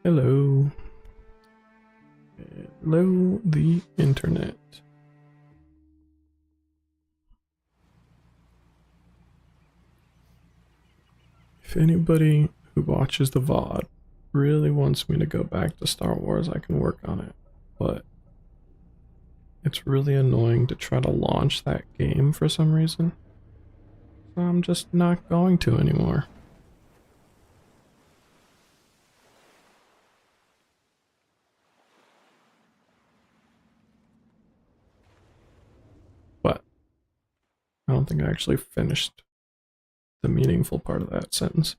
Hello. Hello, the internet. If anybody who watches the VOD really wants me to go back to Star Wars, I can work on it. But it's really annoying to try to launch that game for some reason. So I'm just not going to anymore. But I don't think I actually finished the meaningful part of that sentence.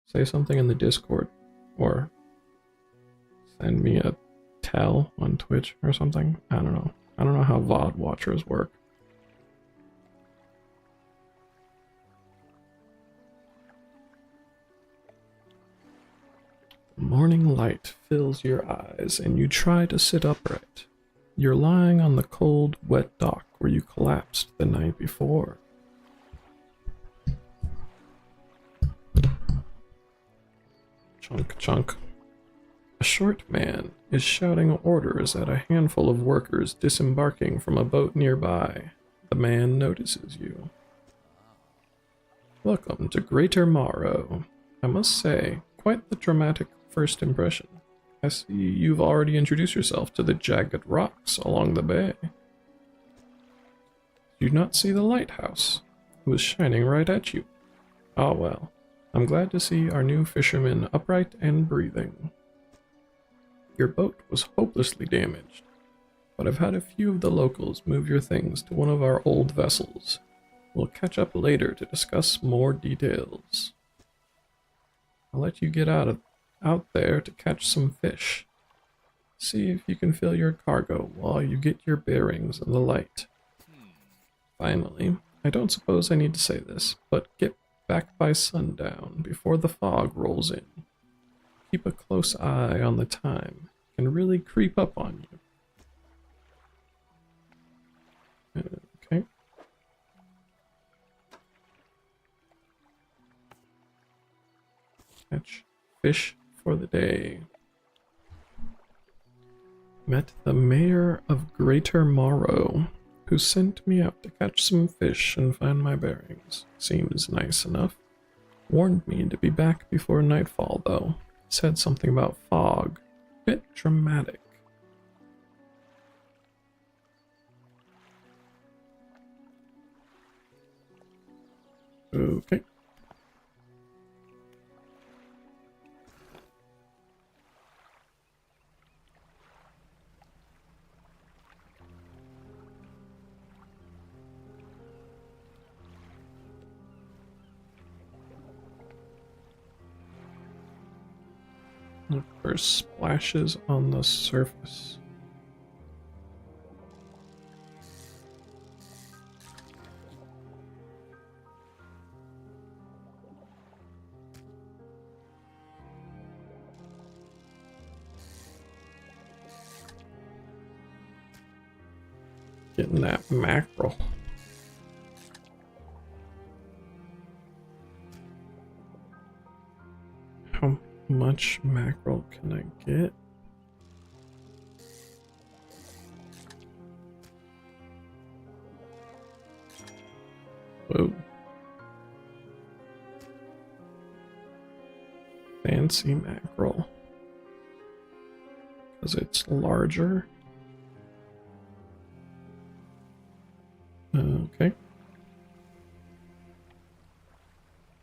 Say something in the Discord or send me a tell on Twitch or something. I don't know. I don't know how VOD watchers work. The morning light fills your eyes and you try to sit upright. You're lying on the cold, wet dock where you collapsed the night before. Chunk, chunk. A short man is shouting orders at a handful of workers disembarking from a boat nearby. The man notices you. Welcome to Greater Morrow. I must say, quite the dramatic first impression. I see you've already introduced yourself to the jagged rocks along the bay. You do not see the lighthouse. It was shining right at you. Ah well, I'm glad to see our new fisherman upright and breathing. Your boat was hopelessly damaged, but I've had a few of the locals move your things to one of our old vessels. We'll catch up later to discuss more details. I'll let you get out there to catch some fish. See if you can fill your cargo while you get your bearings in the light. Finally, I don't suppose I need to say this, but get back by sundown before the fog rolls in. Keep a close eye on the time. It can really creep up on you. Okay. Catch fish for the day. Met the mayor of Greater Morrow, who sent me out to catch some fish and find my bearings. Seems nice enough. Warned me to be back before nightfall, though. Said something about fog. Bit dramatic. Okay. Look for splashes on the surface. Getting that mackerel. How much mackerel can I get? Whoa. Fancy mackerel. Because it's larger. Okay.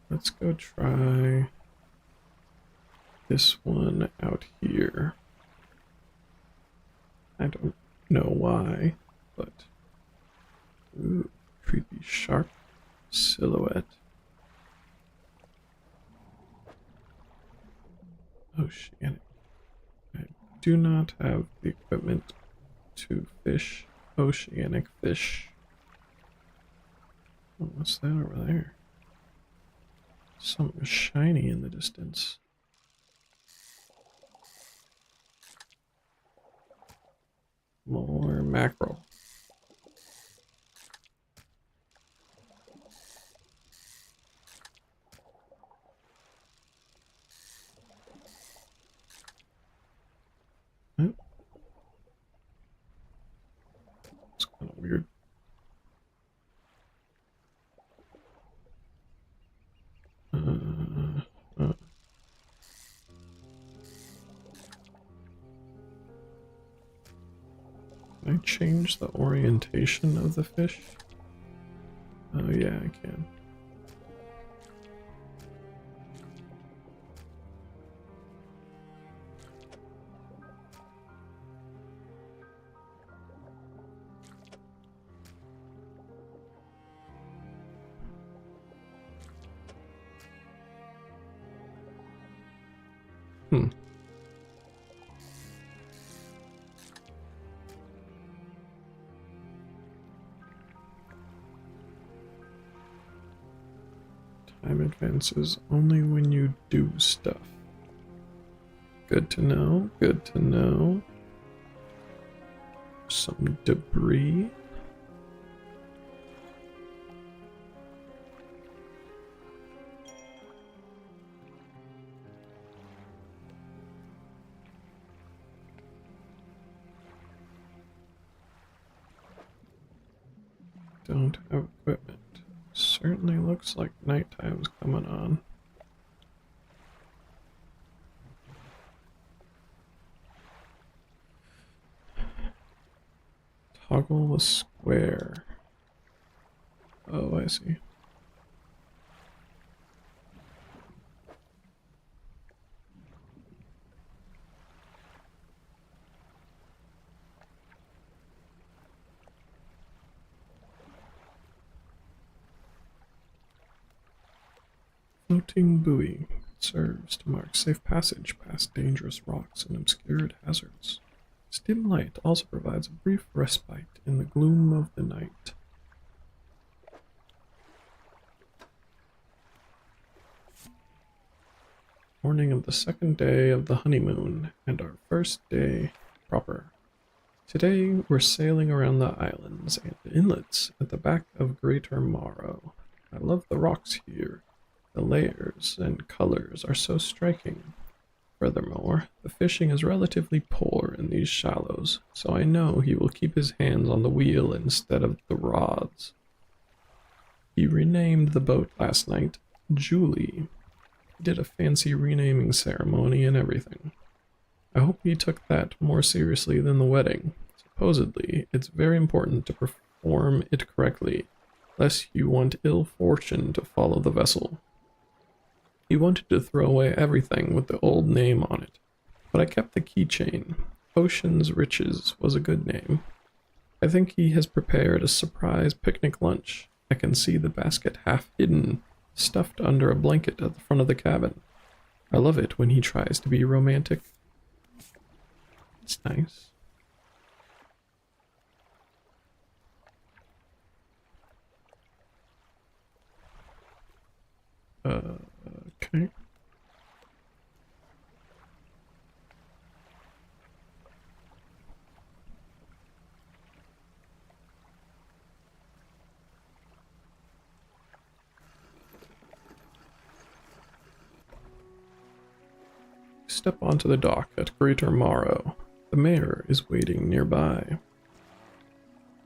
Let's go try this one out here. I don't know why, but ooh, creepy shark silhouette. Oceanic. I do not have the equipment to fish oceanic fish. Oh, what's that over there? Something shiny in the distance. More mackerel. Can I change the orientation of the fish? Oh yeah, I can. Hmm. Time advances only when you do stuff. Good to know, good to know. Some debris. Don't have equipment. Certainly looks like nighttime's coming on. Toggle the square. Oh, I see. Floating buoy serves to mark safe passage past dangerous rocks and obscured hazards. Its dim light also provides a brief respite in the gloom of the night. Morning of the second day of the honeymoon and our first day proper. Today we're sailing around the islands and inlets at the back of Greater Morrow. I love the rocks here. The layers and colors are so striking. Furthermore, the fishing is relatively poor in these shallows, so I know he will keep his hands on the wheel instead of the rods. He renamed the boat last night Julie. He did a fancy renaming ceremony and everything. I hope he took that more seriously than the wedding. Supposedly, it's very important to perform it correctly, lest you want ill fortune to follow the vessel. He wanted to throw away everything with the old name on it, but I kept the keychain. Ocean's Riches was a good name. I think he has prepared a surprise picnic lunch. I can see the basket half hidden, stuffed under a blanket at the front of the cabin. I love it when he tries to be romantic. It's nice. Okay. Step onto the dock at Greater Morrow. The mayor is waiting nearby.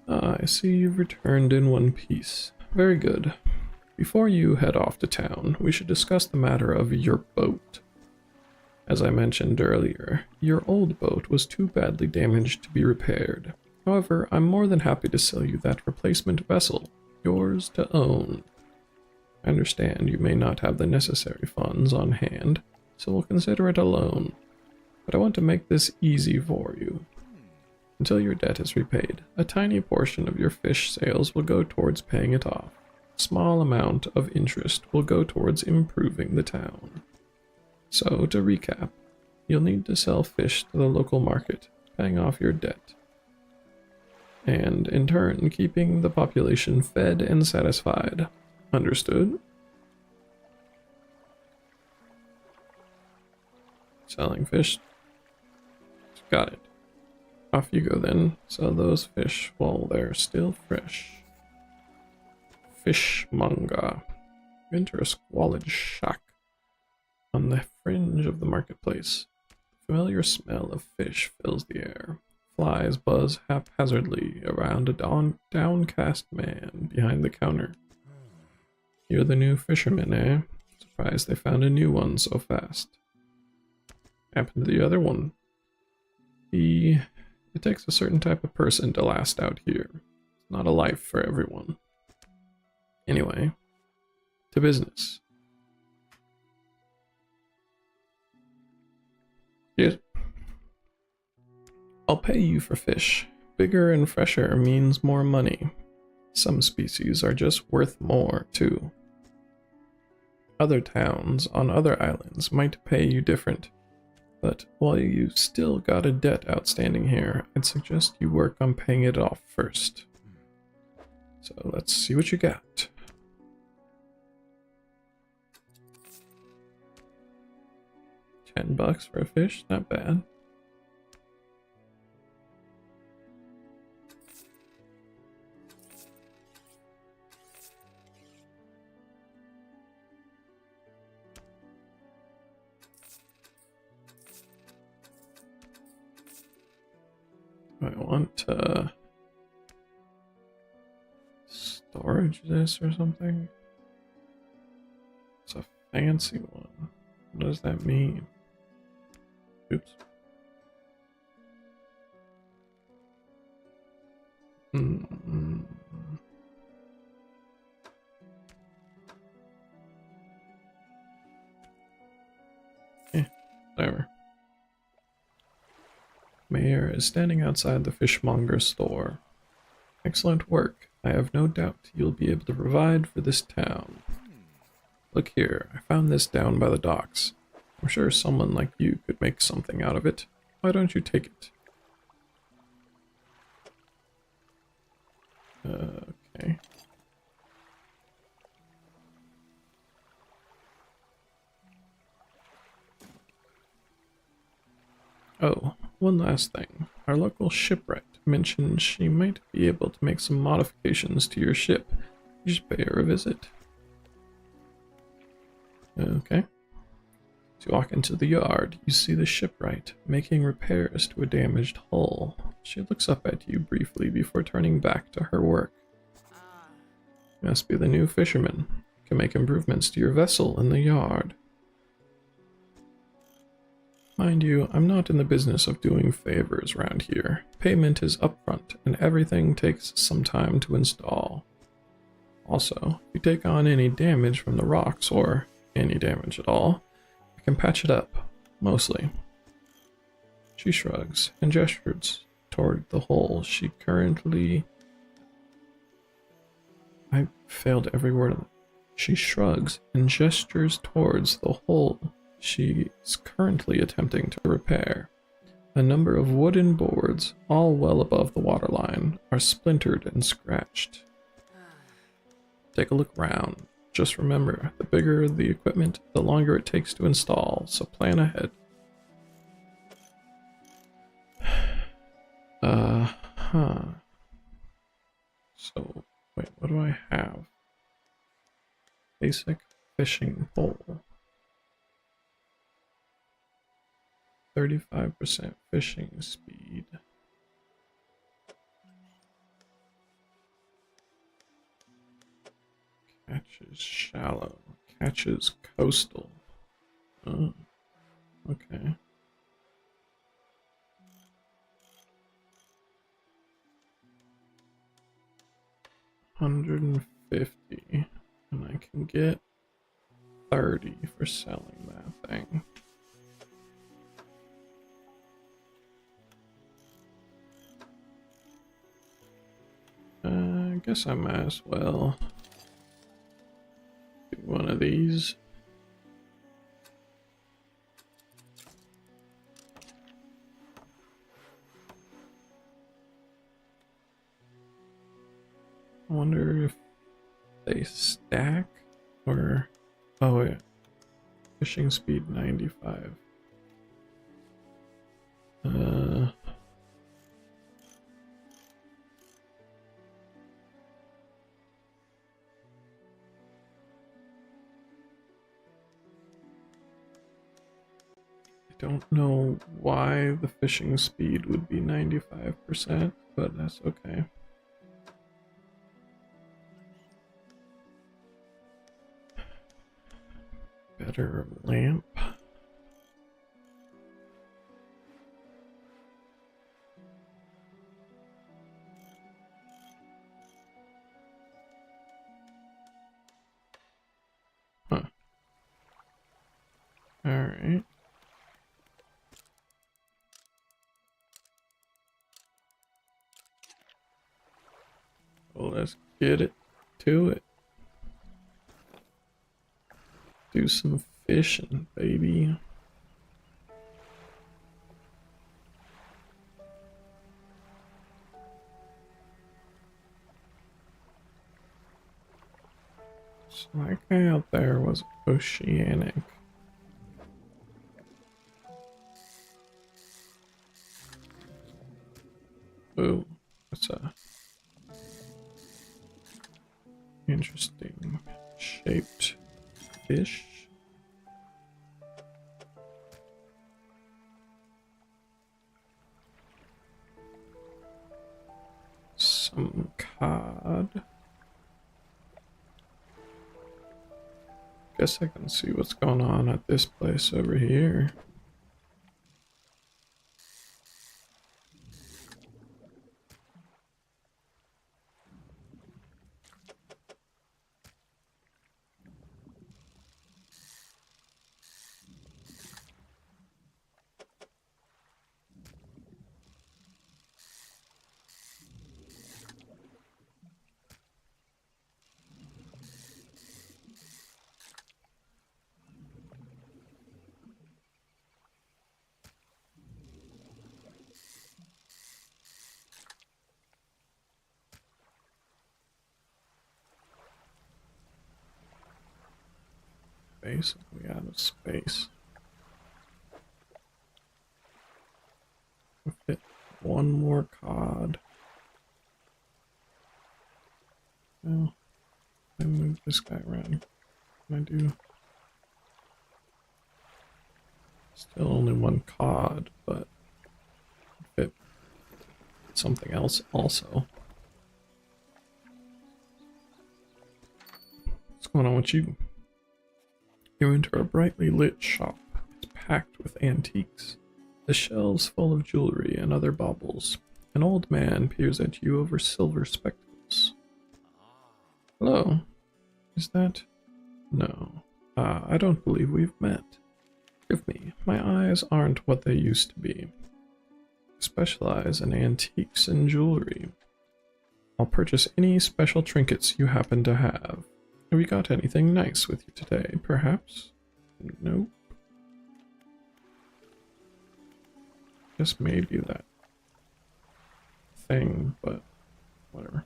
Ah, I see you've returned in one piece. Very good. Before you head off to town, we should discuss the matter of your boat. As I mentioned earlier, your old boat was too badly damaged to be repaired. However, I'm more than happy to sell you that replacement vessel, yours to own. I understand you may not have the necessary funds on hand, so we'll consider it a loan. But I want to make this easy for you. Until your debt is repaid, a tiny portion of your fish sales will go towards paying it off. A small amount of interest will go towards improving the town. So, to recap, you'll need to sell fish to the local market, paying off your debt. And, in turn, keeping the population fed and satisfied. Understood? Selling fish. Got it. Off you go then. Sell those fish while they're still fresh. Fishmonger. Enter a squalid shack on the fringe of the marketplace. The familiar smell of fish fills the air. Flies buzz haphazardly around a downcast man behind the counter. You're the new fisherman, eh? Surprised they found a new one so fast. Happened to the other one. He It takes a certain type of person to last out here. It's not a life for everyone. Anyway, to business. Yes. I'll pay you for fish. Bigger and fresher means more money. Some species are just worth more, too. Other towns on other islands might pay you different, but while you've still got a debt outstanding here, I'd suggest you work on paying it off first. So let's see what you got. $10 for a fish, not bad. I want storage this or something. It's a fancy one. What does that mean? Oops. Whatever. Mayor is standing outside the fishmonger's store. Excellent work. I have no doubt you'll be able to provide for this town. Look here, I found this down by the docks. I'm sure someone like you could make something out of it. Why don't you take it? Okay. Oh, one last thing. Our local shipwright mentioned she might be able to make some modifications to your ship. You should pay her a visit. Okay. As you walk into the yard, you see the shipwright making repairs to a damaged hull. She looks up at you briefly before turning back to her work. Must be the new fisherman. Can make improvements to your vessel in the yard. Mind you, I'm not in the business of doing favors around here. Payment is upfront, and everything takes some time to install. Also, if you take on any damage from the rocks, or any damage at all, I can patch it up, mostly. She shrugs and gestures toward the hole she currently... I failed every word of it. She shrugs and gestures towards the hole she is currently attempting to repair. A number of wooden boards, all well above the waterline, are splintered and scratched. Take a look around. Just remember, the bigger the equipment, the longer it takes to install, so plan ahead. So, wait, what do I have? Basic fishing pole. 35% fishing speed. Catches shallow. Catches coastal. Oh, okay. $150, and I can get 30 for selling that thing. I guess I might as well do one of these. I wonder if they stack or... Oh yeah. Fishing speed 95. I don't know why the fishing speed would be 95%, but that's okay. Better lamp. Alright. Well, let's get it to it. Do some fishing, baby. So that guy out there was oceanic. Ooh, that's a interesting shaped fish. Some cod. Guess I can see what's going on at this place over here. Basically out of space. Fit one more cod. Well, I move this guy around. Can I do? Still only one cod, but fit something else also. What's going on with you? You enter a brightly lit shop. It's packed with antiques. The shelves full of jewelry and other baubles. An old man peers at you over silver spectacles. Hello. Is that? No. I don't believe we've met. Forgive me, my eyes aren't what they used to be. I specialize in antiques and jewelry. I'll purchase any special trinkets you happen to have. Have you got anything nice with you today, perhaps? Nope. Guess maybe that thing, but whatever.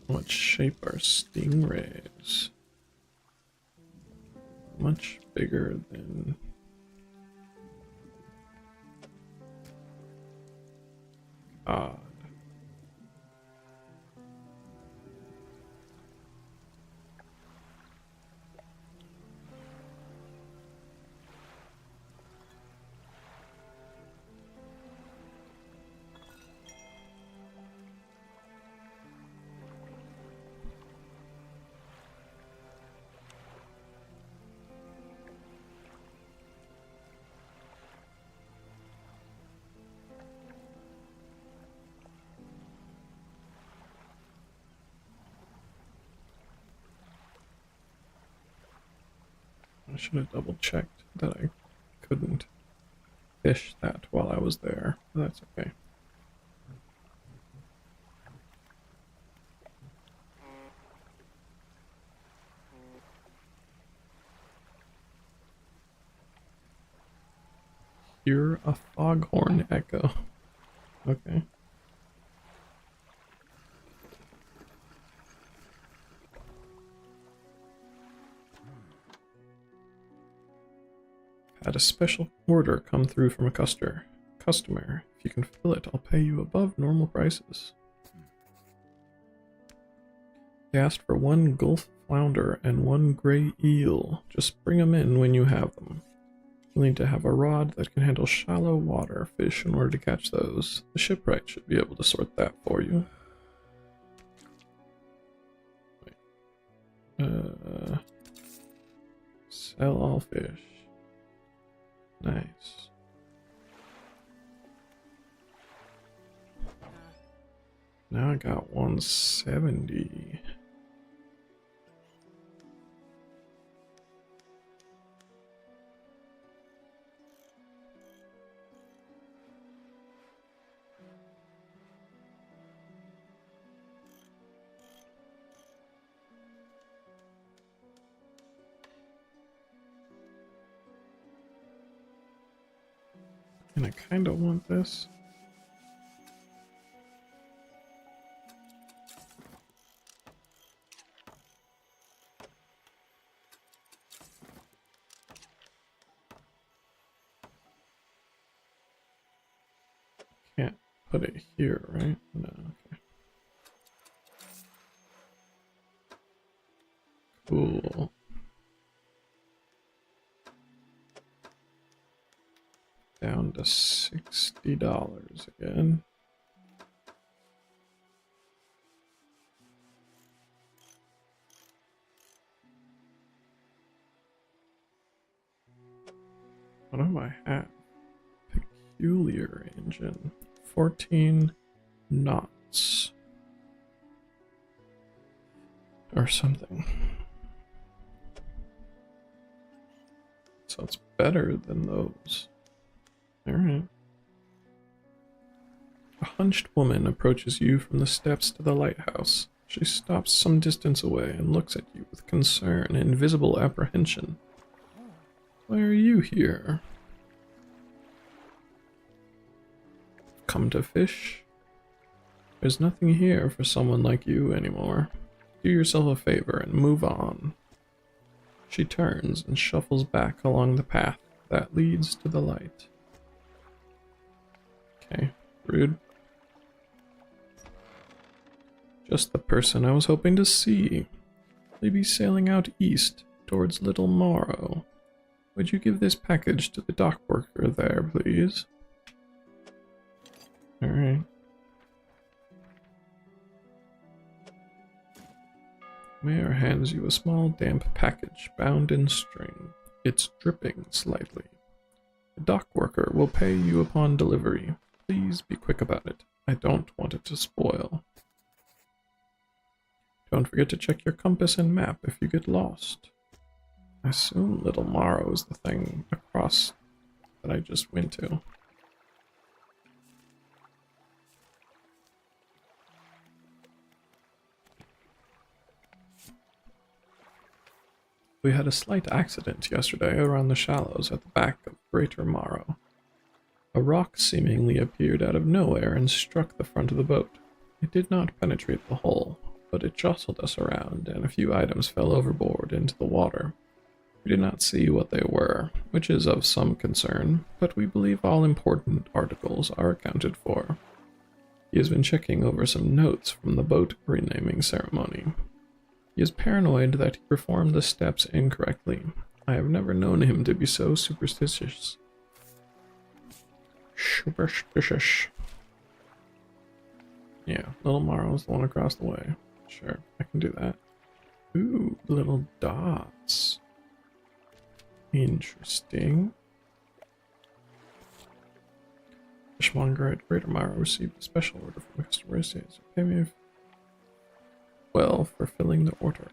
What shape are stingrays? Much bigger than... cod. I should have double checked that I couldn't fish that while I was there. That's okay. You're a foghorn echo. Okay. Had a special order come through from a customer. If you can fill it, I'll pay you above normal prices. They asked for 1 gulf flounder and 1 gray eel. Just bring them in when you have them. You'll need to have a rod that can handle shallow water fish in order to catch those. The shipwright should be able to sort that for you. Wait. Sell all fish. Nice. Now I got 170. And I kind of want this. Can't put it here, right? No, okay. Cool. Down to $60 again. What do I have? Peculiar engine. 14 knots. Or something. So it's better than those. Alright. A hunched woman approaches you from the steps to the lighthouse. She stops some distance away and looks at you with concern and visible apprehension. Why are you here? Come to fish? There's nothing here for someone like you anymore. Do yourself a favor and move on. She turns and shuffles back along the path that leads to the light. Okay, rude. Just the person I was hoping to see. Maybe sailing out east towards Little Morrow. Would you give this package to the dock worker there, please? Alright. Mayor hands you a small damp package bound in string. It's dripping slightly. The dock worker will pay you upon delivery. Please be quick about it. I don't want it to spoil. Don't forget to check your compass and map if you get lost. I assume Little Morrow is the thing across that I just went to. We had a slight accident yesterday around the shallows at the back of Greater Morrow. A rock seemingly appeared out of nowhere and struck the front of the boat. It did not penetrate the hull, but it jostled us around and a few items fell overboard into the water. We did not see what they were, which is of some concern, but we believe all important articles are accounted for. He has been checking over some notes from the boat renaming ceremony. He is paranoid that he performed the steps incorrectly. I have never known him to be so superstitious. Superstitious. Yeah, Little Morrow's the one across the way. Sure, I can do that. Ooh, little dots. Interesting. Fishmonger at Greater Morrow received a special order from a customer. Says, pay me well for filling the order.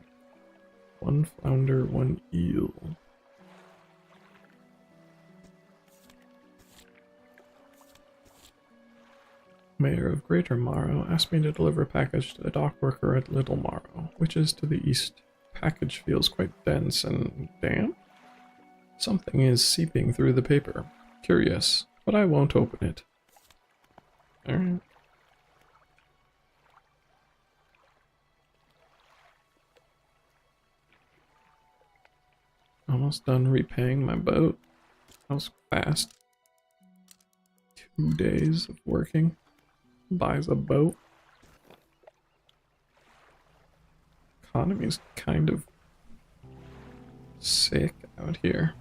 1 flounder, 1 eel. Mayor of Greater Morrow asked me to deliver a package to the dock worker at Little Morrow, which is to the east. Package feels quite dense and damp. Something is seeping through the paper. Curious, but I won't open it. Alright. Almost done repaying my boat. That was fast. 2 days of working. Buys a boat. Economy's kind of sick out here.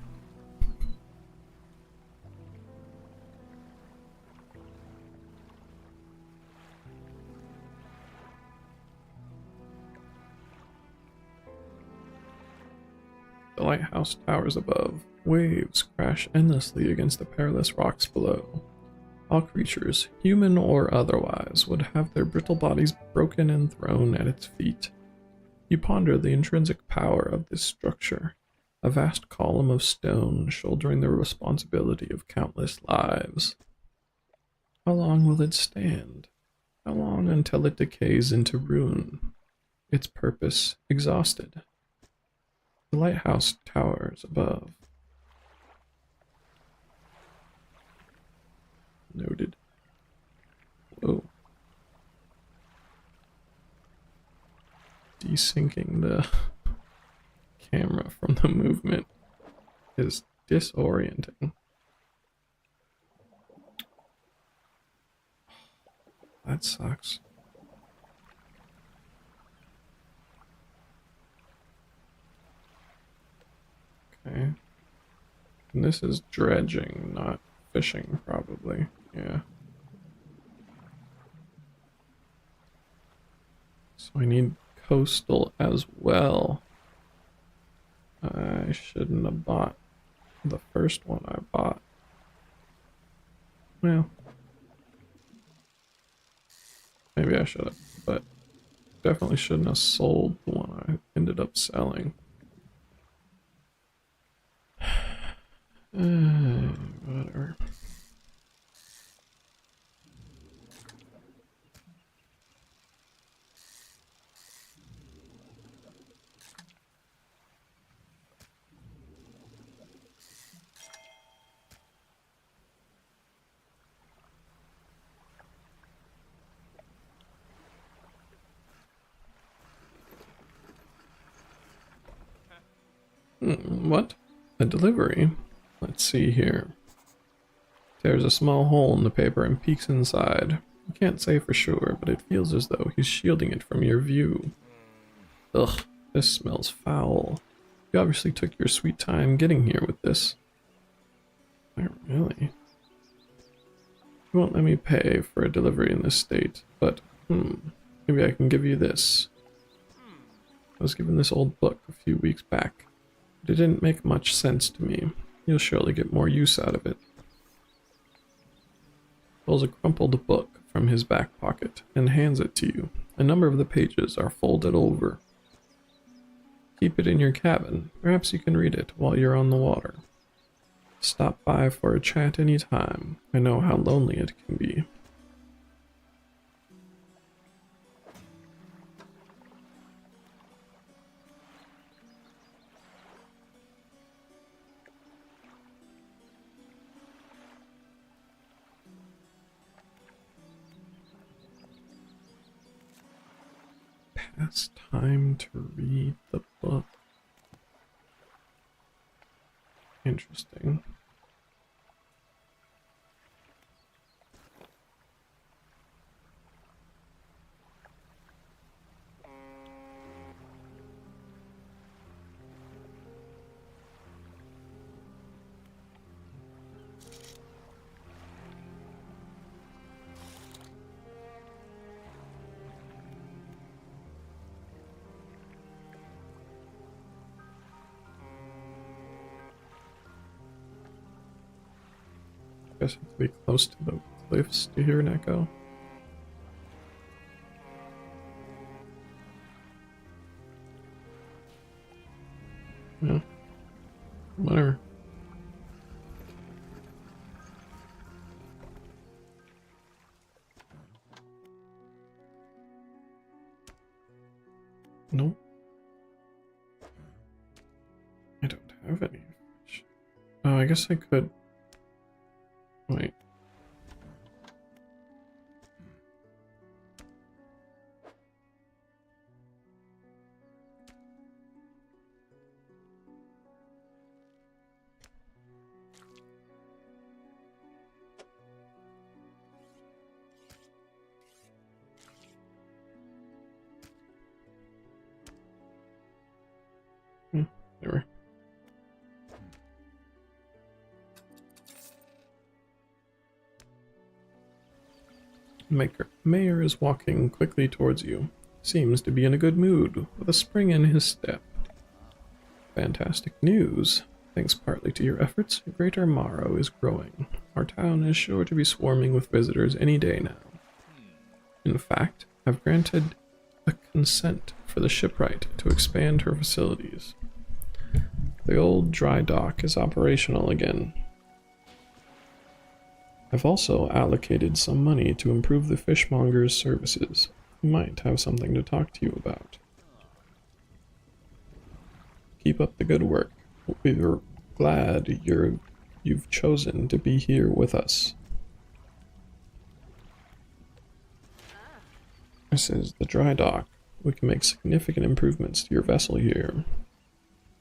The lighthouse towers above. Waves crash endlessly against the perilous rocks below. All creatures, human or otherwise, would have their brittle bodies broken and thrown at its feet. You ponder the intrinsic power of this structure, a vast column of stone shouldering the responsibility of countless lives. How long will it stand? How long until it decays into ruin, its purpose exhausted? The lighthouse towers above. Noted. Whoa. Desyncing the camera from the movement is disorienting. That sucks. Okay. And this is dredging, not fishing, probably. Yeah. So I need coastal as well. I shouldn't have bought the first one I bought. Well, maybe I should have, but definitely shouldn't have sold the one I ended up selling. Whatever. What? A delivery? Let's see here. Tears a small hole in the paper and peeks inside. You can't say for sure, but it feels as though he's shielding it from your view. Ugh, this smells foul. You obviously took your sweet time getting here with this. Not really. You won't let me pay for a delivery in this state, but, maybe I can give you this. I was given this old book a few weeks back, but it didn't make much sense to me. You'll surely get more use out of it. Pulls a crumpled book from his back pocket and hands it to you. A number of the pages are folded over. Keep it in your cabin. Perhaps you can read it while you're on the water. Stop by for a chat anytime. I know how lonely it can be. Pass time to read the book. Interesting. I guess I have to be close to the cliffs to hear an echo. Yeah. Whatever. Nope. I don't have any fish. Oh, I guess I could. Wait. There. Mayor is walking quickly towards you. Seems to be in a good mood, with a spring in his step. Fantastic news. Thanks partly to your efforts, Greater Morrow is growing. Our town is sure to be swarming with visitors any day now. In fact, I've granted a consent for the shipwright to expand her facilities. The old dry dock is operational again. I've also allocated some money to improve the fishmonger's services. He might have something to talk to you about. Keep up the good work. We're glad you've chosen to be here with us. This is the dry dock. We can make significant improvements to your vessel here.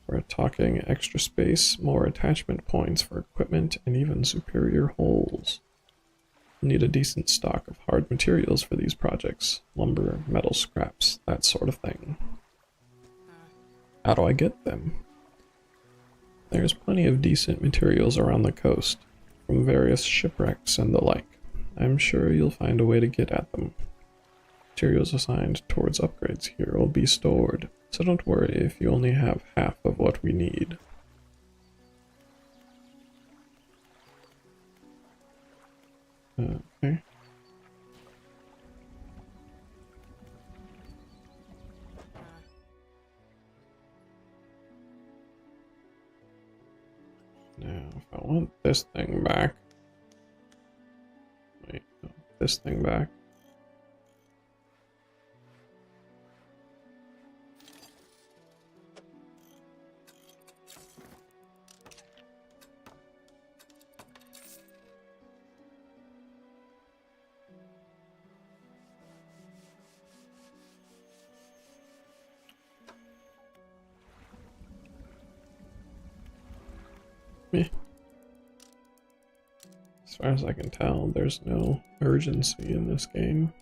We're talking extra space, more attachment points for equipment, and even superior hulls. We'll need a decent stock of hard materials for these projects. Lumber, metal scraps, that sort of thing. How do I get them? There's plenty of decent materials around the coast, from various shipwrecks and the like. I'm sure you'll find a way to get at them. Materials assigned towards upgrades here will be stored, so don't worry if you only have half of what we need. Okay. Now, if I want this thing back... Wait, no, this thing back. As far as I can tell, there's no urgency in this game.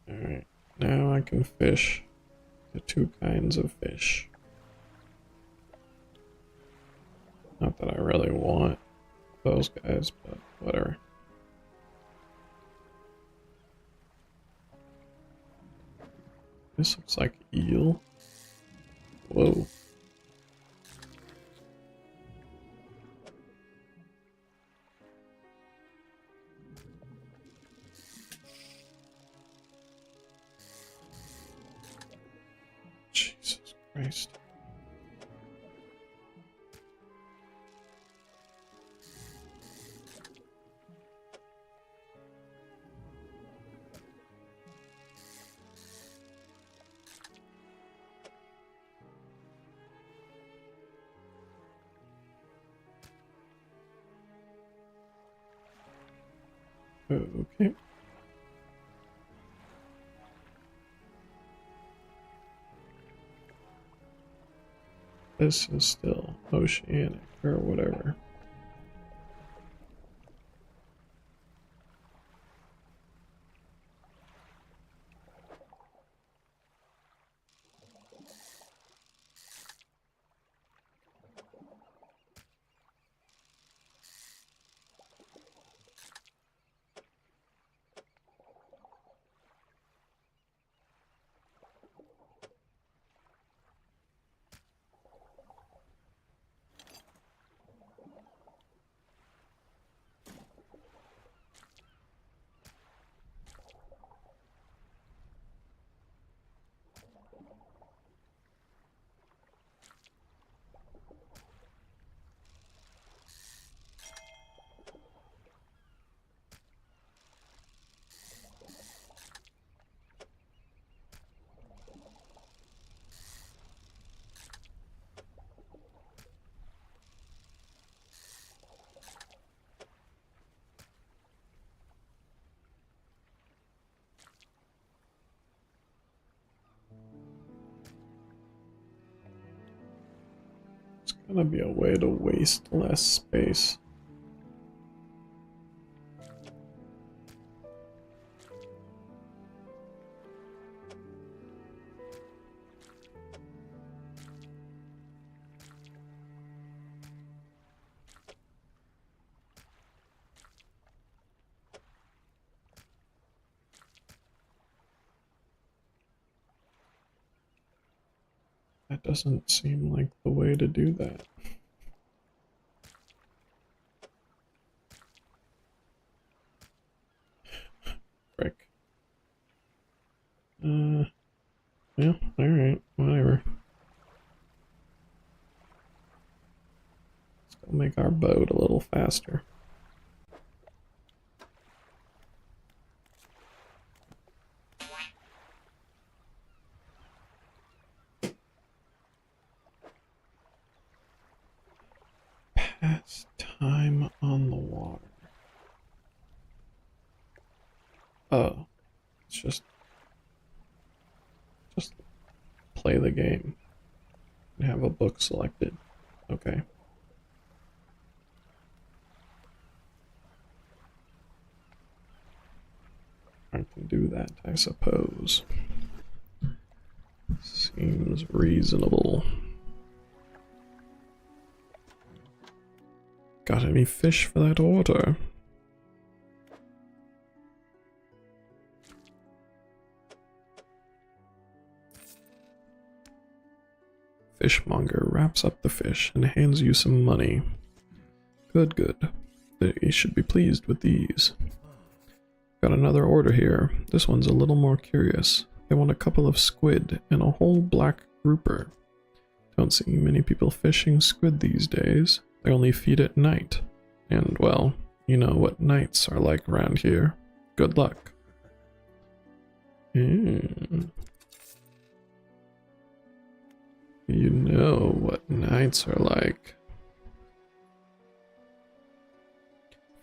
Alright, now I can fish the two kinds of fish. Not that I really want those guys, but whatever. This looks like eel. Whoa. Jesus Christ. Okay. This is still oceanic or whatever. It's gonna be a way to waste less space. That doesn't seem like the way to do that. Frick. Yeah, alright, whatever. Let's go make our boat a little faster. Pass time on the water. Oh, it's just play the game and have a book selected. Okay. I can do that, I suppose. Seems reasonable. Got any fish for that order? Fishmonger wraps up the fish and hands you some money. Good, good. They should be pleased with these. Got another order here. This one's a little more curious. They want a couple of squid and a whole black grouper. Don't see many people fishing squid these days. They only feed at night. And, well, you know what nights are like around here. Good luck. You know what nights are like.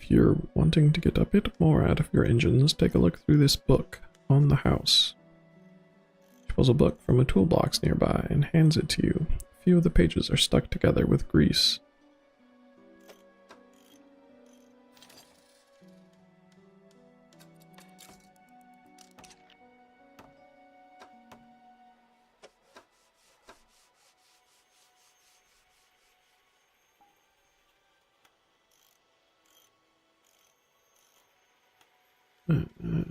If you're wanting to get a bit more out of your engines, take a look through this book, On the House. She pulls a book from a toolbox nearby and hands it to you. A few of the pages are stuck together with grease.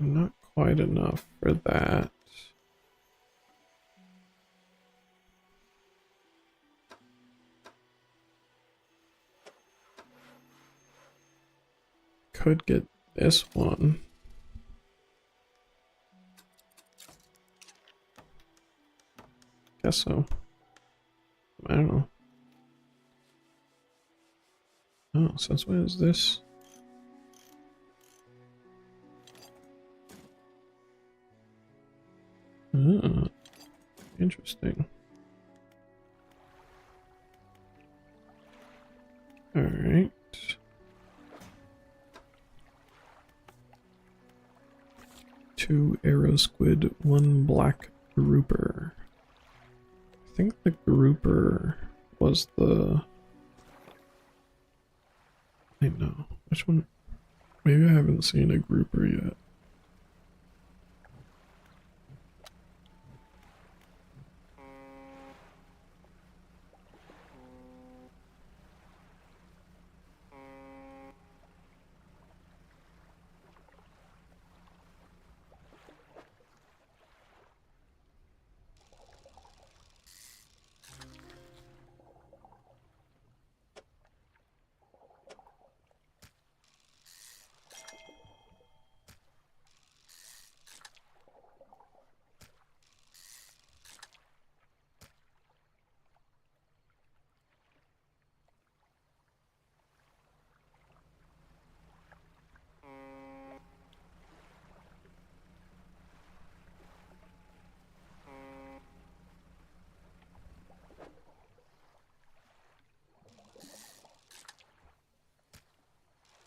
Not quite enough for that. Could get this one. Guess so. I don't know. Oh, since when is this? Ah, interesting. Alright. Two arrow squid, one black grouper. I think the grouper was the... I know. Which one? Maybe I haven't seen a grouper yet.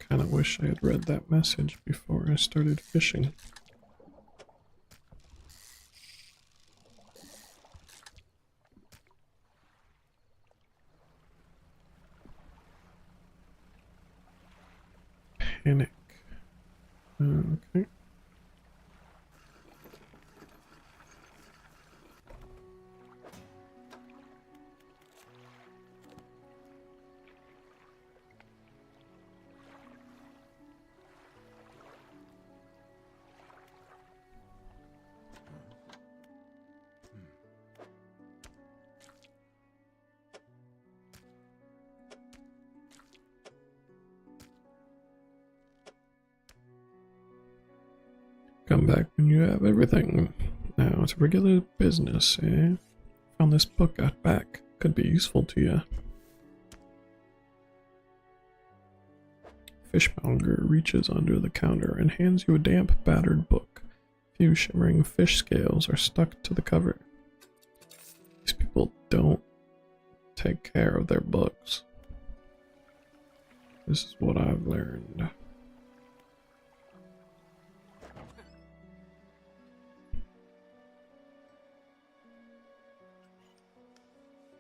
Kinda wish I had read that message before I started fishing. Panic. Okay. Come back when you have everything. Now to regular business, eh? Found this book out back. Could be useful to you. Fishmonger reaches under the counter and hands you a damp, battered book. A few shimmering fish scales are stuck to the cover. These people don't take care of their books. This is what I've learned.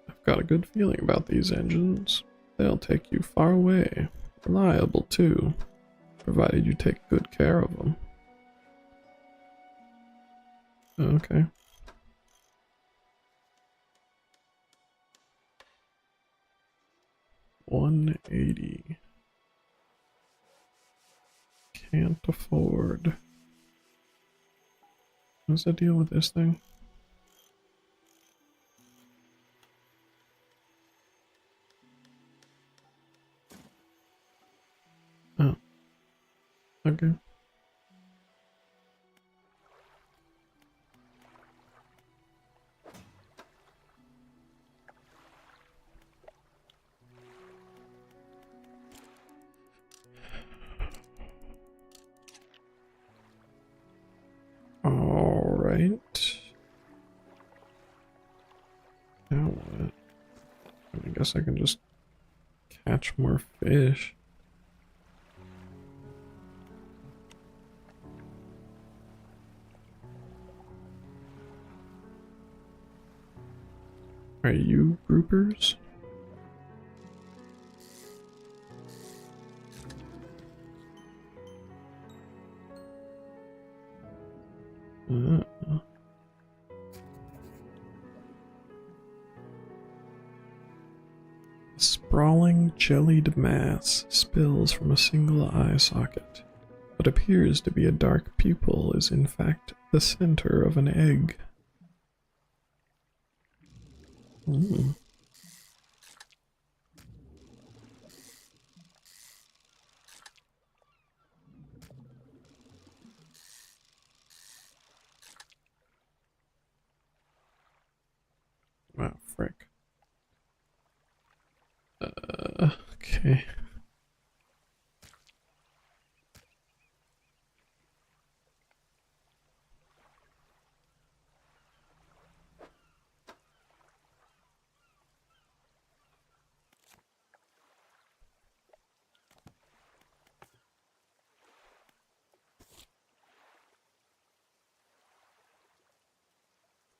I've got a good feeling about these engines. They'll take you far away. Reliable, too, provided you take good care of them. Okay. $180. Can't afford. What's the deal with this thing? Oh. Okay. Alright. Now what? I guess I can just catch more fish. Are you groupers? Sprawling jellied mass spills from a single eye socket. What appears to be a dark pupil is in fact the center of an egg. Wow, frick. Okay.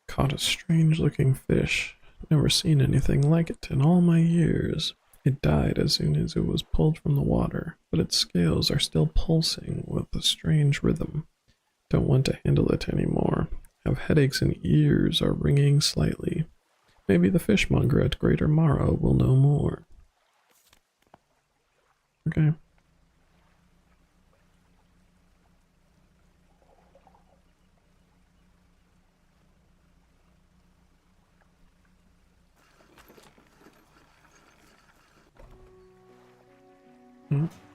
Caught a strange-looking fish. Never seen anything like it in all my years. It died as soon as it was pulled from the water, but its scales are still pulsing with a strange rhythm. Don't want to handle it anymore. Have headaches and ears are ringing slightly. Maybe the fishmonger at Greater Morrow will know more. Okay.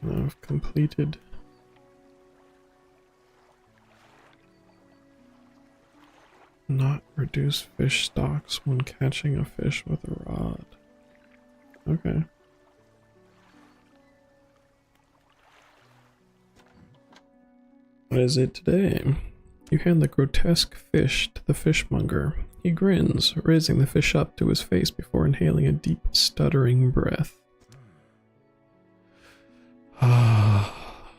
I've completed. Not reduce fish stocks when catching a fish with a rod. Okay. What is it today? You hand the grotesque fish to the fishmonger. He grins, raising the fish up to his face before inhaling a deep, stuttering breath. Ah,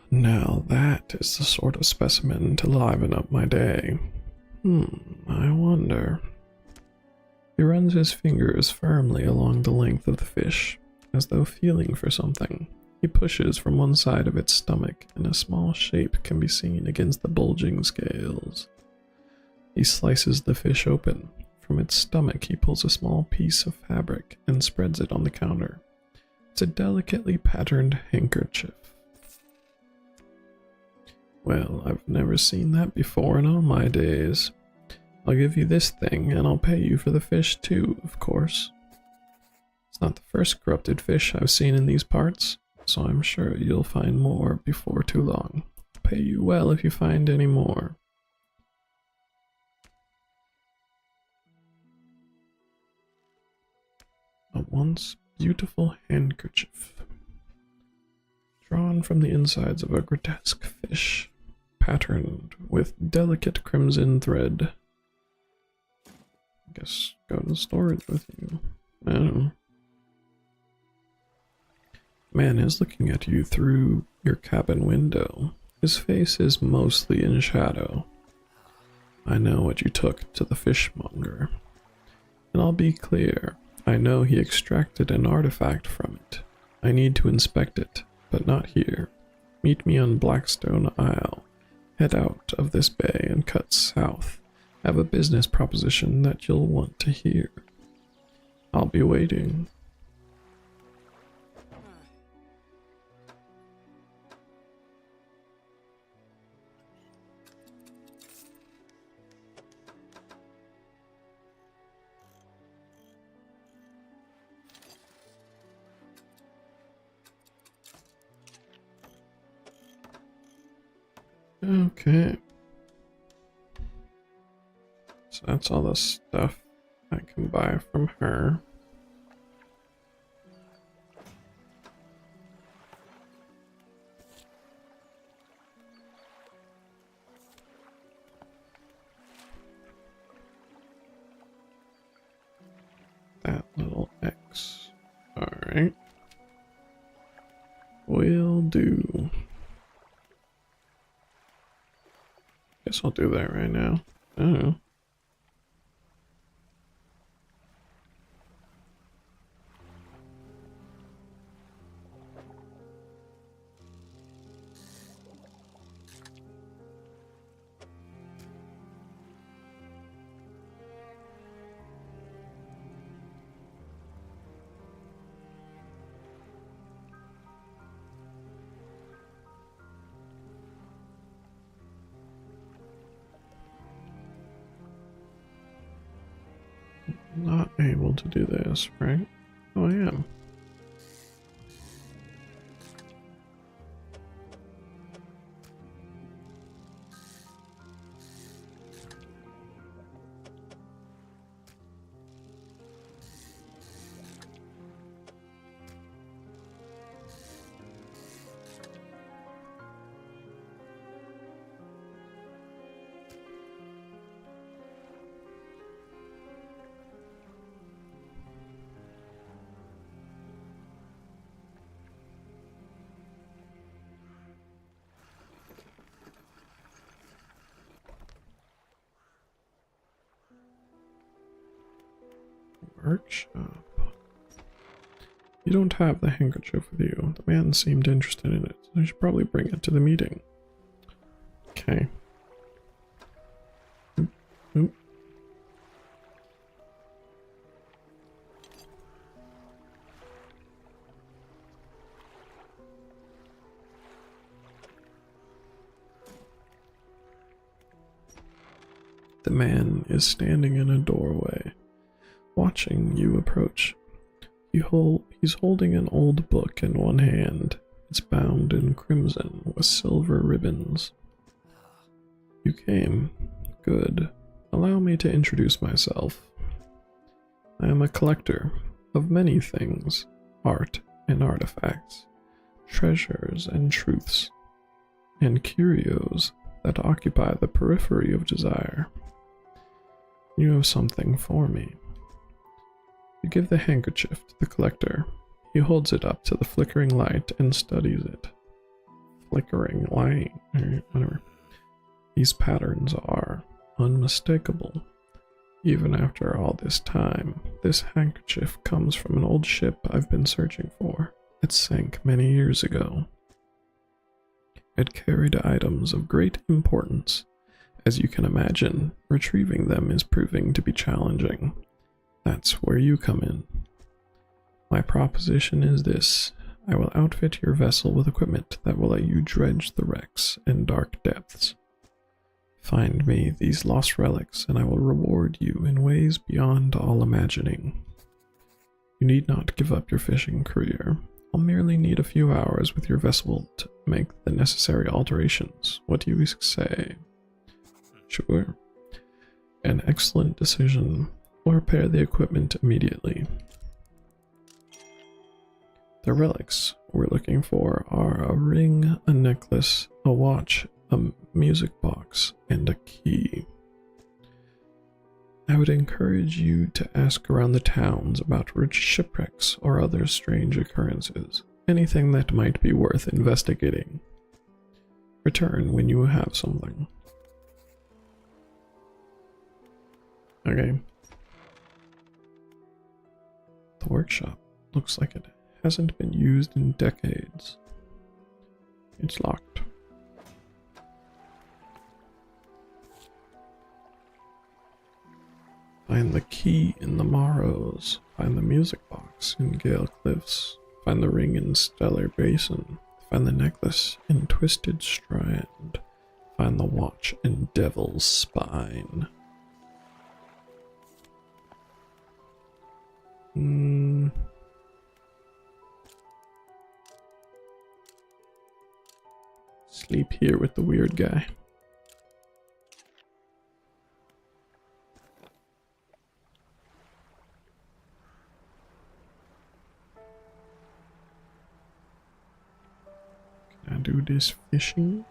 now that is the sort of specimen to liven up my day. I wonder. He runs his fingers firmly along the length of the fish, as though feeling for something. He pushes from one side of its stomach, and a small shape can be seen against the bulging scales. He slices the fish open. From its stomach he pulls a small piece of fabric and spreads it on the counter. It's a delicately patterned handkerchief. Well, I've never seen that before in all my days. I'll give you this thing, and I'll pay you for the fish too, of course. It's not the first corrupted fish I've seen in these parts, so I'm sure you'll find more before too long. I'll pay you well if you find any more. once beautiful handkerchief, drawn from the insides of a grotesque fish, patterned with delicate crimson thread. I guess go to storage with you. I don't know. Man is looking at you through your cabin window. His face is mostly in shadow. I know what you took to the fishmonger. And I'll be clear, I know he extracted an artifact from it. I need to inspect it, but not here. Meet me on Blackstone Isle. Head out of this bay and cut south. I have a business proposition that you'll want to hear. I'll be waiting. Okay. So that's all the stuff I can buy from her. That little X. Alright. Will do. Guess I'll do that right now. I don't know. Not able to do this, right? Oh, I am. Workshop. You don't have the handkerchief with you. The man seemed interested in it, so you should probably bring it to the meeting. Okay. Oop, oop. The man is standing in a doorway, watching you approach. He's holding an old book in one hand. It's bound in crimson with silver ribbons. You came. Good. Allow me to introduce myself. I am a collector of many things, art and artifacts, treasures and truths, and curios that occupy the periphery of desire. You have something for me. You give the handkerchief to the collector. He holds it up to the flickering light and studies it. Flickering light, whatever. These patterns are unmistakable. Even after all this time, this handkerchief comes from an old ship I've been searching for. It sank many years ago. It carried items of great importance. As you can imagine, retrieving them is proving to be challenging. That's where you come in. My proposition is this. I will outfit your vessel with equipment that will let you dredge the wrecks in dark depths. Find me these lost relics, and I will reward you in ways beyond all imagining. You need not give up your fishing career. I'll merely need a few hours with your vessel to make the necessary alterations. What do you say? Sure. An excellent decision. We'll repair the equipment immediately. The relics we're looking for are a ring, a necklace, a watch, a music box, and a key. I would encourage you to ask around the towns about rich shipwrecks or other strange occurrences, anything that might be worth investigating. Return when you have something. Okay. The workshop looks like it hasn't been used in decades. It's locked. Find the key in the Morrows. Find the music box in Gale Cliffs. Find the ring in Stellar Basin. Find the necklace in Twisted Strand. Find the watch in Devil's Spine. Sleep here with the weird guy. Can I do this fishing?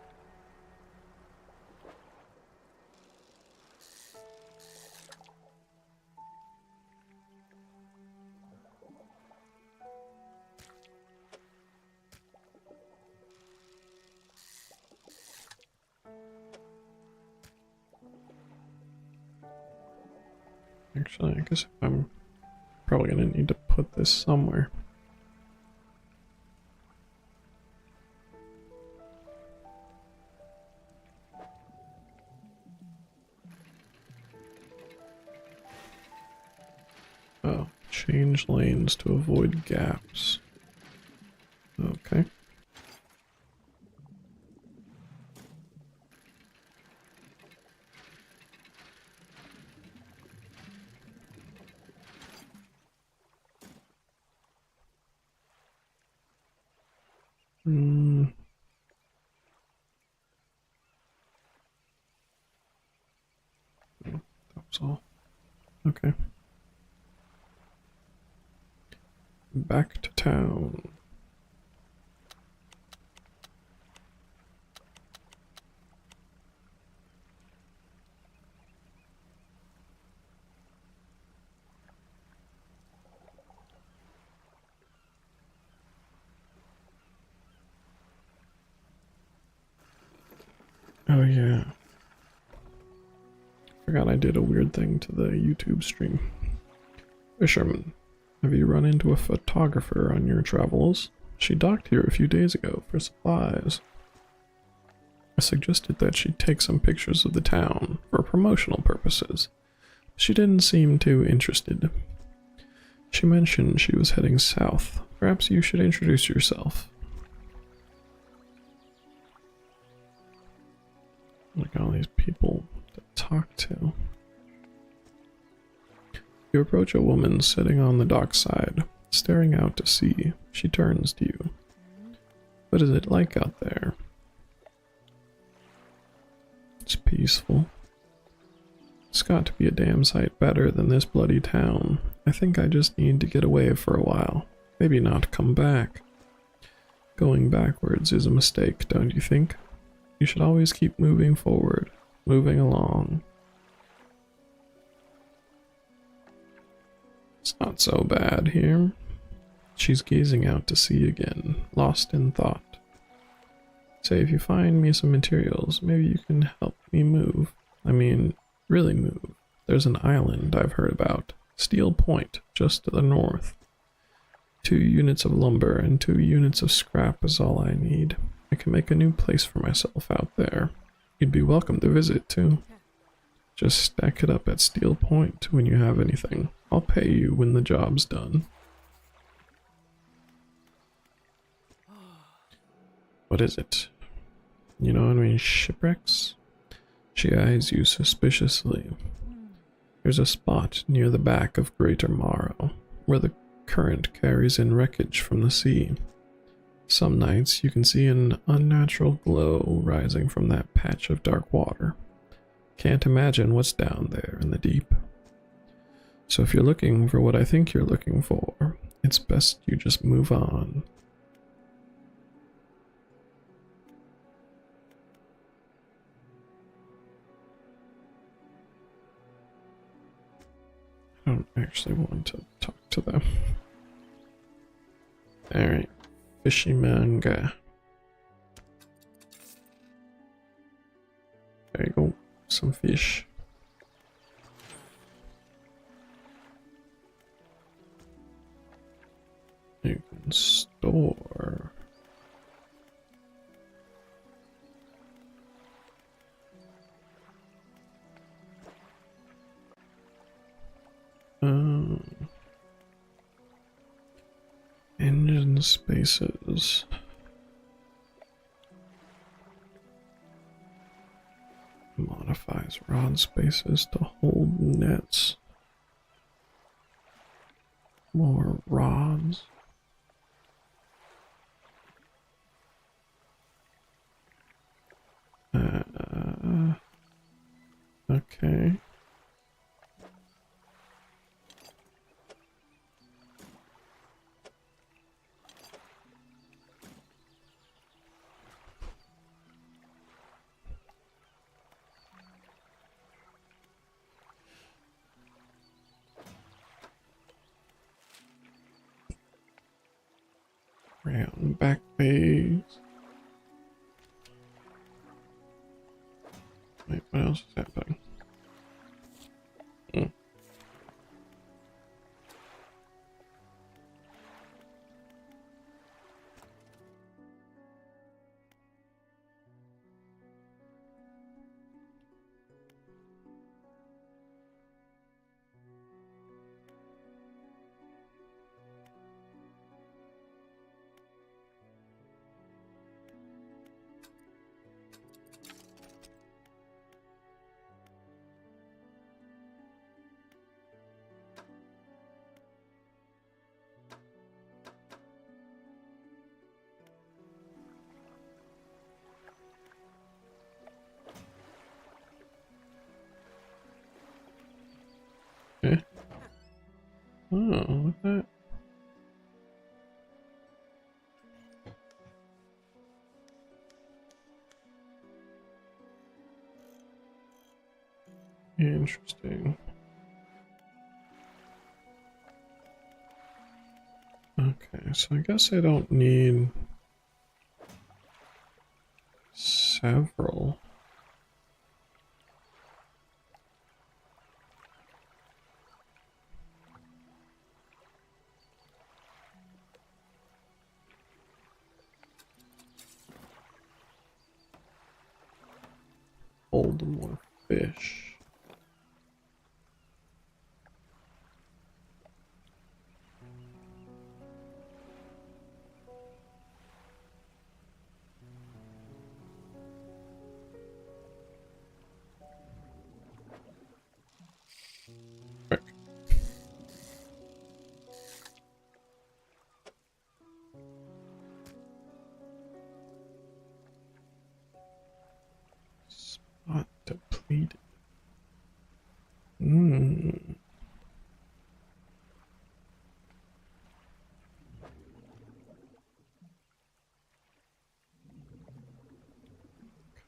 Actually, I guess I'm probably gonna need to put this somewhere. Oh, change lanes to avoid gaps. Okay. That was all. Okay. Back to town. Oh yeah. Forgot I did a weird thing to the YouTube stream. Fisherman, have you run into a photographer on your travels? She docked here a few days ago for supplies. I suggested that she take some pictures of the town for promotional purposes. She didn't seem too interested. She mentioned she was heading south. Perhaps you should introduce yourself. Like all these people to talk to. You approach a woman sitting on the dockside, staring out to sea. She turns to you. What is it like out there? It's peaceful. It's got to be a damn sight better than this bloody town. I think I just need to get away for a while. Maybe not come back. Going backwards is a mistake, don't you think? You should always keep moving forward, moving along. It's not so bad here. She's gazing out to sea again, lost in thought. Say, if you find me some materials, maybe you can help me move. I mean, really move. There's an island I've heard about, Steel Point, just to the north. 2 units of lumber and 2 units of scrap is all I need. I can make a new place for myself out there. You'd be welcome to visit, too. Just stack it up at Steel Point when you have anything. I'll pay you when the job's done. What is it? You know any shipwrecks? She eyes you suspiciously. There's a spot near the back of Greater Morrow, where the current carries in wreckage from the sea. Some nights you can see an unnatural glow rising from that patch of dark water. Can't imagine what's down there in the deep. So if you're looking for what I think you're looking for, It's best you just move on. I don't actually want to talk to them. Alright, fishy manga. There you go, some fish. You can store. Engine spaces. Modifies rod spaces to hold nets. More rods. Okay. Round back bays. Wait, what else is happening? Okay. Oh, look at that. Interesting. Okay, so I guess I don't need several. Hold more fish. Quick. Spot depleted.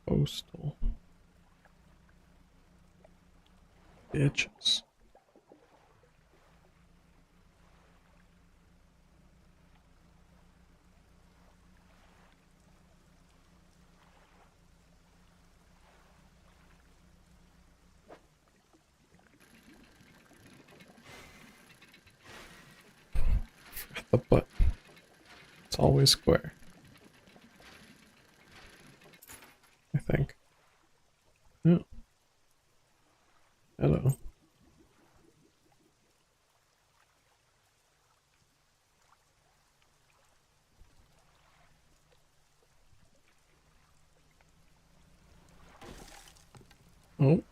Coastal. Bitches. The butt. It's always square. I think. Yeah. Hello. Oh.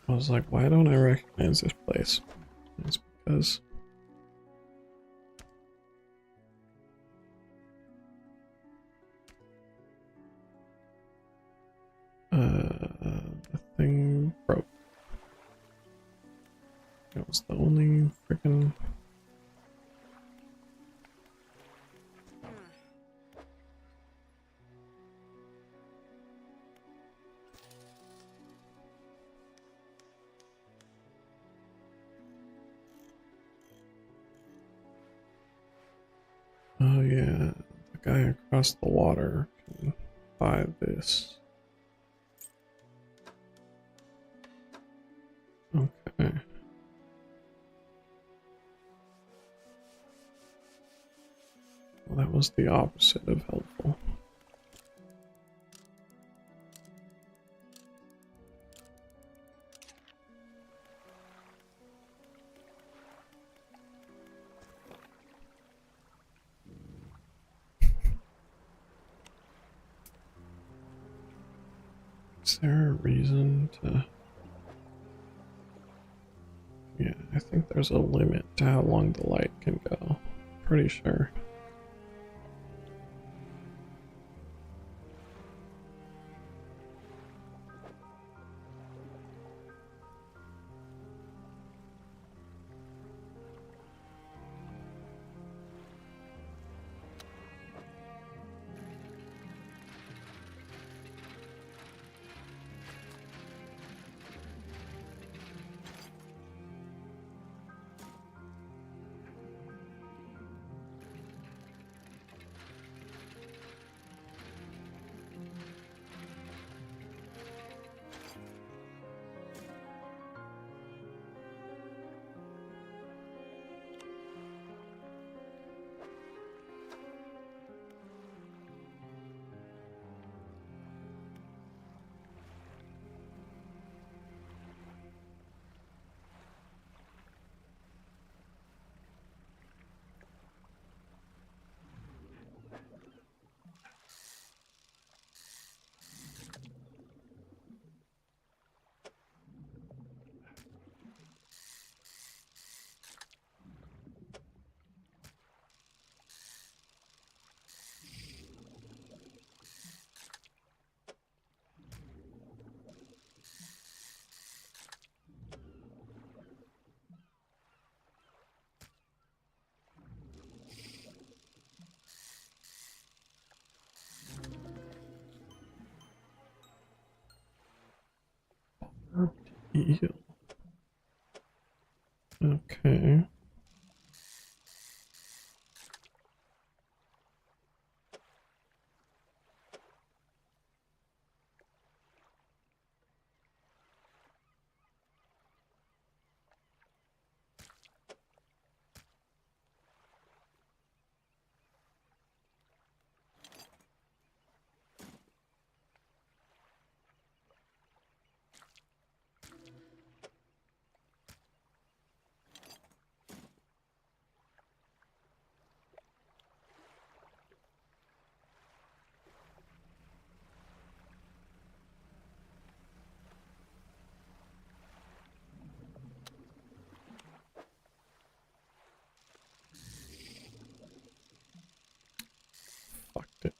I was like, why don't I recognize this place? It's because thing broke. That was the only freaking. Oh yeah, the guy across the water can buy this. Okay. Well, that was the opposite of helpful. Is there a reason to... Yeah, I think there's a limit to how long the light can go. Pretty sure. Eel. Okay. Fucked it.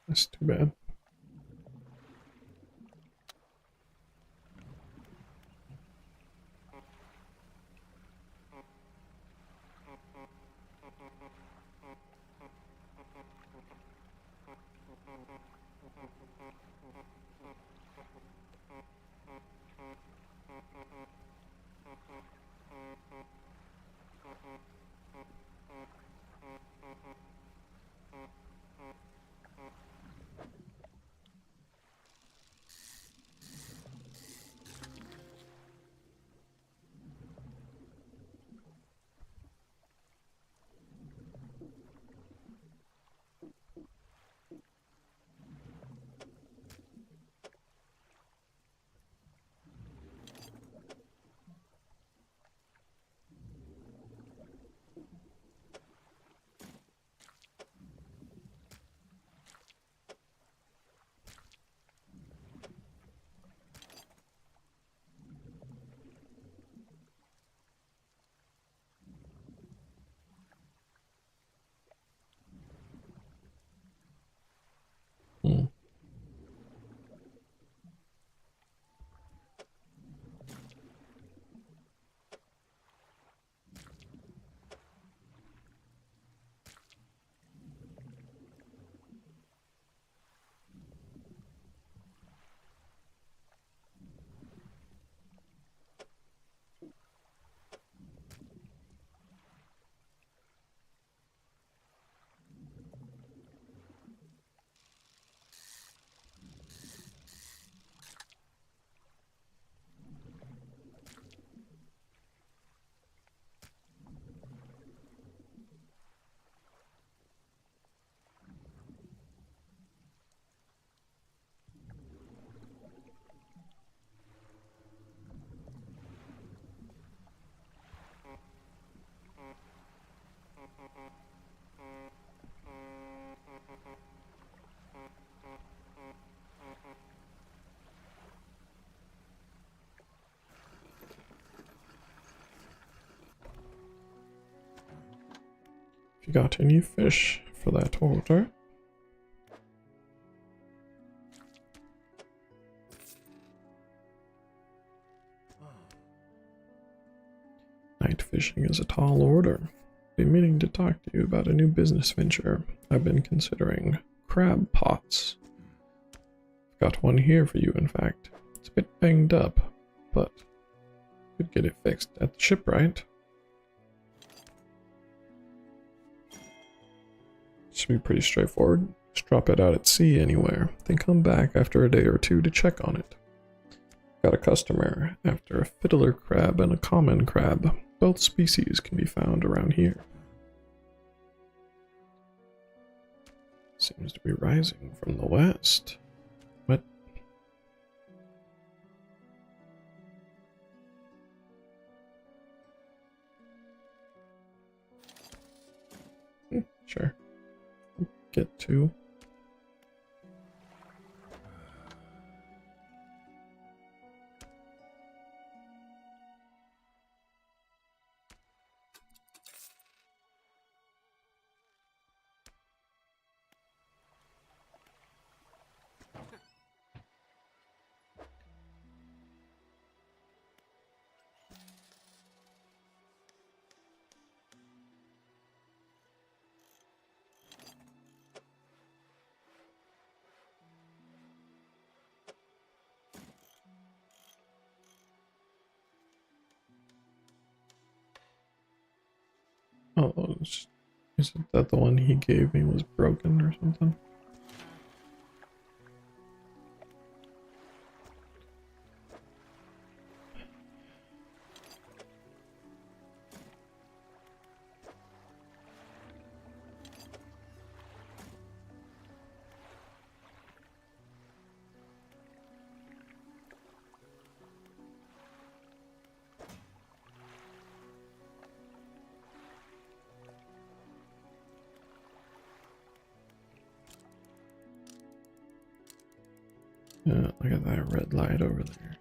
That's too bad. Hmm. If you got any fish for that order. Night fishing is a tall order. Been meaning to talk to you about a new business venture I've been considering. Crab pots. Got one here for you, in fact. It's a bit banged up, but could get it fixed at the shipwright. Should be pretty straightforward. Just drop it out at sea anywhere, then come back after a day or two to check on it. Got a customer after a fiddler crab and a common crab. Both species can be found around here. Seems to be rising from the west. What? Sure. Get to. Oh, isn't that the one he gave me was broken or something? Yeah, look at that red light over there.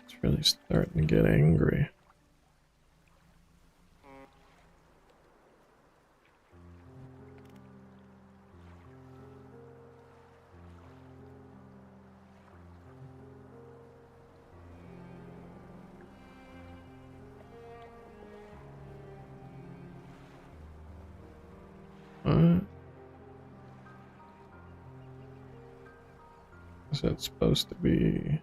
It's really starting to get angry. What? Is that supposed to be?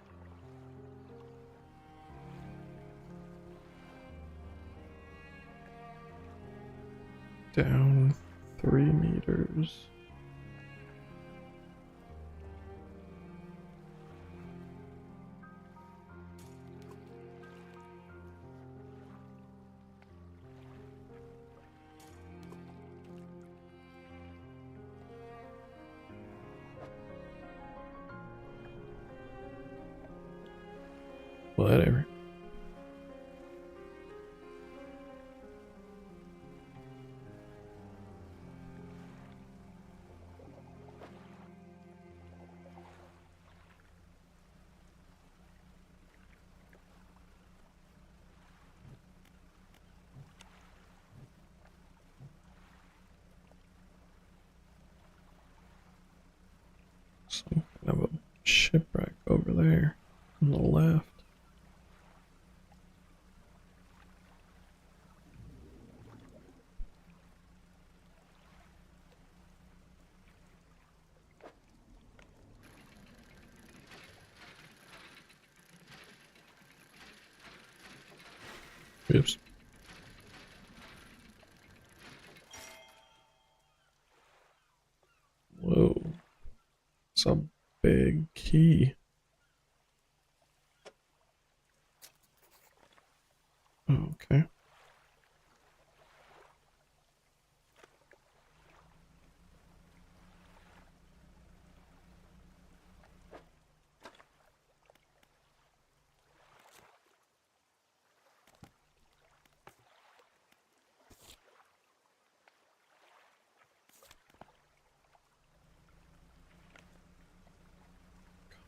Down 3 meters. Whatever. Some kind of a shipwreck over there on the left. Oops. Whoa. It's a big key. Okay.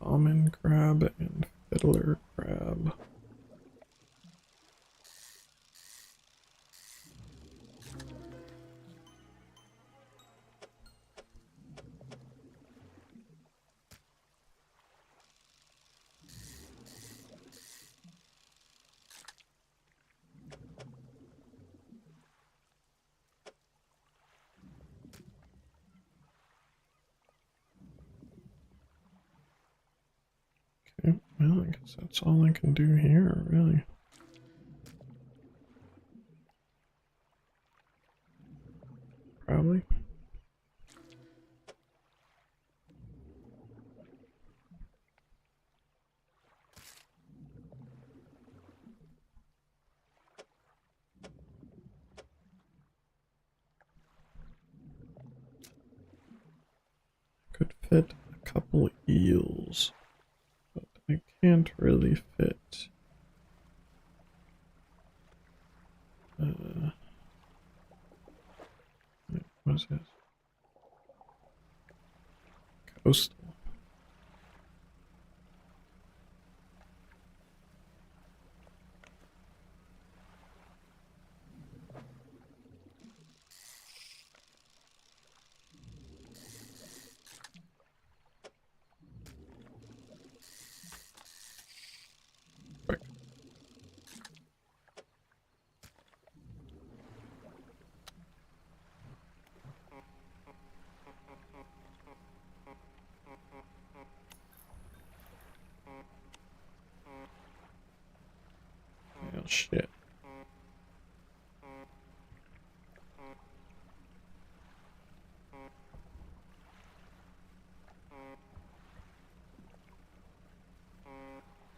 common crab and fiddler crab. Okay, well, I guess that's all I can do here, really. Probably. Could fit a couple eels, but I can't really fit. What's this? Coastal. Quick. Oh shit.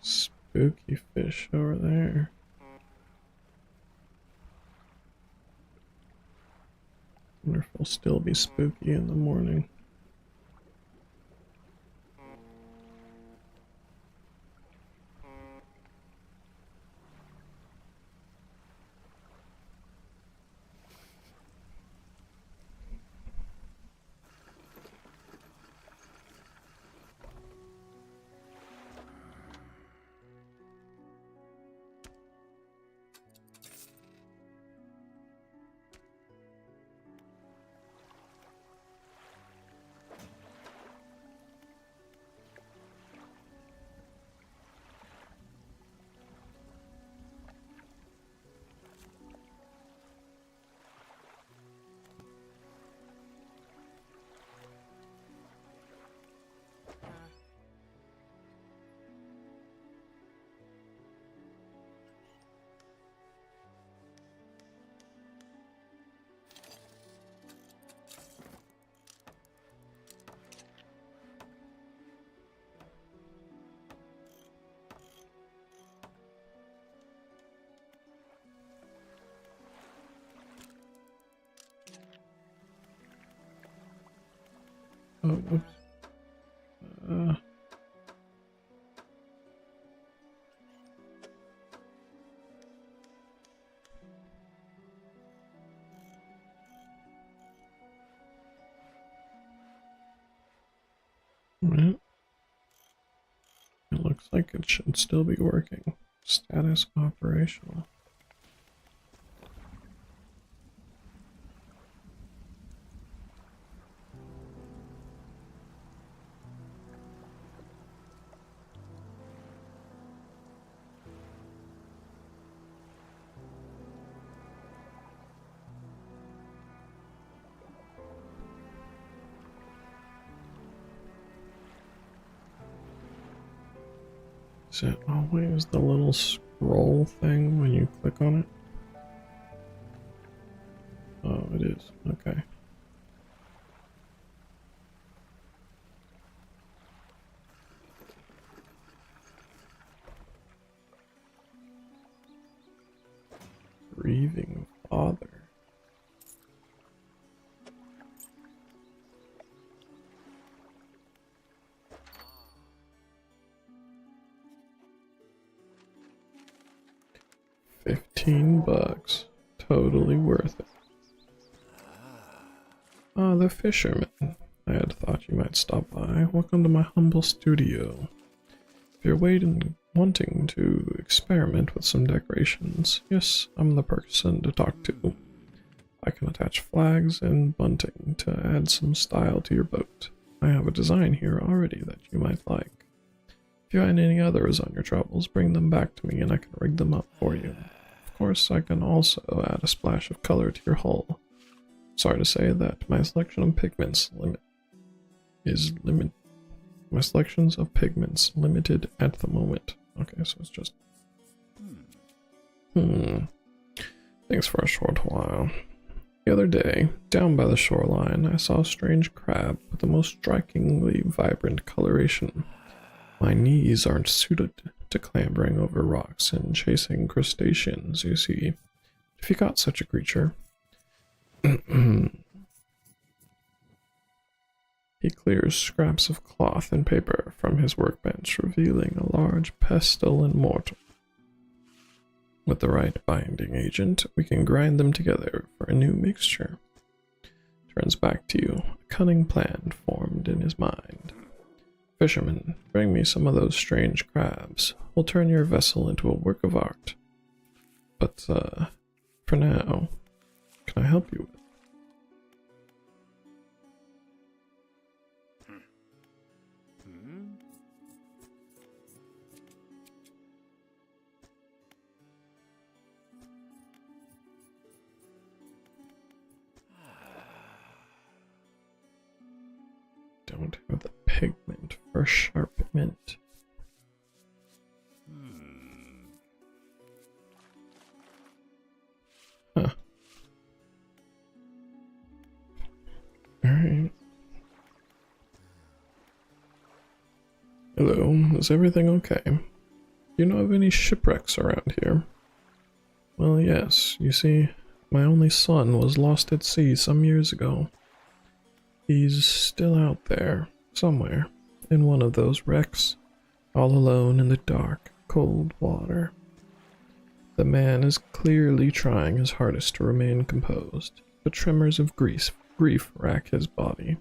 Spooky fish over there. Wonder if it'll still be spooky in the morning. Oh, oops. Right. It looks like it should still be working. Status operational. Is it always the little scroll thing when you click on it? Oh, it is. Okay. Grieving father. $15. Totally worth it. Ah, the fisherman. I had thought you might stop by. Welcome to my humble studio. If you're wanting to experiment with some decorations, yes, I'm the person to talk to. I can attach flags and bunting to add some style to your boat. I have a design here already that you might like. If you find any others on your travels, bring them back to me and I can rig them up for you. Of course, I can also add a splash of color to your hull. Sorry to say that my selection of pigments My selections of pigments limited at the moment. Okay, so it's just Thanks for a short while. The other day, down by the shoreline, I saw a strange crab with the most strikingly vibrant coloration. My knees aren't suited to clambering over rocks and chasing crustaceans, you see. If you caught such a creature... He clears scraps of cloth and paper from his workbench, revealing a large pestle and mortar. With the right binding agent, we can grind them together for a new mixture. Turns back to you, a cunning plan formed in his mind. Fisherman, bring me some of those strange crabs. We'll turn your vessel into a work of art. But, for now, can I help you with? Don't have the pigment for sharpment. Huh. Alright. Hello, is everything okay? Do you know of any shipwrecks around here? Well, yes, you see, my only son was lost at sea some years ago. He's still out there, somewhere, in one of those wrecks, all alone in the dark, cold water. The man is clearly trying his hardest to remain composed, but tremors of grief rack his body.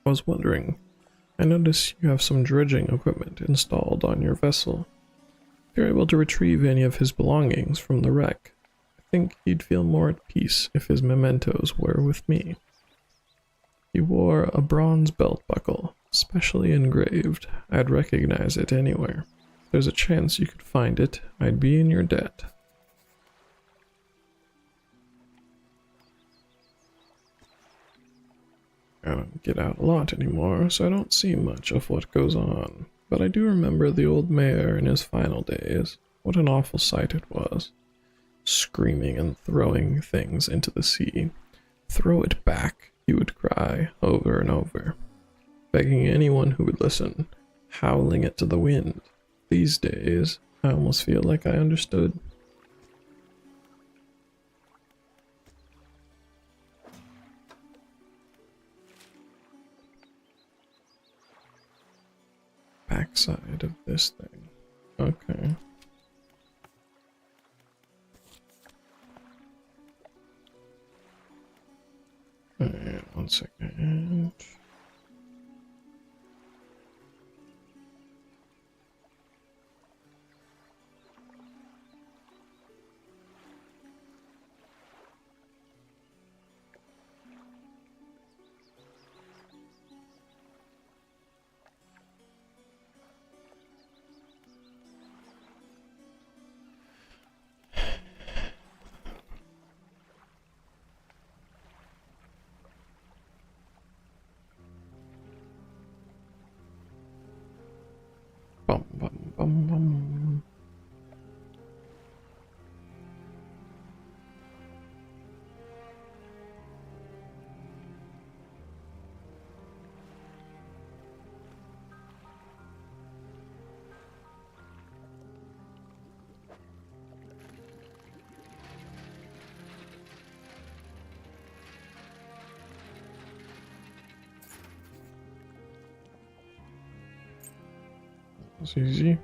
I was wondering, I notice you have some dredging equipment installed on your vessel. If you're able to retrieve any of his belongings from the wreck, I think he'd feel more at peace if his mementos were with me. He wore a bronze belt buckle, specially engraved. I'd recognize it anywhere. If there's a chance you could find it, I'd be in your debt. I don't get out a lot anymore, so I don't see much of what goes on. But I do remember the old mayor in his final days. What an awful sight it was. Screaming and throwing things into the sea. Throw it back, he would cry over and over, begging anyone who would listen, howling it to the wind. These days, I almost feel like I understood. Backside of this thing. Okay. Alright, 1 second. Bum, bum, bum, bum. It's easy.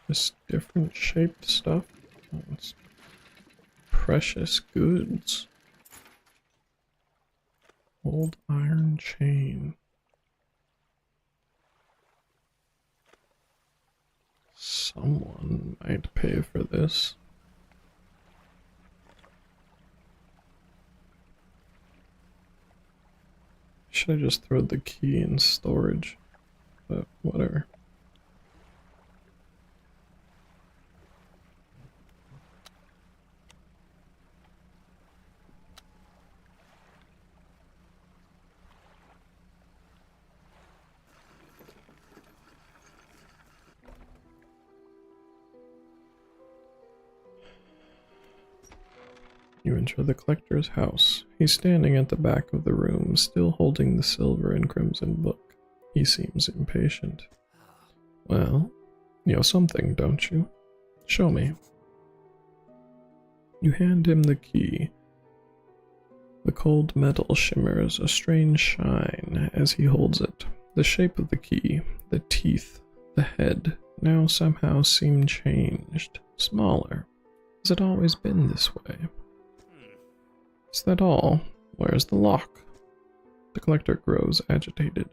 Just different shaped stuff. Oh, it's precious goods. Old iron chain. Someone might pay for this. Should have just thrown the key in storage, but whatever. You enter the collector's house. He's standing at the back of the room, still holding the silver and crimson book. He seems impatient. Well, you know something, don't you? Show me. You hand him the key. The cold metal shimmers a strange shine as he holds it. The shape of the key, the teeth, the head, now somehow seem changed, smaller. Has it always been this way? Is that all? Where's the lock? The collector grows agitated.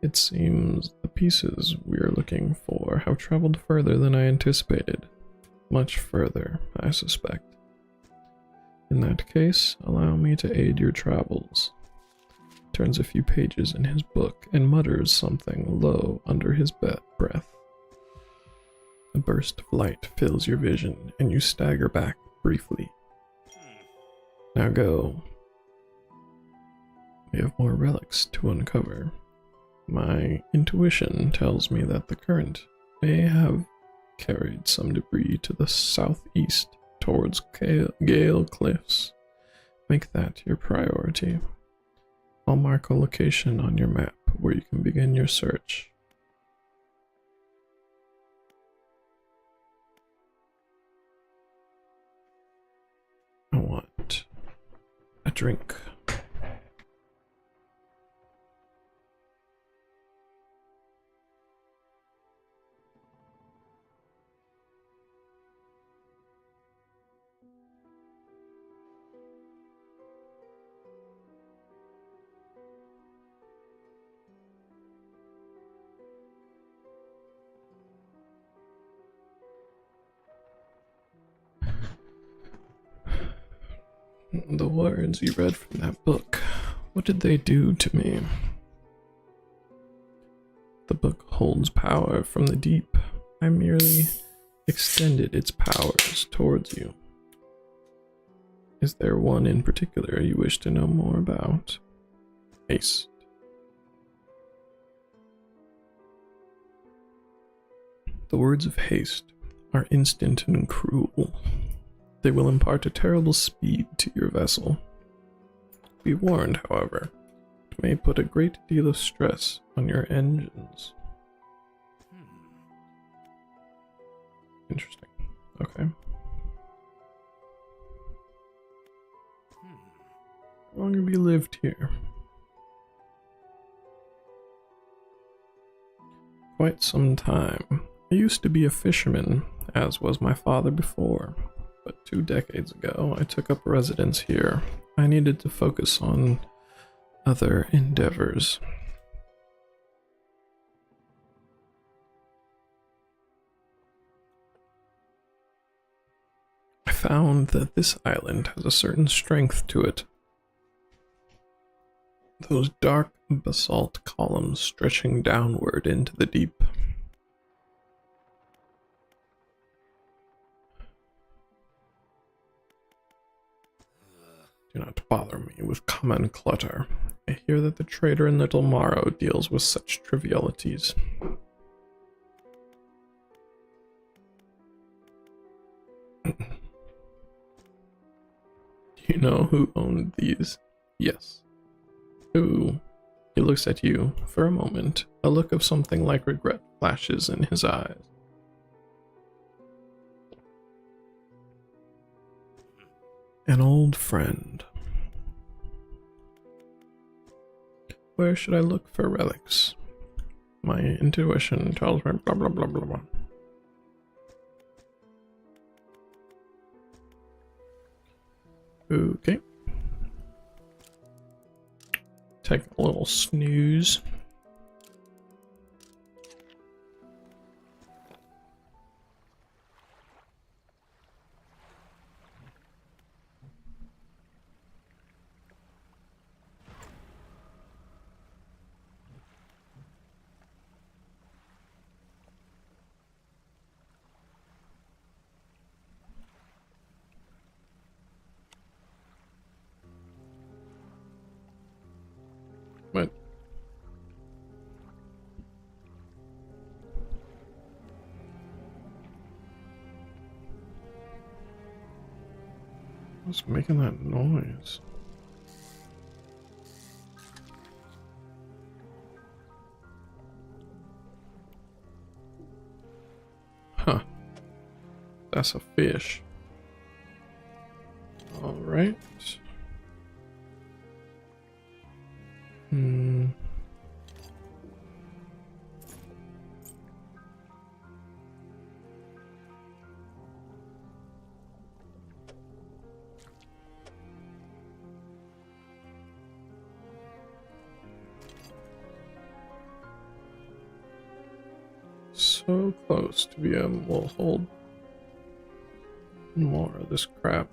It seems the pieces we are looking for have traveled further than I anticipated. Much further, I suspect. In that case, allow me to aid your travels. Turns a few pages in his book and mutters something low under his breath. A burst of light fills your vision, and you stagger back briefly. Now go. We have more relics to uncover. My intuition tells me that the current may have carried some debris to the southeast towards Gale Cliffs. Make that your priority. I'll mark a location on your map where you can begin your search. I want a drink. The words you read from that book, what did they do to me? The book holds power from the deep. I merely extended its powers towards you. Is there one in particular you wish to know more about? Haste. The words of haste are instant and cruel. They will impart a terrible speed to your vessel. Be warned, however, it may put a great deal of stress on your engines. Interesting. Okay. How long have you lived here? Quite some time. I used to be a fisherman, as was my father before. But 2 decades ago, I took up residence here. I needed to focus on other endeavors. I found that this island has a certain strength to it. Those dark basalt columns stretching downward into the deep. Do not bother me with common clutter. I hear that the trader in Little Morrow deals with such trivialities. Do you know who owned these? Yes. Who? He looks at you for a moment. A look of something like regret flashes in his eyes. An old friend. Where should I look for relics? My intuition tells me blah blah blah blah blah. Okay. Take a little snooze. What? What's making that noise? Huh. That's a fish. Alright. Hmm. So close to be able to hold more of this crap.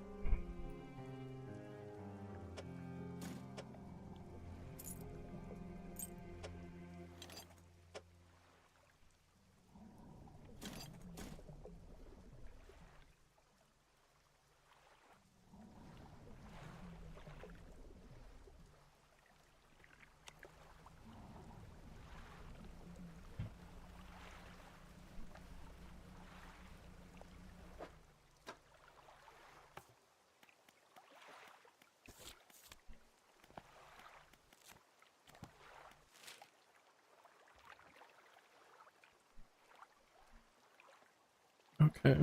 Okay.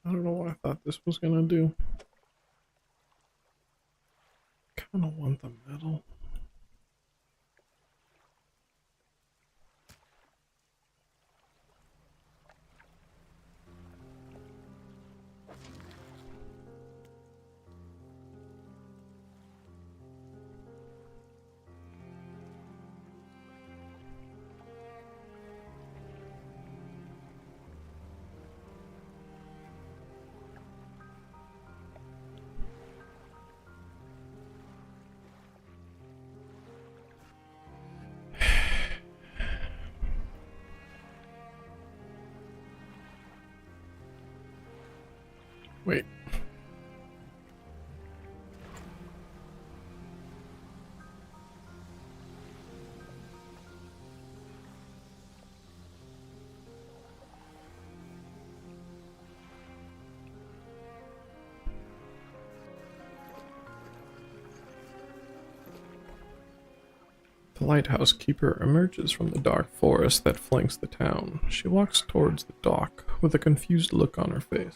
I don't know what I thought this was gonna do. Kinda want the metal. Wait. The lighthouse keeper emerges from the dark forest that flanks the town. She walks towards the dock with a confused look on her face.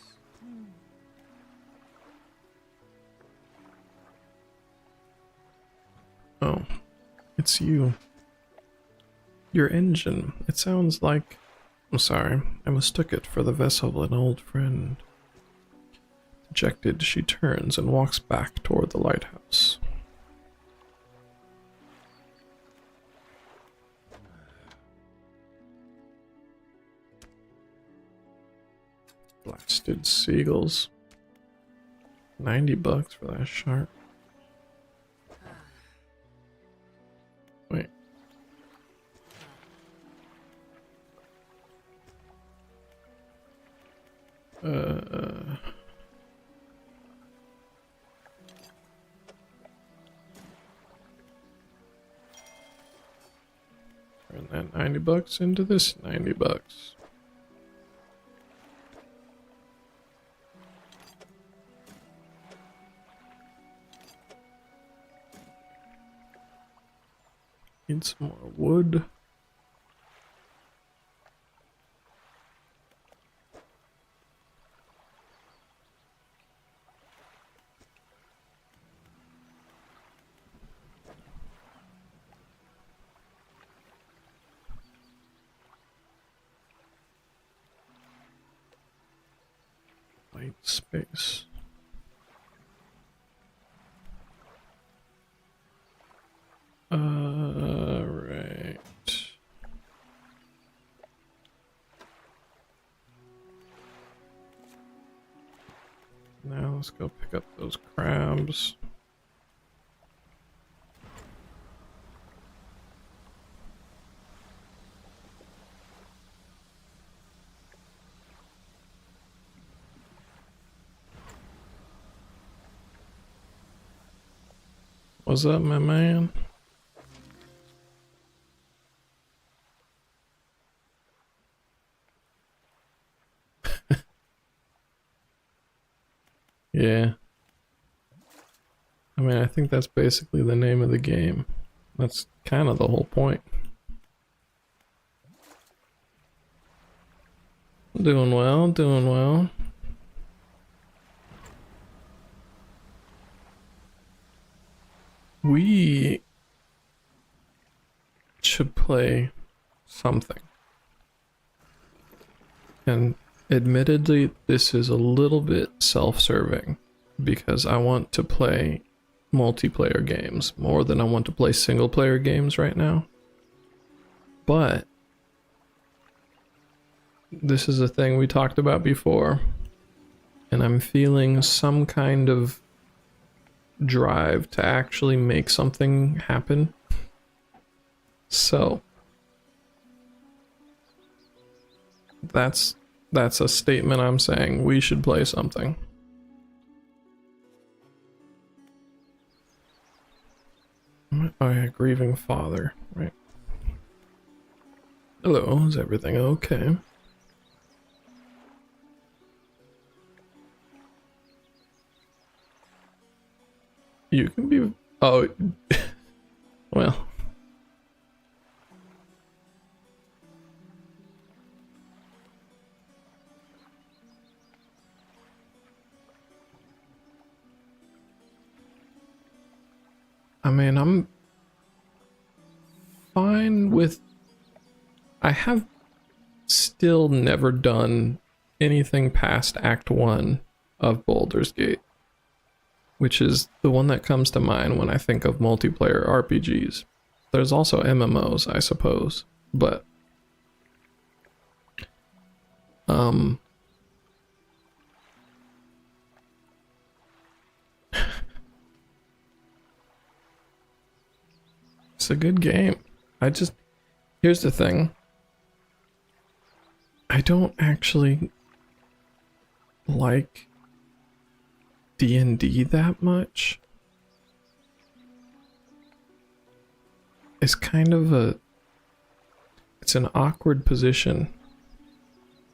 Oh, it's you. Your engine. It sounds like... I'm sorry, I mistook it for the vessel of an old friend. Dejected, she turns and walks back toward the lighthouse. Blasted seagulls. $90 for that shark. Wait. Turn that $90 into this $90. Need some more wood. white space. Right. Now let's go pick up those crabs. What's up, my man? Yeah. I mean, I think that's basically the name of the game. That's kind of the whole point. Doing well, doing well. We should play something. And admittedly, this is a little bit self-serving because I want to play multiplayer games more than I want to play single player games right now. But this is a thing we talked about before, and I'm feeling some kind of drive to actually make something happen. So that's a statement I'm saying. We should play something. Oh yeah, grieving father, right. Hello, is everything okay? You can be... Oh, well. I mean, I'm fine with... I have still never done anything past Act 1 of Baldur's Gate, which is the one that comes to mind when I think of multiplayer RPGs. There's also MMOs, I suppose, but it's a good game. Here's the thing. I don't actually like D&D that much. It's kind of it's an awkward position.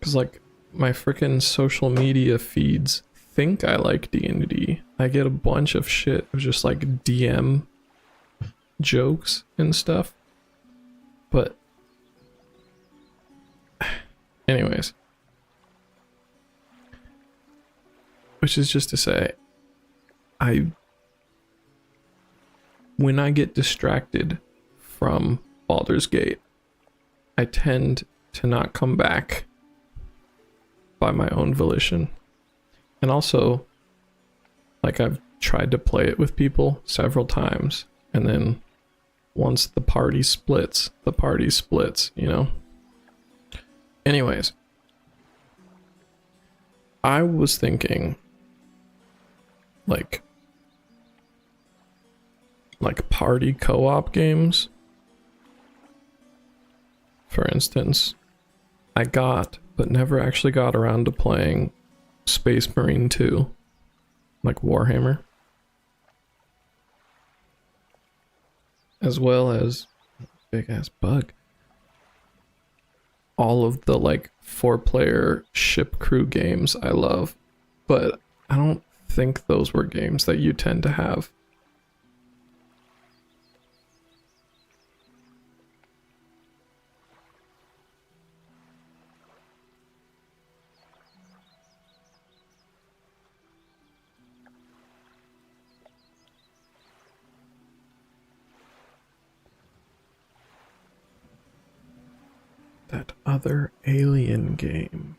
Cause like my frickin' social media feeds think I like D&D. I get a bunch of shit of just like DM jokes and stuff. But anyways, which is just to say, when I get distracted from Baldur's Gate, I tend to not come back by my own volition. And also, like, I've tried to play it with people several times, and then once the party splits, you know? Anyways, I was thinking like party co-op games. For instance, I got but never actually got around to playing Space Marine 2, like Warhammer, as well as big ass bug. All of the like 4-player ship crew games I love, but I don't think those were games that you tend to have. That other alien game.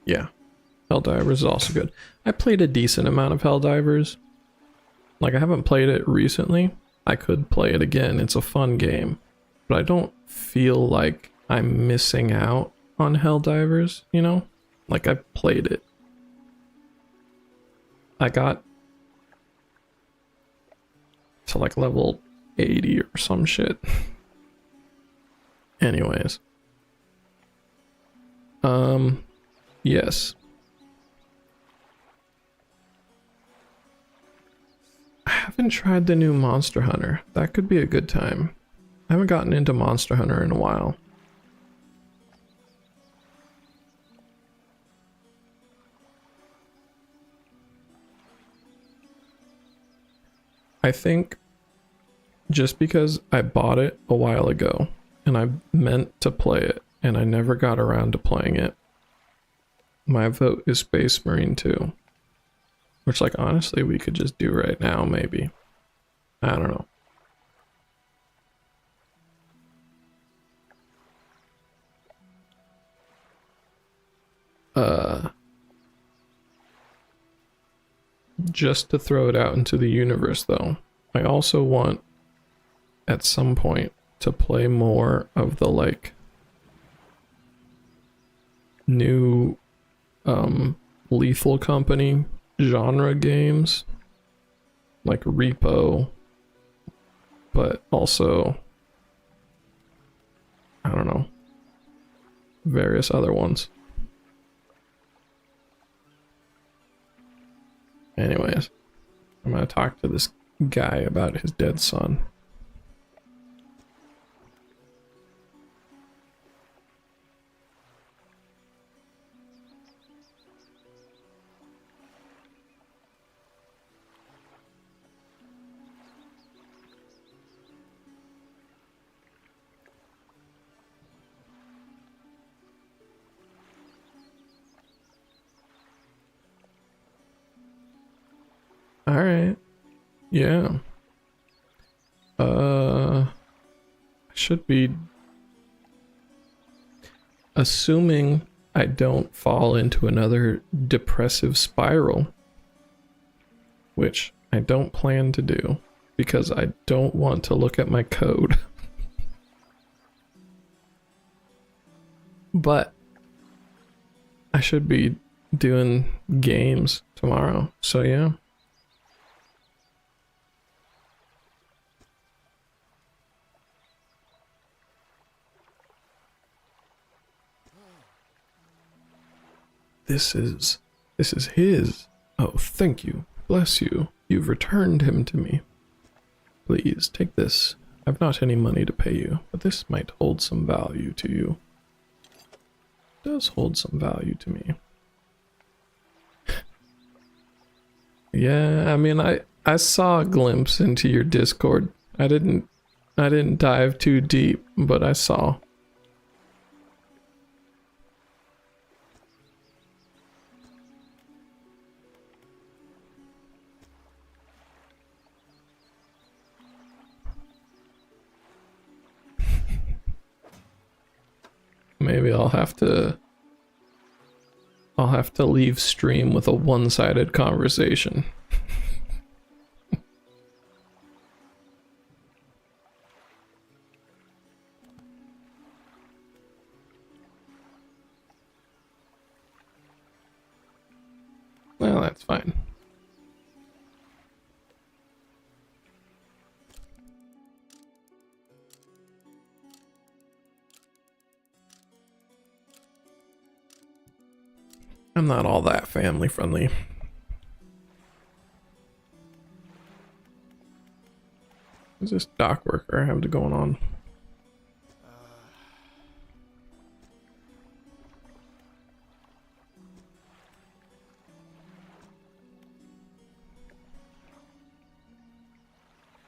Yeah, Helldivers is also good. I played a decent amount of Helldivers. Like, I haven't played it recently. I could play it again. It's a fun game. But I don't feel like I'm missing out on Helldivers, you know? Like, I played it. I got to like level 80 or some shit. Anyways. Yes. I haven't tried the new Monster Hunter. That could be a good time. I haven't gotten into Monster Hunter in a while. I think just because I bought it a while ago and I meant to play it and I never got around to playing it, my vote is Space Marine 2. Which, like, honestly, we could just do right now, maybe. I don't know. Just to throw it out into the universe, though, I also want, at some point, to play more of the, like, new, Lethal Company genre games, like Repo, but also, I don't know, various other ones. Anyways, I'm gonna talk to this guy about his dead son. All right. Yeah. I should be, assuming I don't fall into another depressive spiral, which I don't plan to do because I don't want to look at my code. But I should be doing games tomorrow, so yeah. This is his. Oh, thank you. Bless you. You've returned him to me. Please, take this. I've not any money to pay you, but this might hold some value to you. It does hold some value to me. Yeah, I mean, I saw a glimpse into your Discord. I didn't dive too deep, but I saw. Maybe I'll have to leave stream with a one-sided conversation. Well, that's fine. I'm not all that family friendly. What's this dock worker I have to going on?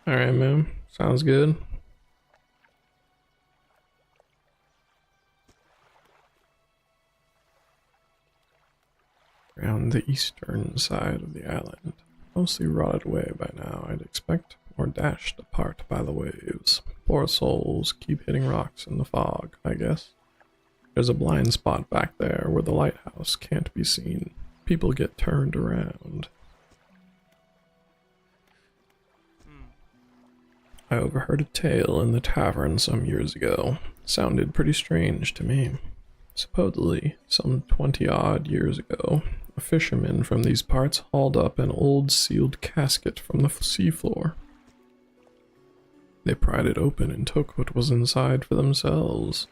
Alright, man. Sounds good. Around the eastern side of the island, mostly rotted away by now, I'd expect, or dashed apart by the waves. Poor souls keep hitting rocks in the fog, I guess. There's a blind spot back there where the lighthouse can't be seen. People get turned around. I overheard a tale in the tavern some years ago. Sounded pretty strange to me. Supposedly, some 20-odd years ago, a fisherman from these parts hauled up an old sealed casket from the seafloor. They pried it open and took what was inside for themselves.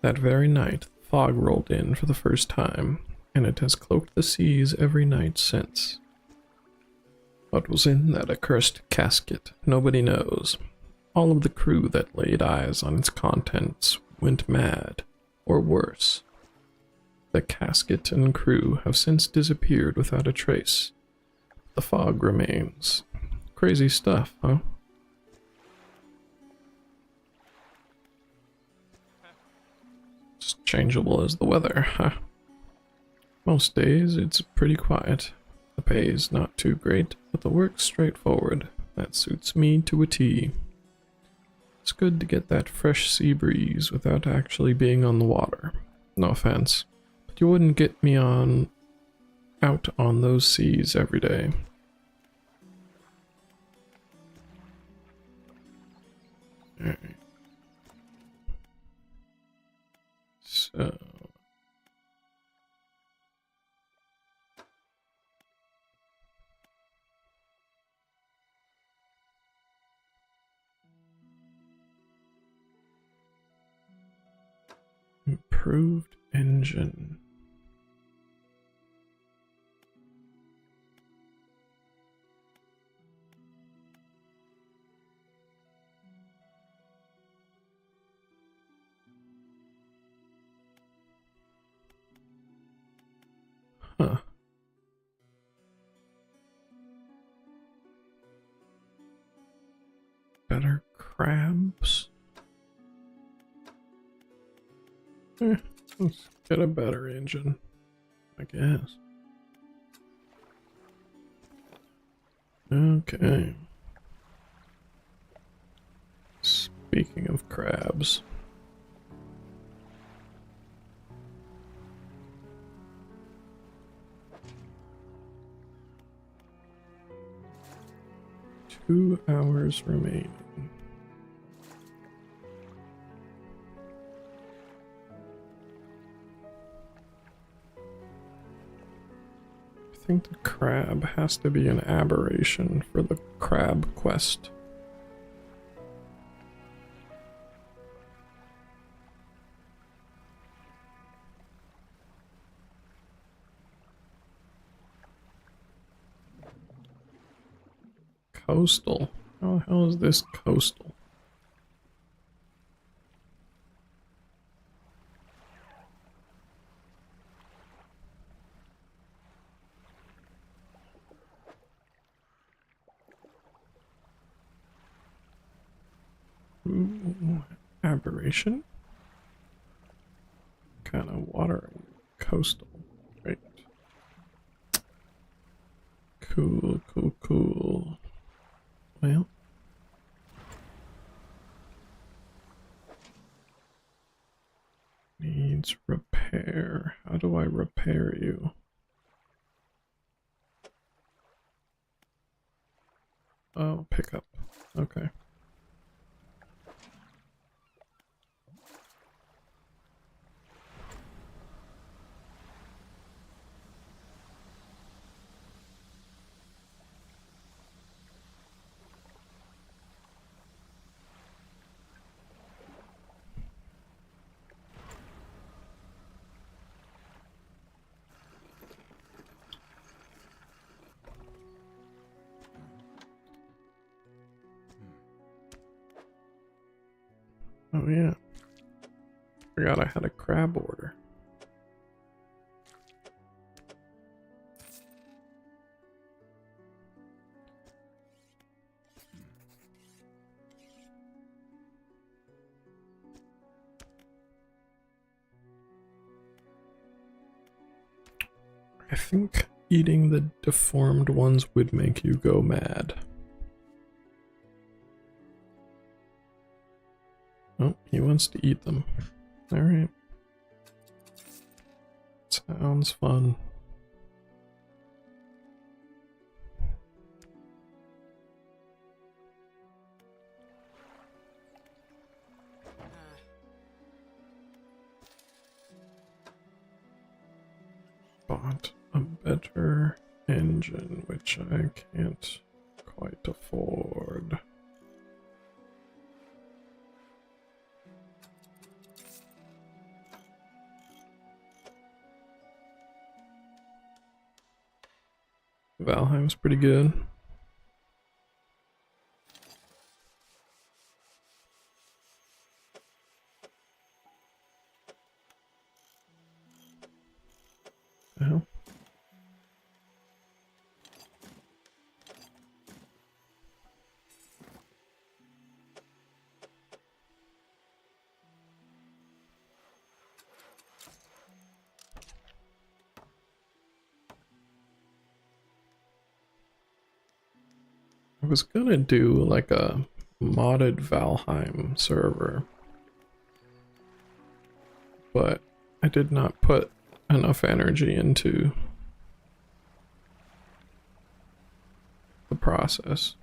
That very night, the fog rolled in for the first time, and it has cloaked the seas every night since. What was in that accursed casket, nobody knows. All of the crew that laid eyes on its contents went mad, or worse. The casket and crew have since disappeared without a trace. The fog remains. Crazy stuff, huh? It's changeable as the weather, huh? Most days it's pretty quiet. The pay's not too great, but the work's straightforward. That suits me to a T. It's good to get that fresh sea breeze without actually being on the water. No offense, but you wouldn't get me out on those seas every day. Alright. So... improved engine. Huh. Better crabs? Let's get a better engine, I guess. Okay. Speaking of crabs. Two hours remaining. I think the crab has to be an aberration for the crab quest. Coastal? How the hell is this coastal? Ooh, aberration? Kind of water coastal, right? Cool, cool, cool. Well, needs repair. How do I repair you? Oh, pickup. Okay. Oh yeah. Forgot I had a crab order. I think eating the deformed ones would make you go mad. Oh, he wants to eat them. Alright. Sounds fun. Bought a better engine, which I can't quite afford. Valheim's pretty good. The hell? I was gonna do like a modded Valheim server, but I did not put enough energy into the process.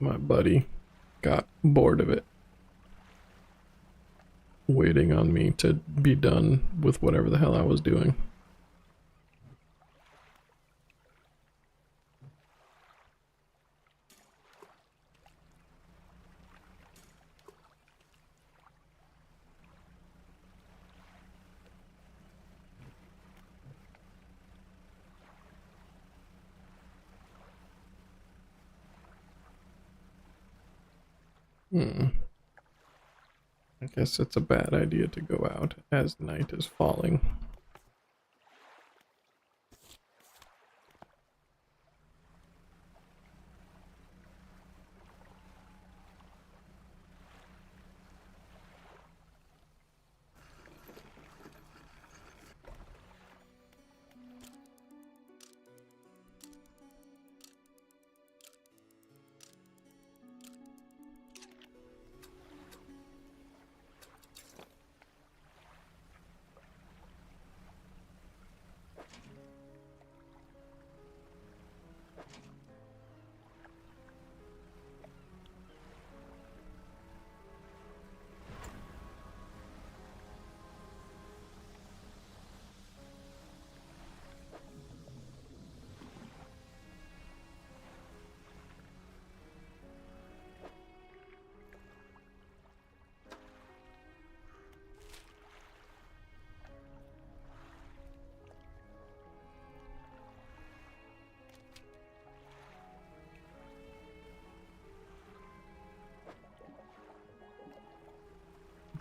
My buddy got bored of it, waiting on me to be done with whatever the hell I was doing. I guess it's a bad idea to go out as night is falling.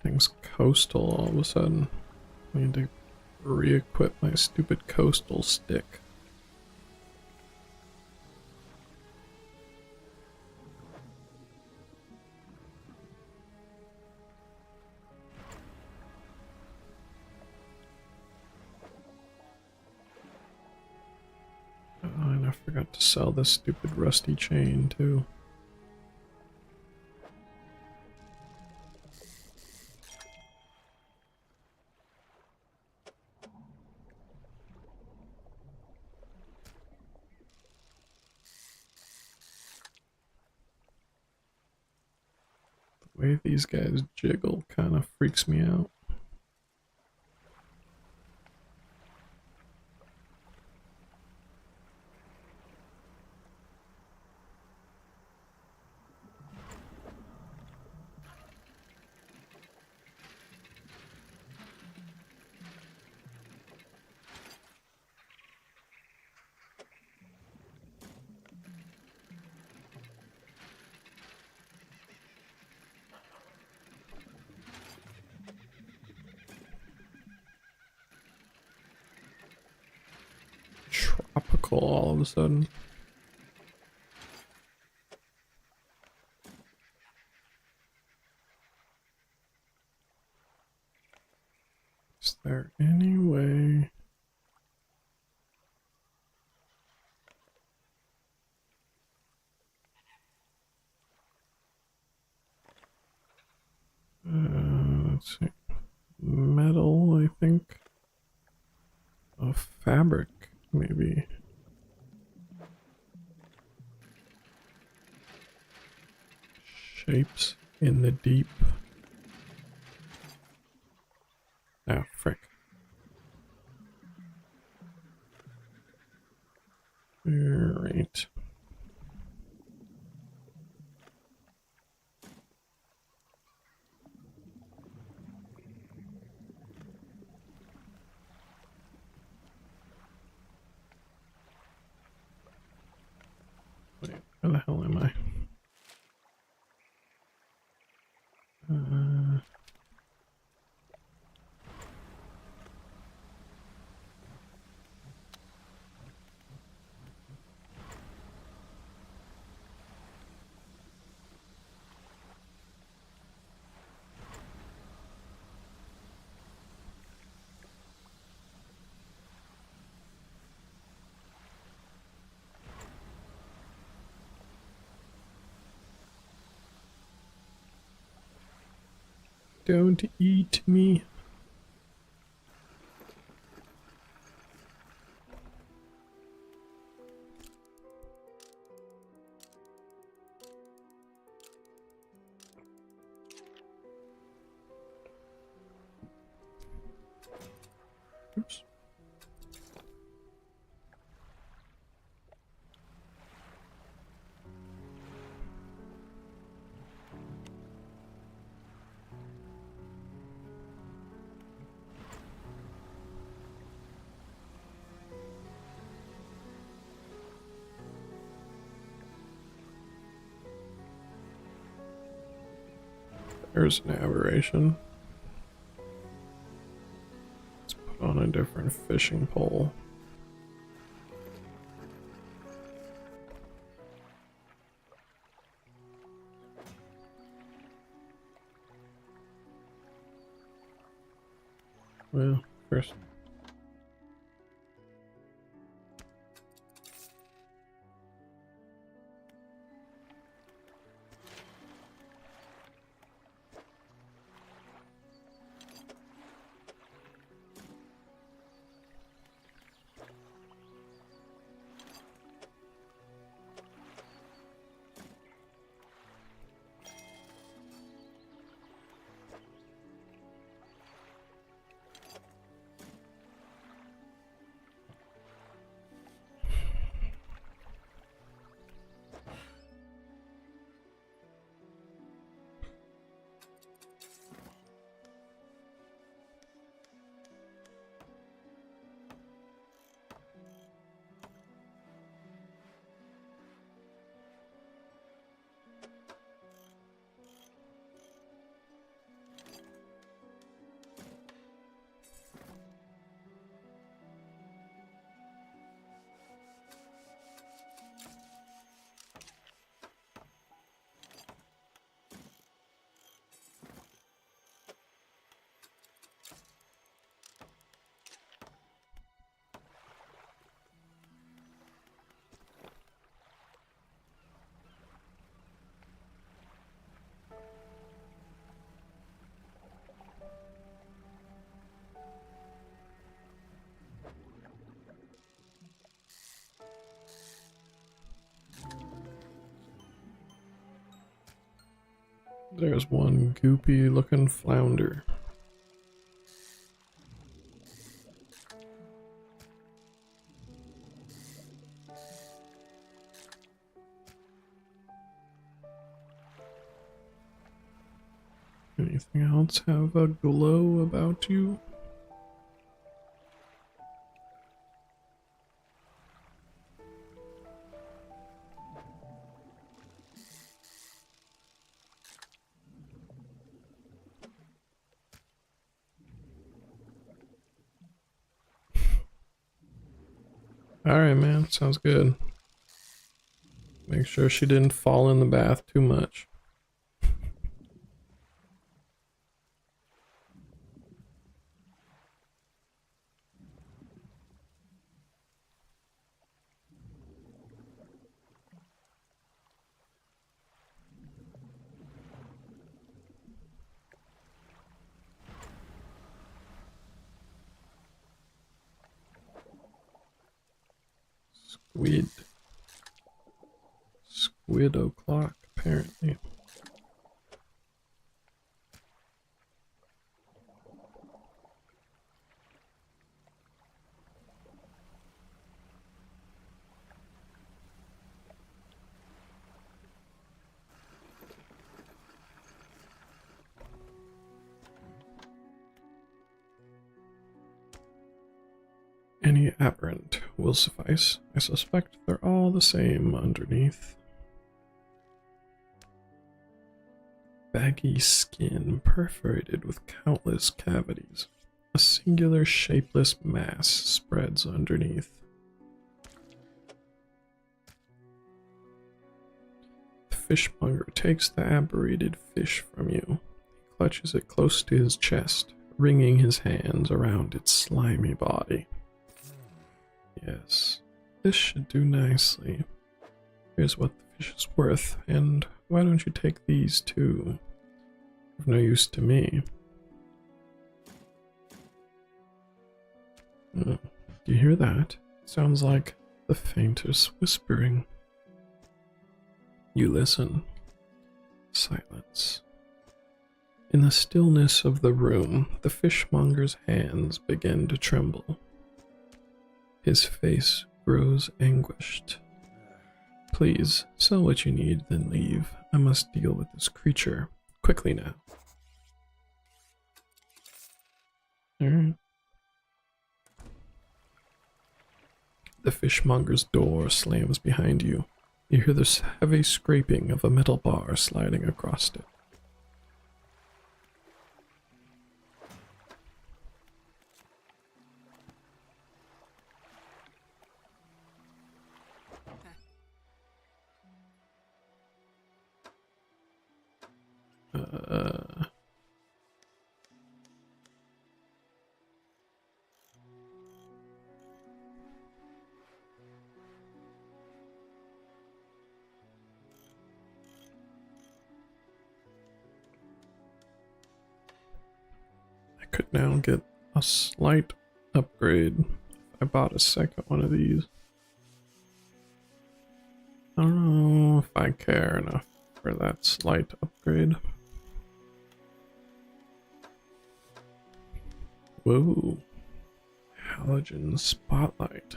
Things coastal all of a sudden. I need to re-equip my stupid coastal stick. Oh, and I forgot to sell this stupid rusty chain too. The way these guys jiggle kind of freaks me out. Tropical all of a sudden. Is there any way? A fabric, maybe. Shapes in the deep. Ah, frick. Alright. Wait, where the hell am I? Don't eat me. Oops. There's an aberration. Let's put on a different fishing pole. Well, first. There's one goopy looking flounder. Anything else have a glow about you? Alright, man. Sounds good. Make sure she didn't fall in the bath too much. Squid. Squid o'clock, apparently. Any aberrant will suffice. I suspect they're all the same underneath. Baggy skin perforated with countless cavities. A singular shapeless mass spreads underneath. The fishmonger takes the aberrated fish from you. He clutches it close to his chest, wringing his hands around its slimy body. Yes, this should do nicely. Here's what the fish is worth, and why don't you take these too? Of no use to me. Do you hear that? It sounds like the faintest whispering. You listen. Silence. In the stillness of the room, the fishmonger's hands begin to tremble. His face grows anguished. Please, sell what you need, then leave. I must deal with this creature. Quickly now. Alright. The fishmonger's door slams behind you. You hear the heavy scraping of a metal bar sliding across it. I could now get a slight upgrade if I bought a second one of these. I don't know if I care enough for that slight upgrade. Whoa. Halogen spotlight.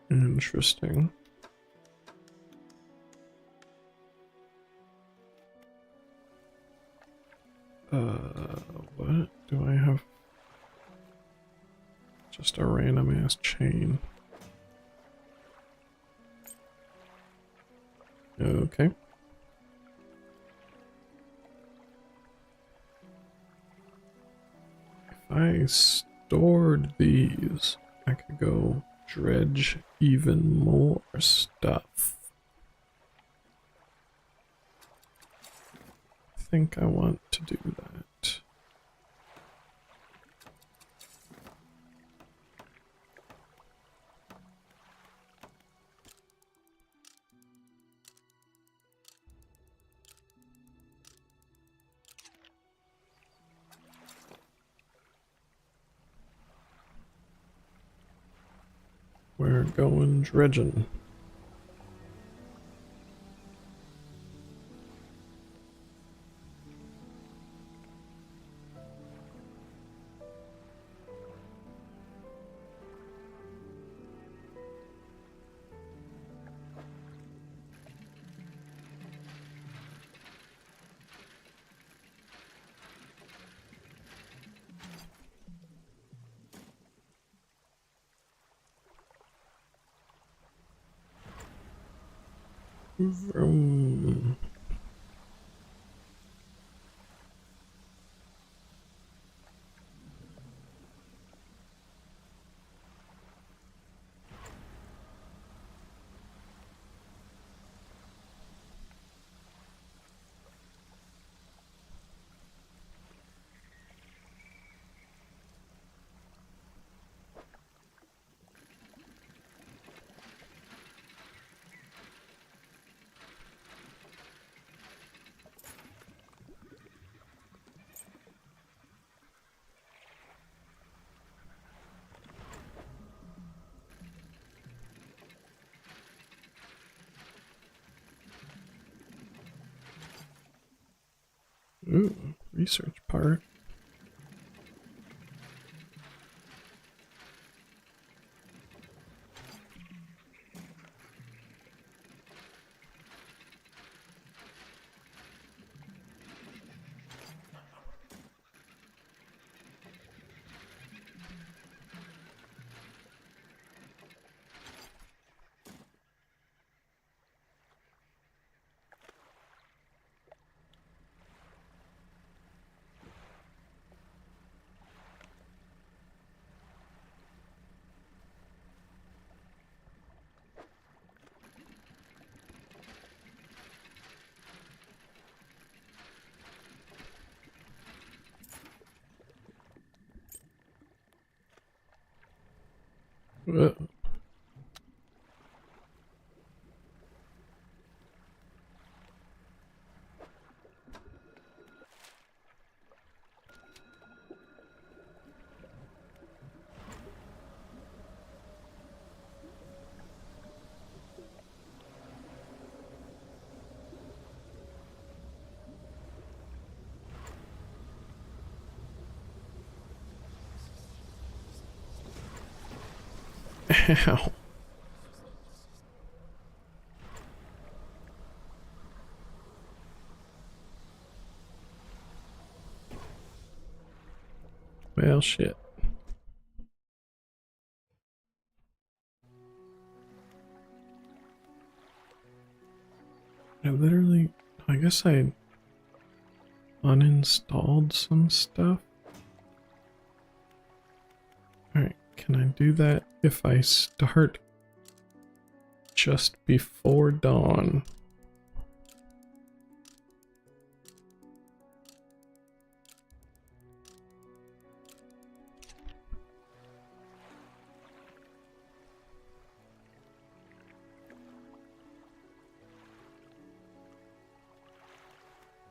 Interesting. What do I have? Just a random ass chain. Okay. If I stored these, I could go dredge even more stuff. I think I want to do that. We're going dredging. Vroom. Ooh, research part. Whoa. Ow. Well, shit. I guess I uninstalled some stuff. Alright, can I do that if I start just before dawn?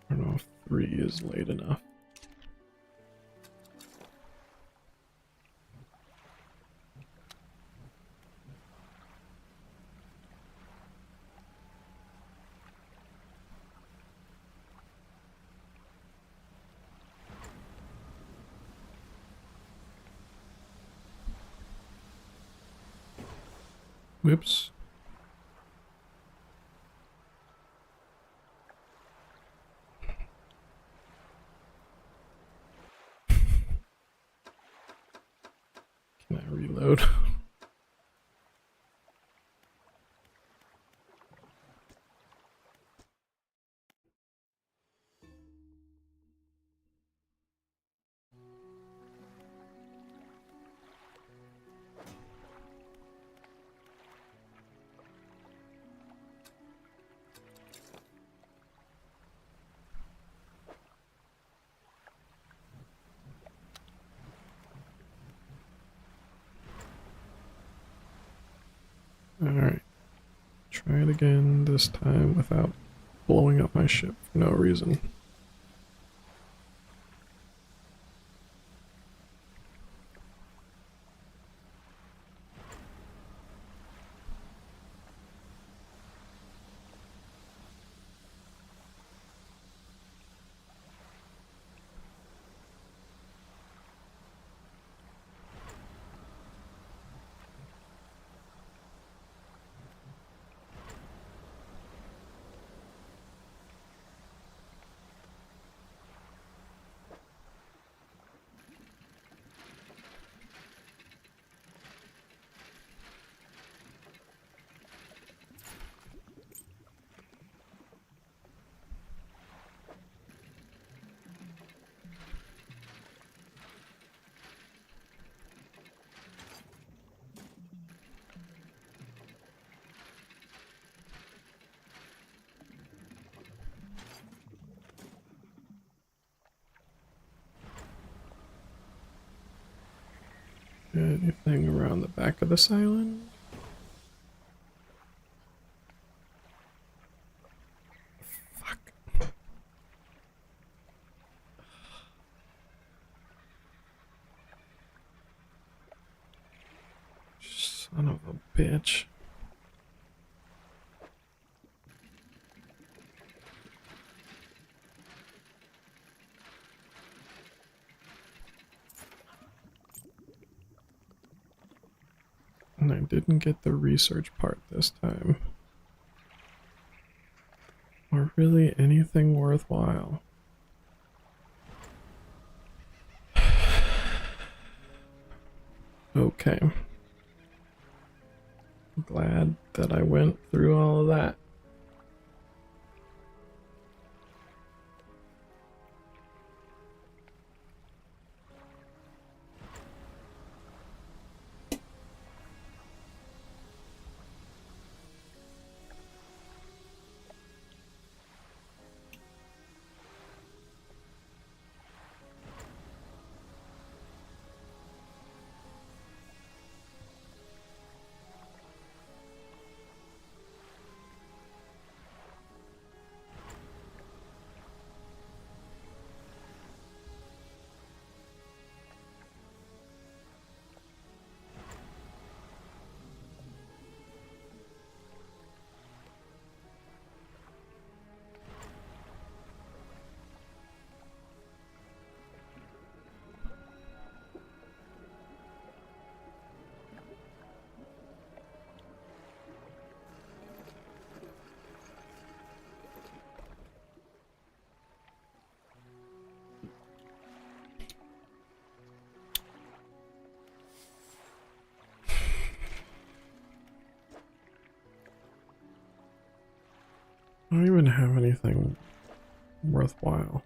I don't know if 3 is late enough. Whoops. Can I reload? Alright. Try it again, this time without blowing up my ship for no reason. Anything around the back of this island? Fuck. Son of a bitch. And I didn't get the research part this time. Or really anything worthwhile. Okay. I'm glad that I went through all of that. I don't even have anything worthwhile.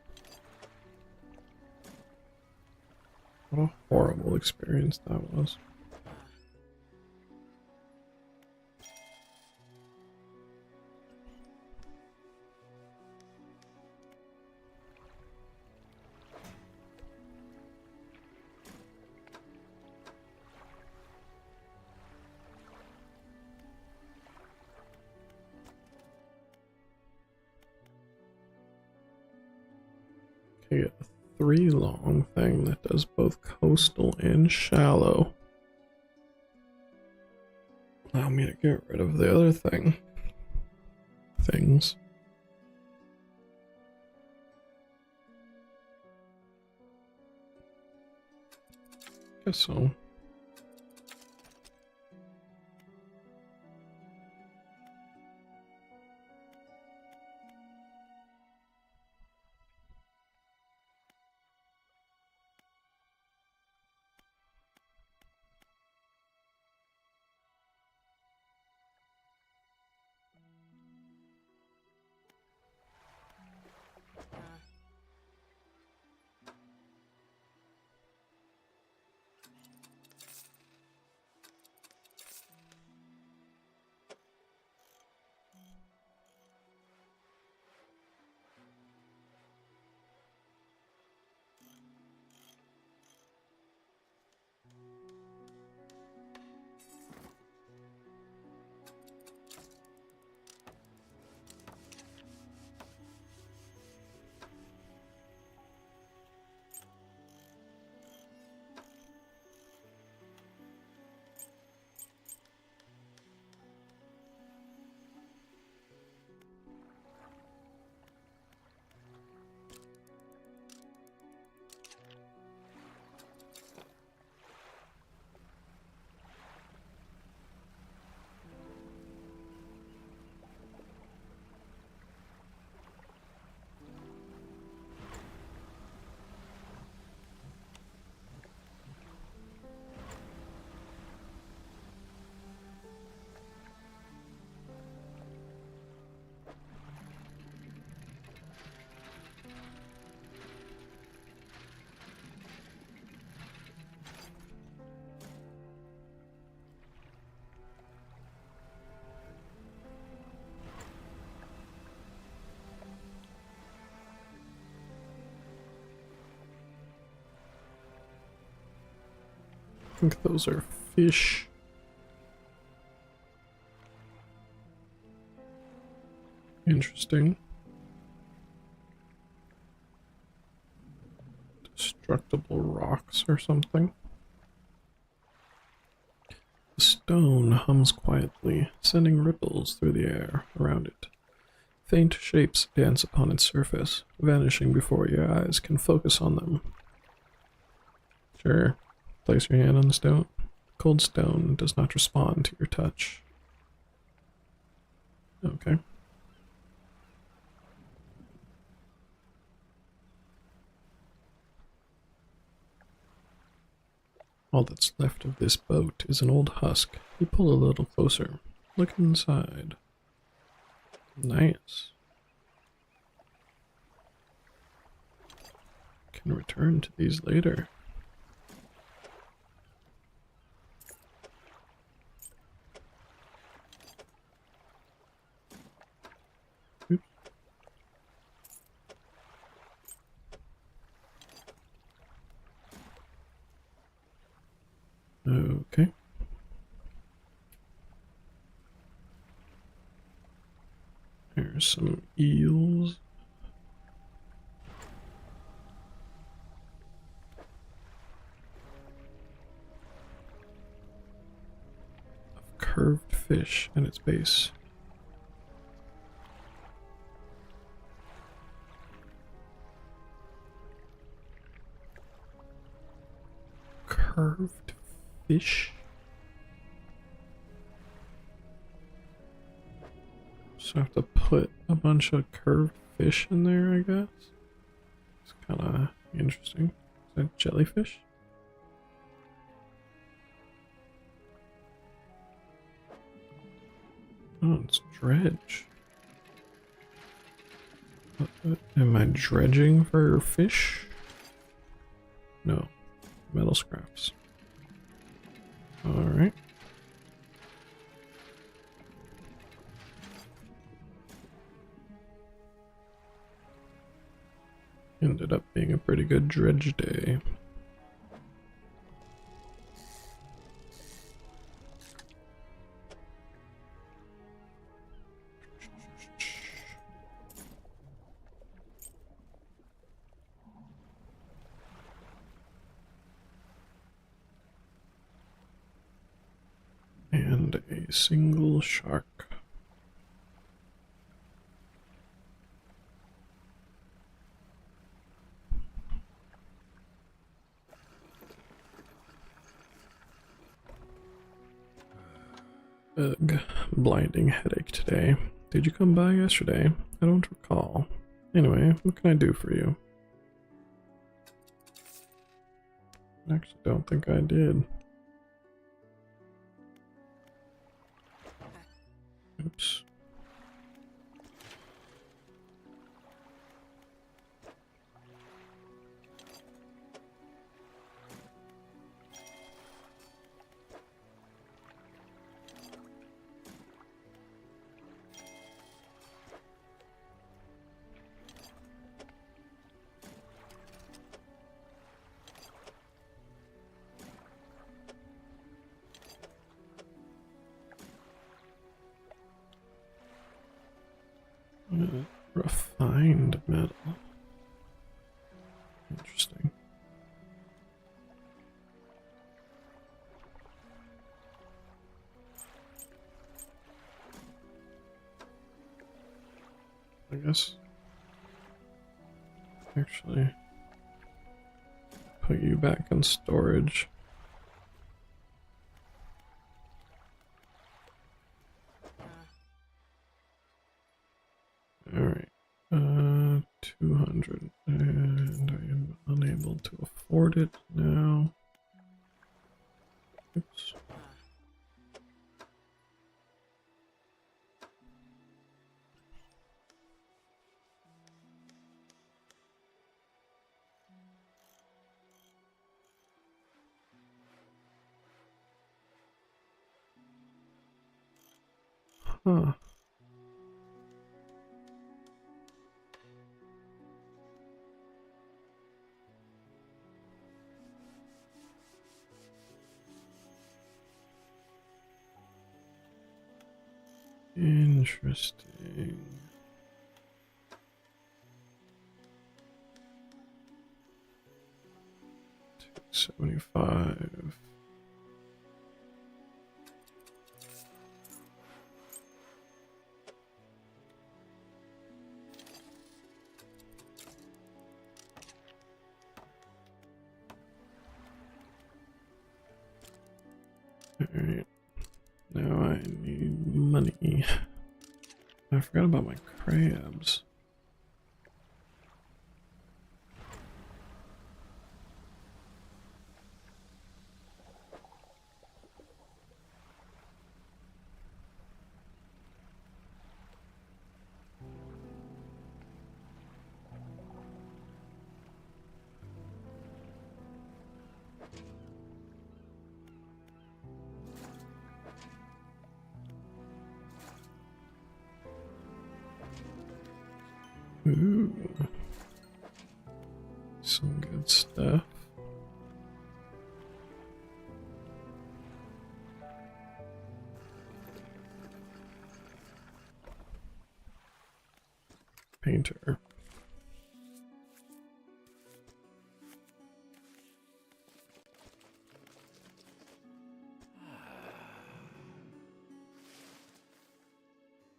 What a horrible experience that was. Okay, a 3 long thing that does both coastal and shallow. Allow me to get rid of the other things. Guess so. I think those are fish. Interesting. Destructible rocks or something. The stone hums quietly, sending ripples through the air around it. Faint shapes dance upon its surface, vanishing before your eyes can focus on them. Sure. Place your hand on the stone. Cold stone does not respond to your touch. Okay. All that's left of this boat is an old husk. You pull a little closer. Look inside. Nice. Can return to these later. Oops. Okay. There's some eels. Curved fish at its base. Curved fish? So I have to put a bunch of curved fish in there, I guess. It's kind of interesting. Is that jellyfish? Oh, it's dredge. Am I dredging for fish? No. Metal scraps. Alright. Ended up being a pretty good dredge day. And a single shark. Ugh, blinding headache today. Did you come by yesterday? I don't recall. Anyway, what can I do for you? I actually don't think I did. Oops. Refined metal. Interesting. I guess actually put you back in storage. Alright. 200. And I am unable to afford it now. Oops. Huh. Interesting. $275. Alright. Now I need money. I forgot about my crabs. Ooh. Some good stuff. Painter.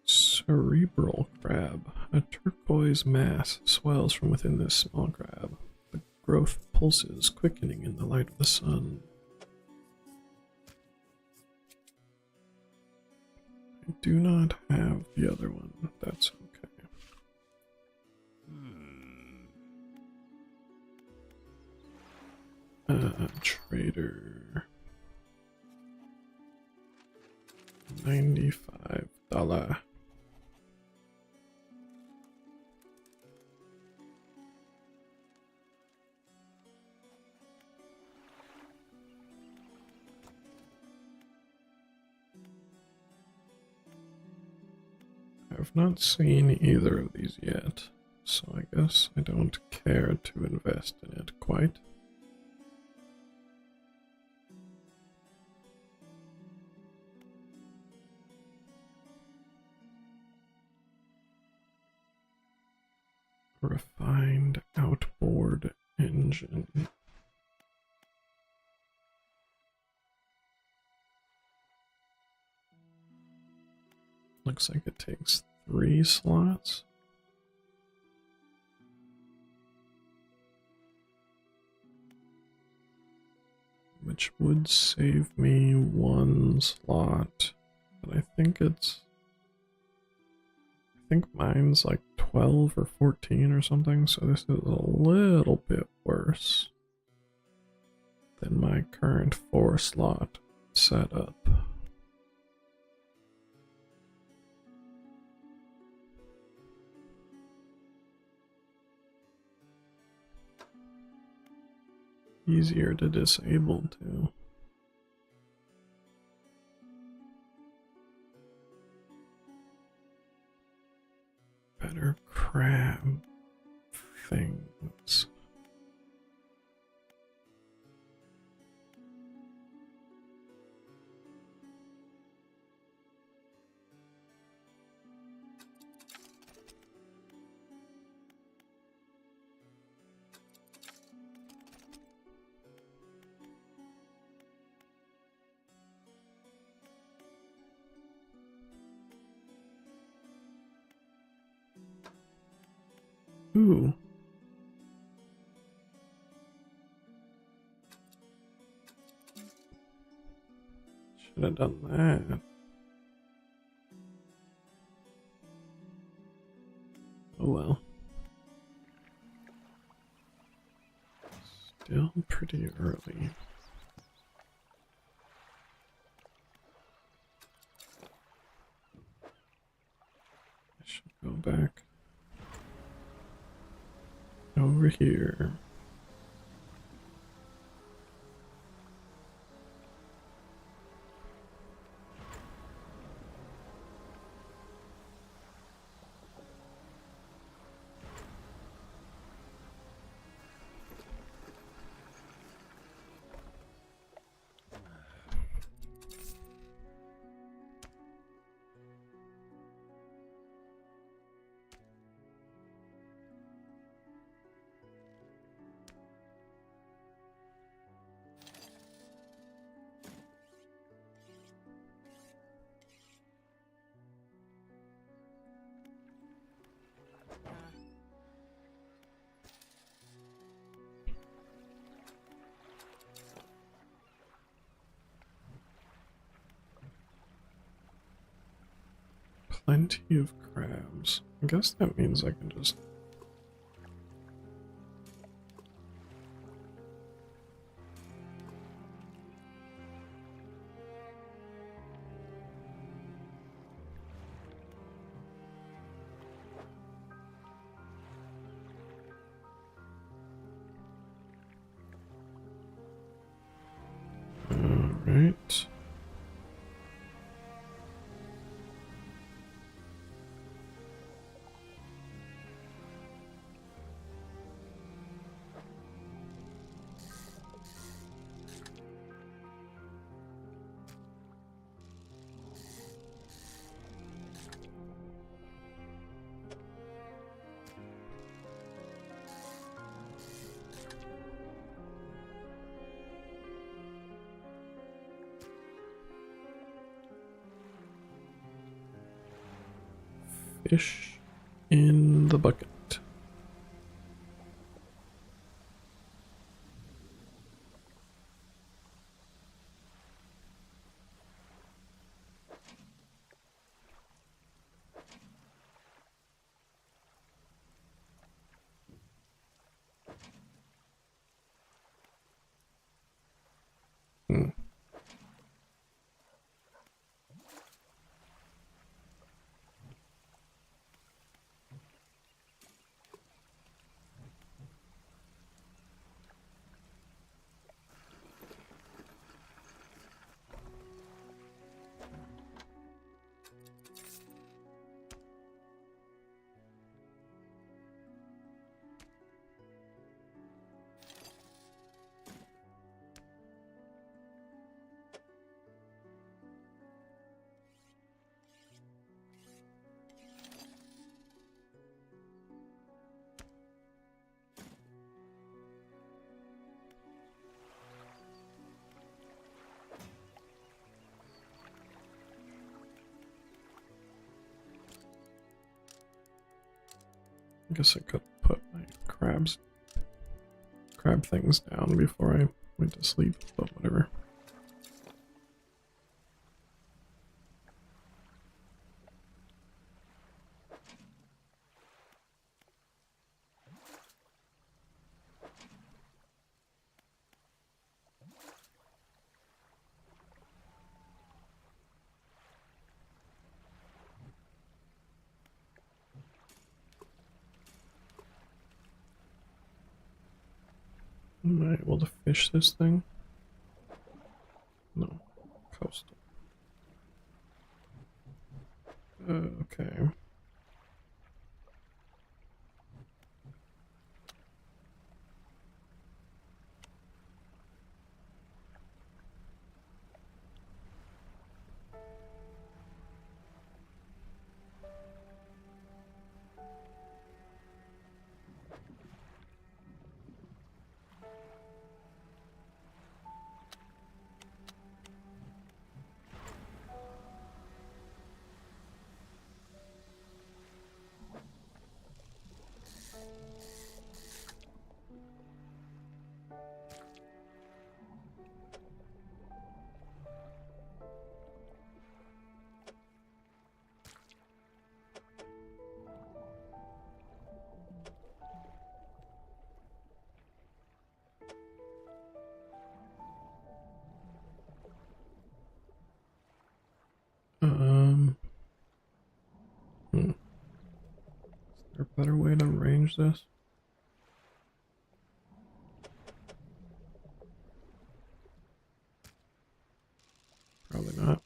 Cerebral crab. A turquoise mass swells from within this small crab. The growth pulses, quickening in the light of the sun. I do not have the other one. That's okay. Trader. $95. I've not seen either of these yet, so I guess I don't care to invest in it quite. Refined outboard engine. Looks like it takes 3 slots. Which would save me 1 slot. But I think mine's like 12 or 14 or something, so this is a little bit worse than my current 4 slot setup. Easier to disable too. Better crab things. Ooh. Should have done that. Oh well. Still pretty early. I should go back over here. Plenty of crabs. I guess that means I can just... Alright. Fish in the bucket. Hmm. I guess I could put my crab things down before I went to sleep, but whatever. Am I able to fish this thing? No. Coastal. Okay. Hmm. Is there a better way to arrange this? Probably not.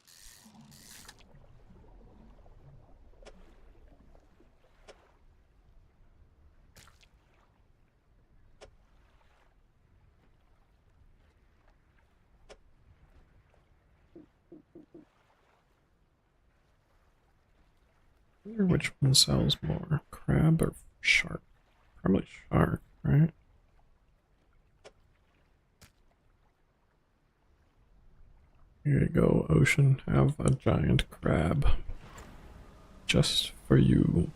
I wonder which one sells more, crab or shark? Probably shark, right? Here you go, ocean. Have a giant crab. Just for you.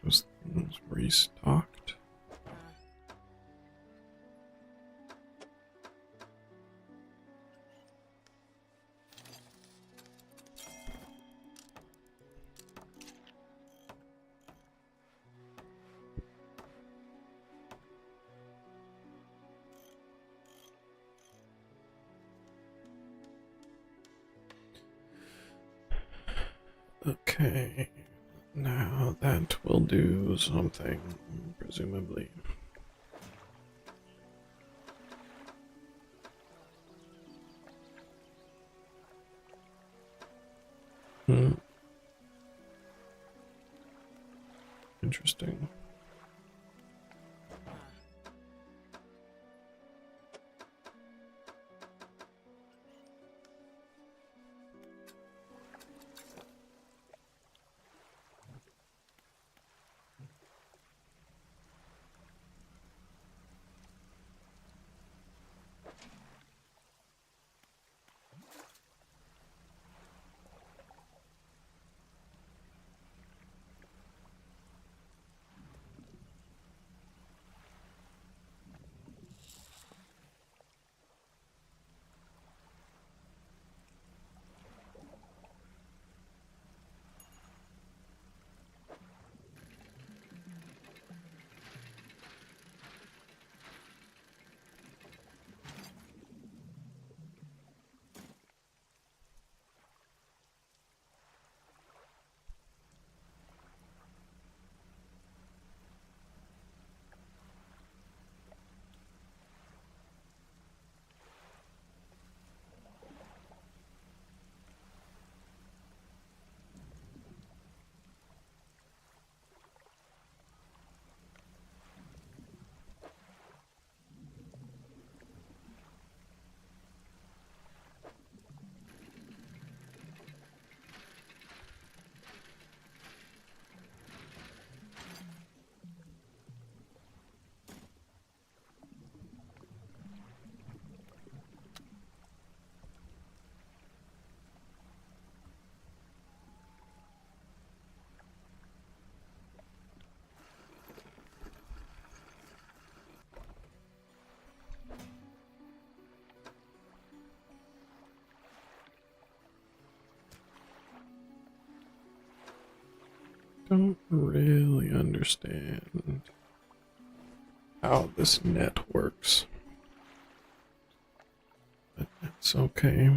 Those things restocked. Okay, now that will do something, presumably. Hmm. Interesting. Don't really understand how this net works, but that's okay.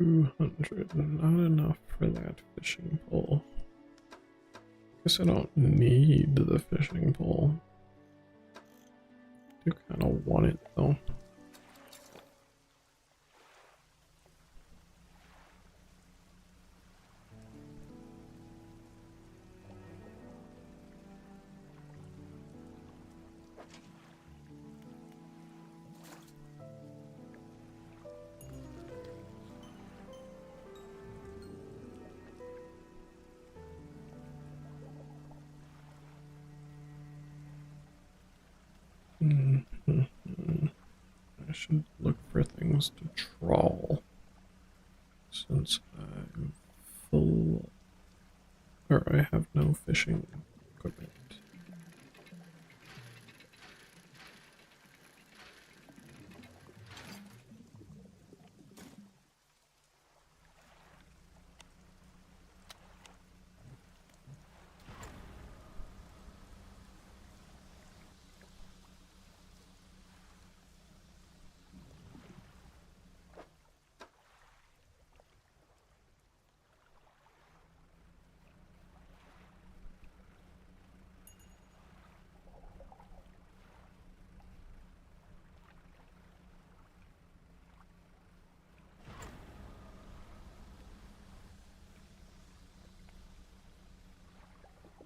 $200, not enough for that fishing pole. Guess I don't need the fishing pole. I do kind of want it though. Mhm. I should look for things to trawl since I'm full, or I have no fishing equipment.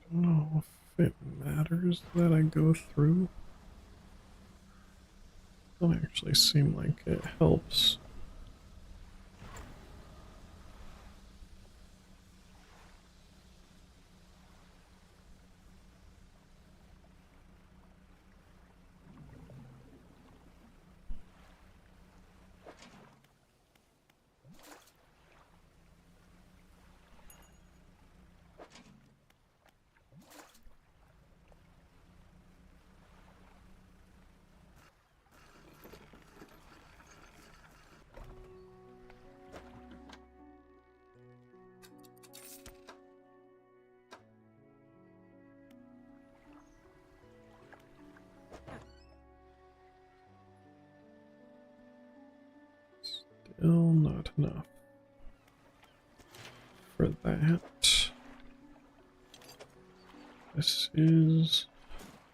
I don't know if it matters that I go through. It doesn't actually seem like it helps. Still not enough for that. This is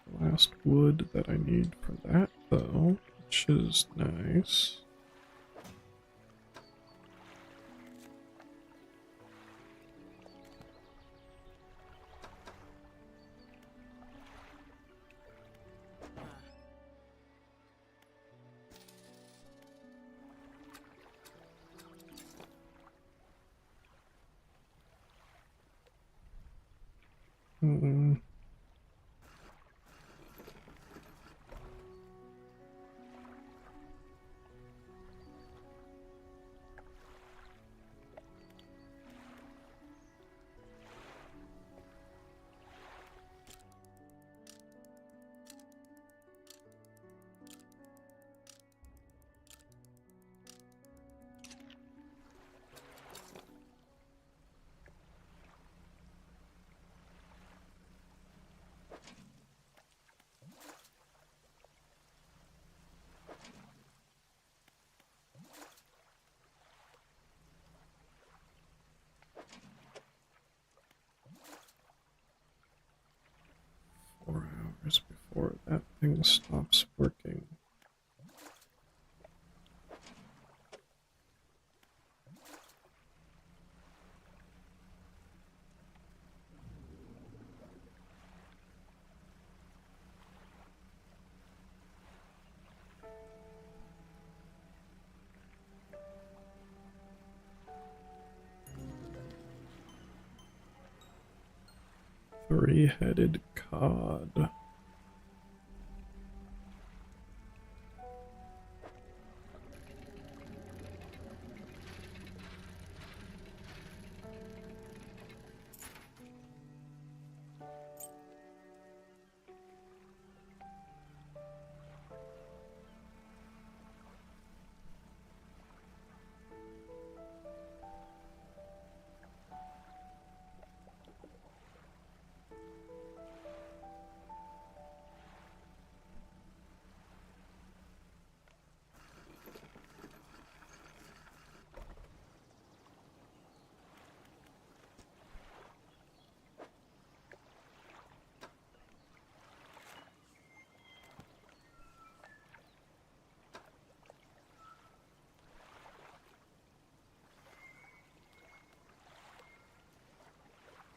the last wood that I need for that, though, which is nice. Hmm. Hours before that thing stops working. Three-headed cod.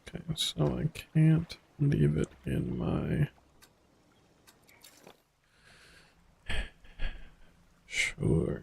Okay, so I can't leave it in my... Sure.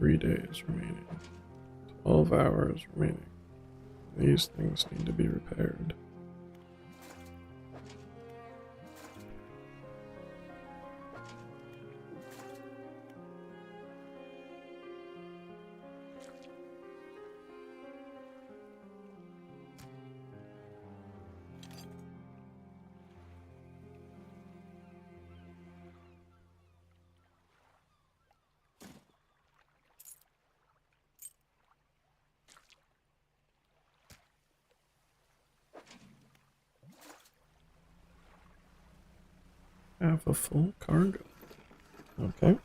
3 days remaining. 12 hours remaining. These things need to be repaired. Have a full cargo. Okay.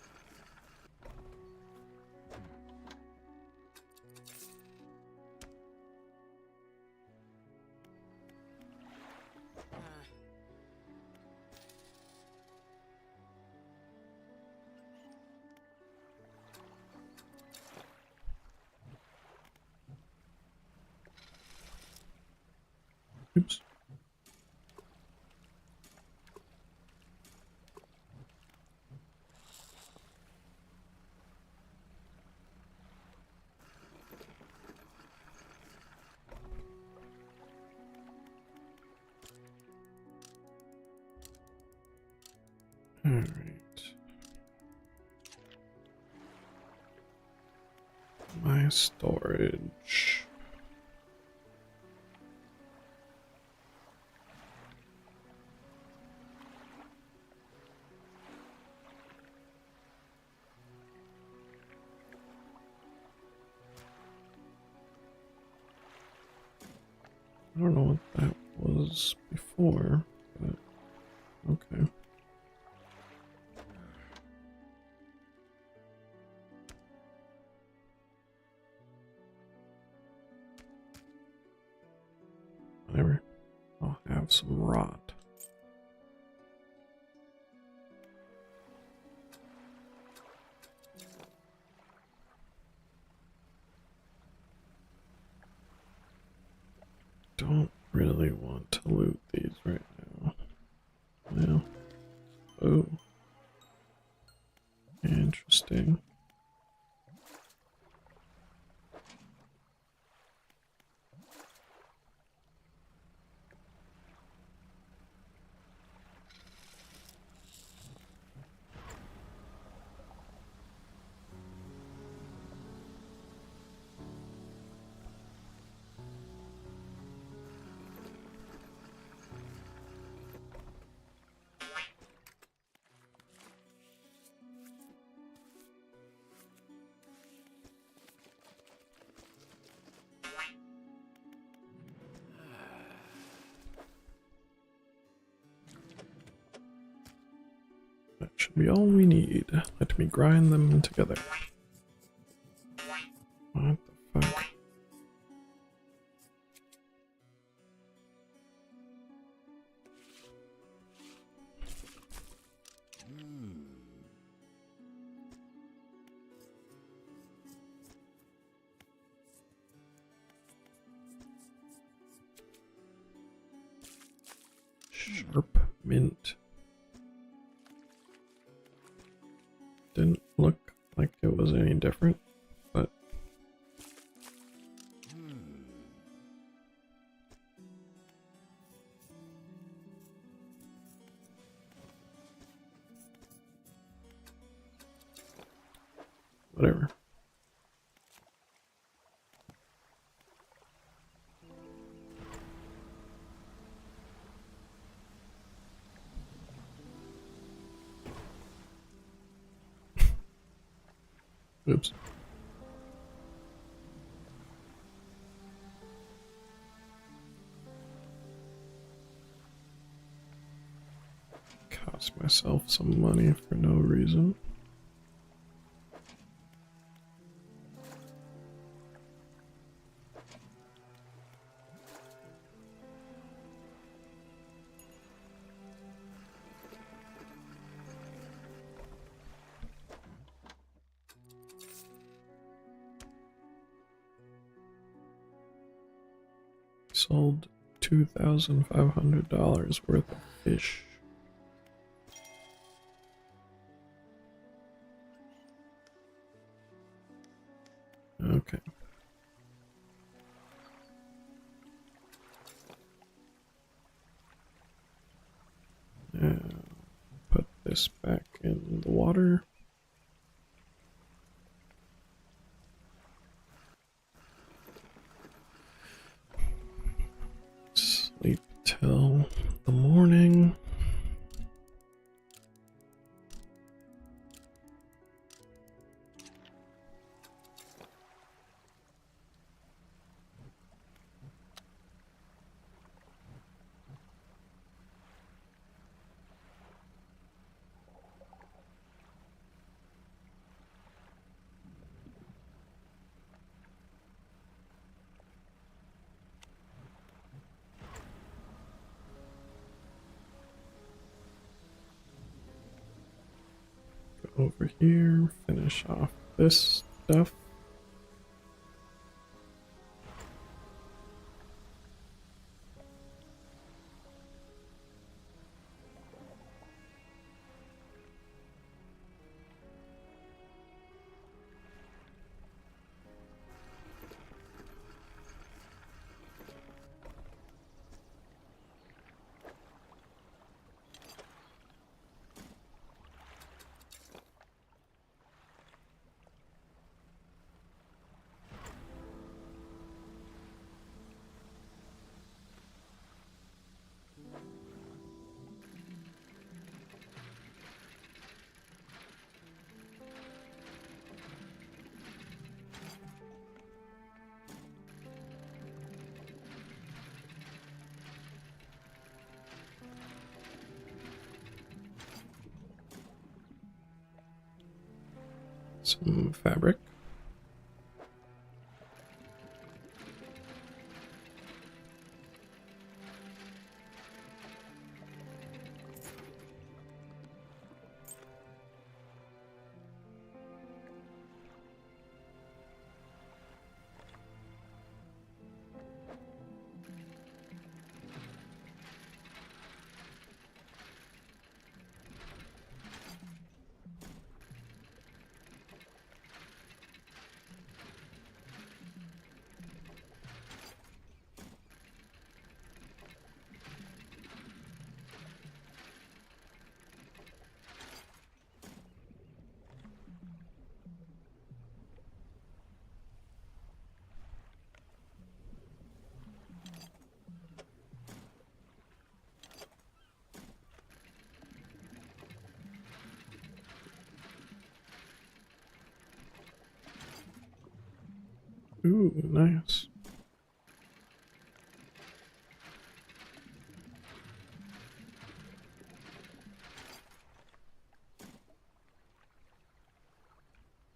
Oops. All right. My storage. I don't know what that was before, but okay. Whatever. I'll have some rot. Don't really want to loot these right now. Well, oh, interesting. That should be all we need. Let me grind them together. What the fuck? Sharp mint. Didn't look like it was any different, but whatever. Oops. Cost myself some money for no reason. Sold $2,500 worth of fish. Okay. Put this back in the water. Sleep till the morning. Go over here, finish off this stuff. Some fabric. Ooh, nice.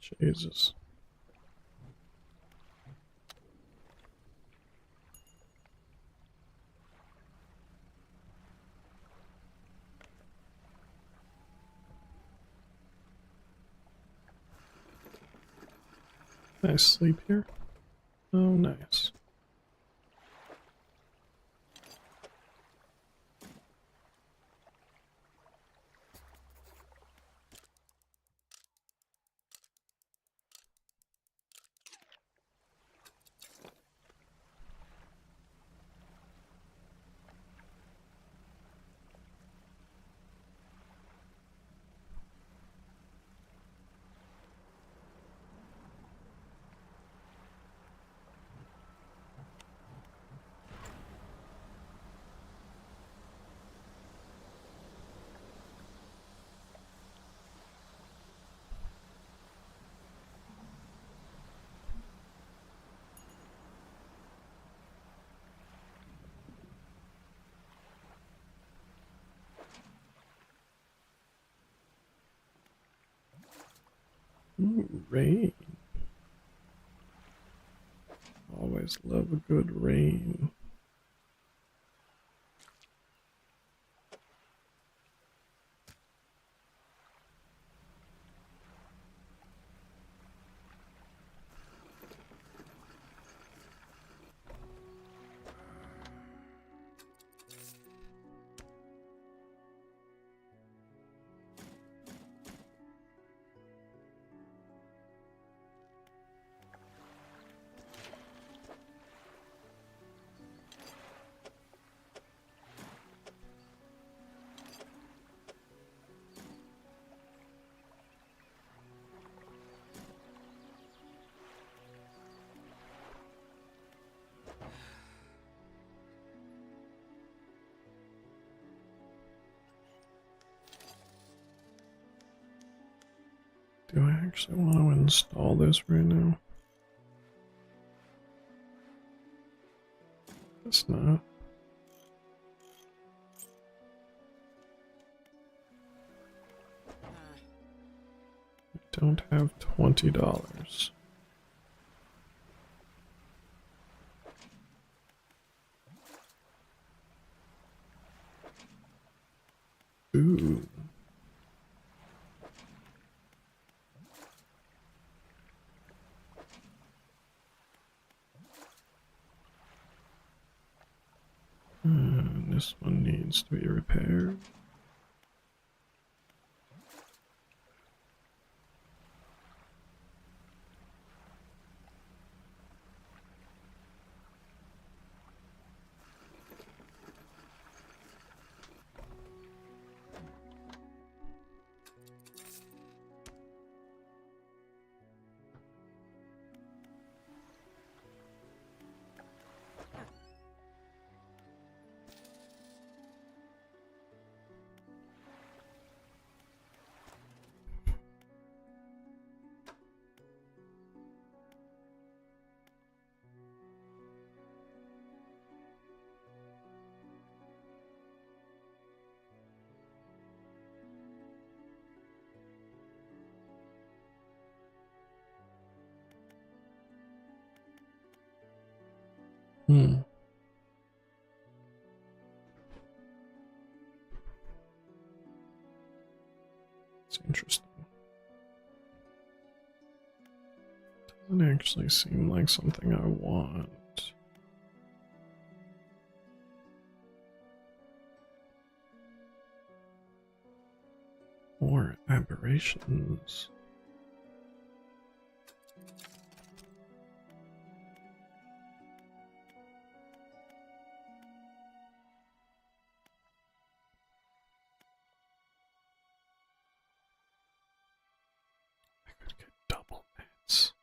Jesus. Nice sleep here. Oh, nice. Ooh, rain. Always love a good rain. Do I actually want to install this right now? It's not. I don't have $20. Ooh. This one needs to be repaired. Hmm. It's interesting. Doesn't actually seem like something I want. Or aberrations. I could get double nets.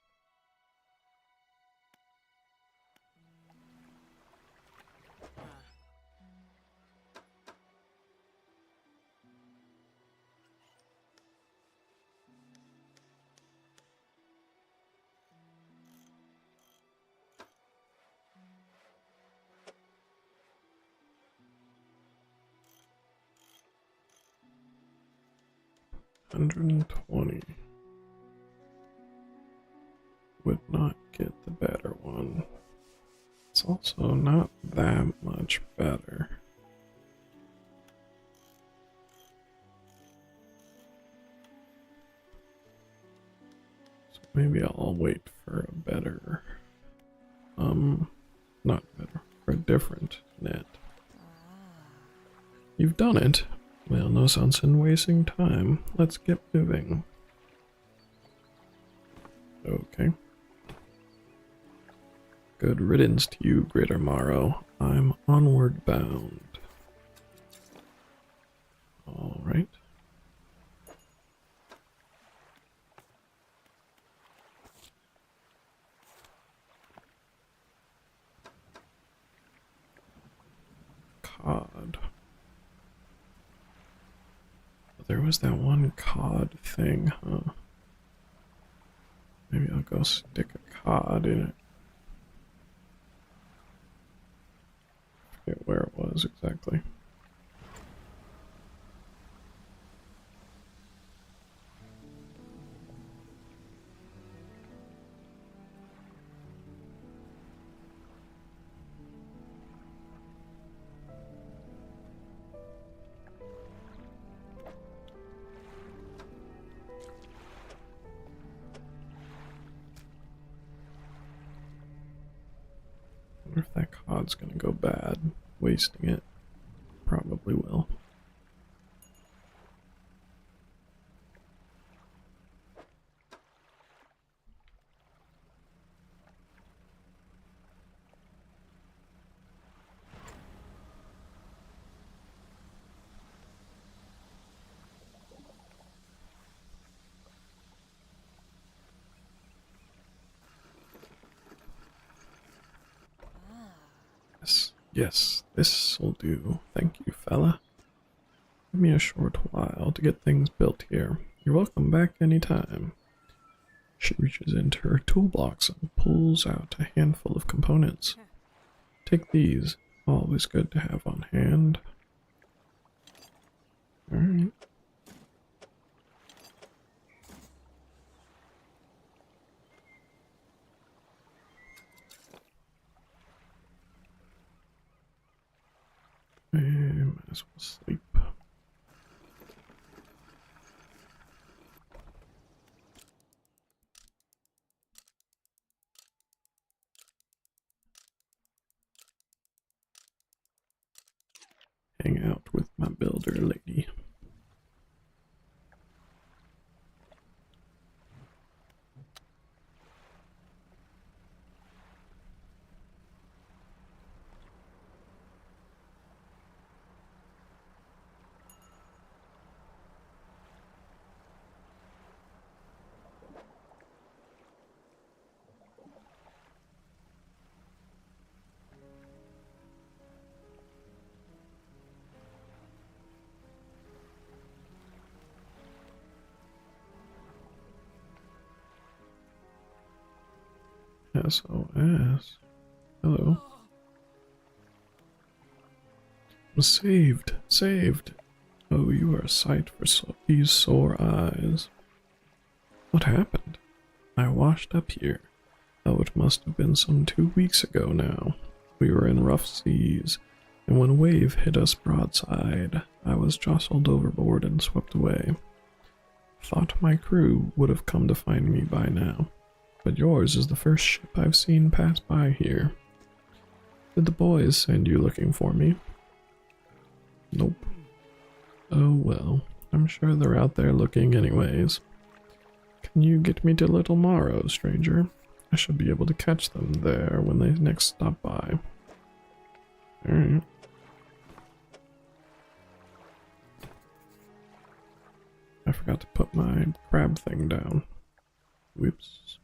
$120 would not get the better one. It's also not that much better. So maybe I'll wait for a better, not better, for a different net. You've done it. Well, no sense in wasting time. Let's get moving. Okay. Good riddance to you, Greater Morrow. I'm onward bound. Alright. Cod. There was that one cod thing, huh? Maybe I'll go stick a cod in it. Forget where it was exactly. I wonder if that cod's gonna go bad. Wasting it. Probably will. Yes, this'll do. Thank you, fella. Give me a short while to get things built here. You're welcome back anytime. She reaches into her toolbox and pulls out a handful of components. Take these. Always good to have on hand. Alright. I might as well sleep. Hang out with my builder lady. SOS. Hello. Was saved. Saved. Oh, you are a sight for these sore eyes. What happened? I washed up here. Oh, it must have been some 2 weeks ago now. We were in rough seas, and when a wave hit us broadside, I was jostled overboard and swept away. Thought my crew would have come to find me by now, but yours is the first ship I've seen pass by here. Did the boys send you looking for me? Nope. Oh well, I'm sure they're out there looking anyways. Can you get me to Little Morrow, stranger? I should be able to catch them there when they next stop by. Alright. I forgot to put my crab thing down. Whoops.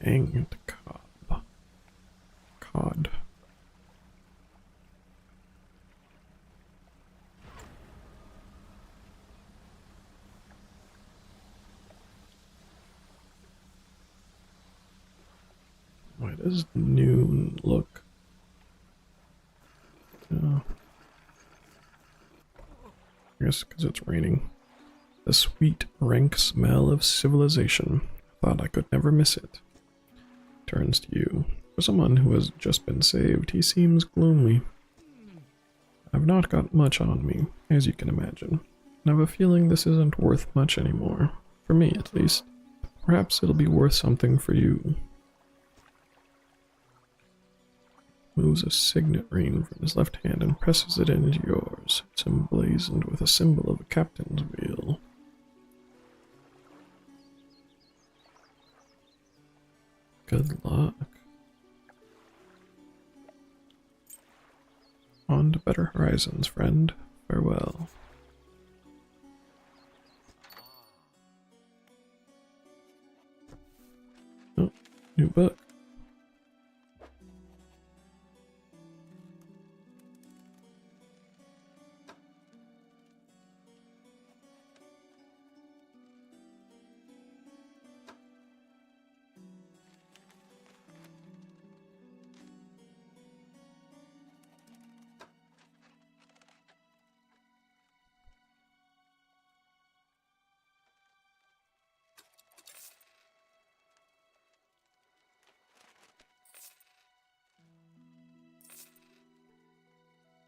Fanged cob. Cod. Why does noon look? Oh. I guess because it's raining. The sweet, rank smell of civilization. Thought I could never miss it. Turns to you. For someone who has just been saved, he seems gloomy. I've not got much on me, as you can imagine, and I have a feeling this isn't worth much anymore. For me, at least. Perhaps it'll be worth something for you. Moves a signet ring from his left hand and presses it into yours. It's emblazoned with a symbol of a captain's wheel. Good luck. On to better horizons, friend. Farewell. Oh, new book.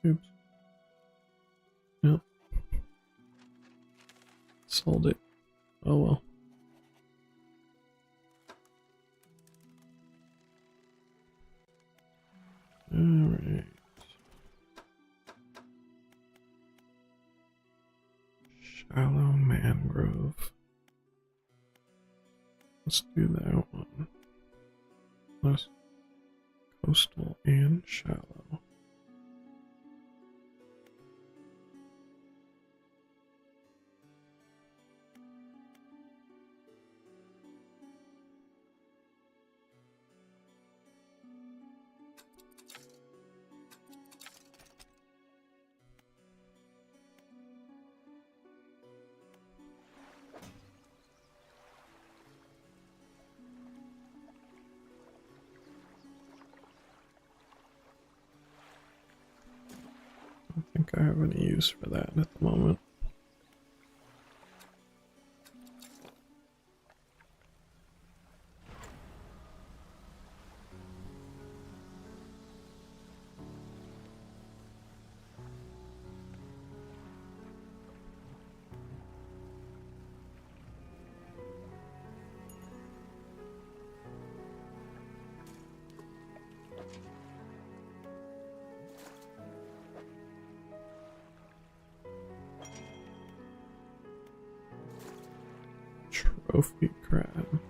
Oops. No. Sold it. Oh well. Alright. Shallow mangrove. Let's do that one. Less coastal and shallow. I don't think I have any use for that at the moment. Trophy crab.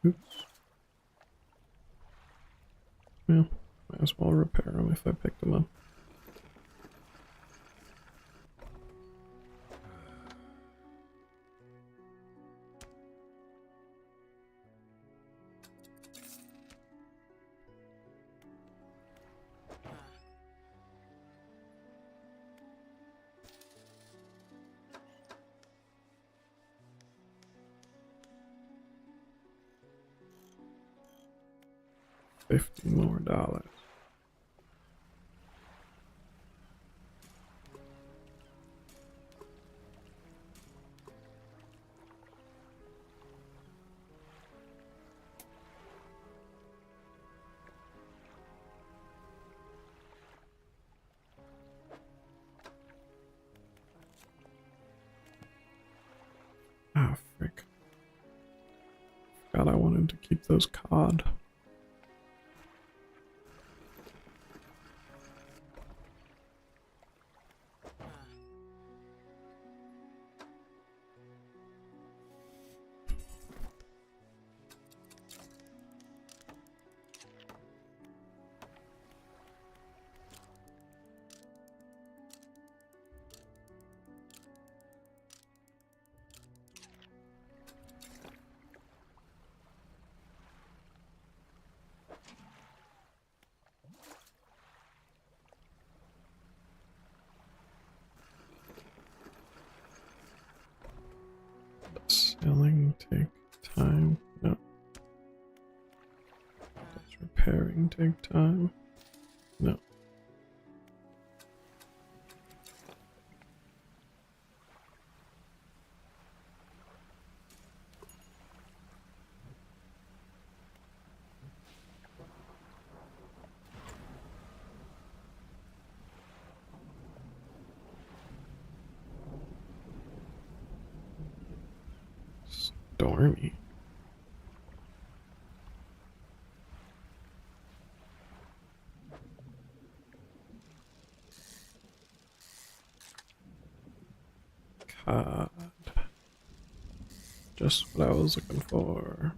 Oops. Well, might as well repair them if I picked them up. $50 more. Ah, frick. God, I wanted to keep those cod. Selling take time. No. Does repairing take time? No. Stormy. God. Just what I was looking for.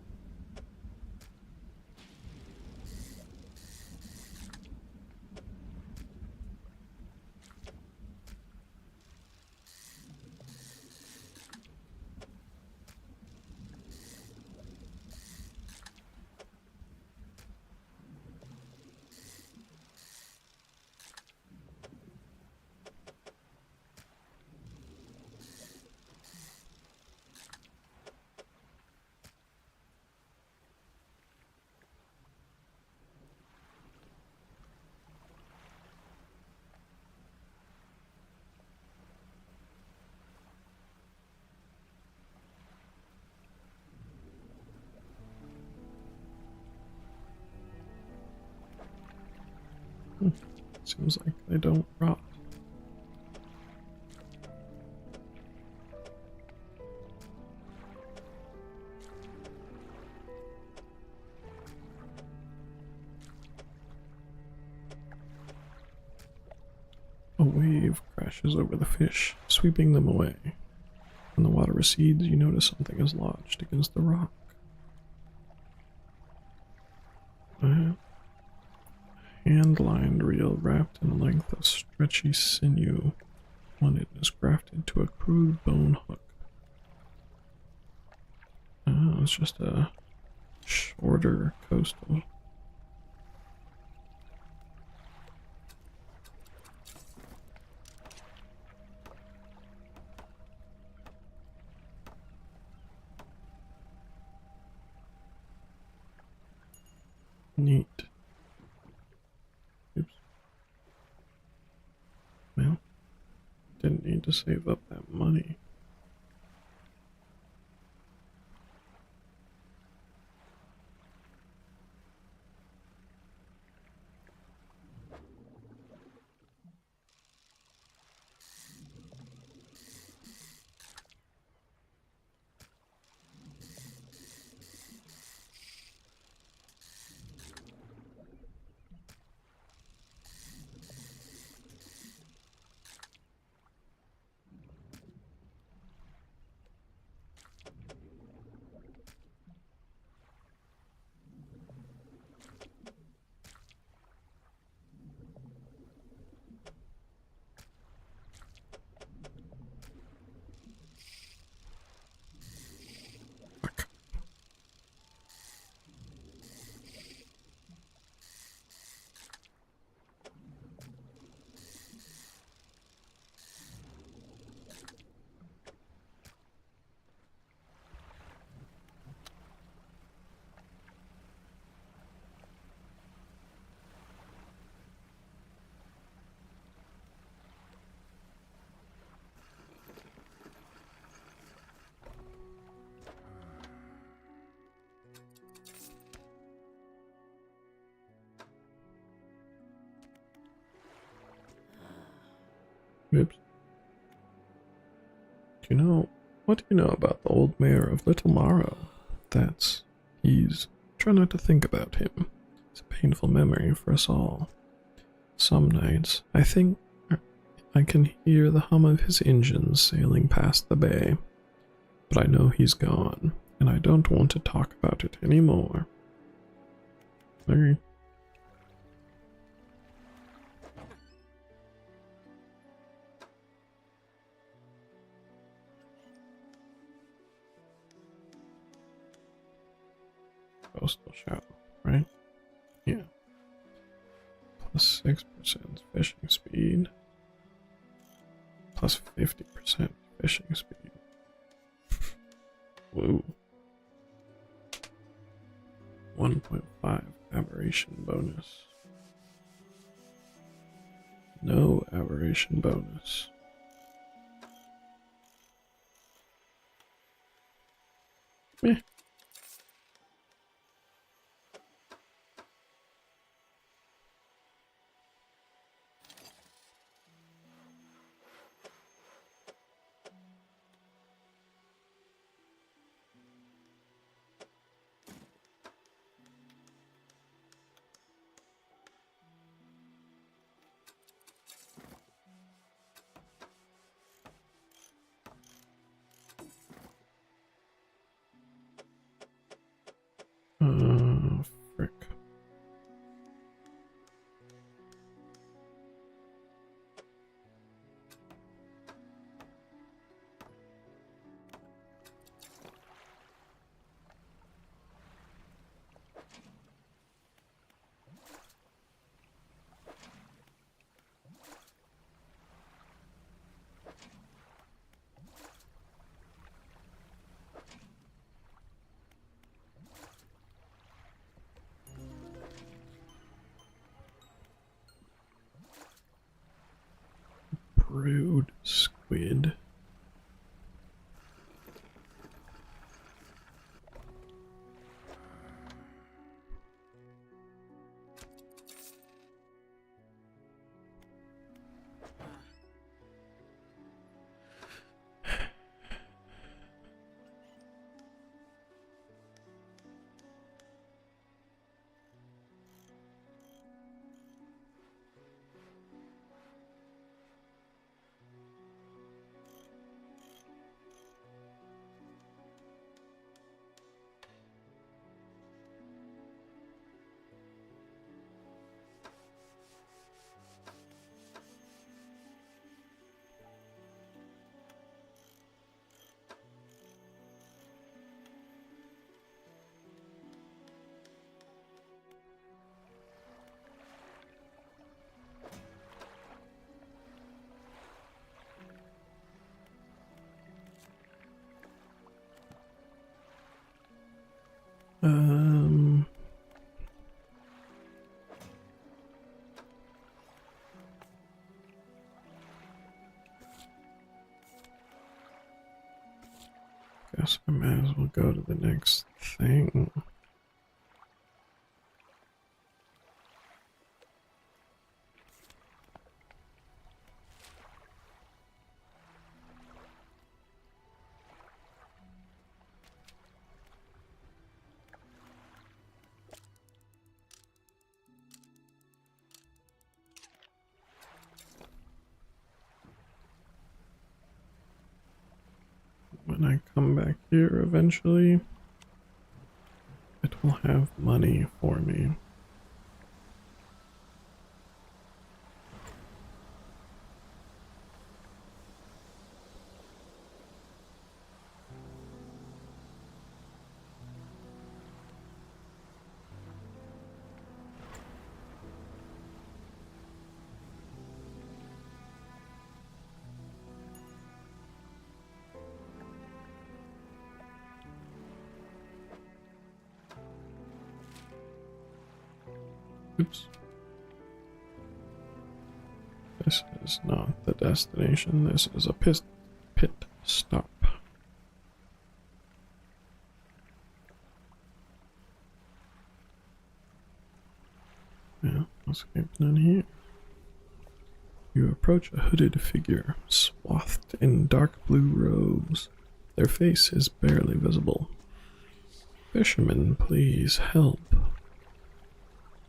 Seems like they don't rot. A wave crashes over the fish, sweeping them away. When the water recedes, you notice something is lodged against the rock. A hand-lined reel wrapped in a length of stretchy sinew. One end is grafted to a crude bone hook. Oh, it's just a shorter coastal. Neat. Oops. Well, didn't need to save up that money. Fuck. Oops. What do you know about the old mayor of Little Morrow? Try not to think about him. It's a painful memory for us all. Some nights, I think I can hear the hum of his engines sailing past the bay. But I know he's gone, and I don't want to talk about it anymore. Okay. Coastal shallow, right? Yeah. Plus 6% fishing speed. Plus 50% fishing speed. Woo. 1.5 aberration bonus. No aberration bonus. Meh. Frick. Brood squid. Um, guess I might as well go to the next thing. When I come back here eventually, it will have money for me. Oops. This is not the destination. This is a pit stop. Yeah, let's get none here. You approach a hooded figure, swathed in dark blue robes. Their face is barely visible. Fisherman, please help.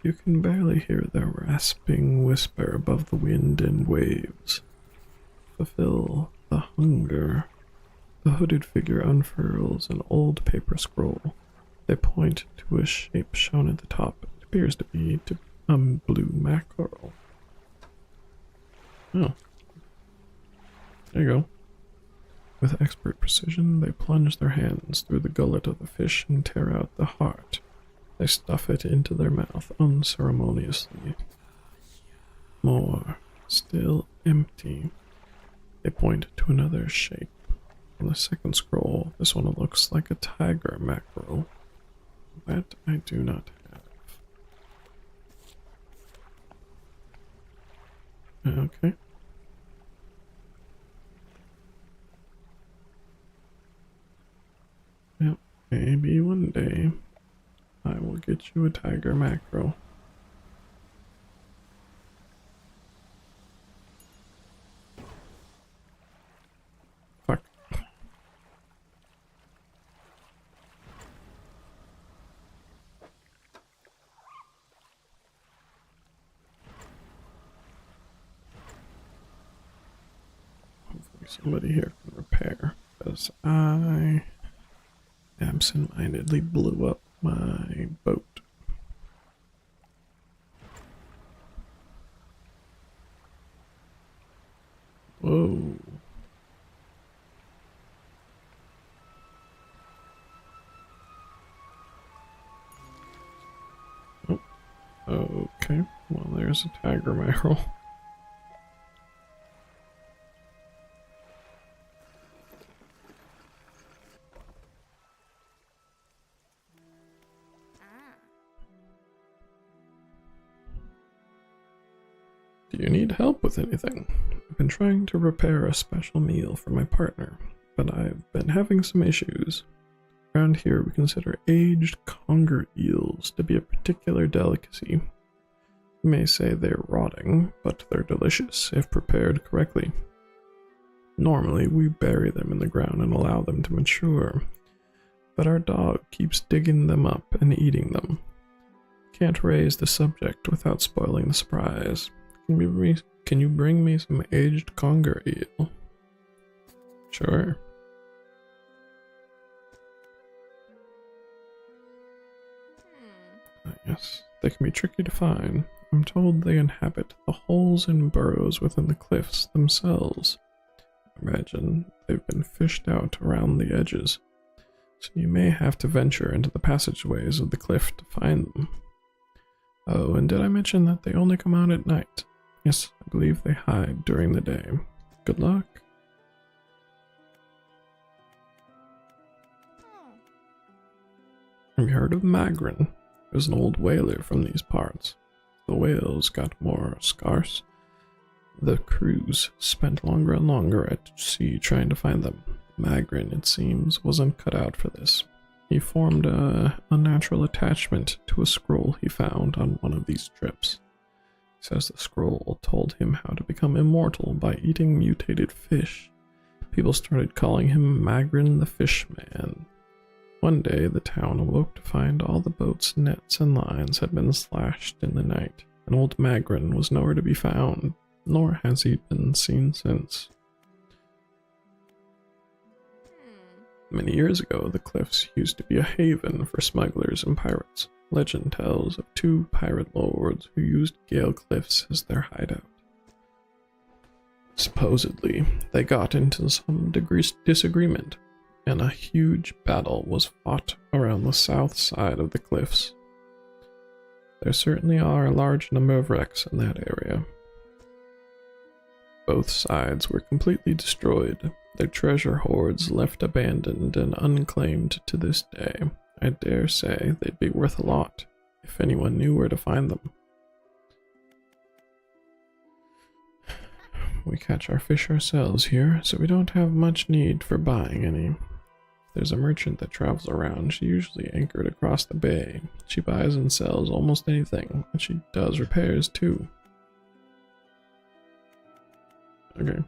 You can barely hear their rasping whisper above the wind and waves. Fulfill the hunger. The hooded figure unfurls an old paper scroll. They point to a shape shown at the top. It appears to be a blue mackerel. Oh. There you go. With expert precision, they plunge their hands through the gullet of the fish and tear out the heart. They stuff it into their mouth unceremoniously. More. Still empty. They point to another shape. On the second scroll, this one looks like a tiger mackerel. That I do not have. Okay. Yep, maybe one day I will get you a tiger mackerel. Fuck. Hopefully somebody here can repair, because I absent-mindedly blew up my boat. Whoa. Oh, okay. Well, there's a tiger mackerel. Do you need help with anything? I've been trying to prepare a special meal for my partner, but I've been having some issues. Around here, we consider aged conger eels to be a particular delicacy. You may say they're rotting, but they're delicious if prepared correctly. Normally, we bury them in the ground and allow them to mature, but our dog keeps digging them up and eating them. Can't raise the subject without spoiling the surprise. Can you bring me some aged conger eel? Sure. Yes, they can be tricky to find. I'm told they inhabit the holes and burrows within the cliffs themselves. Imagine they've been fished out around the edges, so you may have to venture into the passageways of the cliff to find them. Oh, and did I mention that they only come out at night? Yes, I believe they hide during the day. Good luck. Have you heard of Magrin? He was an old whaler from these parts. The whales got more scarce. The crews spent longer and longer at sea trying to find them. Magrin, it seems, wasn't cut out for this. He formed a unnatural attachment to a scroll he found on one of these trips. He says the scroll told him how to become immortal by eating mutated fish. People started calling him Magrin the Fishman. One day, the town awoke to find all the boats' nets and lines had been slashed in the night, and old Magrin was nowhere to be found, nor has he been seen since. Many years ago, the cliffs used to be a haven for smugglers and pirates. Legend tells of two pirate lords who used Gale Cliffs as their hideout. Supposedly, they got into some disagreement, and a huge battle was fought around the south side of the cliffs. There certainly are a large number of wrecks in that area. Both sides were completely destroyed, their treasure hoards left abandoned and unclaimed to this day. I dare say they'd be worth a lot, if anyone knew where to find them. We catch our fish ourselves here, so we don't have much need for buying any. If there's a merchant that travels around, she usually anchored across the bay. She buys and sells almost anything, and she does repairs too. Okay.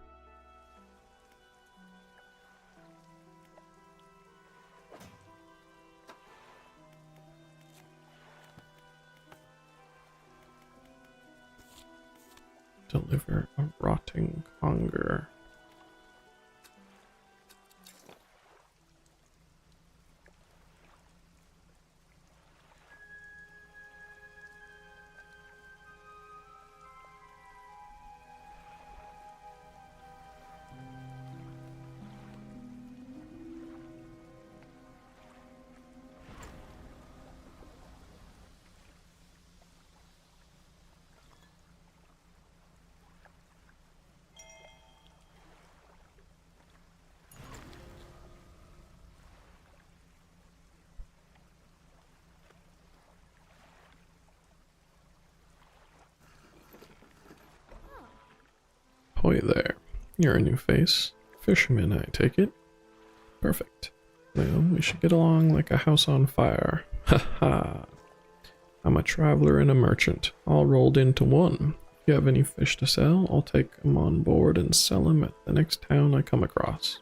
Deliver a rotting conger. Hoy there. You're a new face. Fisherman, I take it. Perfect. Well, we should get along like a house on fire. Ha ha. I'm a traveler and a merchant, all rolled into one. If you have any fish to sell, I'll take them on board and sell them at the next town I come across.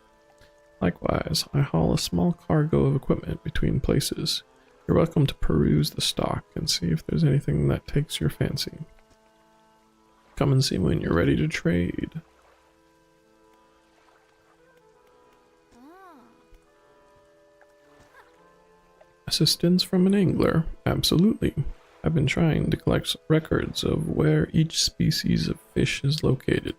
Likewise, I haul a small cargo of equipment between places. You're welcome to peruse the stock and see if there's anything that takes your fancy. Come and see when you're ready to trade. Assistance from an angler? Absolutely. I've been trying to collect records of where each species of fish is located.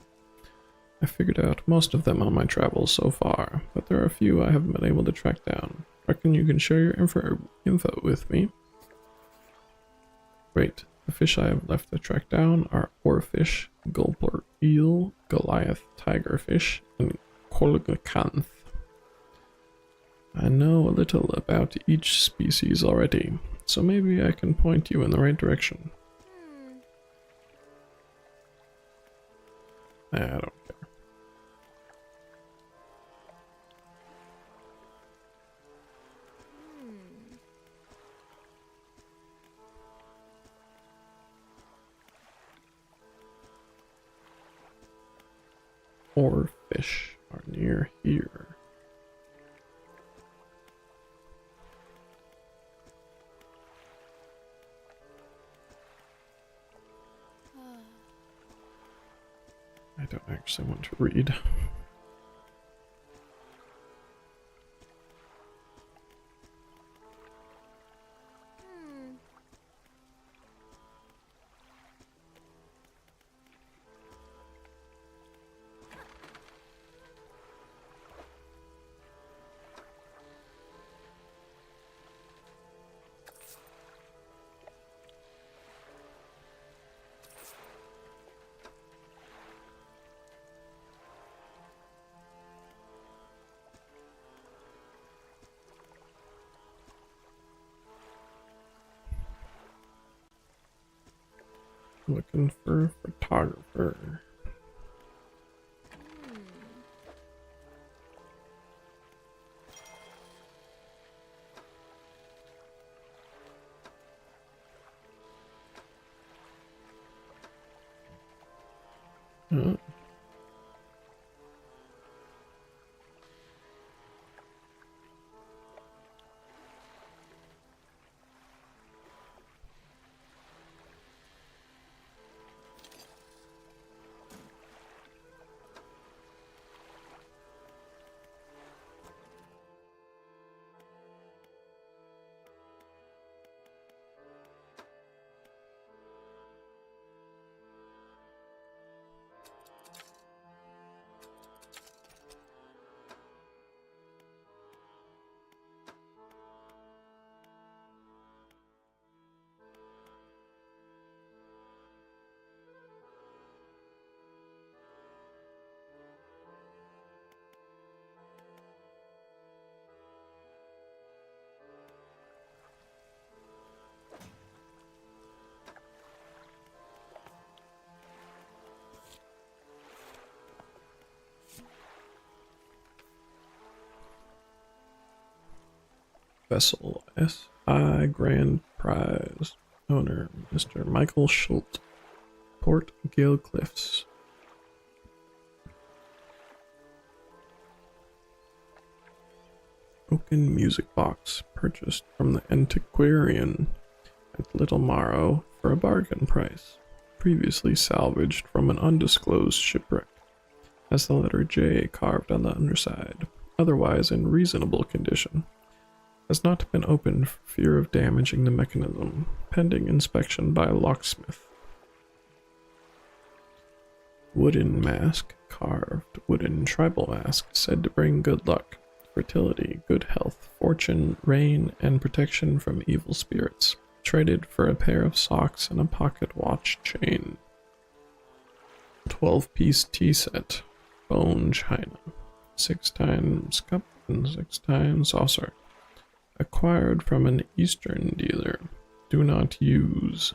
I figured out most of them on my travels so far, but there are a few I haven't been able to track down. Reckon you can share your info with me? Great. The fish I have left to track down are oarfish, gulper eel, Goliath tigerfish, and colgacanth. I know a little about each species already, so maybe I can point you in the right direction. I don't care. Oarfish are near here. I don't actually want to read. Looking for a photographer. Uh, Vessel SI Grand Prize. Owner Mr. Michael Schultz. Port Gale Cliffs. Oaken music box purchased from the antiquarian at Little Morrow for a bargain price. Previously salvaged from an undisclosed shipwreck. Has the letter J carved on the underside. Otherwise in reasonable condition. Has not been opened for fear of damaging the mechanism. Pending inspection by a locksmith. Wooden mask, carved wooden tribal mask, said to bring good luck, fertility, good health, fortune, rain, and protection from evil spirits. Traded for a pair of socks and a pocket watch chain. 12-piece tea set, bone china, 6 times cup and 6 times saucer. Acquired from an Eastern dealer. Do not use.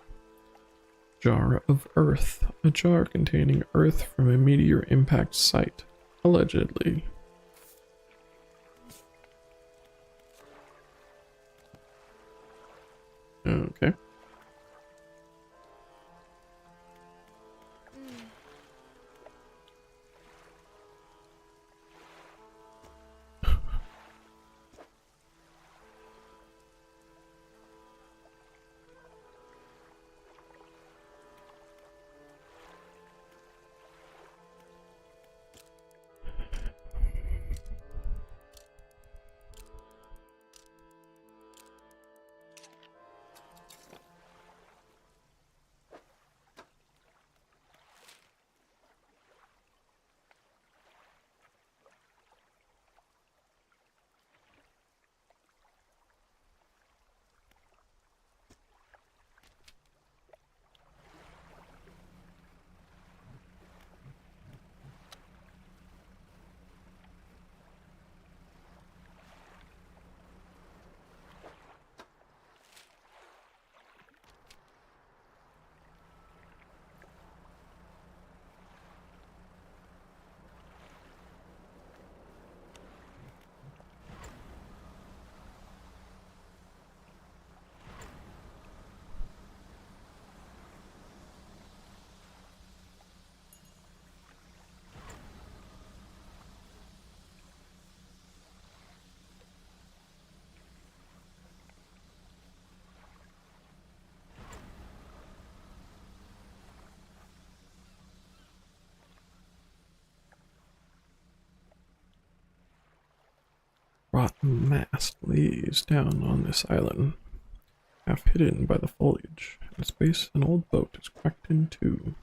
Jar of earth. A jar containing earth from a meteor impact site. Allegedly. Okay. Rotten mast lays down on this island, half hidden by the foliage. In space, an old boat is cracked in two.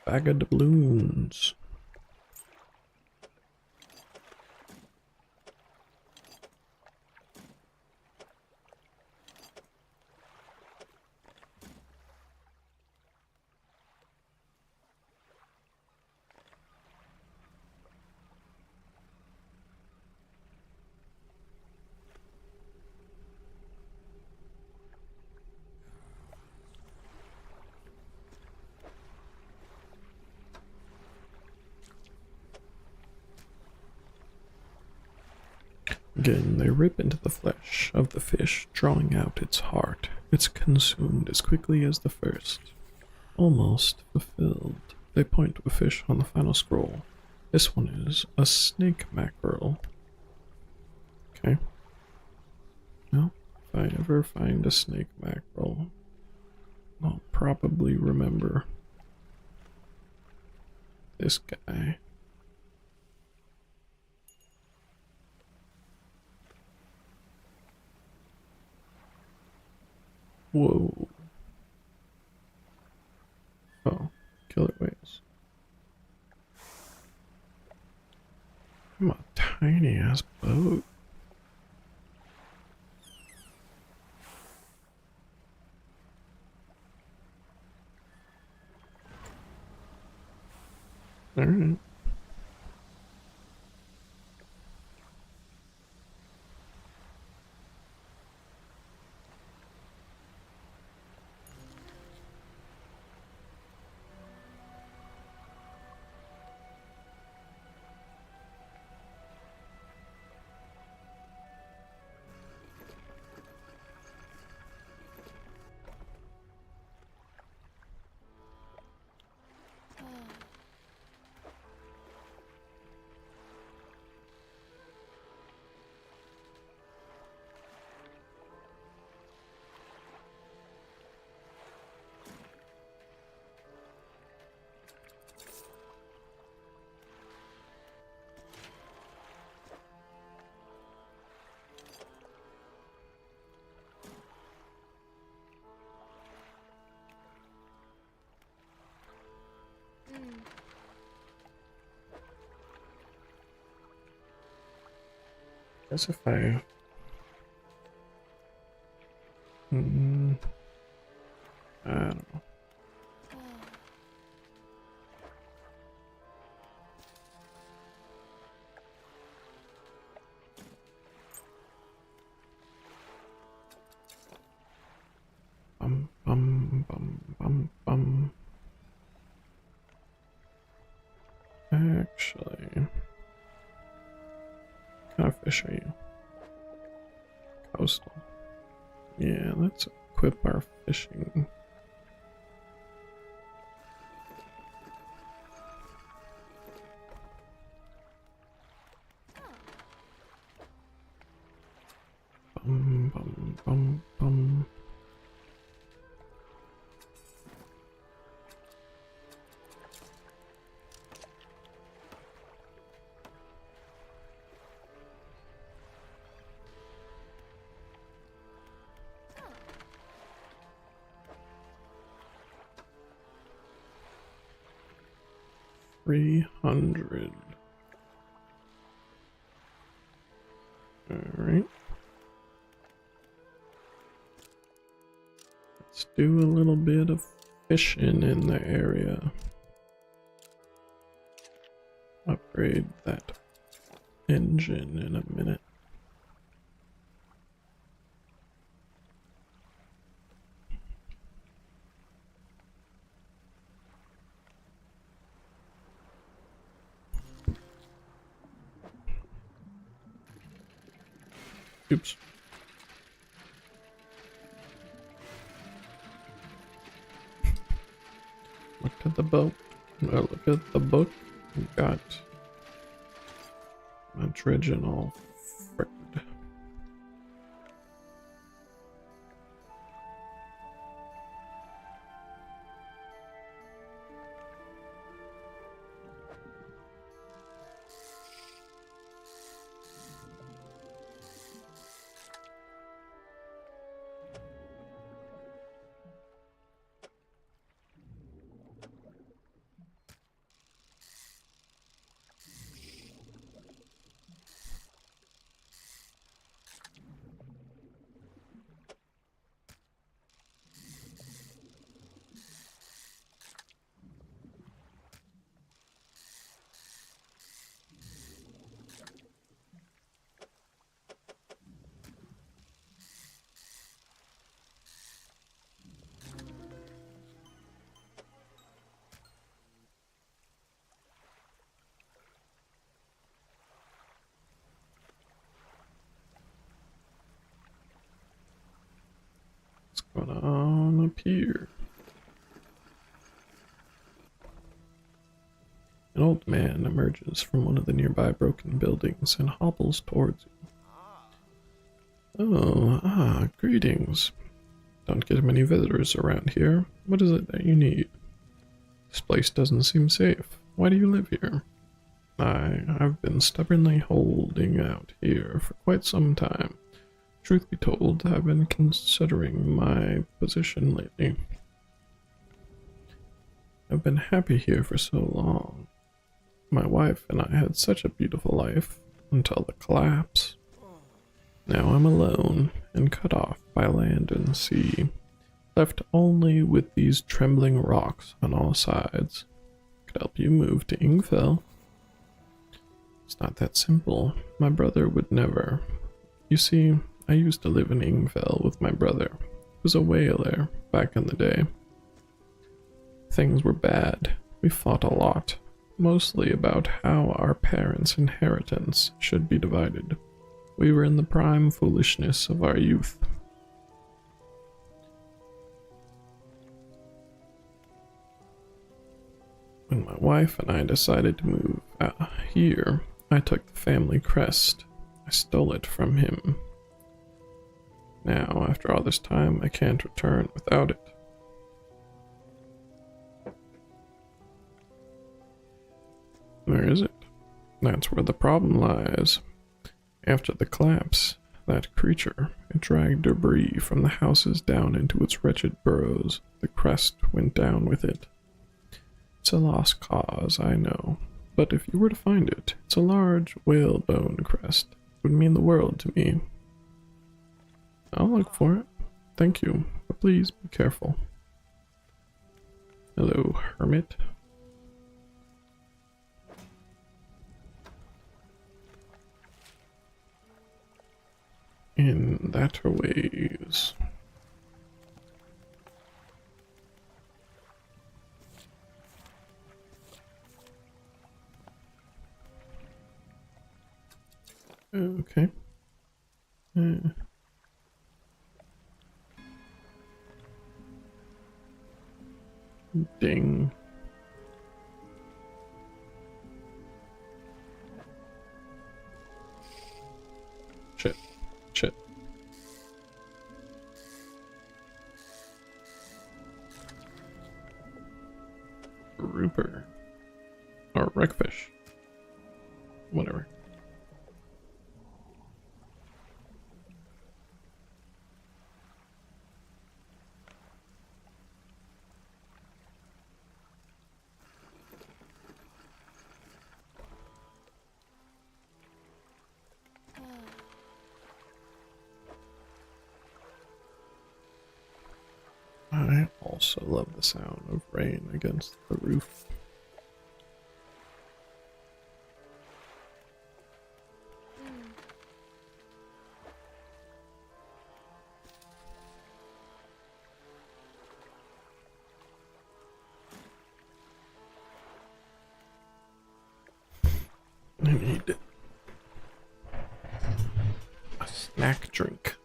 Bag of doubloons. Again, they rip into the flesh of the fish, drawing out its heart. It's consumed as quickly as the first. Almost fulfilled. They point to a fish on the final scroll. This one is a snake mackerel. Okay. Well, if I ever find a snake mackerel, I'll probably remember this guy. Whoa. Oh, killer whales. I'm a tiny ass boat. Alright. Guess if I... I don't know. Bum, bum, bum, bum, bum. Actually, what kind of fish are you? Coastal. Yeah, let's equip our fishing. Bum, bum, bum, bum. $300. Alright. Let's do a little bit of fishing in the area. Upgrade that engine in a minute. Oops. Look at the boat. Look at the book. We got my dredging all fricked. Come on up here. An old man emerges from one of the nearby broken buildings and hobbles towards you. Oh, greetings. Don't get many visitors around here. What is it that you need? This place doesn't seem safe. Why do you live here? I've been stubbornly holding out here for quite some time. Truth be told, I've been considering my position lately. I've been happy here for so long. My wife and I had such a beautiful life until the collapse. Now I'm alone and cut off by land and sea, left only with these trembling rocks on all sides. Could help you move to Ingfell. It's not that simple. My brother would never. You see, I used to live in Ingfell with my brother. He was a whaler back in the day. Things were bad. We fought a lot, mostly about how our parents' inheritance should be divided. We were in the prime foolishness of our youth. When my wife and I decided to move out here, I took the family crest. I stole it from him. Now, after all this time, I can't return without it. Where is it? That's where the problem lies. After the collapse, that creature, it dragged debris from the houses down into its wretched burrows. The crest went down with it. It's a lost cause, I know, but if you were to find it, it's a large whalebone crest. It would mean the world to me. I'll look for it. Thank you, but please be careful. Hello, hermit. In that ways. Okay. Ding. Shit. Shit. Grouper. Or wreckfish. Whatever. I also love the sound of rain against the roof. I need a snack drink.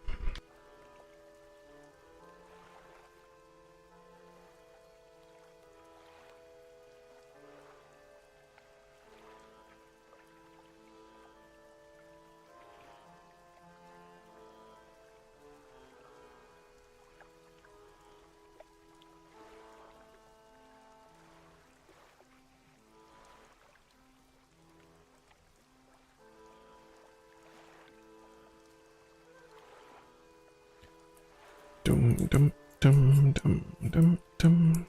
Dum dum dum dum dum dum.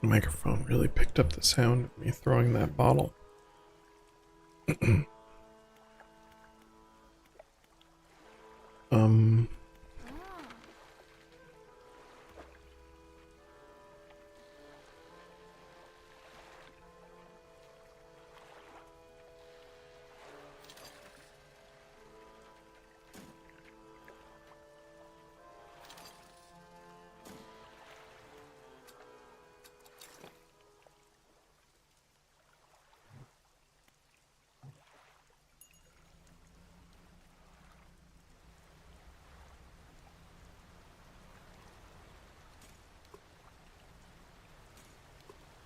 microphone really picked up the sound of me throwing that bottle. um...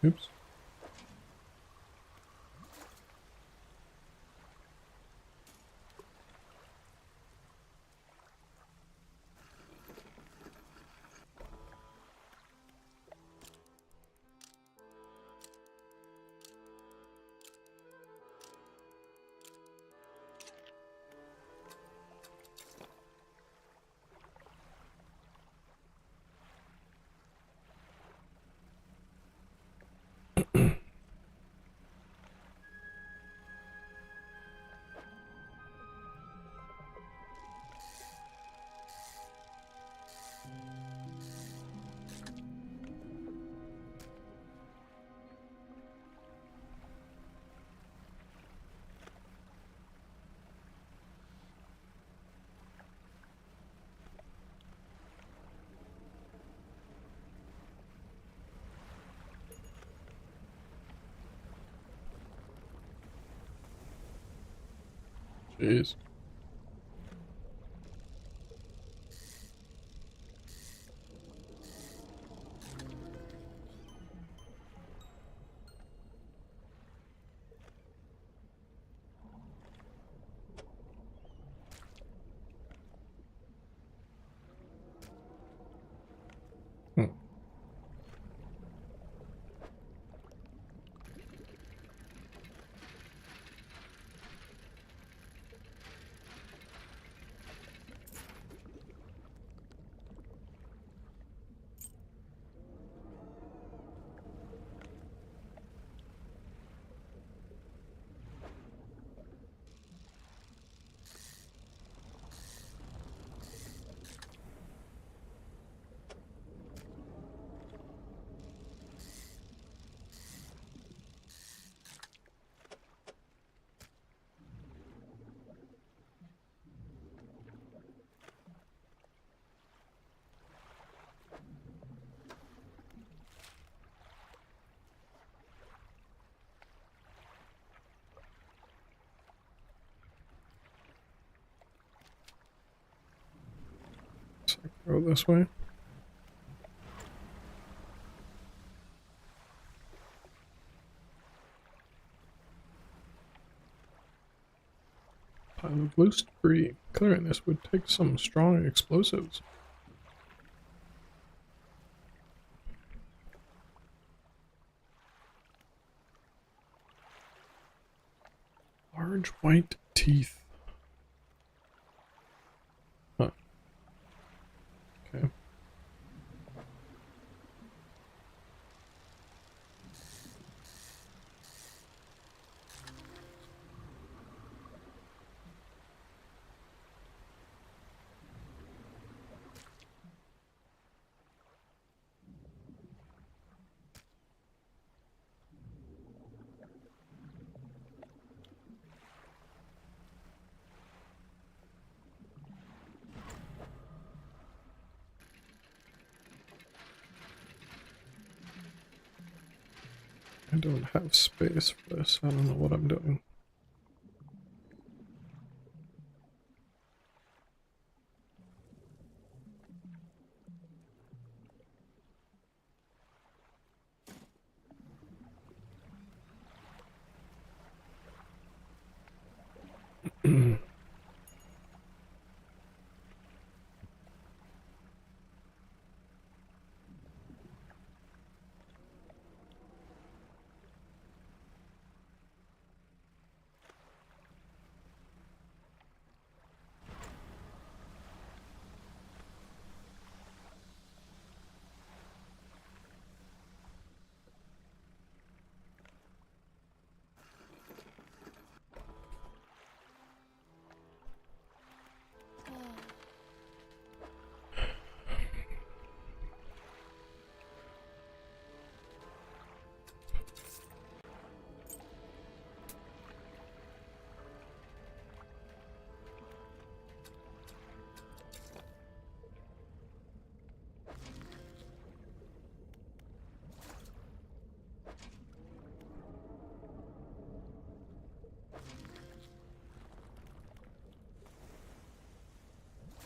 Oops. Jeez. Hmm. So go this way. Pile of loose debris. Clearing this would take some strong explosives. Large white teeth. Huh. Okay. I don't have space for this. I don't know what I'm doing.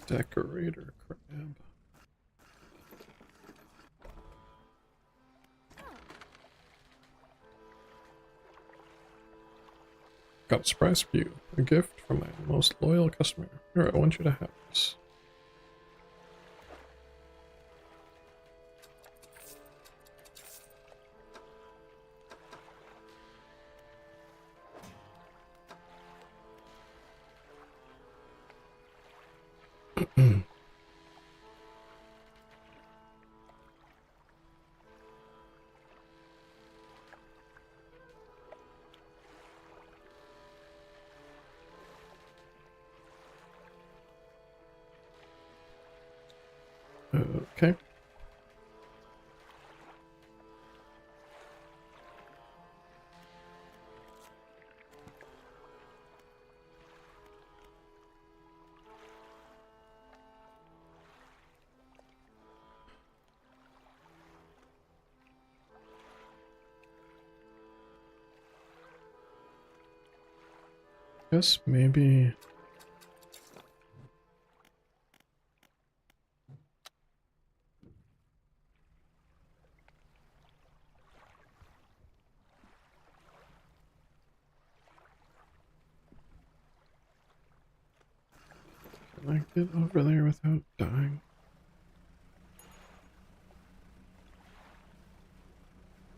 Decorator crab. Got a surprise for you. A gift from my most loyal customer. Here, I want you to have this. Okay. Guess maybe... Can I get over there without dying?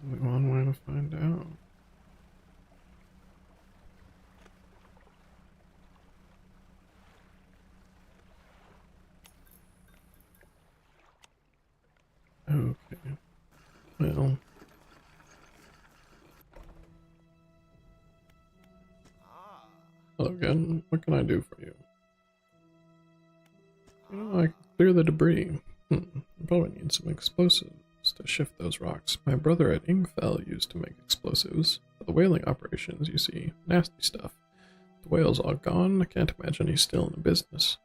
Only one way to find out. Okay. Well. Hello again. What can I do for you? You know, I can clear the debris. I probably need some explosives to shift those rocks. My brother at Ingfell used to make explosives. For the whaling operations, you see. Nasty stuff. The whale's all gone. I can't imagine he's still in the business.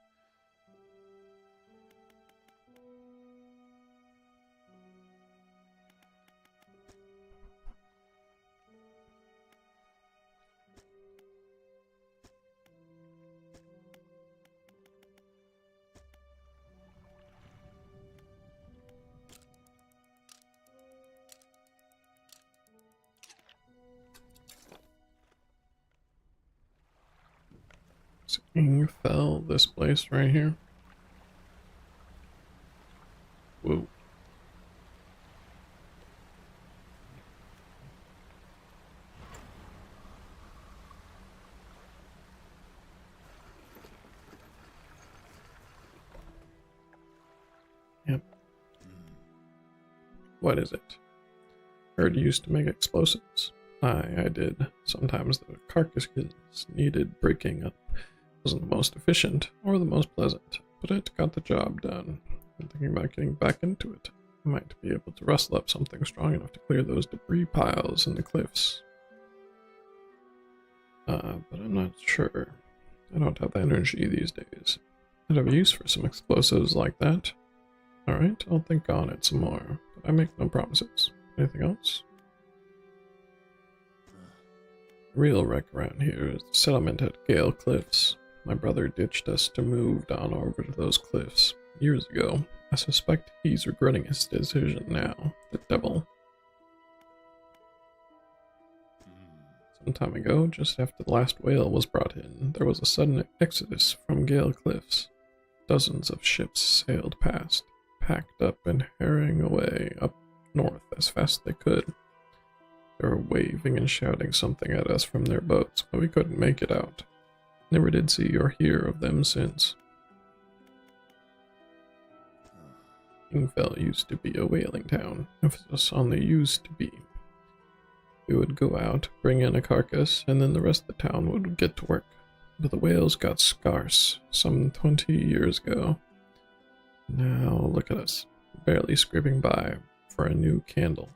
Ingfell, this place right here. Whoa. Yep. What is it? Heard you used to make explosives. I did. Sometimes the carcasses needed breaking up. Wasn't the most efficient or the most pleasant, but it got the job done. I'm thinking about getting back into it. I might be able to rustle up something strong enough to clear those debris piles in the cliffs. But I'm not sure. I don't have the energy these days. I'd have use for some explosives like that. Alright, I'll think on it some more, but I make no promises. Anything else? Real wreck around here is the settlement at Gale Cliffs. My brother ditched us to move down over to those cliffs years ago. I suspect he's regretting his decision now. The devil. Some time ago, just after the last whale was brought in, there was a sudden exodus from Gale Cliffs. Dozens of ships sailed past, packed up and herring away up north as fast as they could. They were waving and shouting something at us from their boats, but we couldn't make it out. Never did see or hear of them since. Ingfell used to be a whaling town, emphasis on the used to be. We would go out, bring in a carcass, and then the rest of the town would get to work. But the whales got scarce some 20 years ago. Now look at us, barely scraping by for a new candle.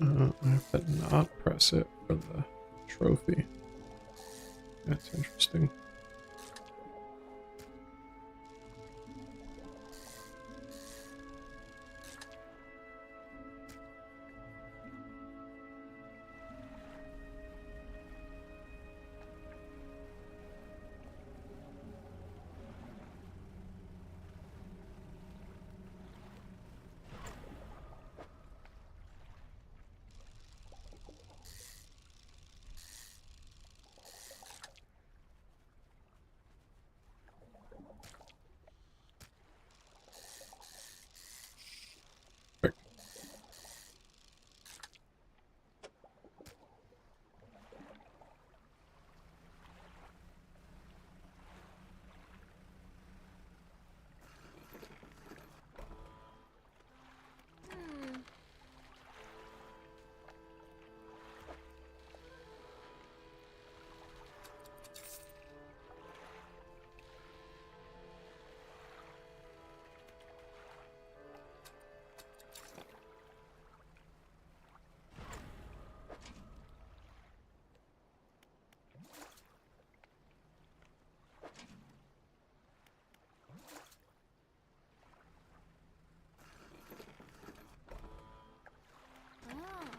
I have to not press it for the trophy. That's interesting. Ah.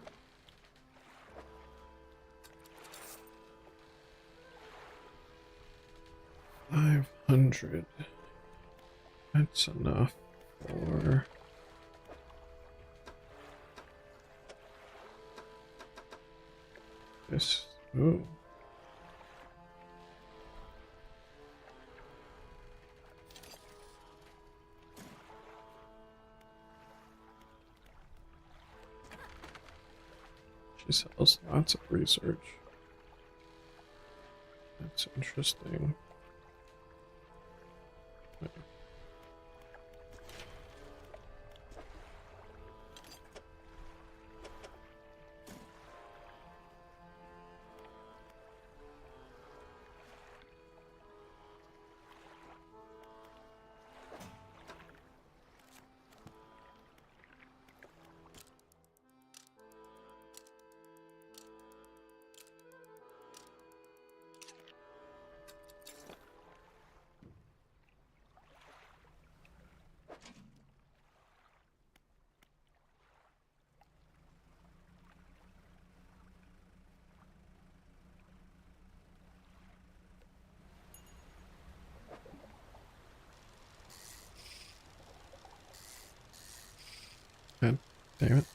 500. That's enough for this. Ooh. She sells lots of research. That's interesting. God damn it.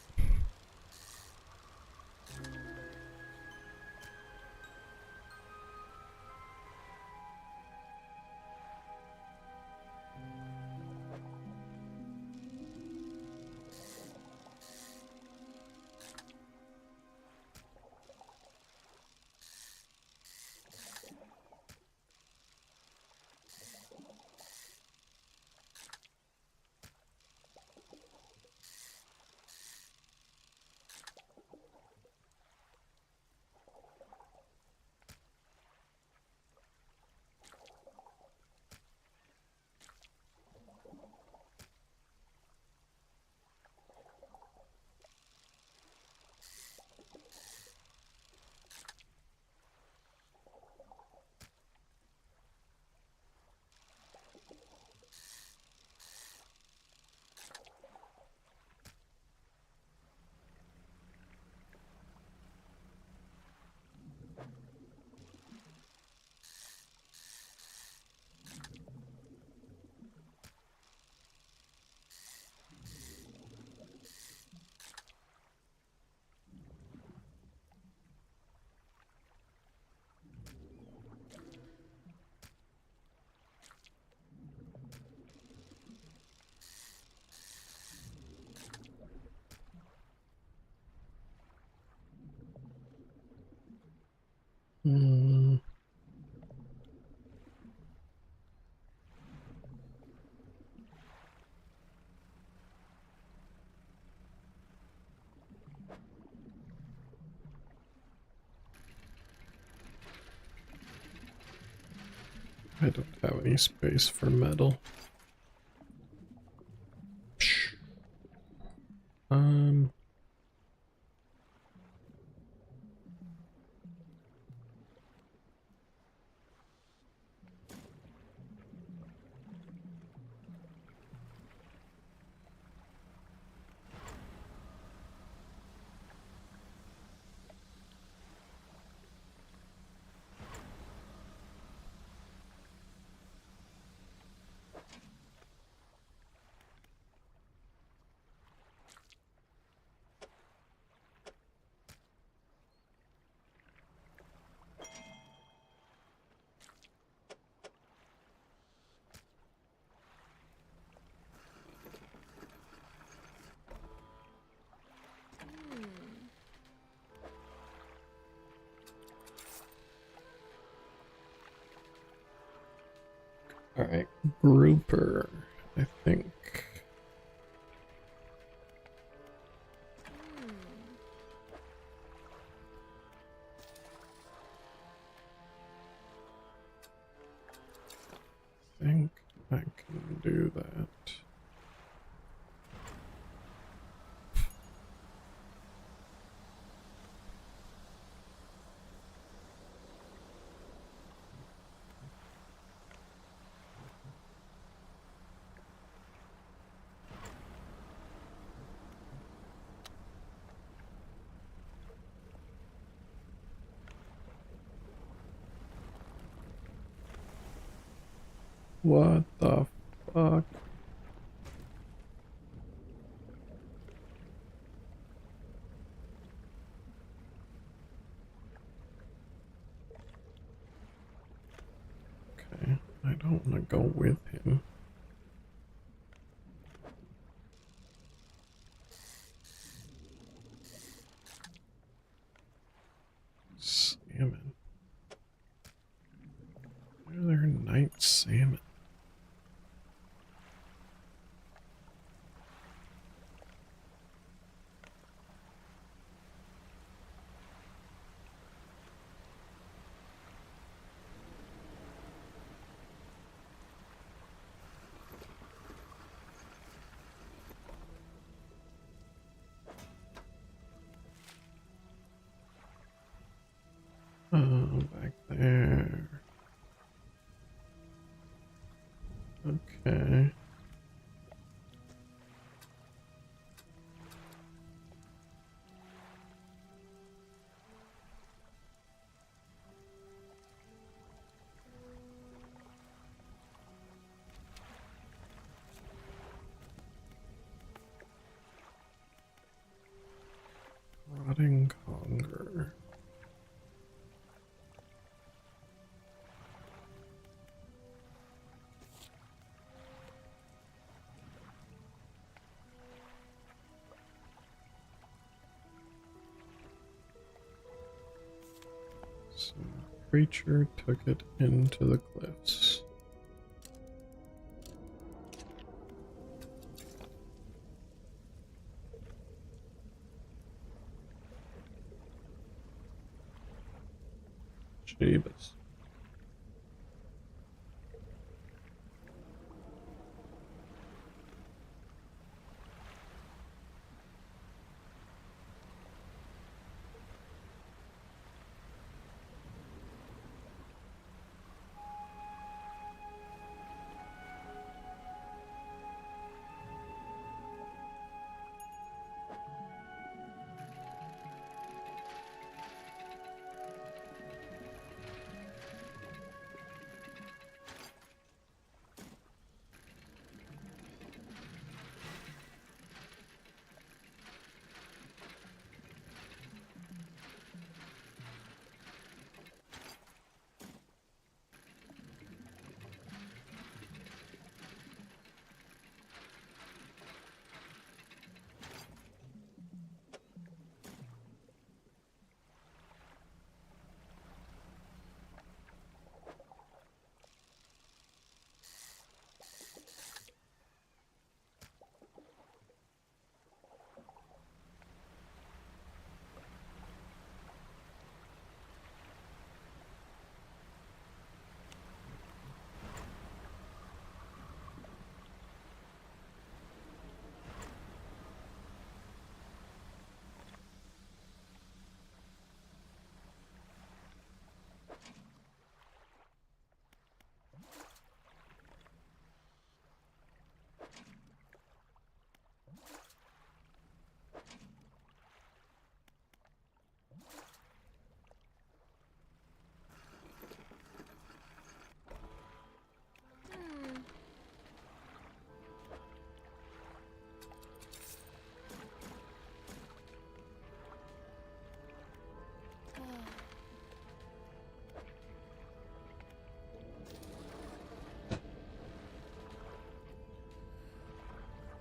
Hmm. I don't have any space for metal. Psh. Alright, grouper, I think. I think I can do that. What the fuck? Okay, I don't want to go with him. Salmon. Why are there night salmon? Oh, back there. Okay. Rotting conger. Some creature took it into the cliffs. Jeebus.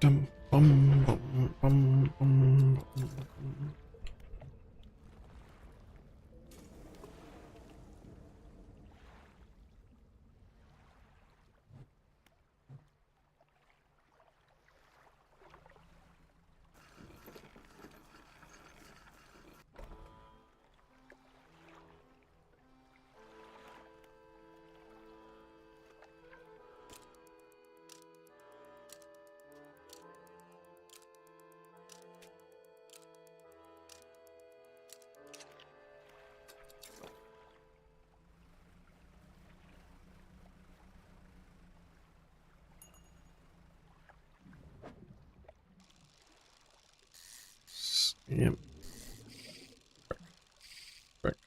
Dum, bum, bum, bum, bum, bum. Yep. Frick.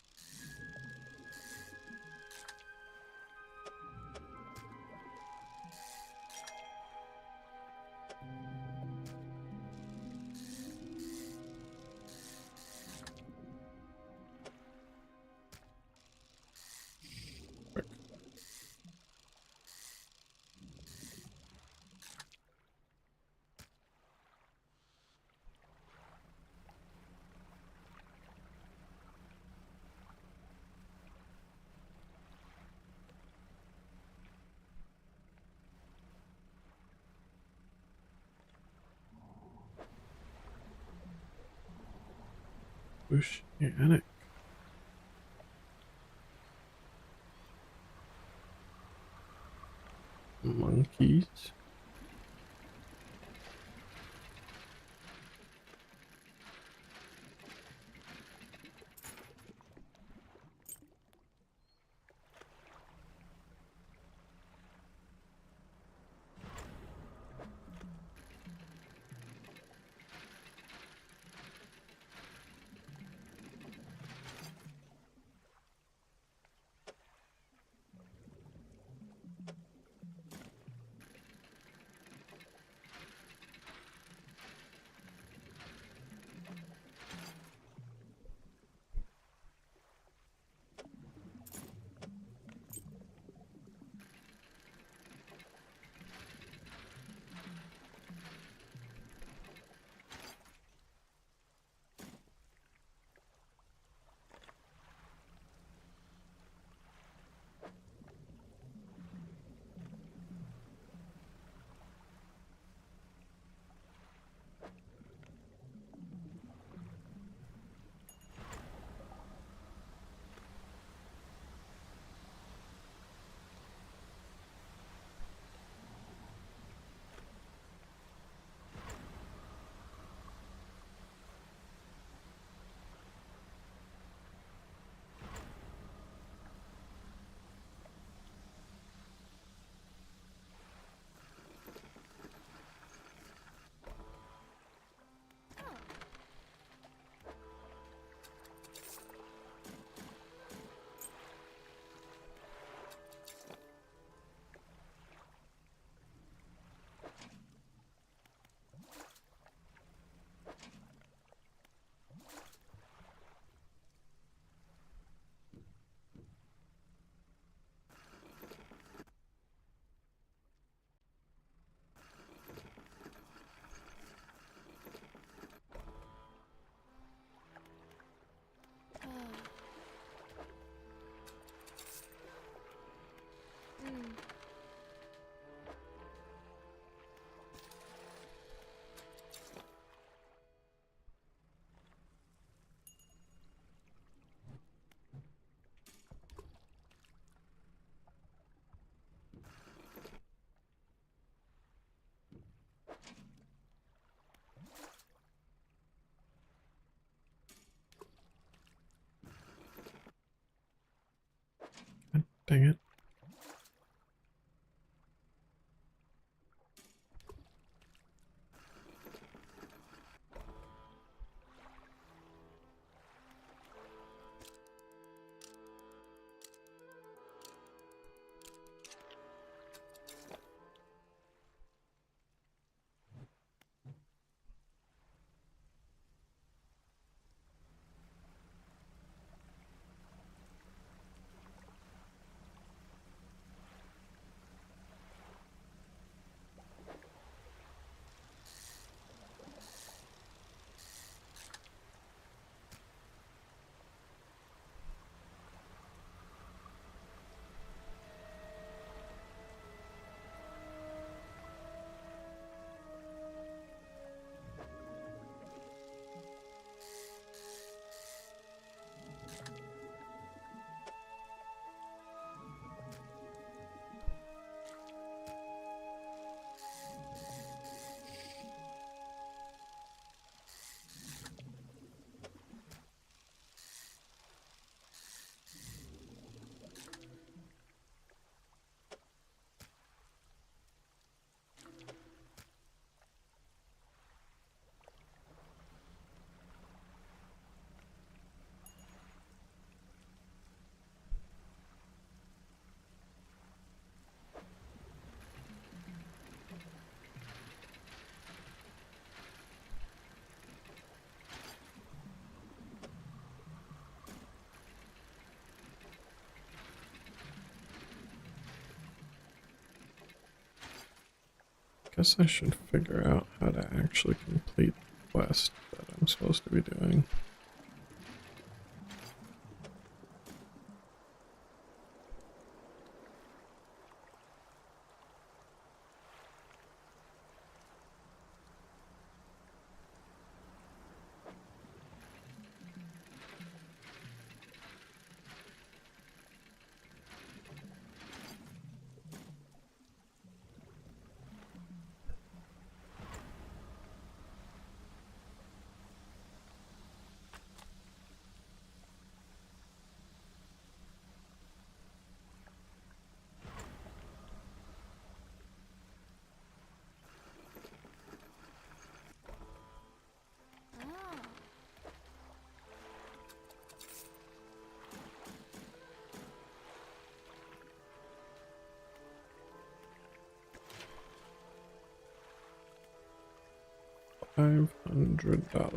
Frick. Oceanic. Monkeys. God dang it. Guess I should figure out how to actually complete the quest that I'm supposed to be doing. $500. Got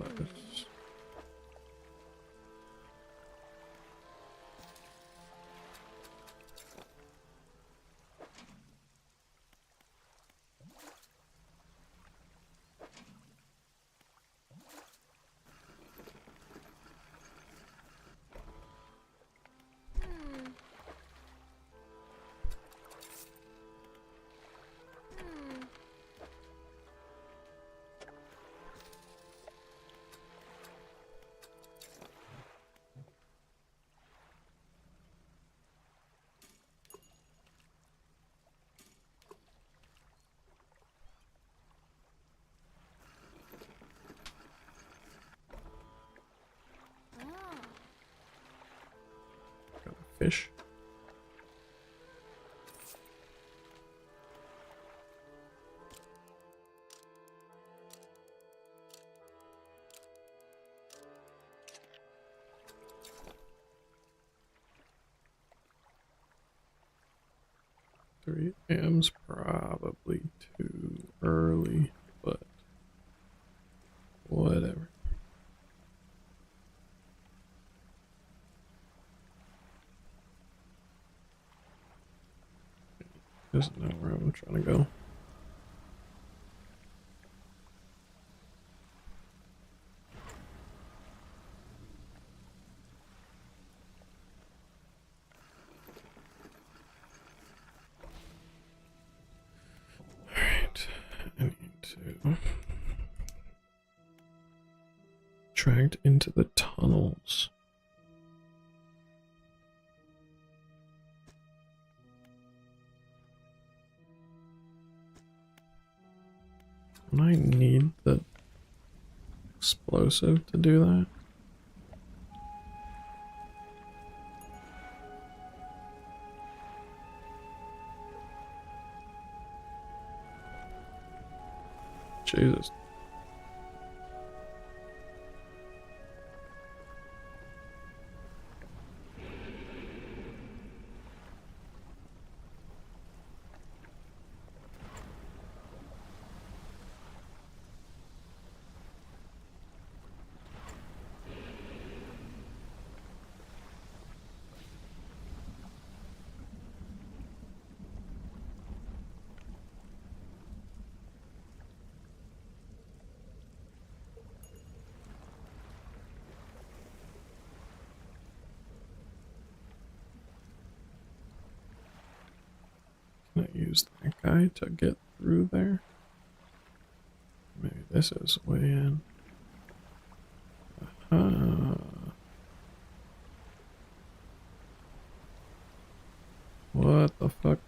a fish. Three AM's probably too early, but whatever. Doesn't know where I'm trying to go. Alright, I need to dragged into the tunnels. And I need the explosive to do that. Jesus. Can I use that guy to get through there? Maybe this is way in. What the fuck?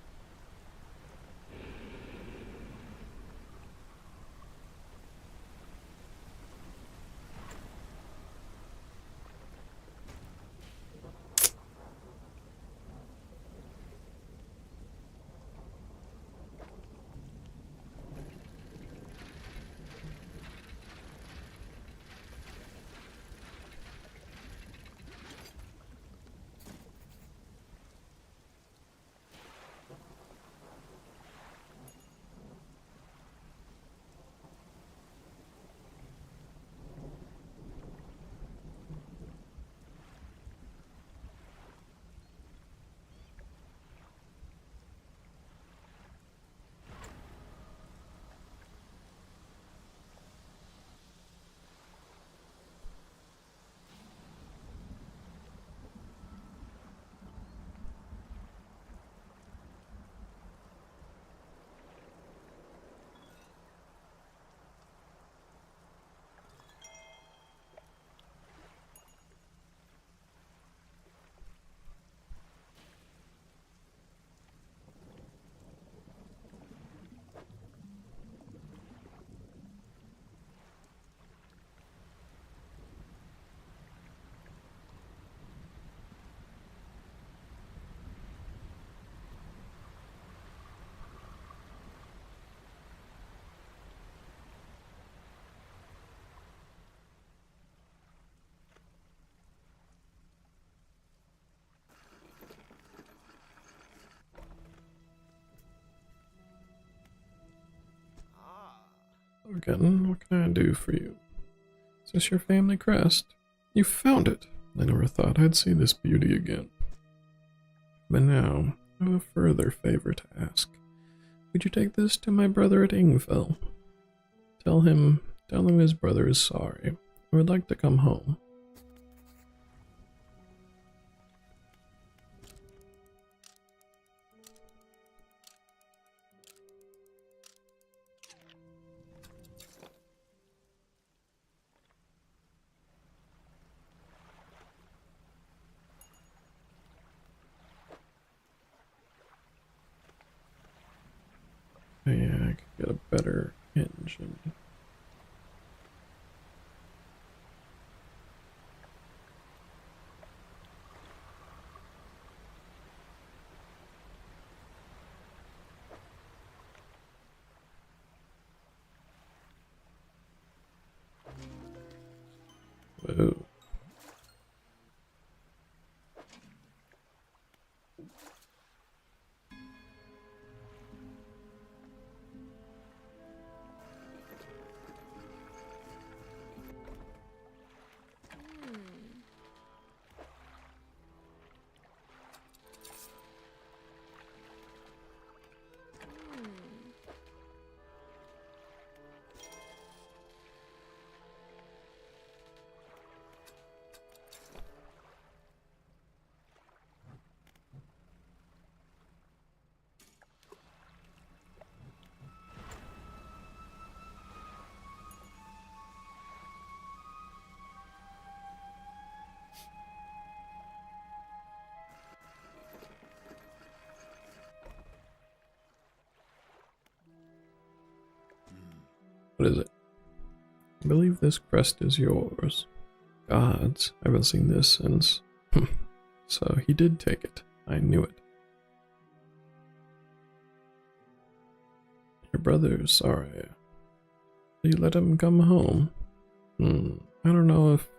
again. What can I do for you? Is this your family crest? You found it! I never thought I'd see this beauty again. But now, I have a further favor to ask. Would you take this to my brother at Ingfell? Tell him his brother is sorry. I would like to come home. Yeah, I could get a better engine. Whoa. What is it? I believe this crest is yours. Gods, I haven't seen this since... So he did take it. I knew it. Your brother's sorry. You let him come home? I don't know if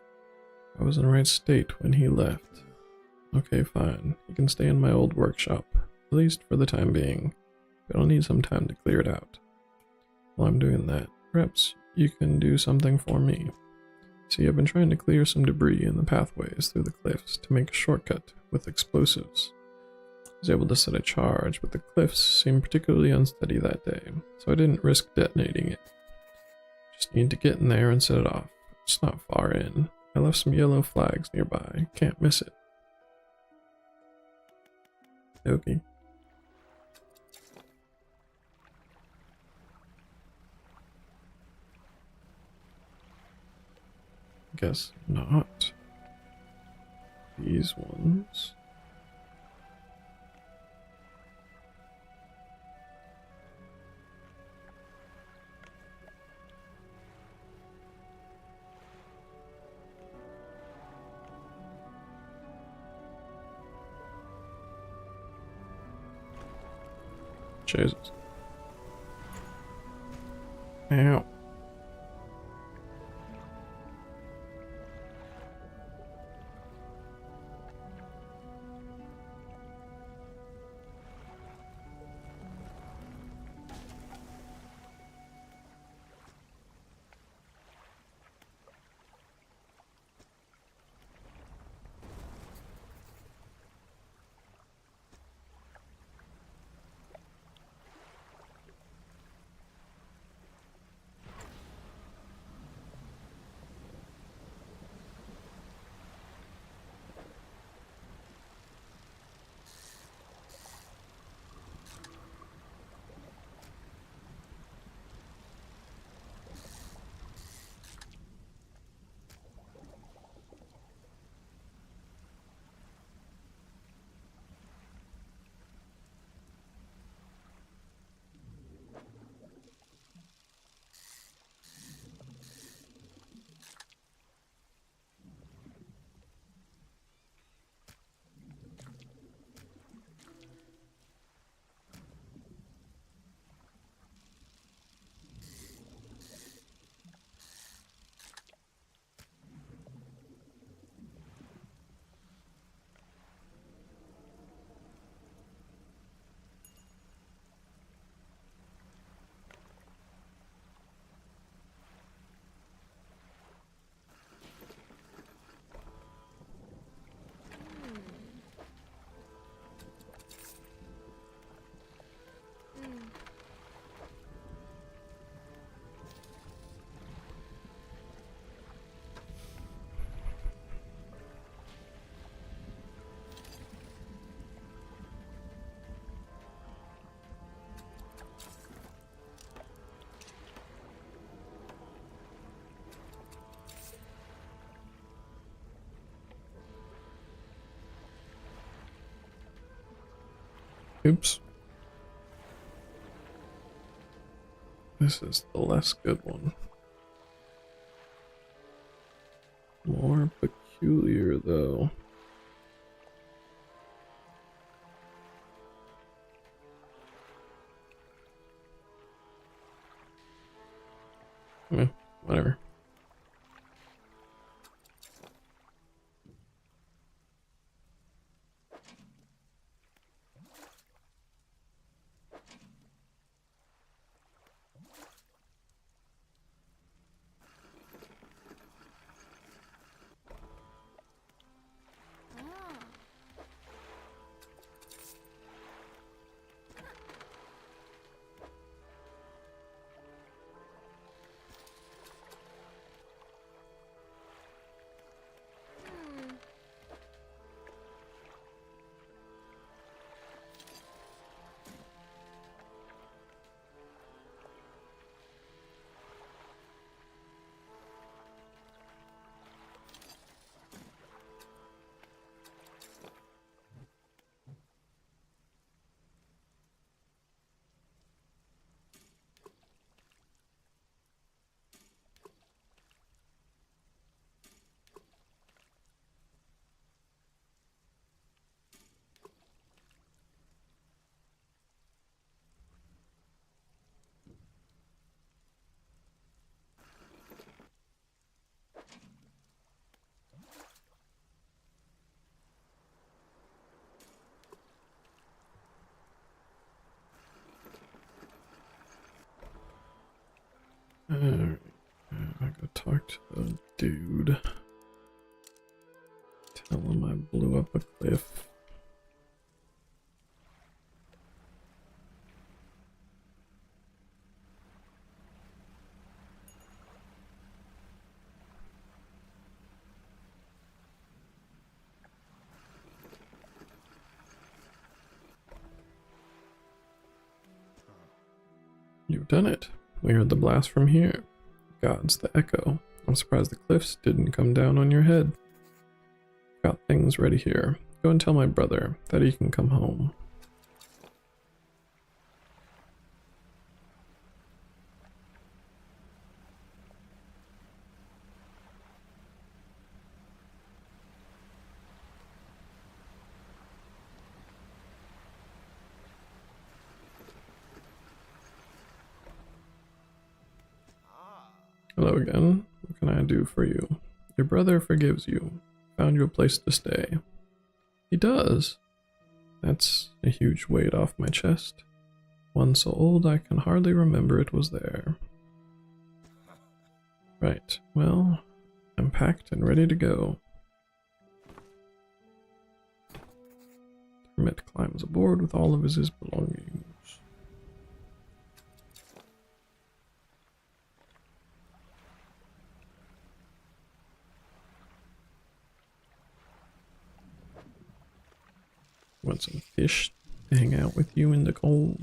I was in the right state when he left. Okay, fine. He can stay in my old workshop, at least for the time being. But I'll need some time to clear it out. While I'm doing that, perhaps you can do something for me. See, I've been trying to clear some debris in the pathways through the cliffs to make a shortcut with explosives. I was able to set a charge, but the cliffs seemed particularly unsteady that day, so I didn't risk detonating it. Just need to get in there and set it off. It's not far in. I left some yellow flags nearby. Can't miss it. Okay. Guess not. These ones. Jesus. Ow. Oops. This is the less good one. More peculiar, though. Whatever. Alright, I go talk to the dude. Tell him I blew up a cliff. You've done it. We heard the blast from here. God's the echo. I'm surprised the cliffs didn't come down on your head. Got things ready here. Go and tell my brother that he can come home. Hello again. What can I do for you? Your brother forgives you. Found you a place to stay. He does. That's a huge weight off my chest. One so old I can hardly remember it was there. Right, well, I'm packed and ready to go. Hermit climbs aboard with all of his belongings. Want some fish to hang out with you in the cold?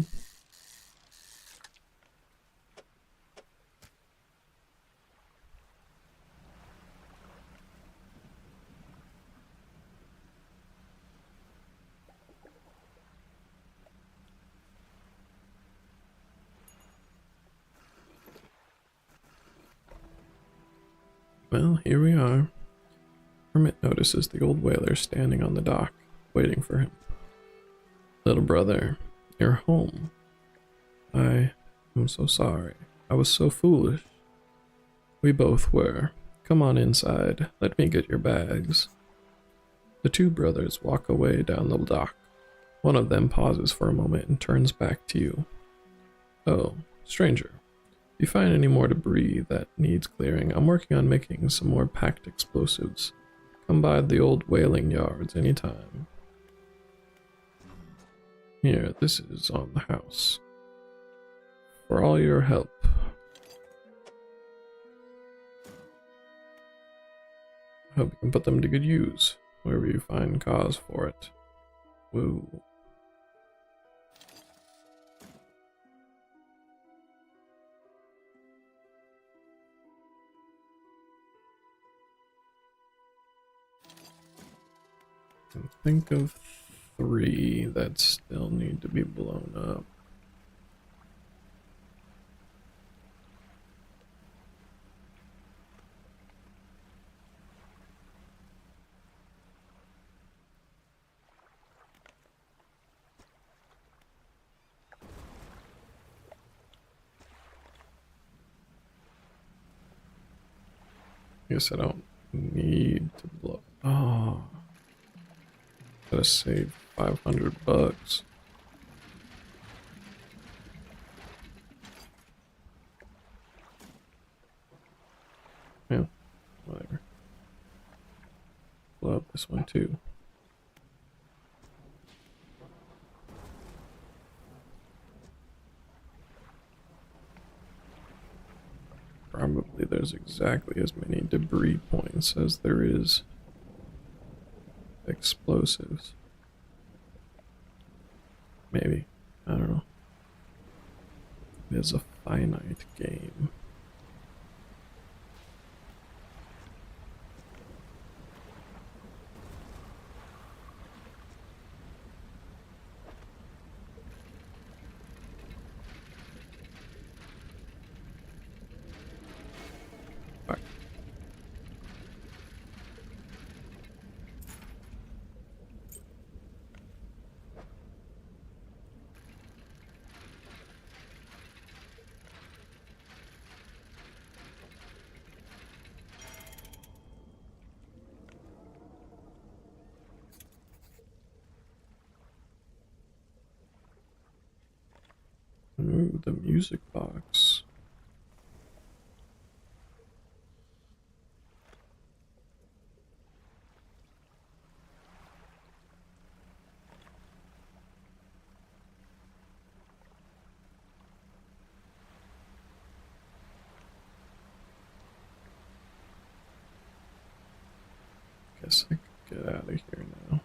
Well, here we are. Hermit notices the old whaler standing on the dock, waiting for him. Little brother, you're home. I am so sorry. I was so foolish. We both were. Come on inside. Let me get your bags. The two brothers walk away down the dock. One of them pauses for a moment and turns back to you. Oh, stranger. If you find any more debris that needs clearing, I'm working on making some more packed explosives. Come by the old whaling yards anytime. Here, this is on the house. For all your help. I hope you can put them to good use, wherever you find cause for it. Woo. And think of 3 that still need to be blown up. Guess I don't need to blow. Oh, gotta save $500. Yeah, whatever. Blow up this one too. Probably there's exactly as many debris points as there is explosives. Maybe. I don't know. It is a finite game. Fuck. Ooh, the music box. Guess I could get out of here now.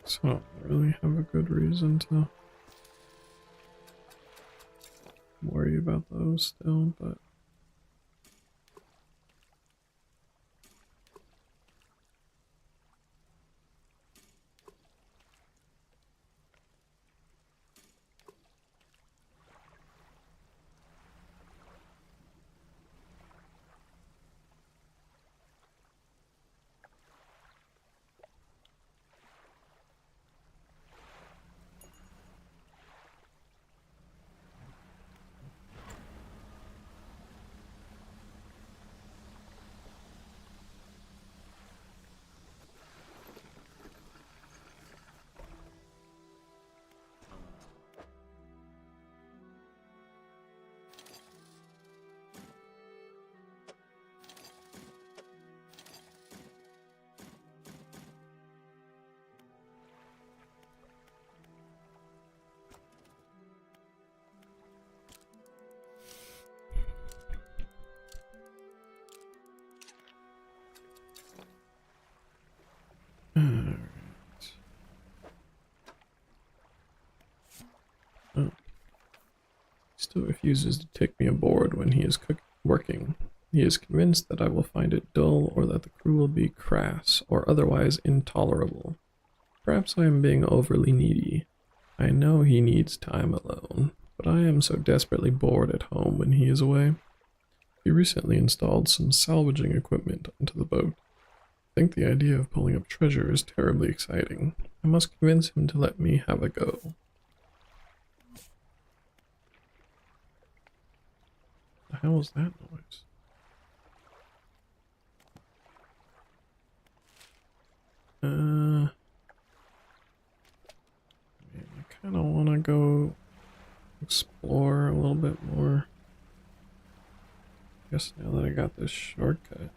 So I don't really have a good reason to worry about those still, but alright. Oh. Still refuses to take me aboard when he is working. He is convinced that I will find it dull or that the crew will be crass or otherwise intolerable. Perhaps I am being overly needy. I know he needs time alone, but I am so desperately bored at home when he is away. He recently installed some salvaging equipment onto the boat. I think the idea of pulling up treasure is terribly exciting. I must convince him to let me have a go. The hell was that noise? Man, I kind of want to go explore a little bit more. Guess now that I got this shortcut.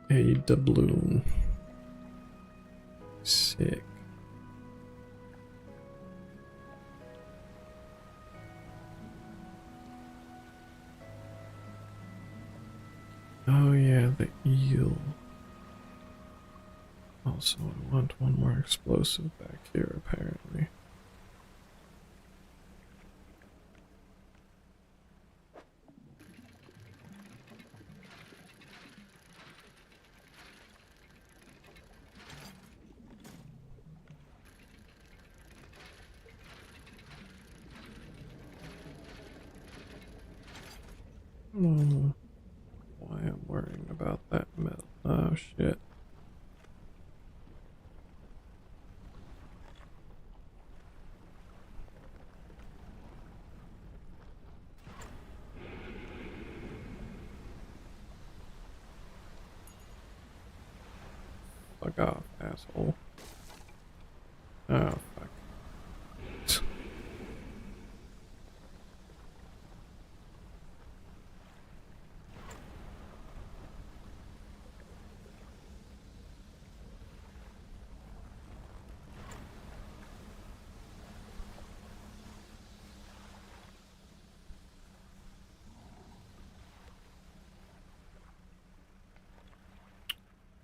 A doubloon. Sick. Oh yeah, the eel. Also, I want one more explosive back here, apparently. I don't know why I'm worrying about that metal. Oh shit. Fuck off, asshole. Oh, fuck.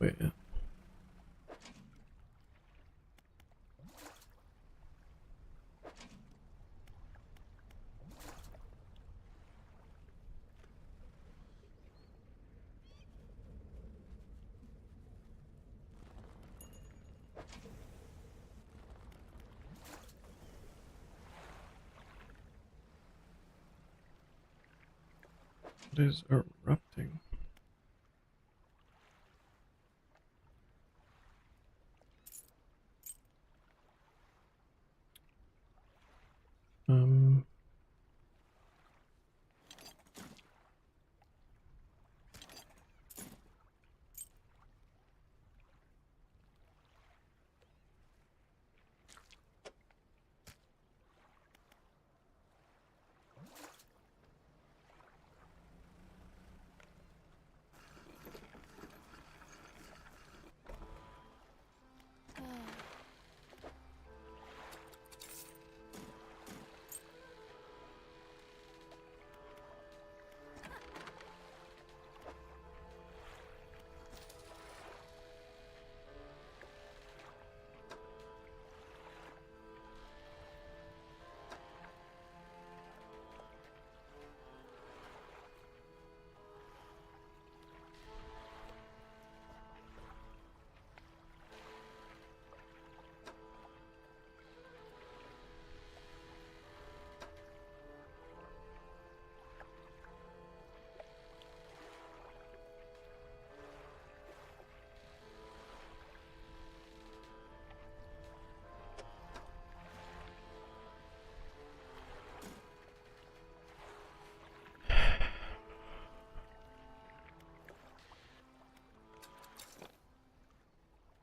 Wait. It is erupting. Um,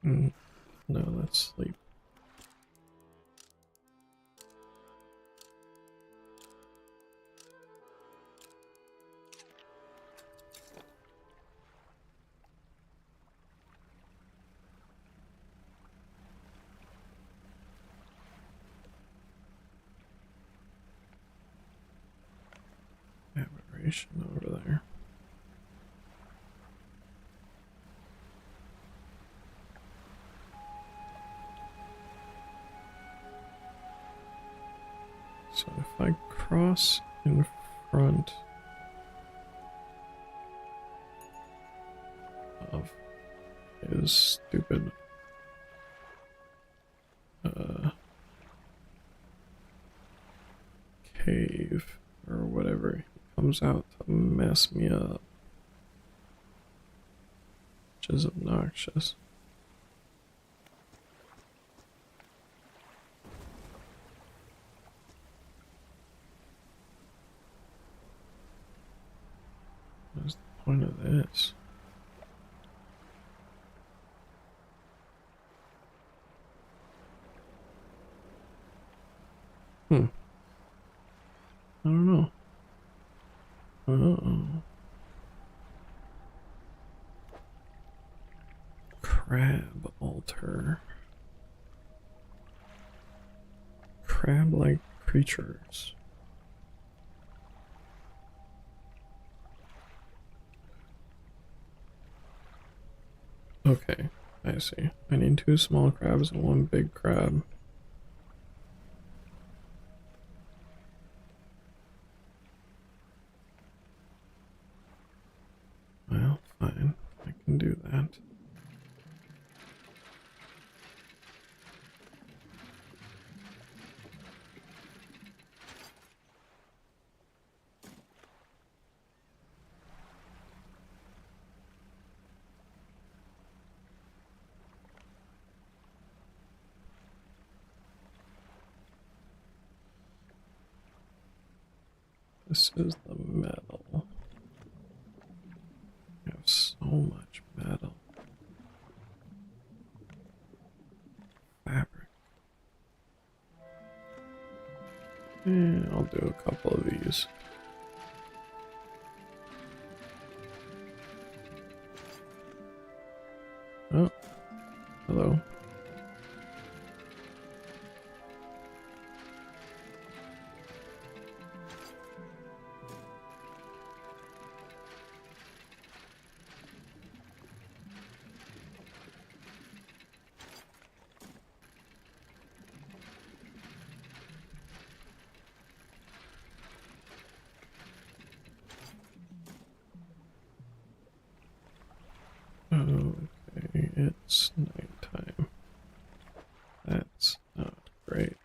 mm, no, let's sleep. Aberration over there. So if I cross in front of his stupid cave or whatever, he comes out to mess me up. is obnoxious. What's the point of this? I don't know. Uh-oh. Crab altar. Crab-like creatures. Okay, I see. I need 2 small crabs and 1 big crab. Well, fine. I can do that. This is the metal. I have so much metal. Fabric. I'll do a couple of these. Oh, hello. Okay, it's nighttime. That's not great.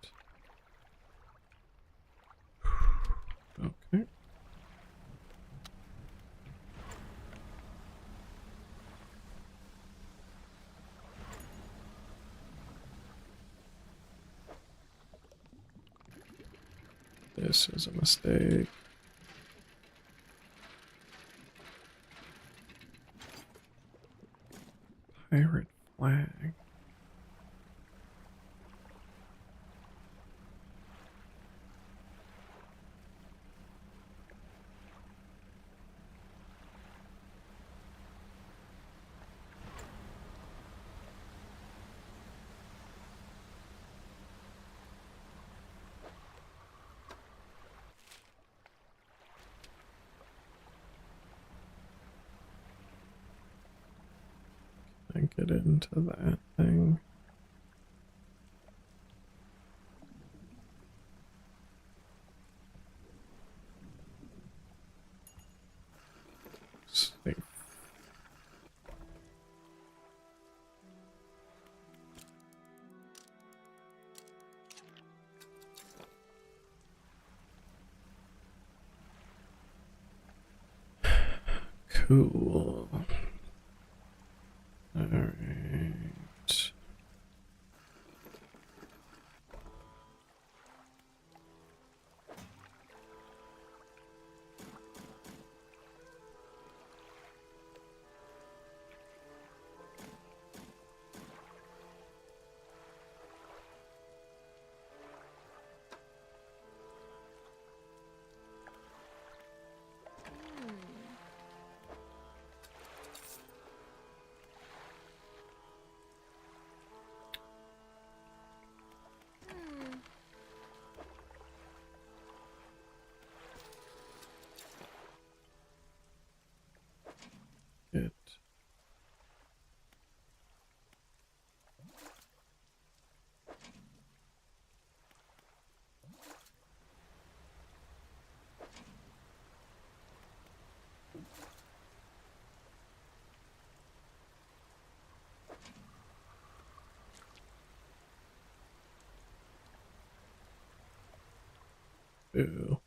Okay. This is a mistake. Pirate flag. I get into that thing. Safe. Cool. All right. It. Ew.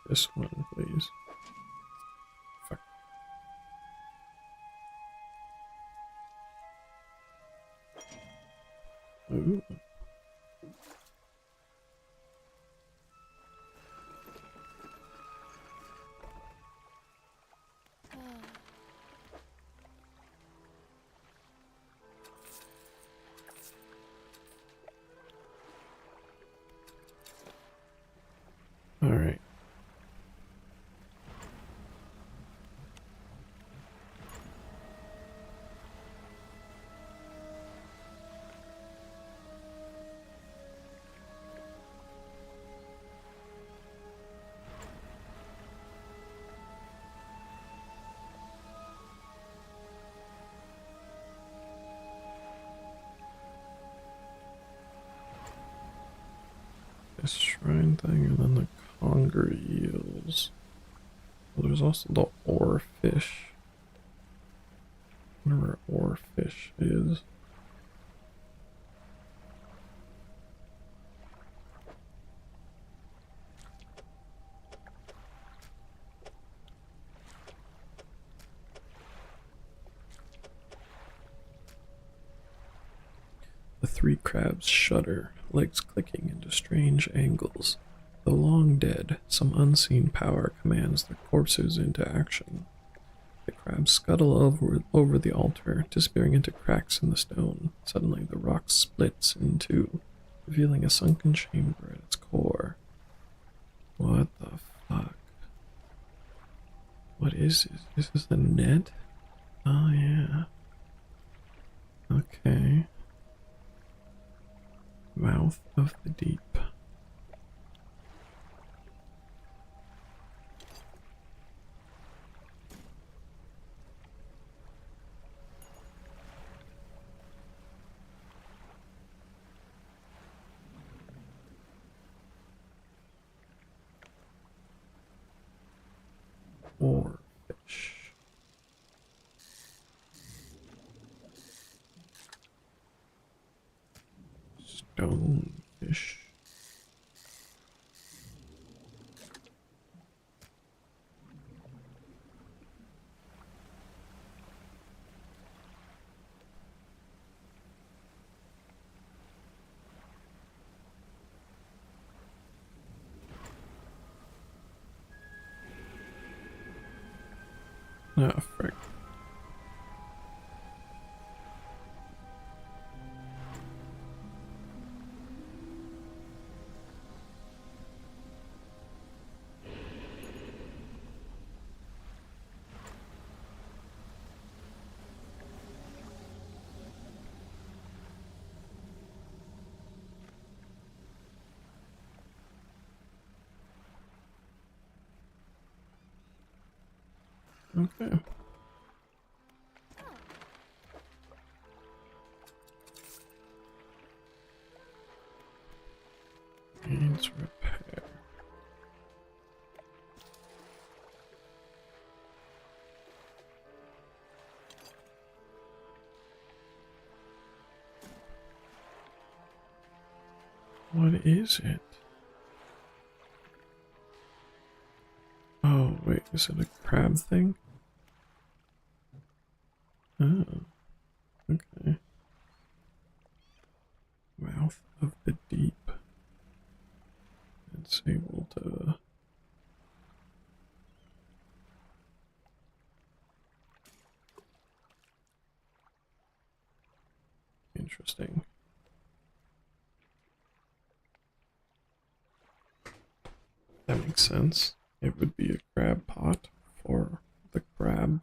This one, please. Fuck. Ooh. All right. This shrine thing and then the conger eels. Well, there's also the ore fish. Whatever ore fish is. The three crabs shudder, legs clicking into strange angles. Though long dead, some unseen power commands their corpses into action. The crabs scuttle over the altar, disappearing into cracks in the stone. Suddenly, the rock splits in two, revealing a sunken chamber at its core. What the fuck? What is this? This is the net? Oh, yeah. Okay. Mouth of the deep. Or fish. Stonefish. Ah, frick. Okay. Needs repair. What is it? Oh, wait, is it a crab thing? Oh, okay. Mouth of the deep. It's able to. Interesting. That makes sense. It would be a crab pot for the crab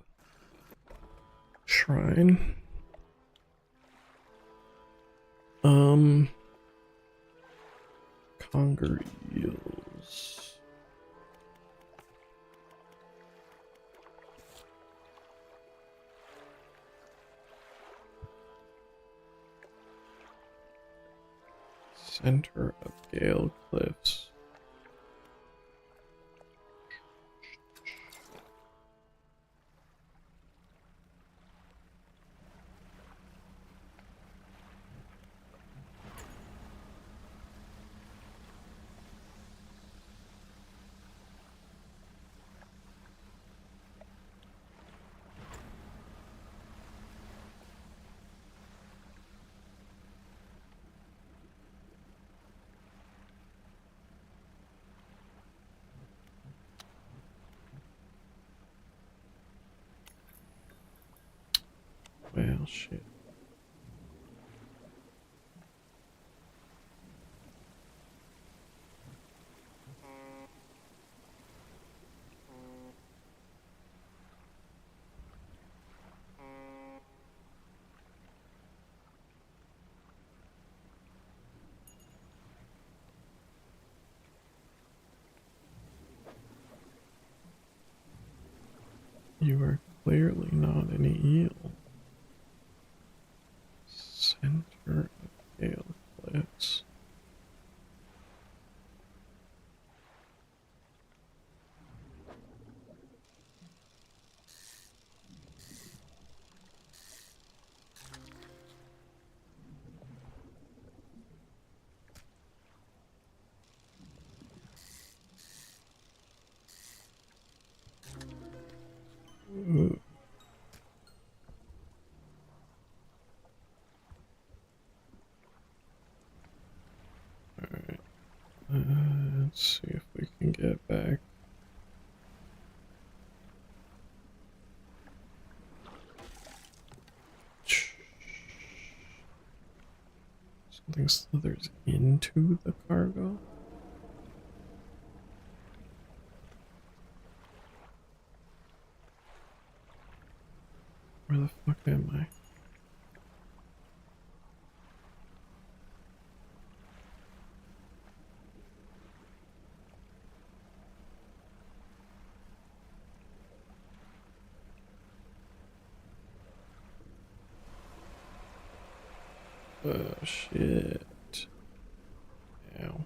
shrine. Conger eels. Center of Gale Cliffs. Well, shit. You are clearly not an eel. Center of Gale Cliffs. Ooh. Alright. Let's see if we can get back. Something slithers into the cargo. Where the fuck am I? Oh shit. Ow.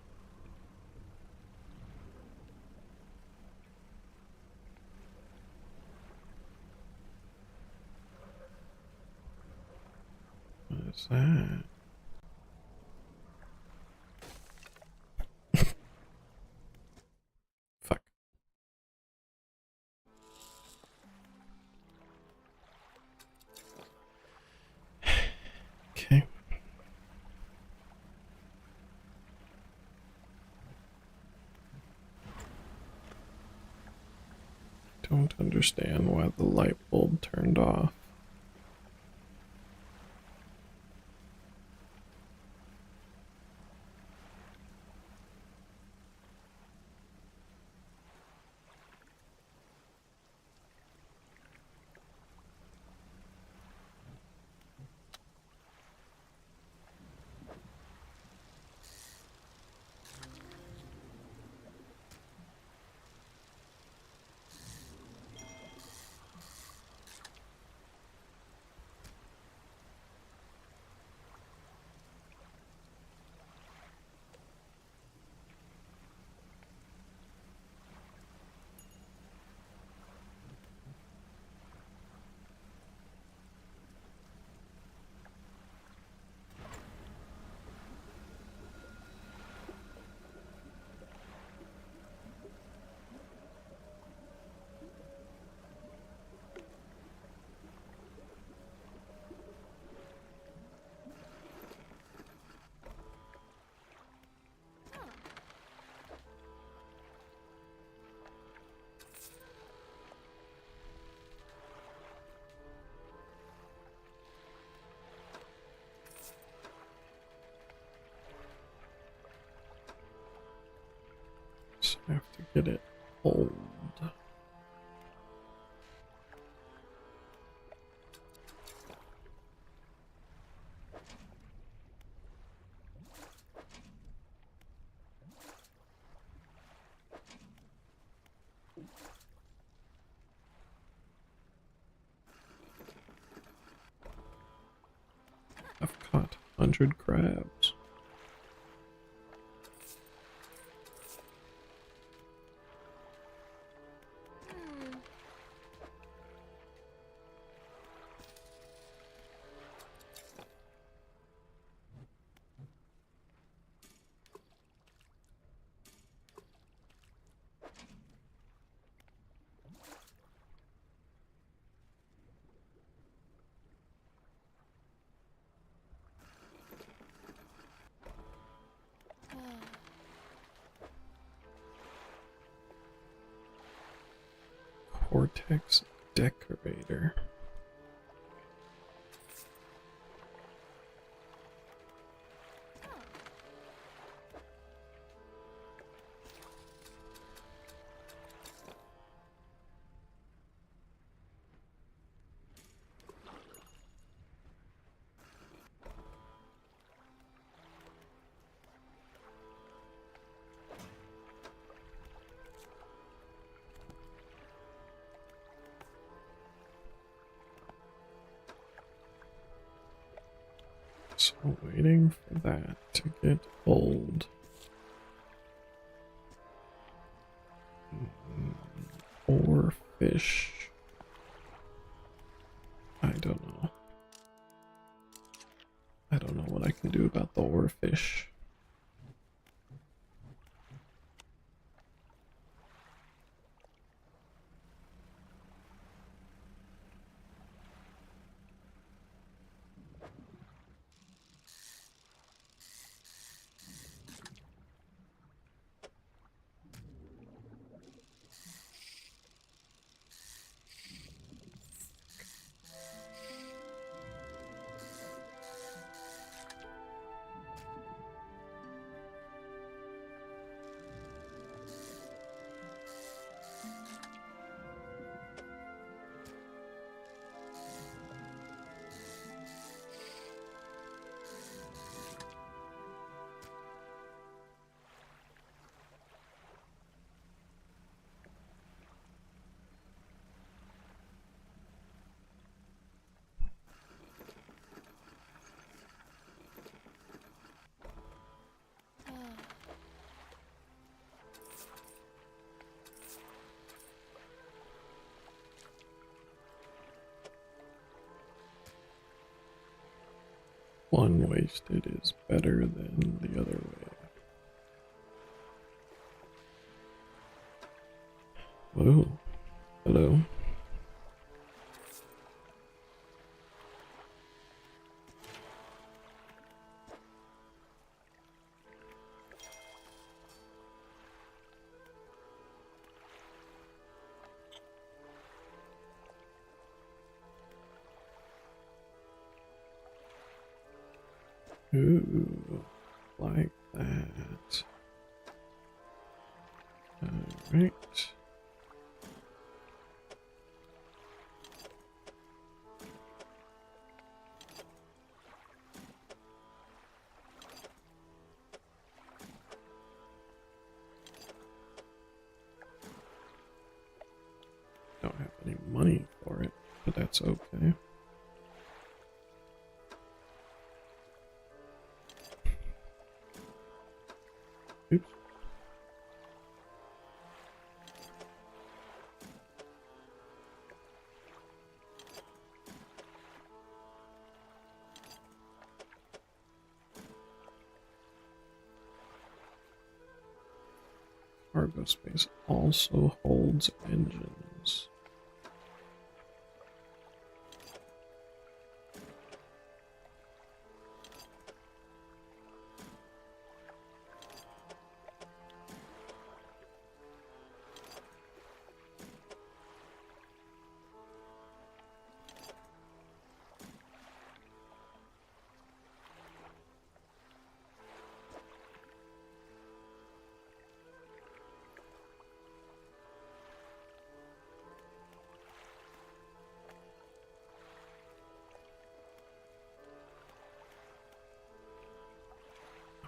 What is that? Fuck. Okay. Don't understand why the light bulb turned off. have to get it old. I've caught 100 crabs. Cortex decorator. So waiting for that to get old. Or fish. I don't know. I don't know what I can do about the ore fish. One wasted is better than the other way. Whoa. Hello. Ooh, like that. Alright. Don't have any money for it, but that's okay. Oops. Cargo space also holds engines.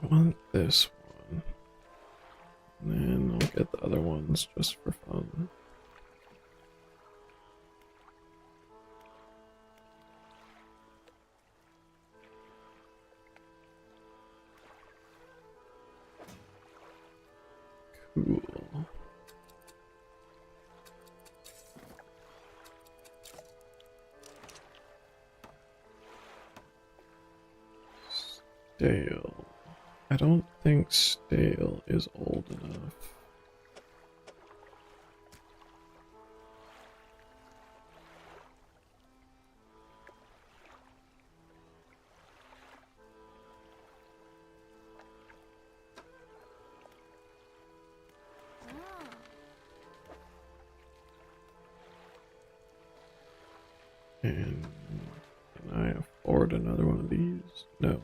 I want this one. And then I'll get the other ones just for fun. Cool. Stale. I don't think stale is old enough. And can I afford another one of these? No.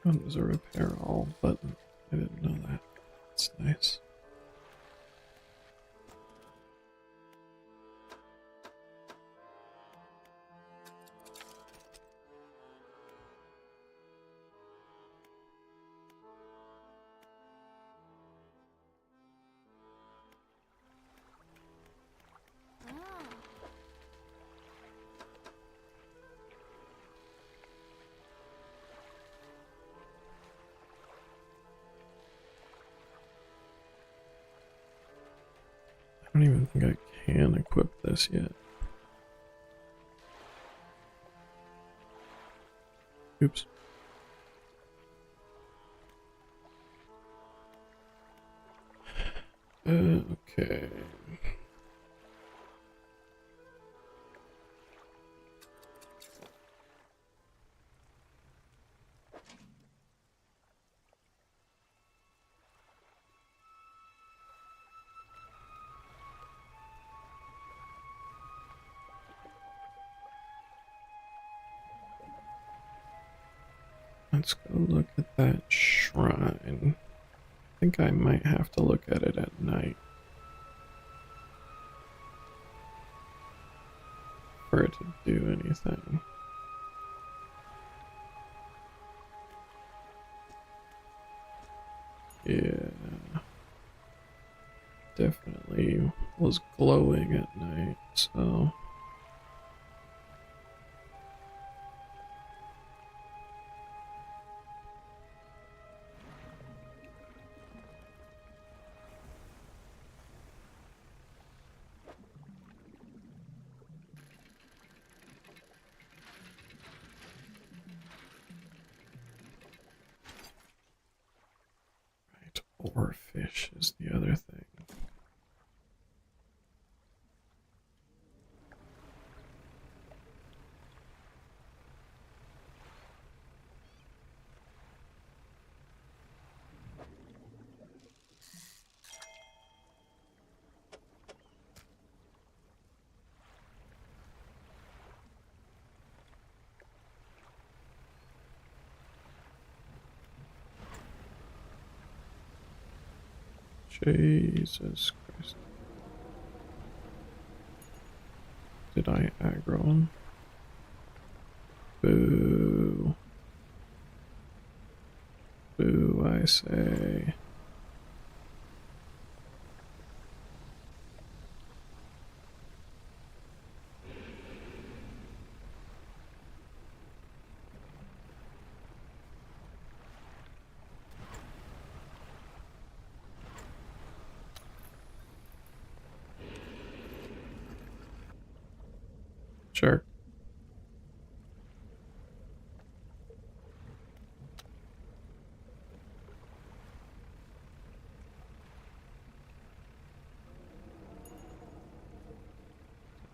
Oh, there's a repair all button. I didn't know that. That's nice. I don't even think I can equip this yet. Oops. Okay. Let's go look at that shrine. I think I might have to look at it at night for it to do anything. Yeah. Definitely was glowing at night, so... Right, oarfish is the other thing. Jesus Christ. Did I aggro him? Boo. Boo, I say. Sure.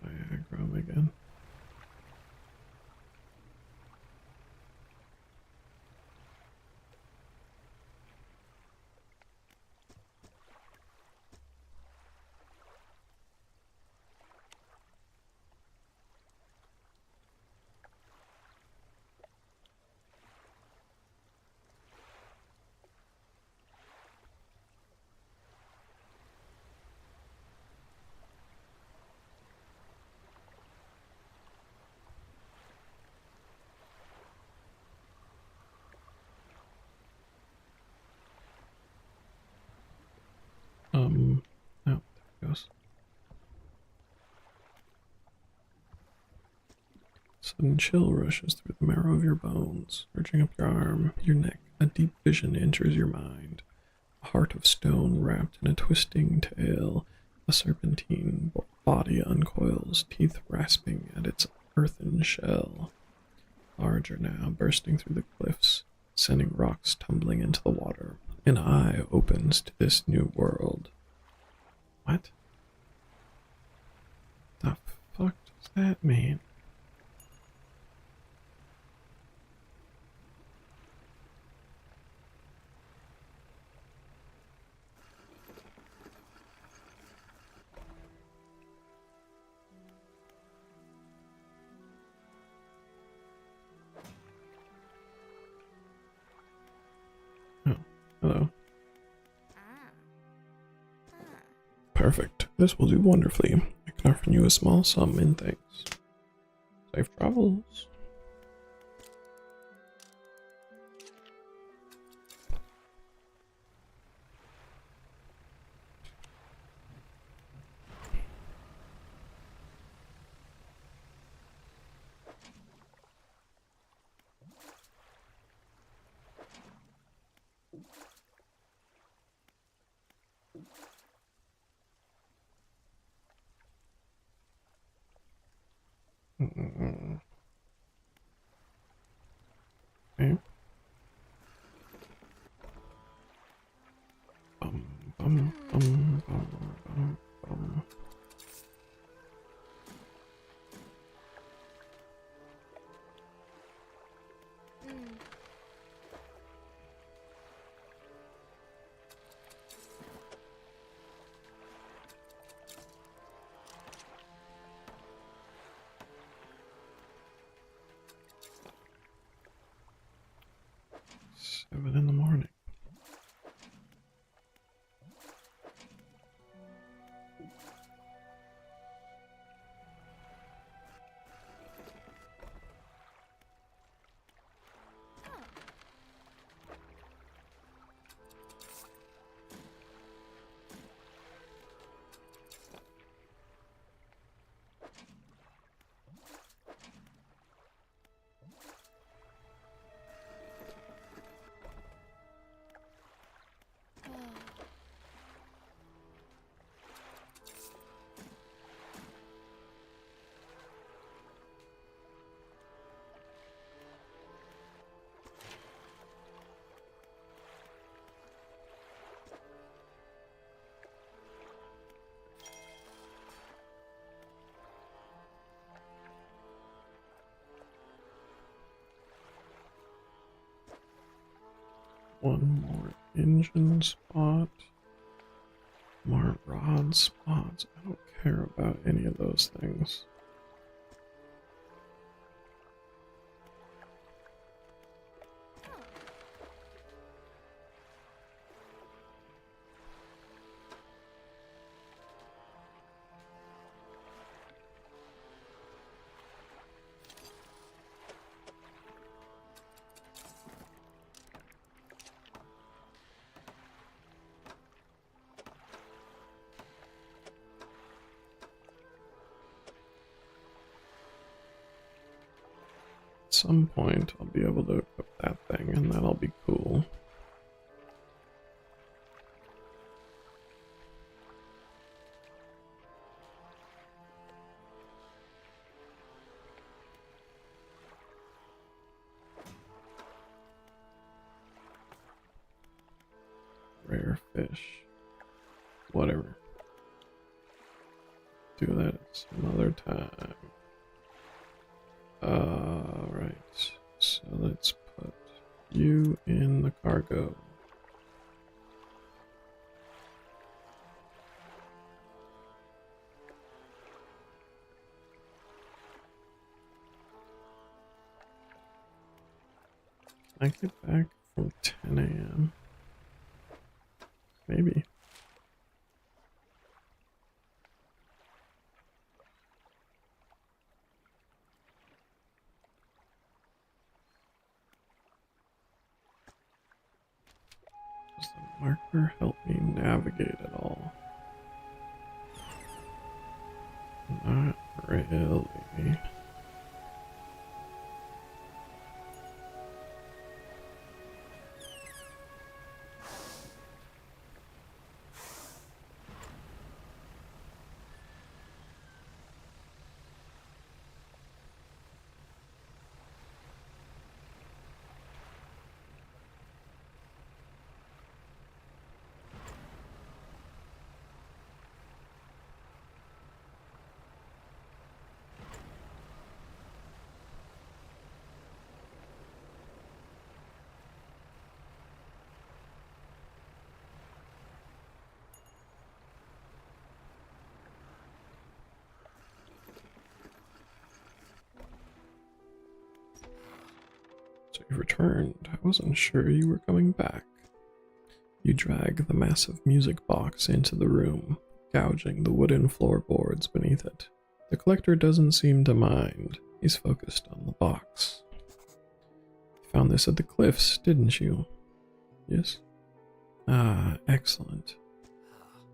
I aggro him again. sudden chill rushes through the marrow of your bones, surging up your arm, your neck. A deep vision enters your mind. A heart of stone wrapped in a twisting tail. A serpentine body uncoils, teeth rasping at its earthen shell. Larger now, bursting through the cliffs, sending rocks tumbling into the water. An eye opens to this new world. What? The fuck does that mean? Oh, hello. Perfect. This will do wonderfully. I can offer you a small sum in thanks. Safe travels. Okay. Bum, bum, bum, bum, bum, bum. 7 in the morning. One more engine spot. More rod spots. I don't care about any of those things. At some point, I'll be able to equip that thing, and that'll be cool. Rare fish. Whatever. Do that some other time. Right. So let's put you in the cargo. Can I get back from 10 a.m.? Maybe. Does the marker help me navigate at all? Not really. you've returned. I wasn't sure you were coming back. You drag the massive music box into the room, gouging the wooden floorboards beneath it. The collector doesn't seem to mind. He's focused on the box. You found this at the cliffs, didn't you? Yes? Ah, excellent.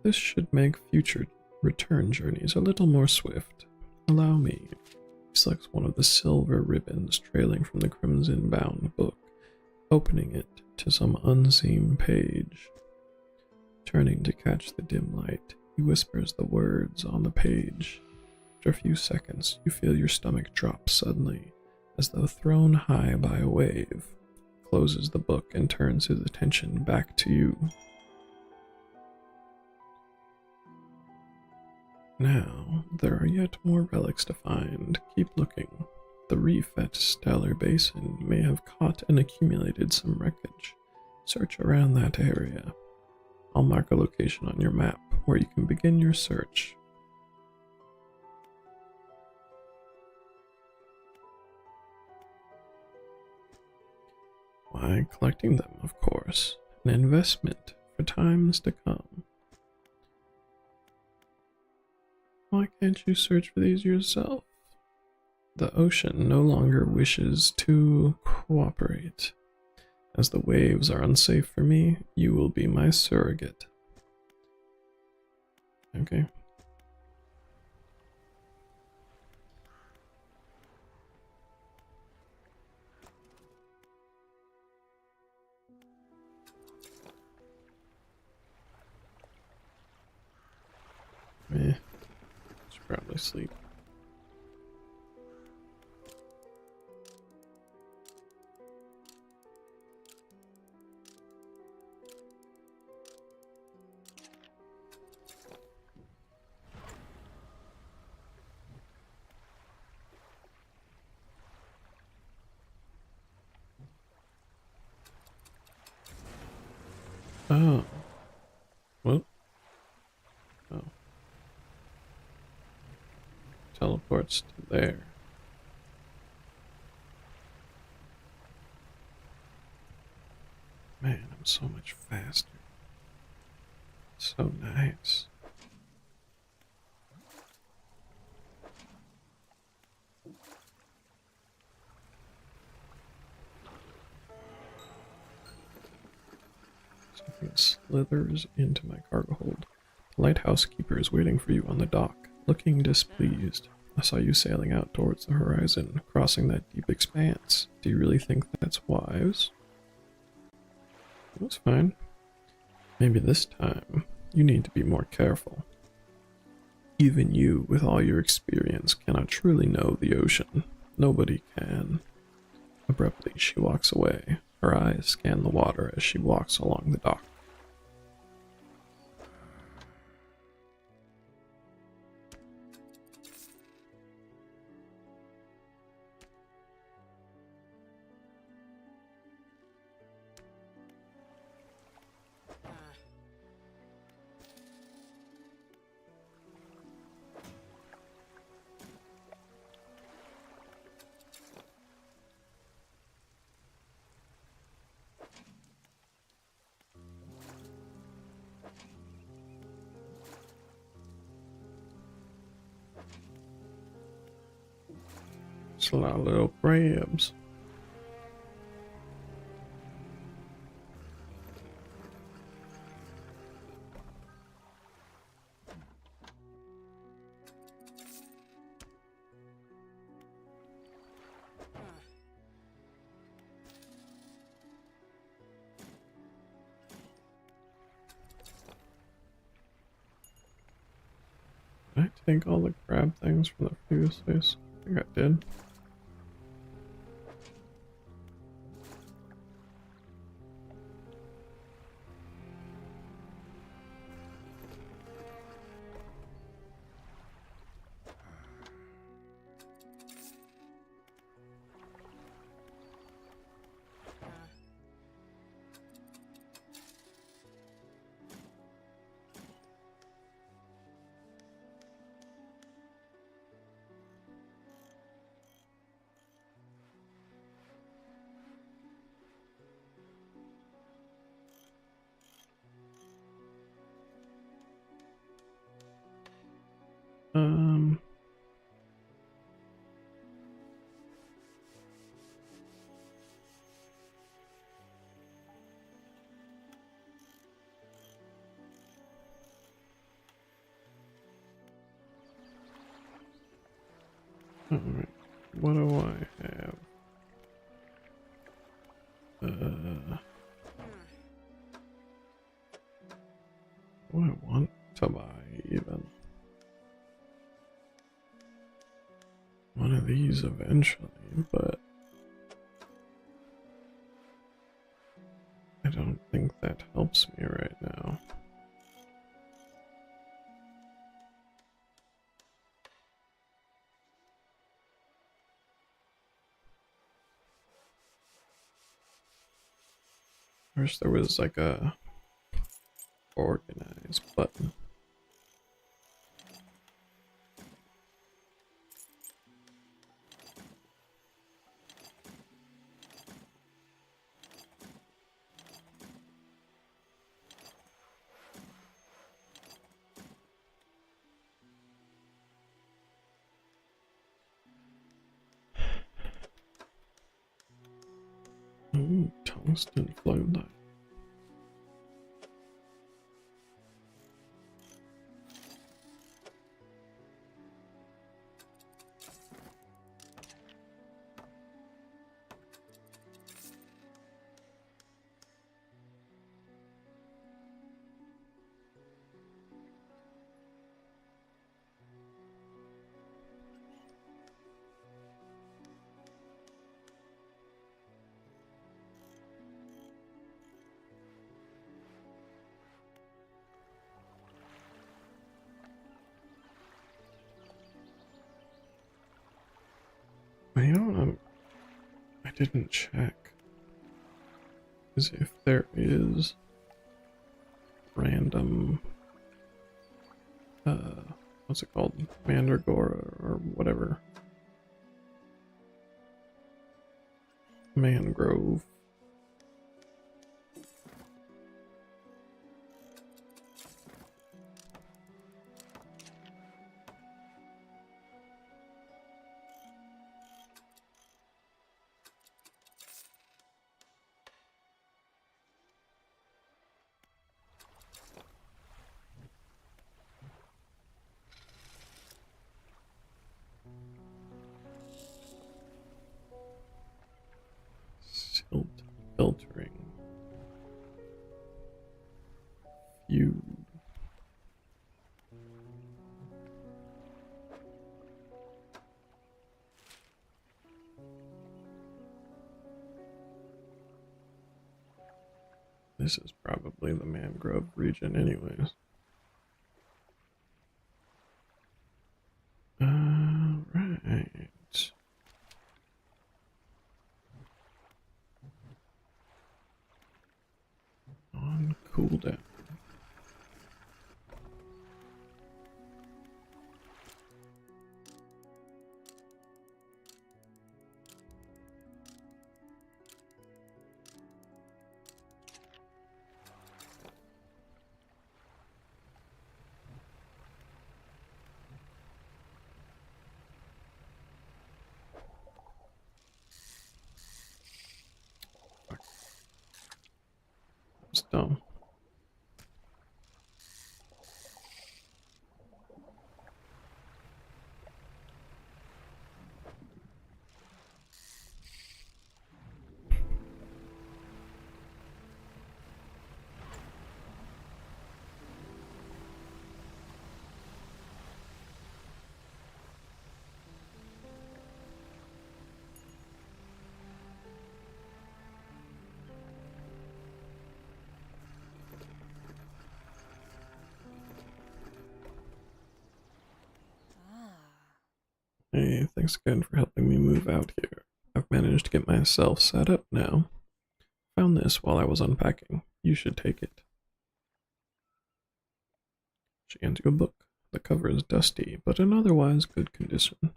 This should make future return journeys a little more swift. Allow me. He selects one of the silver ribbons trailing from the crimson-bound book, opening it to some unseen page. Turning to catch the dim light, he whispers the words on the page. After a few seconds, you feel your stomach drop suddenly, as though thrown high by a wave. He closes the book and turns his attention back to you. Now, there are yet more relics to find. Keep looking. The reef at Stellar Basin may have caught and accumulated some wreckage. Search around that area. I'll mark a location on your map where you can begin your search. Why, collecting them, of course. An investment for times to come. Why can't you search for these yourself? The ocean no longer wishes to cooperate. As the waves are unsafe for me, you will be my surrogate. Okay. Should probably sleep. Oh. What? Oh. Teleports to there. Man, I'm so much faster. So nice. Something slithers into my cargo hold. The lighthouse keeper is waiting for you on the dock, looking displeased. I saw you sailing out towards the horizon, crossing that deep expanse. Do you really think that's wise? That's fine. Maybe this time, you need to be more careful. Even you, with all your experience, cannot truly know the ocean. Nobody can. Abruptly, she walks away. Her eyes scan the water as she walks along the dock. It's a lot of little crabs. Did I take all the crab things from the previous place? I think I did. Um. Alright, what do I have? What do I want to buy even? One of these eventually, but I don't think that helps me right now. I wish there was like a organize button. Ooh, tungsten floodlight. Well, you know, I didn't check. As if there is random, what's it called? Mandragora or whatever. Mangrove. Silt filtering. Feud. This is probably the mangrove region anyways. Alright. On cooldown. It's dumb. Hey, thanks again for helping me move out here. I've managed to get myself set up now. Found this while I was unpacking. You should take it. She hands you a book. The cover is dusty, but in otherwise good condition. If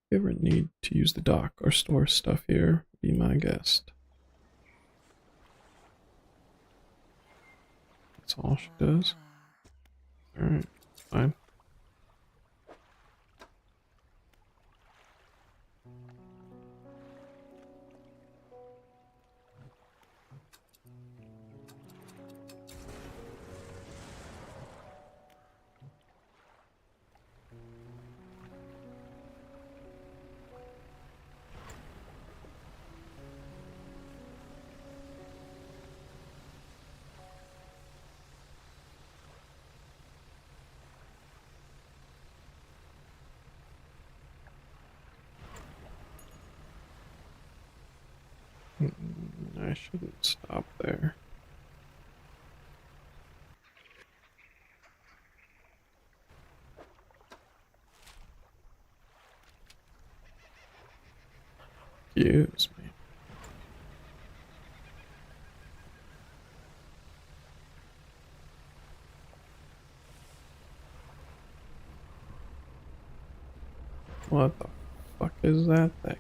you ever need to use the dock or store stuff here, be my guest. That's all she does. Alright, fine. shouldn't stop there. Excuse me. What the fuck is that thing?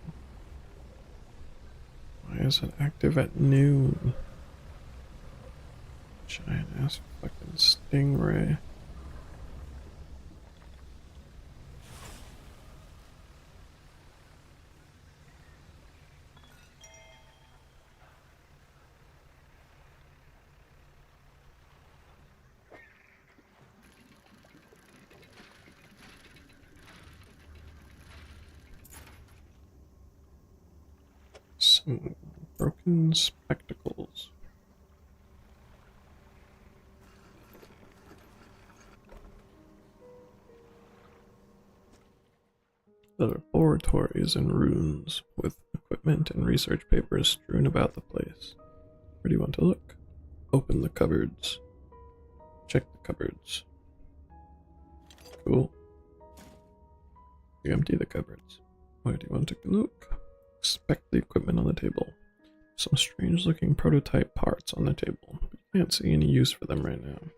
Why is it active at noon? Giant ass fucking stingray. Some broken spectacles. The laboratory is in ruins, with equipment and research papers strewn about the place. Where do you want to look? Open the cupboards. Check the cupboards. Cool. You empty the cupboards. Where do you want to look? Inspect the equipment on the table. Some strange looking prototype parts on the table, but you can't see any use for them right now. On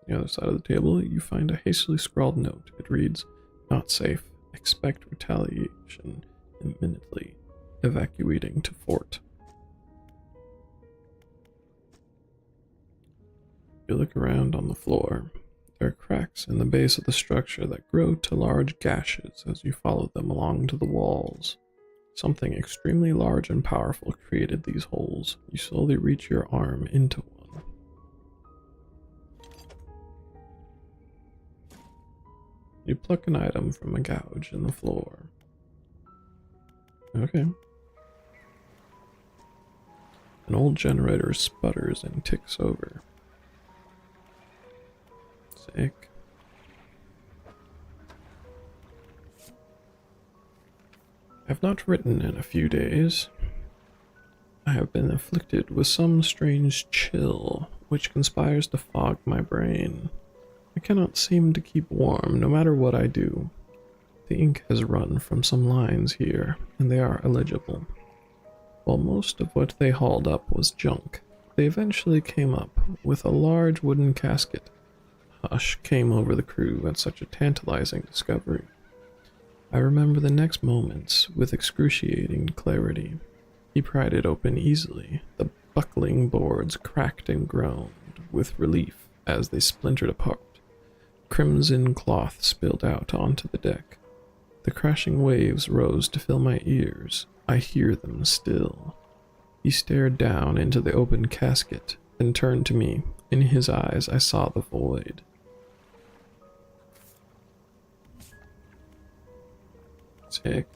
the other side of the table, you find a hastily scrawled note. It reads, "Not safe. Expect retaliation imminently. Evacuating to fort." You look around on the floor. There are cracks in the base of the structure that grow to large gashes as you follow them along to the walls. Something extremely large and powerful created these holes. You slowly reach your arm into one. You pluck an item from a gouge in the floor. Okay. An old generator sputters and ticks over. Sick. I've not written in a few days. I have been afflicted with some strange chill, which conspires to fog my brain. I cannot seem to keep warm, no matter what I do. The ink has run from some lines here, and they are illegible. While most of what they hauled up was junk, they eventually came up with a large wooden casket. Hush came over the crew at such a tantalizing discovery. I remember the next moments with excruciating clarity. He pried it open easily. The buckling boards cracked and groaned with relief as they splintered apart. Crimson cloth spilled out onto the deck. The crashing waves rose to fill my ears. I hear them still. He stared down into the open casket, then turned to me. In his eyes I saw the void. Sick.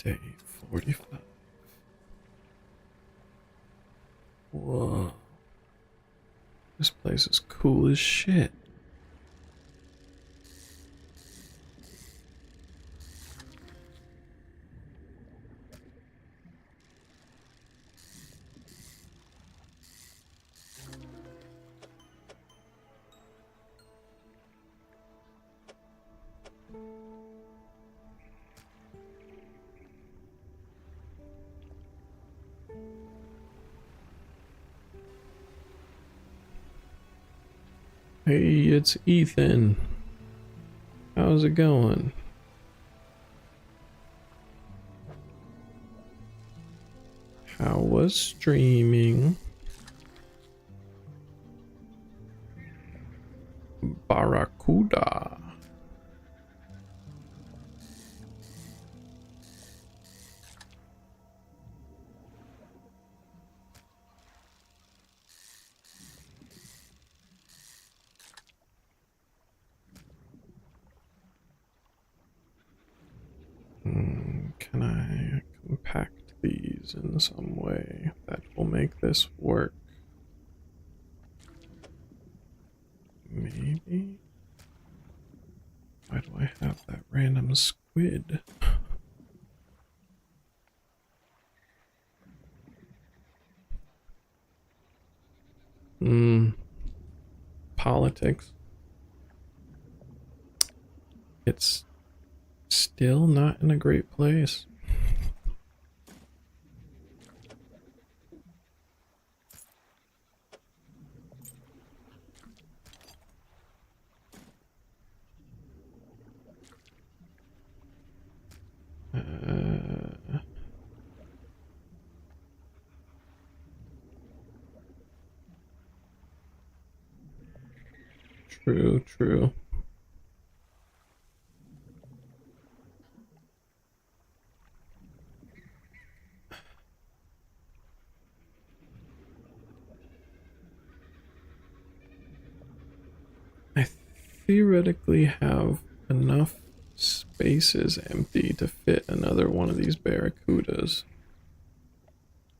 Day 45. Whoa. This place is cool as shit. Hey, it's Ethan. How's it going? How was streaming? Barracuda. Can I compact these in some way that will make this work? Maybe? Why do I have that random squid? Politics. It's still not in a great place. True. I theoretically have enough spaces empty to fit another one of these barracudas.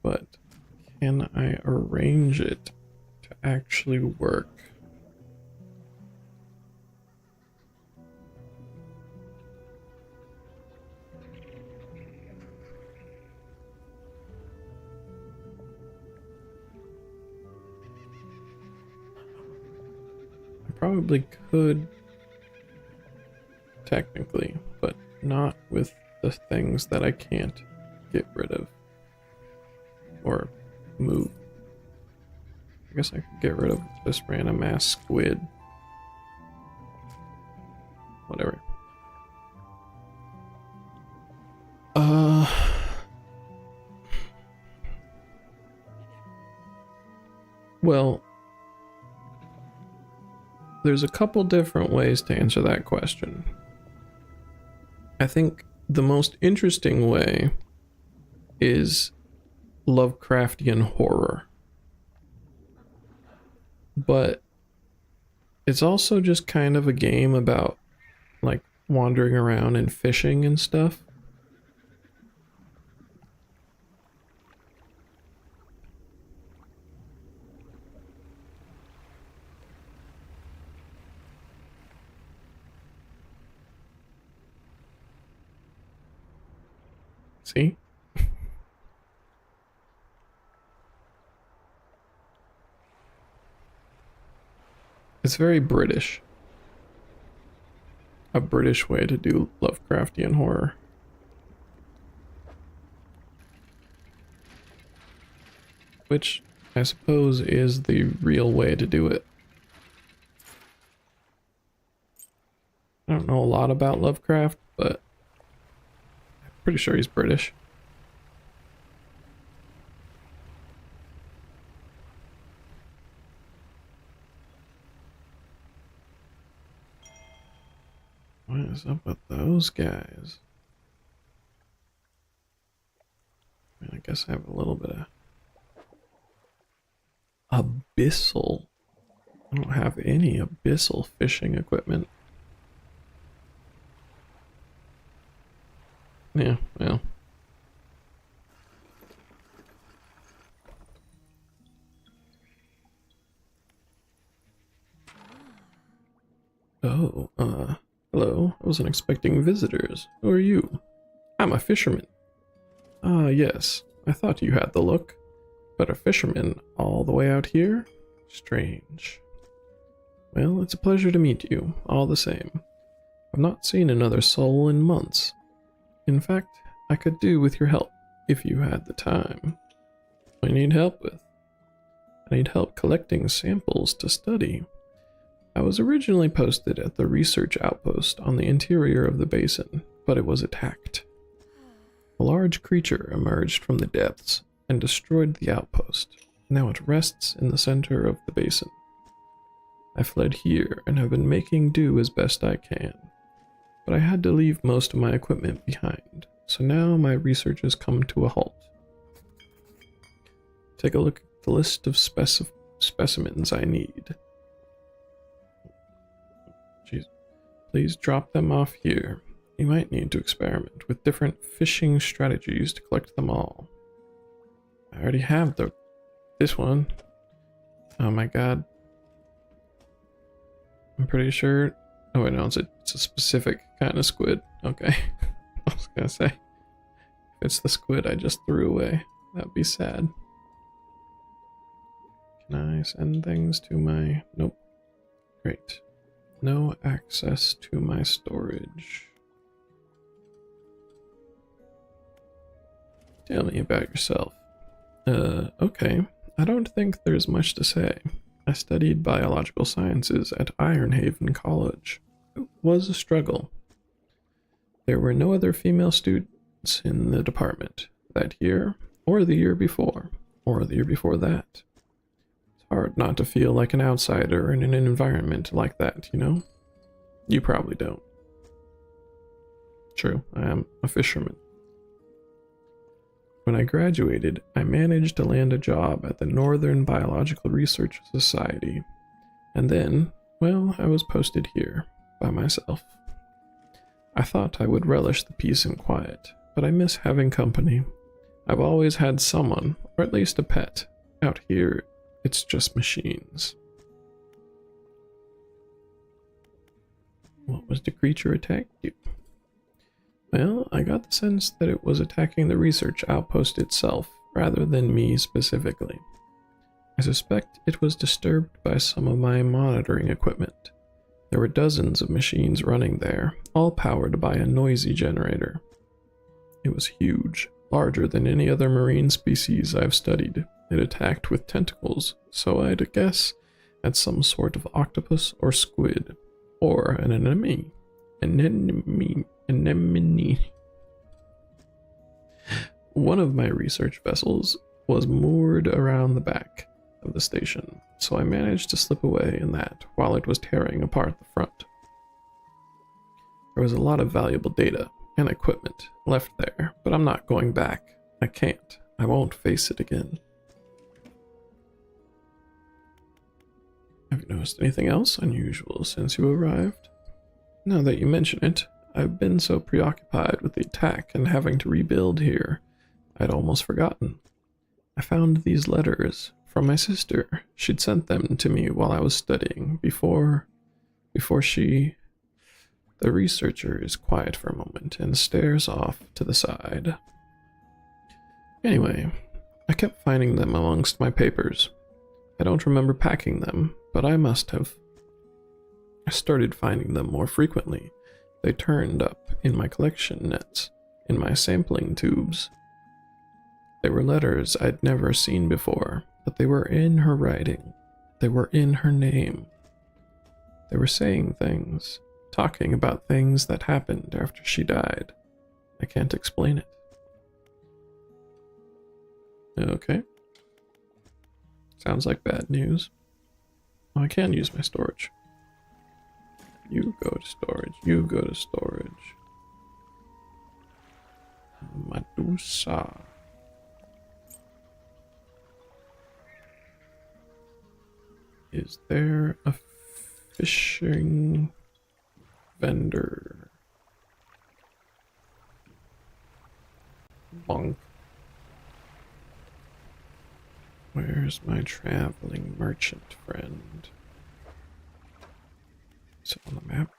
But can I arrange it to actually work? I probably could technically, but not with the things that I can't get rid of or move. I guess I could get rid of this random ass squid. Whatever. Well, there's a couple different ways to answer that question. I think the most interesting way is Lovecraftian horror. But it's also just kind of a game about like wandering around and fishing and stuff. See? It's very British. A British way to do Lovecraftian horror. Which I suppose is the real way to do it. I don't know a lot about Lovecraft, but I'm pretty sure he's British. What is up with those guys? I mean, I guess I have a little bit of abyssal. I don't have any abyssal fishing equipment. Yeah, well. Oh, hello. I wasn't expecting visitors. Who are you? I'm a fisherman. Ah, yes. I thought you had the look. But a fisherman all the way out here? Strange. Well, it's a pleasure to meet you, all the same. I've not seen another soul in months. In fact, I could do with your help, if you had the time. What do you need help with? I need help collecting samples to study. I was originally posted at the research outpost on the interior of the basin, but it was attacked. A large creature emerged from the depths and destroyed the outpost. Now it rests in the center of the basin. I fled here and have been making do as best I can, but I had to leave most of my equipment behind, so now my research has come to a halt. Take a look at the list of specimens I need. Jeez. Please drop them off here. You might need to experiment with different fishing strategies to collect them all. I already have this one. Oh my god. I'm pretty sure Oh wait, no, it's a specific kind of squid. Okay. I was gonna say, if it's the squid I just threw away, that'd be sad. Can I send things to my... Nope. Great. No access to my storage. Tell me about yourself. Okay. I don't think there's much to say. I studied biological sciences at Ironhaven College. It was a struggle. There were no other female students in the department that year, or the year before, or the year before that. It's hard not to feel like an outsider in an environment like that, you know? You probably don't. True, I am a fisherman. When I graduated, I managed to land a job at the Northern Biological Research Society. And then, well, I was posted here, by myself. I thought I would relish the peace and quiet, but I miss having company. I've always had someone, or at least a pet. Out here, it's just machines. What was the creature attacked you? Well, I got the sense that it was attacking the research outpost itself, rather than me specifically. I suspect it was disturbed by some of my monitoring equipment. There were dozens of machines running there, all powered by a noisy generator. It was huge, larger than any other marine species I've studied. It attacked with tentacles, so I'd guess at some sort of octopus or squid, or an anemone. Anemone. One of my research vessels was moored around the back of the station, so I managed to slip away in that while it was tearing apart the front. There was a lot of valuable data and equipment left there, but I'm not going back. I can't. I won't face it again. Have you noticed anything else unusual since you arrived? Now that you mention it, I've been so preoccupied with the attack and having to rebuild here, I'd almost forgotten. I found these letters from my sister. She'd sent them to me while I was studying, before she... The researcher is quiet for a moment and stares off to the side. Anyway, I kept finding them amongst my papers. I don't remember packing them, but I must have. I started finding them more frequently. They turned up in my collection nets, in my sampling tubes. They were letters I'd never seen before, but they were in her writing. They were in her name. They were saying things, talking about things that happened after she died. I can't explain it. Okay. Sounds like bad news. Oh, I can use my storage. You go to storage. You go to storage. Medusa. Is there a fishing vendor? Bonk. Where's my traveling merchant friend? Is it on the map?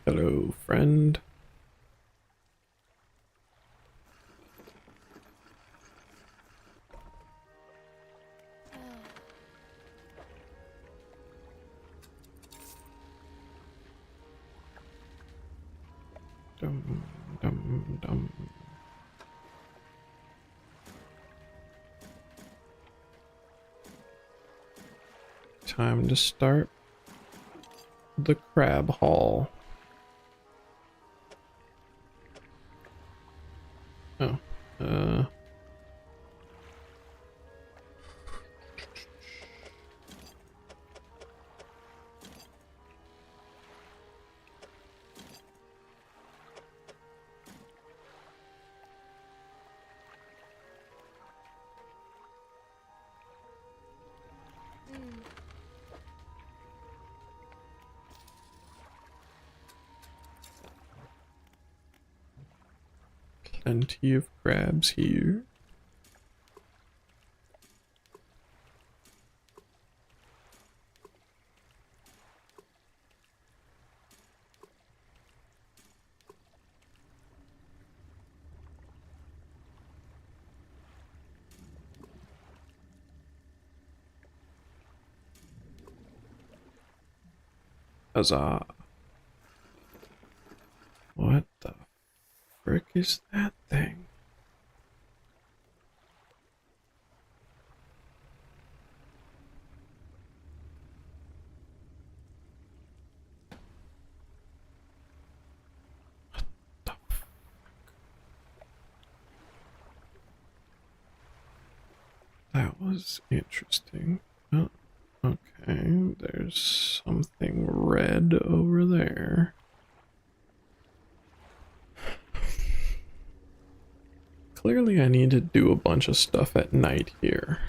Hello, friend. Dum, dum, dum. Time to start the crab haul. Oh, plenty of crabs here. Huzzah. What the frick is that thing? What the frick? That was interesting. Oh, okay, there's something red over there. Clearly I need to do a bunch of stuff at night here.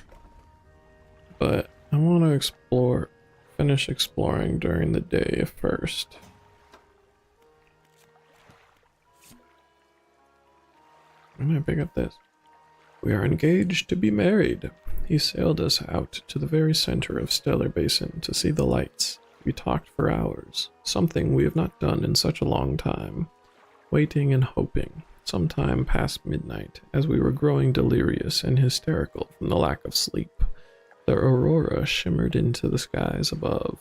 But I want to finish exploring during the day first. I'm gonna pick up this. We are engaged to be married. He sailed us out to the very center of Stellar Basin to see the lights. We talked for hours, something we have not done in such a long time. Waiting and hoping, sometime past midnight, as we were growing delirious and hysterical from the lack of sleep. The aurora shimmered into the skies above.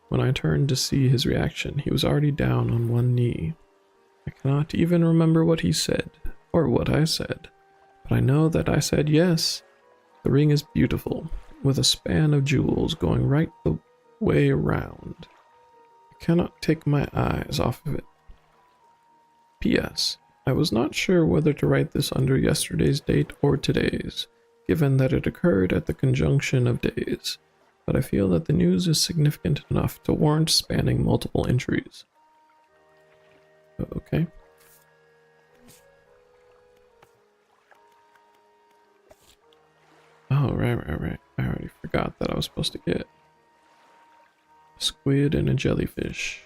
When I turned to see his reaction, he was already down on one knee. I cannot even remember what he said, or what I said, but I know that I said yes. The ring is beautiful, with a span of jewels going right the way around. I cannot take my eyes off of it. P.S. I was not sure whether to write this under yesterday's date or today's, given that it occurred at the conjunction of days, but I feel that the news is significant enough to warrant spanning multiple entries. Okay. Oh, right. I already forgot that I was supposed to get a squid and a jellyfish.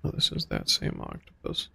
Oh, this is that same octopus.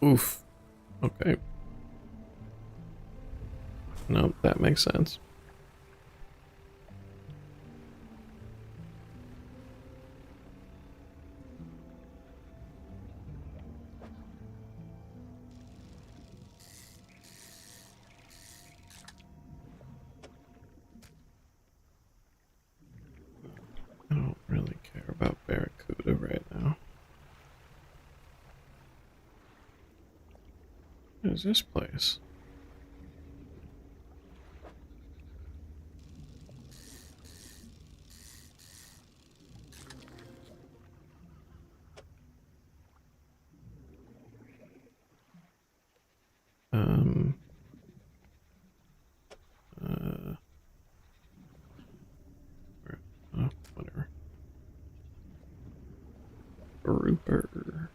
Oof. Okay. No, that makes sense. I don't really care about Barracuda right now. What is this place? Um, uh, whatever. Grouper.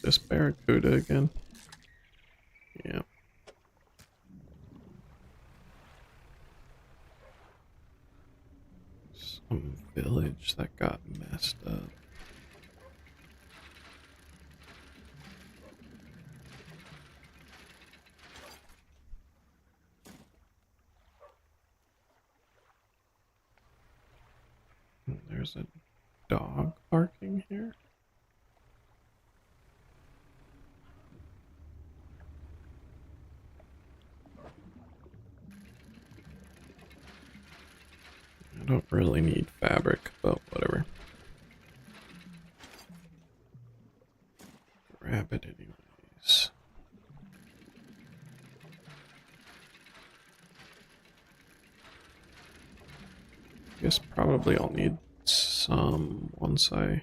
This Barracuda again. Yeah. Some village wreckage that got messed up. There's a dog barking here. I don't really need fabric, but whatever. Grab it anyways. I guess probably I'll need some once I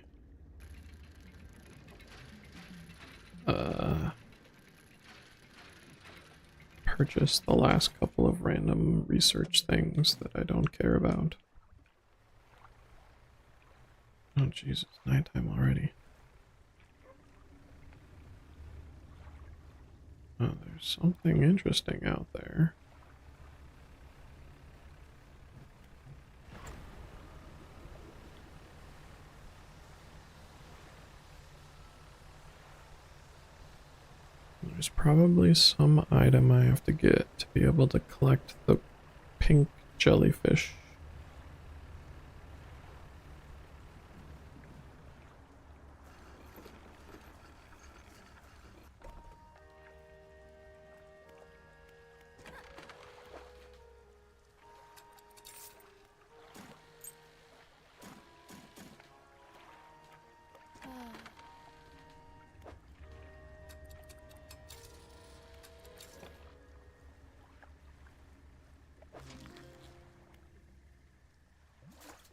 purchase the last couple of random research things that I don't care about. Oh jeez, it's nighttime already. Oh, there's something interesting out there. There's probably some item I have to get to be able to collect the pink jellyfish.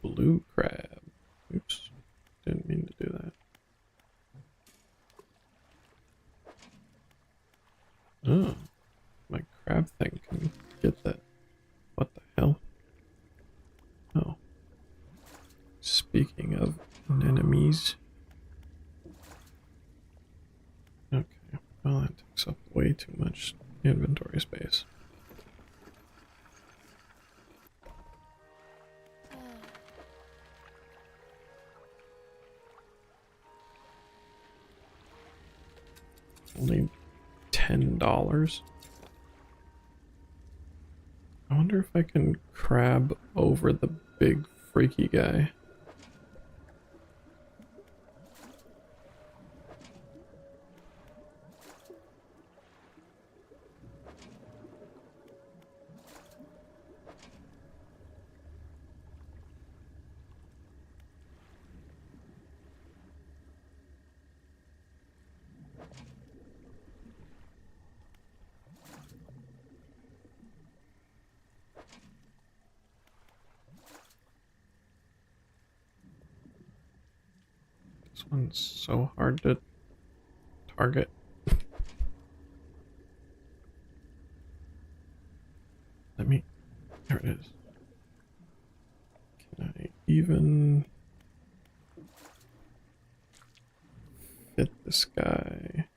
Blue crab. Oops. Didn't mean to do that. Oh. My crab thing can get that. What the hell? Oh. Speaking of anemones. Okay. Well, that takes up way too much inventory space. Only $10. I wonder if I can crab over the big freaky guy. This one's so hard to target. Let me. There it is. Can I even fit this guy?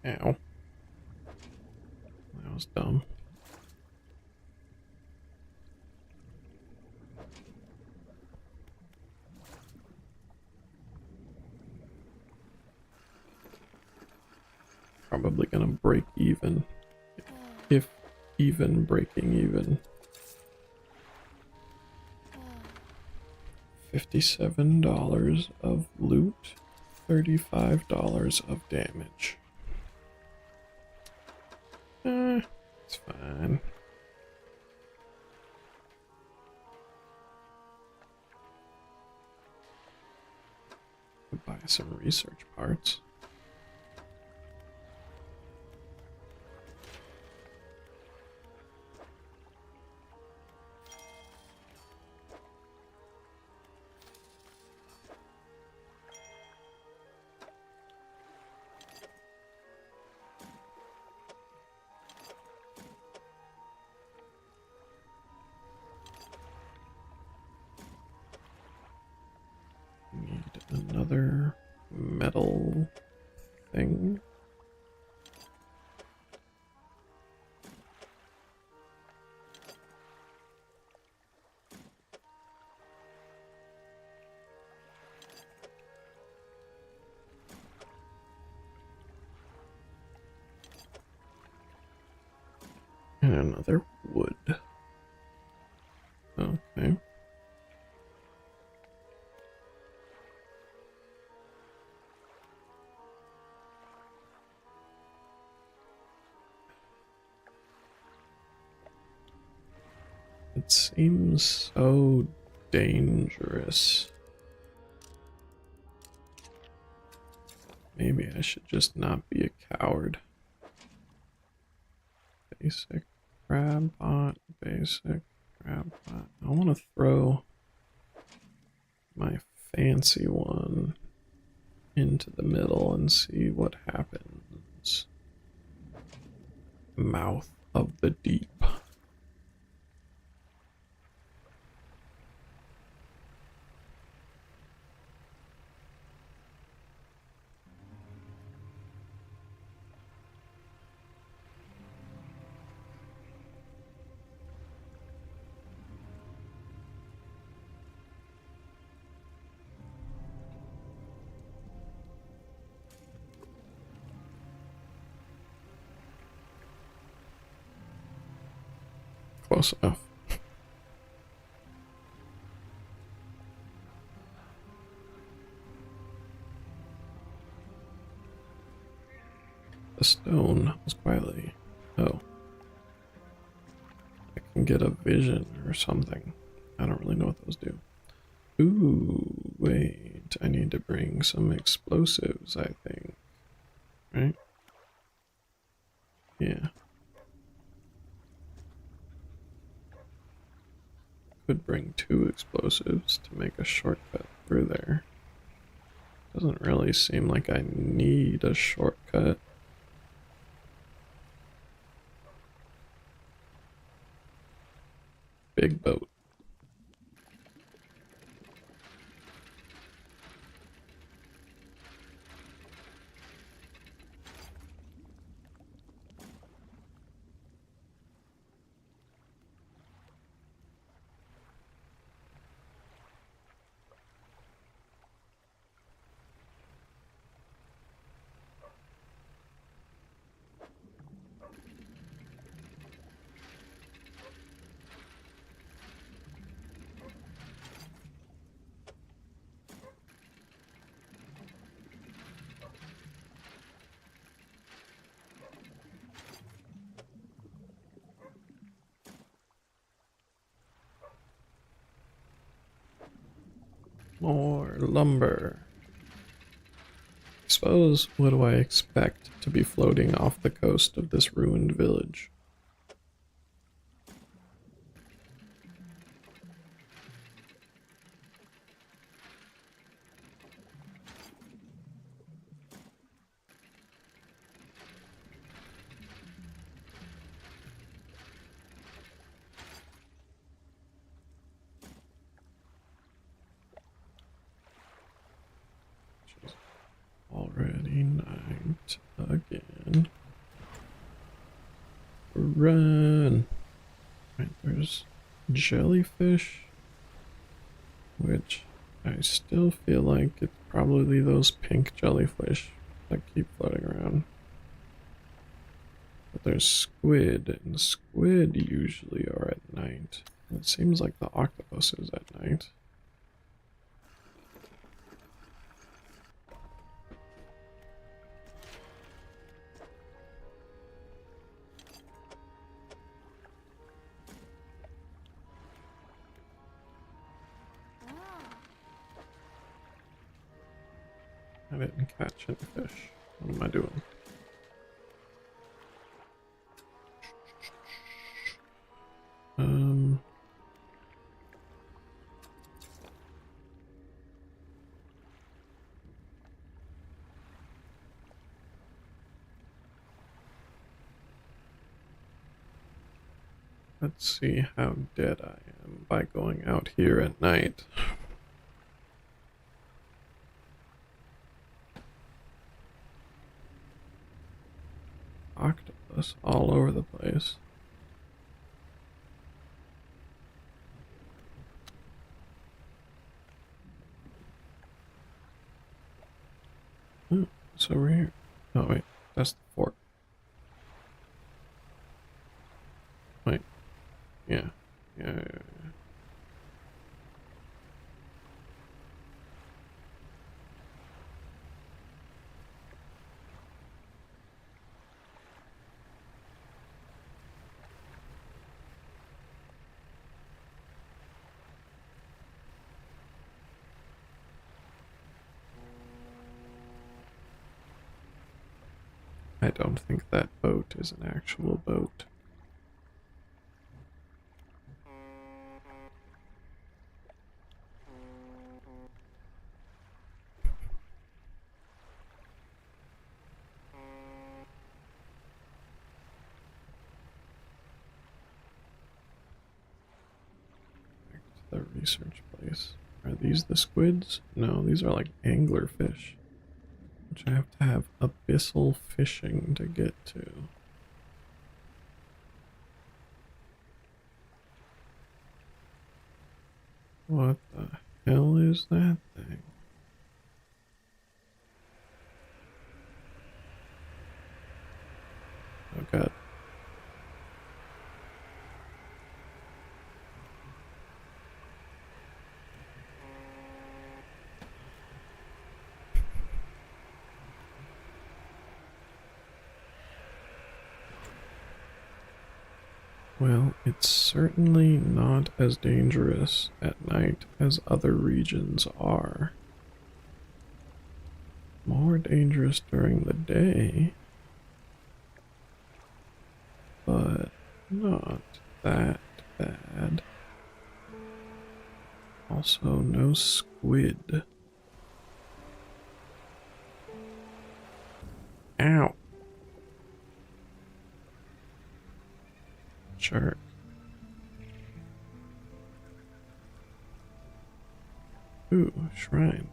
Ow. That was dumb. Probably gonna break even. If even breaking even. $57 of loot, $35 of damage. It's fine. Could buy some research parts. metal thing. And another wood. Okay. It seems so dangerous. Maybe I should just not be a coward. Basic crab pot, basic crab pot. I want to throw my fancy one into the middle and see what happens. Mouth of the deep. Close enough. The stone was quietly. Oh. I can get a vision or something. I don't really know what those do. Ooh, wait. I need to bring some explosives, I think. Right? Yeah. Could bring 2 explosives to make a shortcut through there. Doesn't really seem like I need a shortcut. Big boat. More lumber. I suppose, what do I expect to be floating off the coast of this ruined village? Already night again. Run! Right, there's jellyfish, which I still feel like it's probably those pink jellyfish that keep floating around. But there's squid, and squid usually are at night. It seems like the octopus is at night. I didn't catch any fish. What am I doing? Um, let's see how dead I am by going out here at night. octopus all over the place. Ooh, it's over here. Oh wait, that's the fork. Wait, yeah. Yeah. I don't think that boat is an actual boat. Back to the research place. Are these the squids? No, these are like anglerfish, which I have to have abyssal fishing to get to. What the hell is that thing? Oh god. Well, it's certainly not as dangerous at night as other regions are. More dangerous during the day, but not that bad. Also, no squid. Ow. Shark. Ooh, shrine.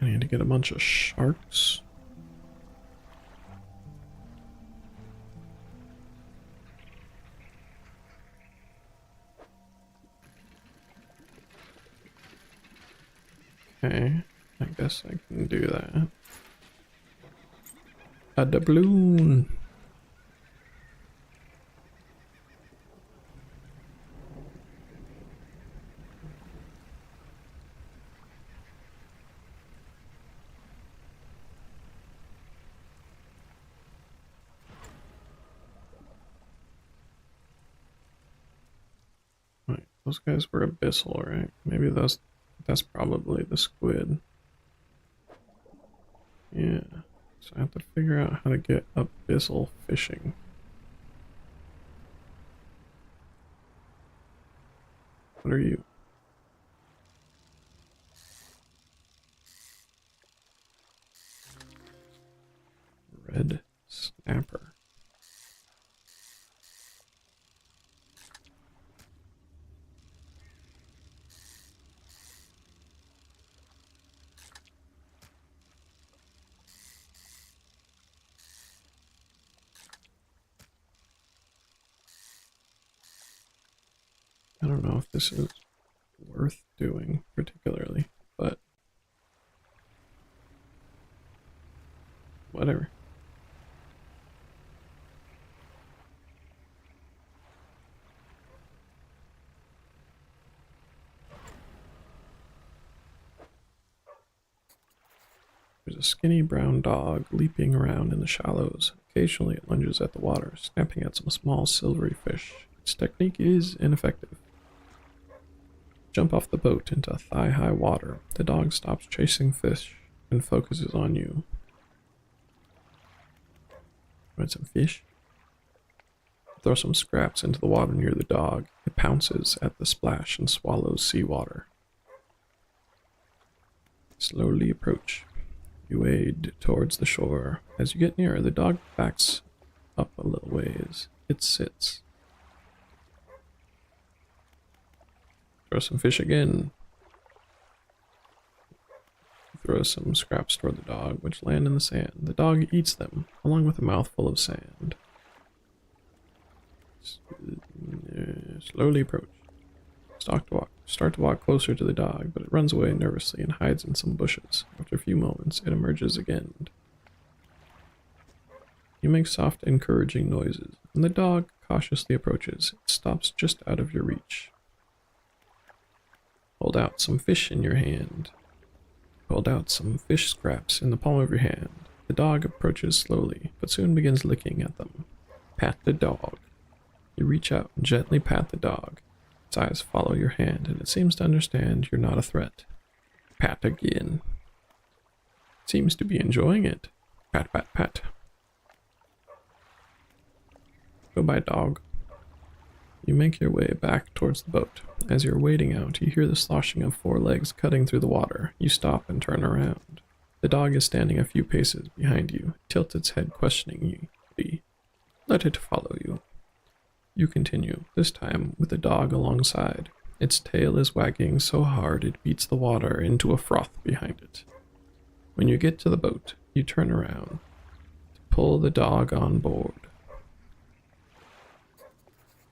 I need to get a bunch of sharks. Okay, I guess I can do that. A doubloon. Wait, those guys were abyssal, right? Maybe that's probably the squid. Yeah. So I have to figure out how to get abyssal fishing. What are you? Red snapper. I don't know if this is worth doing particularly, but whatever. There's a skinny brown dog leaping around in the shallows. Occasionally it lunges at the water, snapping at some small silvery fish. Its technique is ineffective. Jump off the boat into thigh-high water. The dog stops chasing fish and focuses on you. Want some fish? Throw some scraps into the water near the dog. It pounces at the splash and swallows seawater. Slowly approach. You wade towards the shore. As you get nearer, the dog backs up a little ways. It sits. Throw some fish again. throws some scraps toward the dog, which land in the sand. The dog eats them, along with a mouthful of sand. Slowly approach. Start to walk closer to the dog, but it runs away nervously and hides in some bushes. After a few moments, it emerges again. You make soft, encouraging noises, and the dog cautiously approaches. It stops just out of your reach. Hold out some fish in your hand. Hold out some fish scraps in the palm of your hand. The dog approaches slowly, but soon begins licking at them. Pat the dog. You reach out and gently pat the dog. Its eyes follow your hand, and it seems to understand you're not a threat. Pat again. It seems to be enjoying it. Pat, pat, pat. Goodbye, dog. You make your way back towards the boat. As you're wading out, you hear the sloshing of 4 legs cutting through the water. You stop and turn around. The dog is standing a few paces behind you, tilts its head questioningly. Let it follow you. You continue, this time with the dog alongside. Its tail is wagging so hard it beats the water into a froth behind it. When you get to the boat, you turn around to pull the dog on board.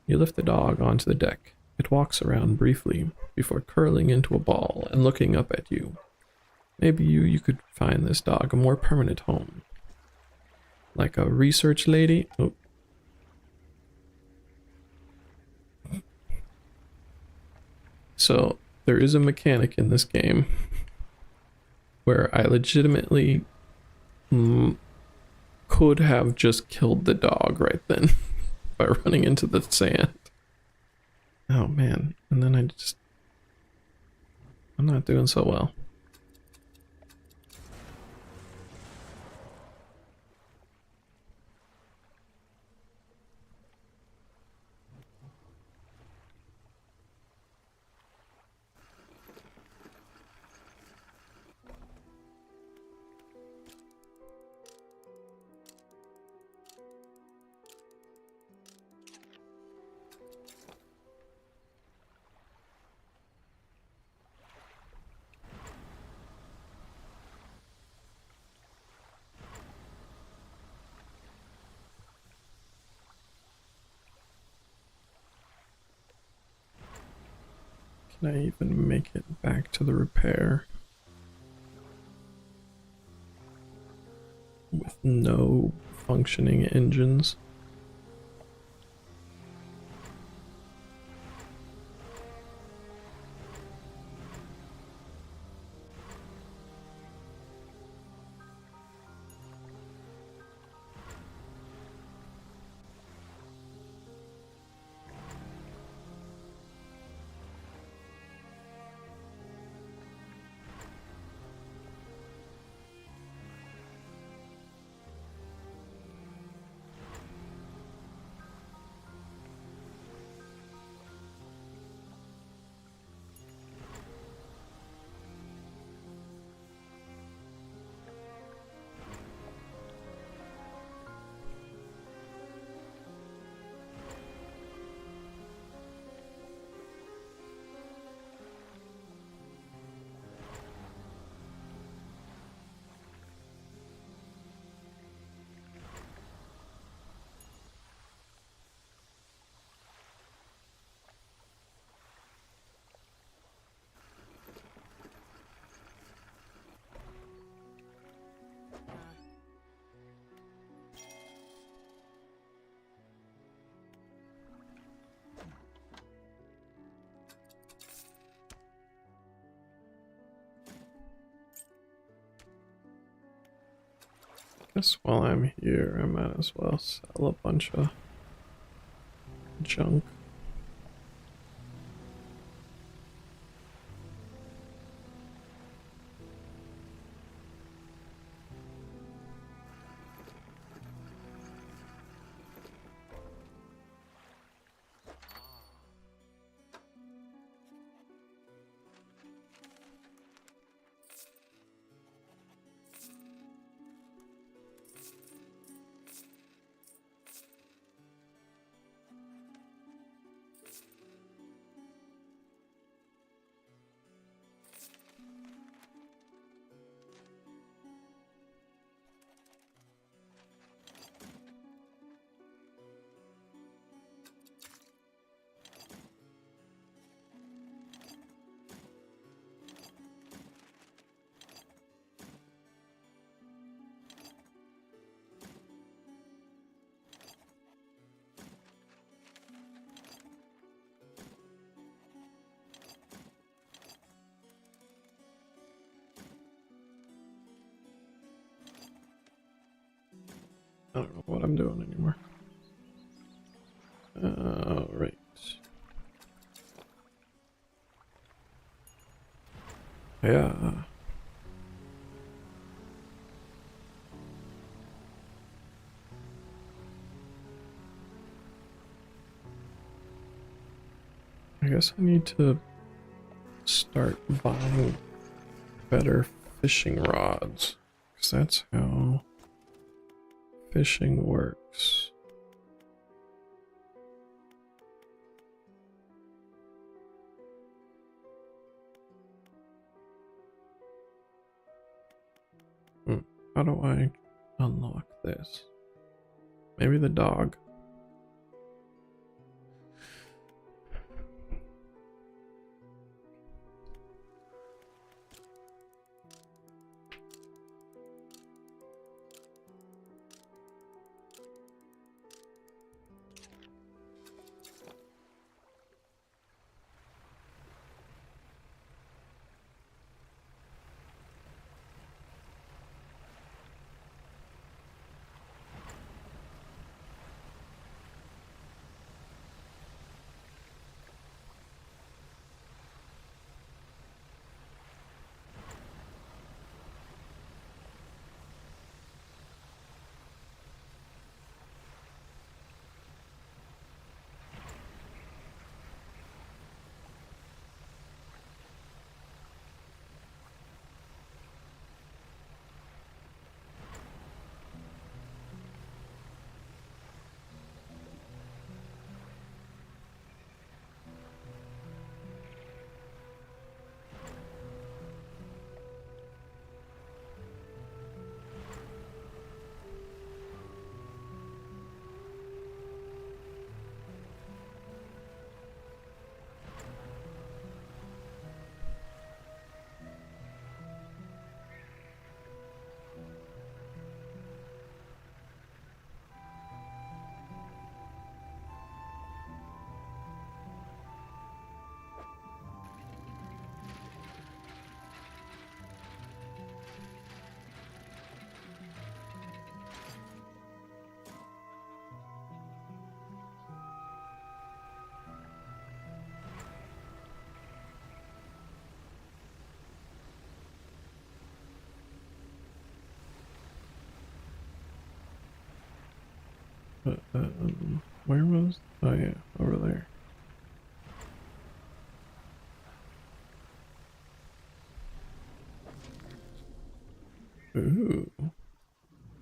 You lift the dog onto the deck. It walks around briefly before curling into a ball and looking up at you. Maybe you could find this dog a more permanent home. Like a research lady. Oh. So there is a mechanic in this game where I legitimately could have just killed the dog right then. By running into the sand. Oh man, and then I'm not doing so well. Can I even make it back to the repair? With no functioning engines? Guess while I'm here, I might as well sell a bunch of junk. I don't know what I'm doing anymore. Right. Yeah. I guess I need to start buying better fishing rods, because that's how fishing works. How do I unlock this? Maybe the dog. Where was? Oh yeah, over there. Ooh,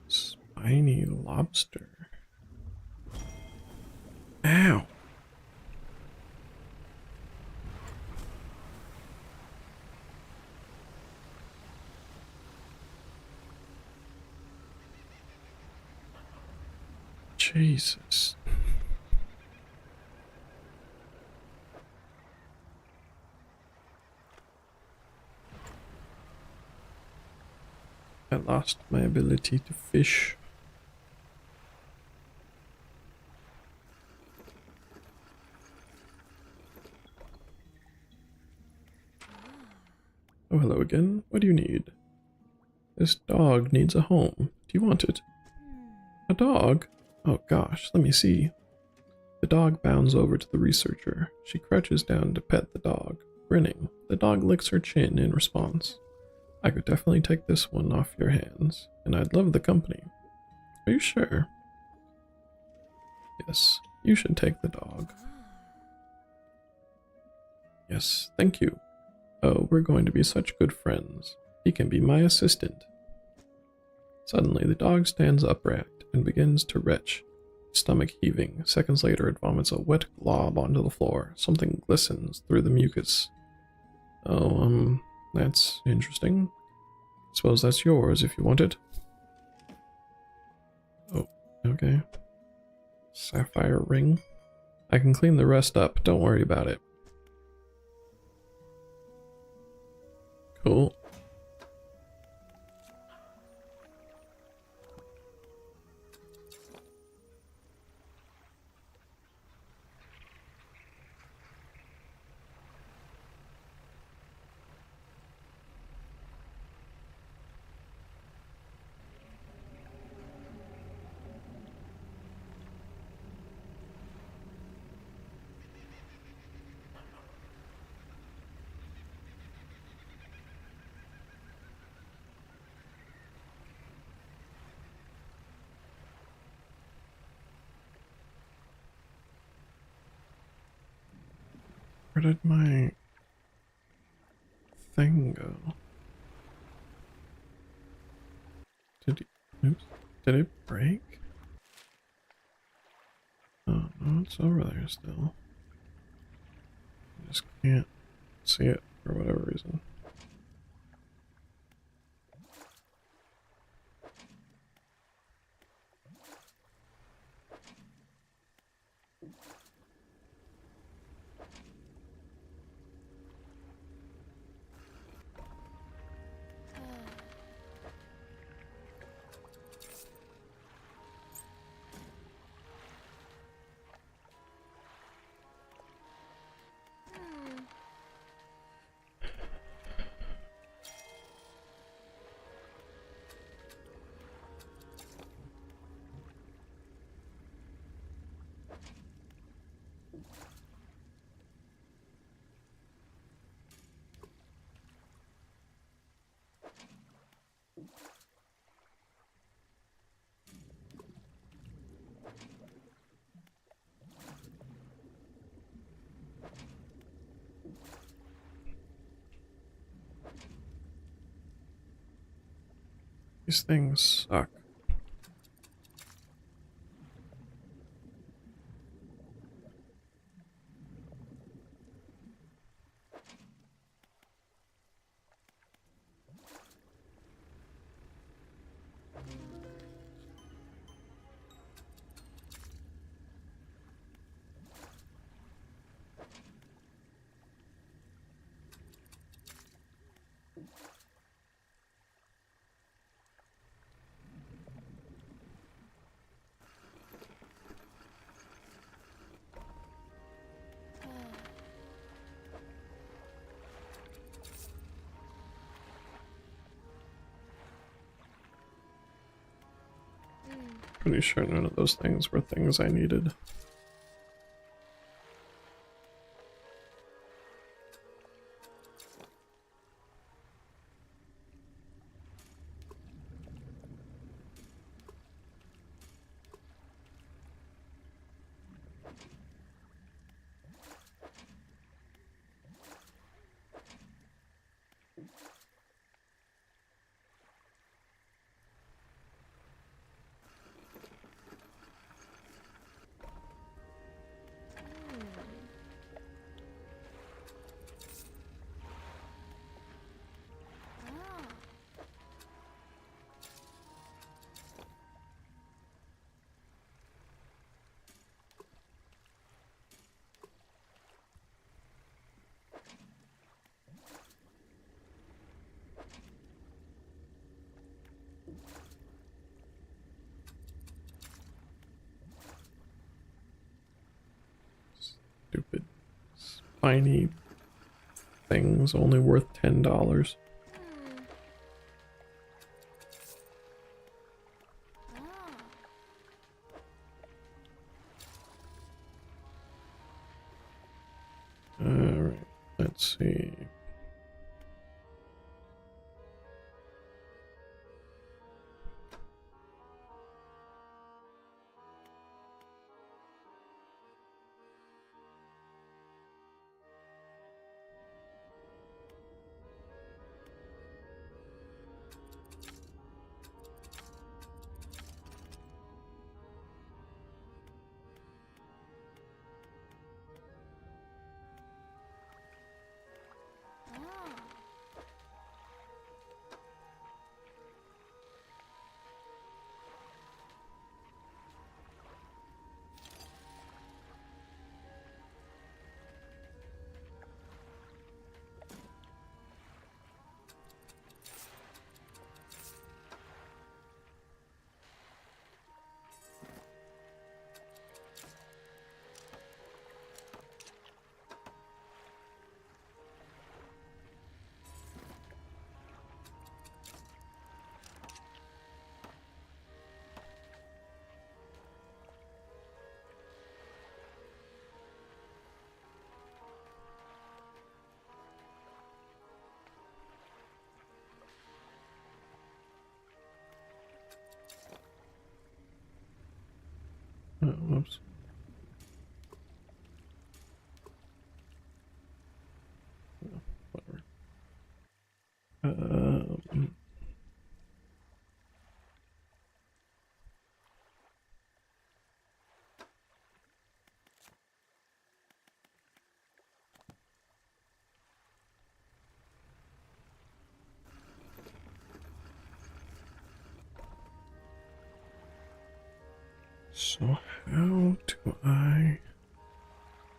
spiny lobster. Ow! Jesus. I lost my ability to fish. Oh, hello again. What do you need? This dog needs a home. Do you want it? A dog? Oh gosh, let me see. The dog bounds over to the researcher. She crouches down to pet the dog. Grinning, the dog licks her chin in response. I could definitely take this one off your hands, and I'd love the company. Are you sure? Yes, you should take the dog. Yes, thank you. Oh, we're going to be such good friends. He can be my assistant. Suddenly, the dog stands upright and begins to retch, stomach heaving. Seconds later, it vomits a wet glob onto the floor. Something glistens through the mucus. Oh, that's interesting. Suppose that's yours if you want it. Oh, okay. Sapphire ring. I can clean the rest up, don't worry about it. Cool. Where did my thing go? Oops. Did it break? Oh no, it's over there still. I just can't see it for whatever reason. These things suck. Pretty sure none of those things were things I needed. Stupid spiny things only worth $10. Alright, let's see. Oh, whoops. Um, so how do I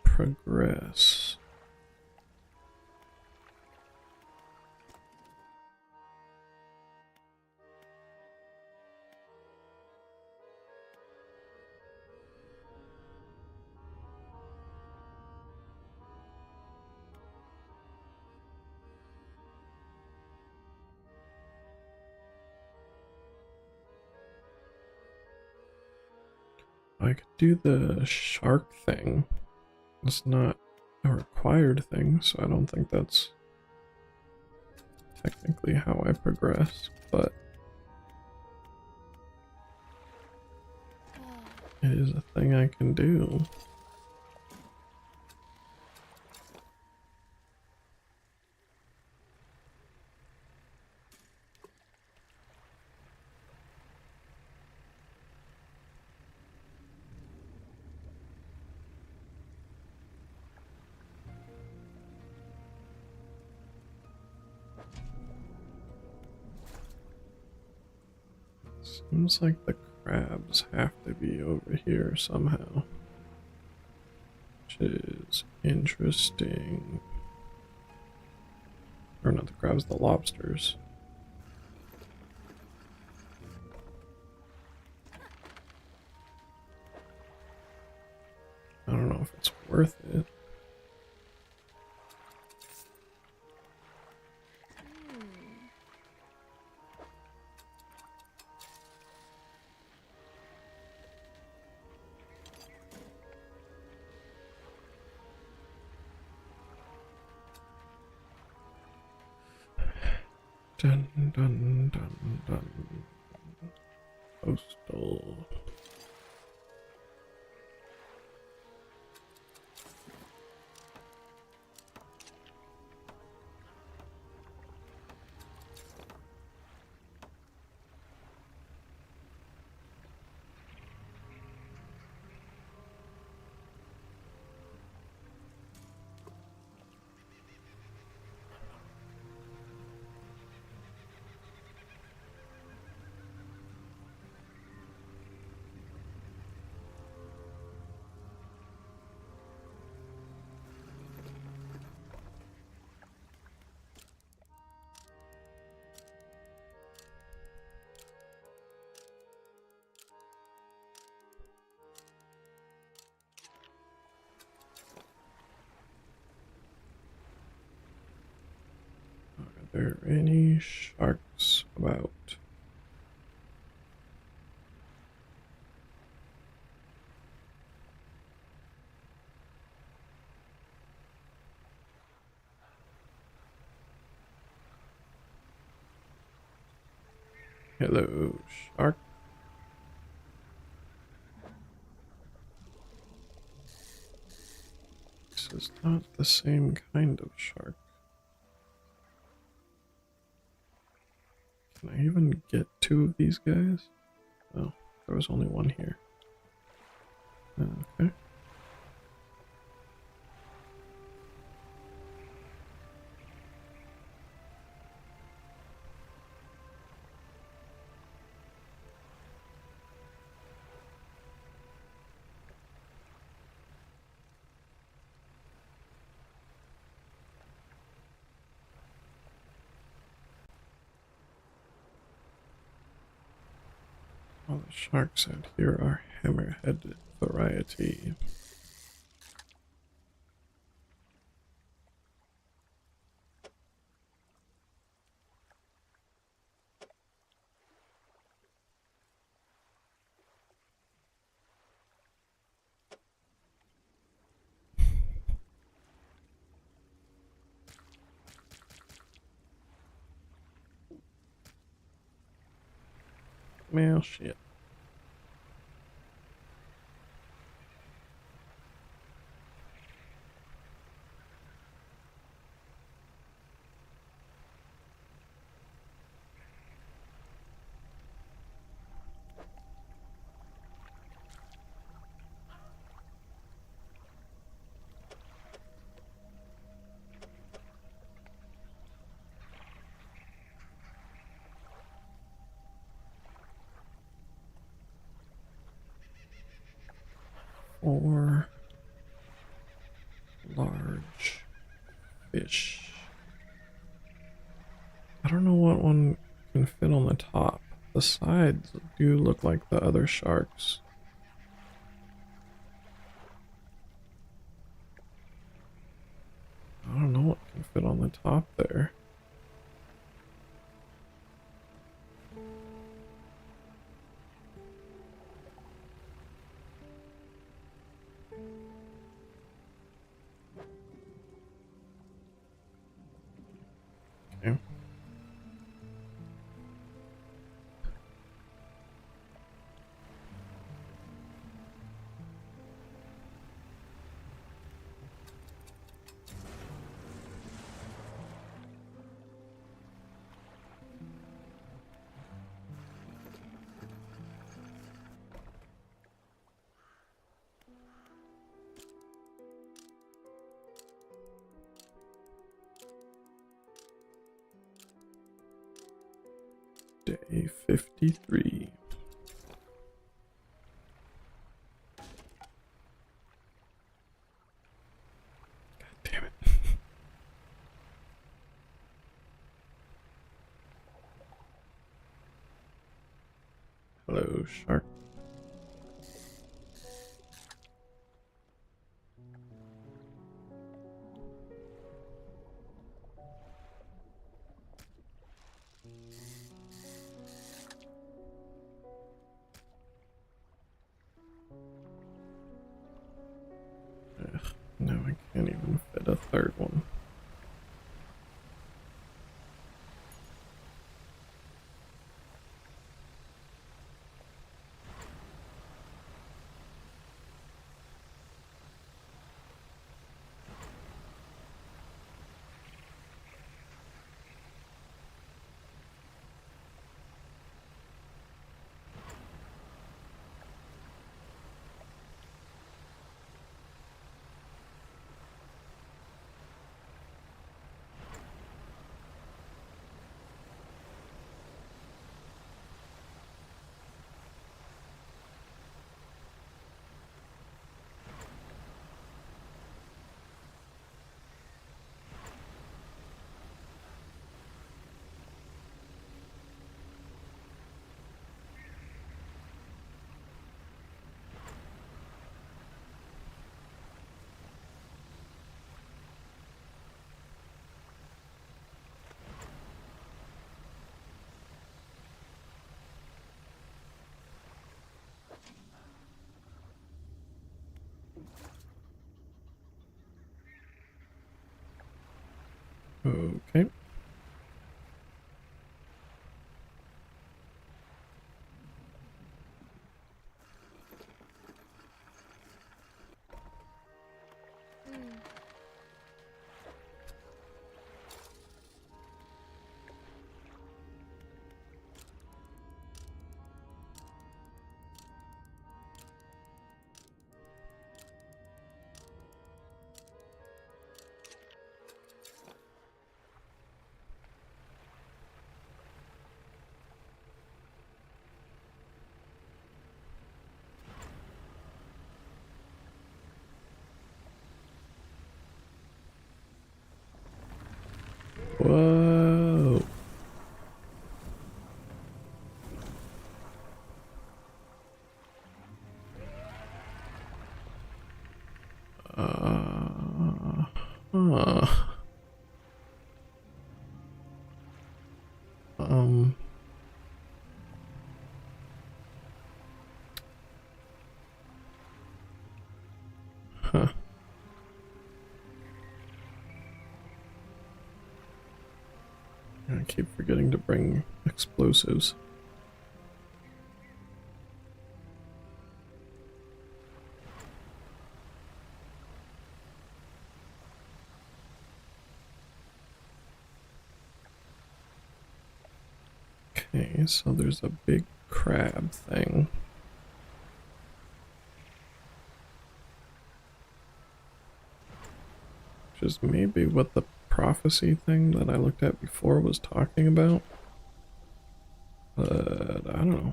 progress? I could do the shark thing. It's not a required thing, so I don't think that's technically how I progress, but it is a thing I can do. Seems like the crabs have to be over here somehow, which is interesting. Or not the crabs, the lobsters. I don't know if it's worth it. Dun dun dun dun. Postal. Are there any sharks about? Hello, shark. This is not the same kind of shark. Can I even get two of these guys? Oh, there was only one here. Okay. All the sharks out here are hammerhead variety. Well, shit. or large fish. I don't know what one can fit on the top. The sides do look like the other sharks. I don't know what can fit on the top there. Okay. Day 53. God damn it. Hello, shark. Ugh, no, I can't even fit a third one. Okay. Whoa. Huh. Um. Huh. I keep forgetting to bring explosives. Okay, so there's a big crab thing. Which is maybe what the prophecy thing that I looked at before was talking about. But I don't know.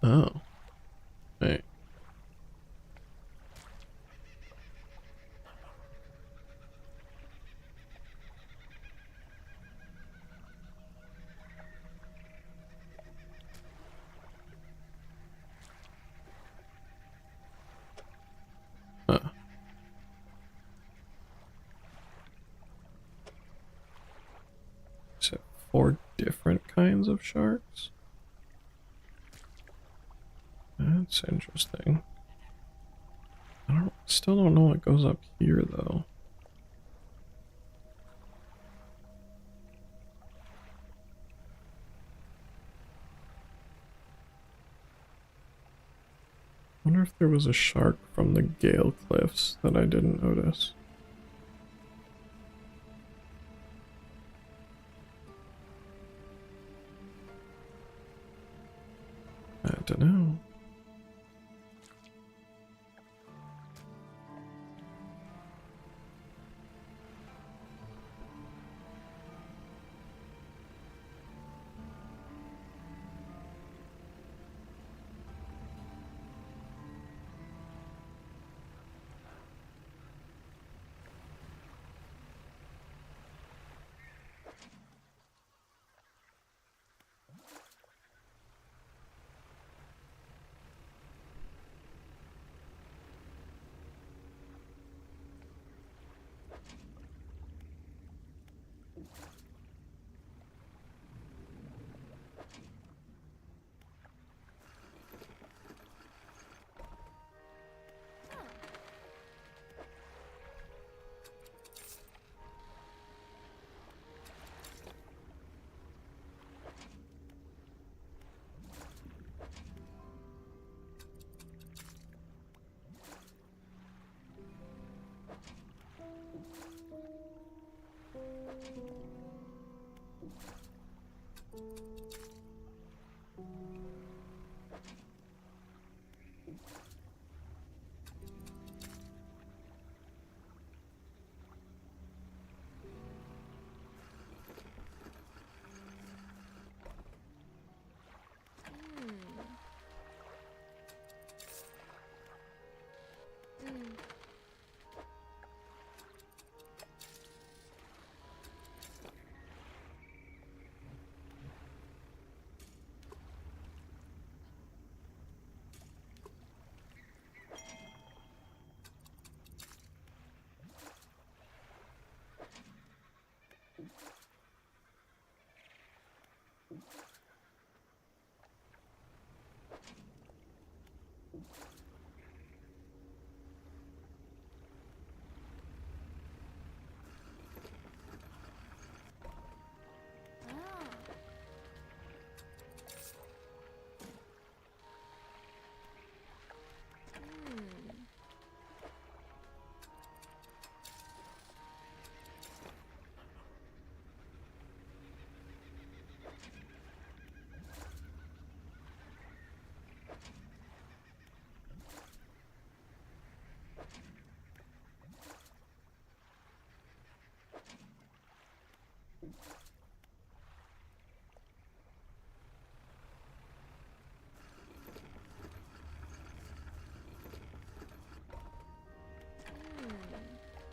Oh, wait. Huh. So 4 different kinds of sharks? That's interesting. Still don't know what goes up here though. Wonder if there was a shark from the Gale Cliffs that I didn't notice. I don't know.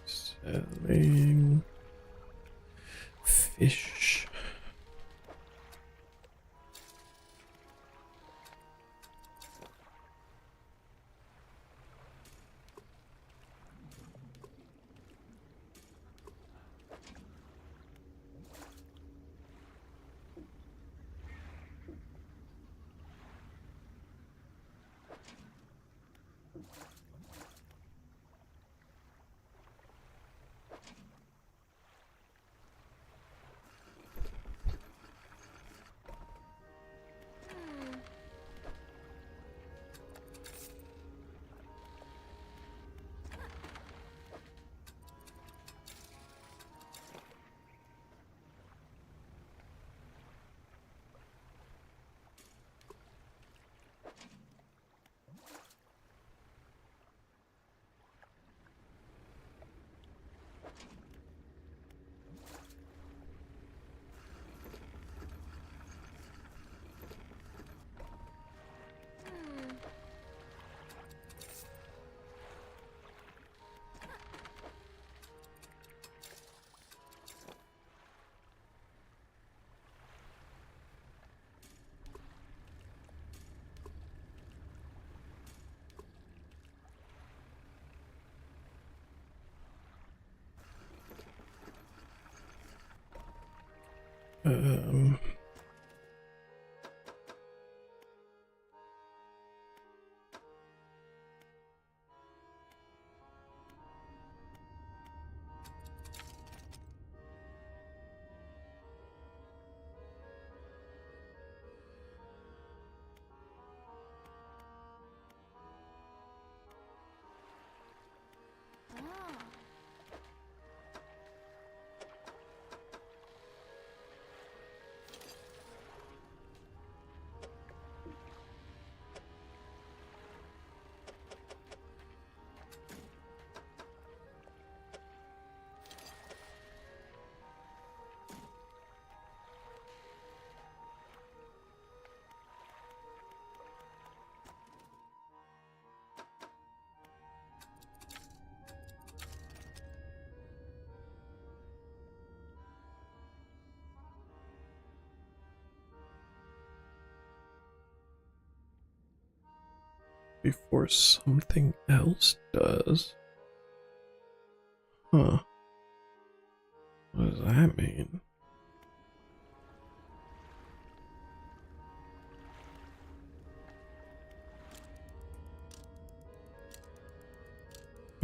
Selling fish. Um, before something else does. Huh. What does that mean?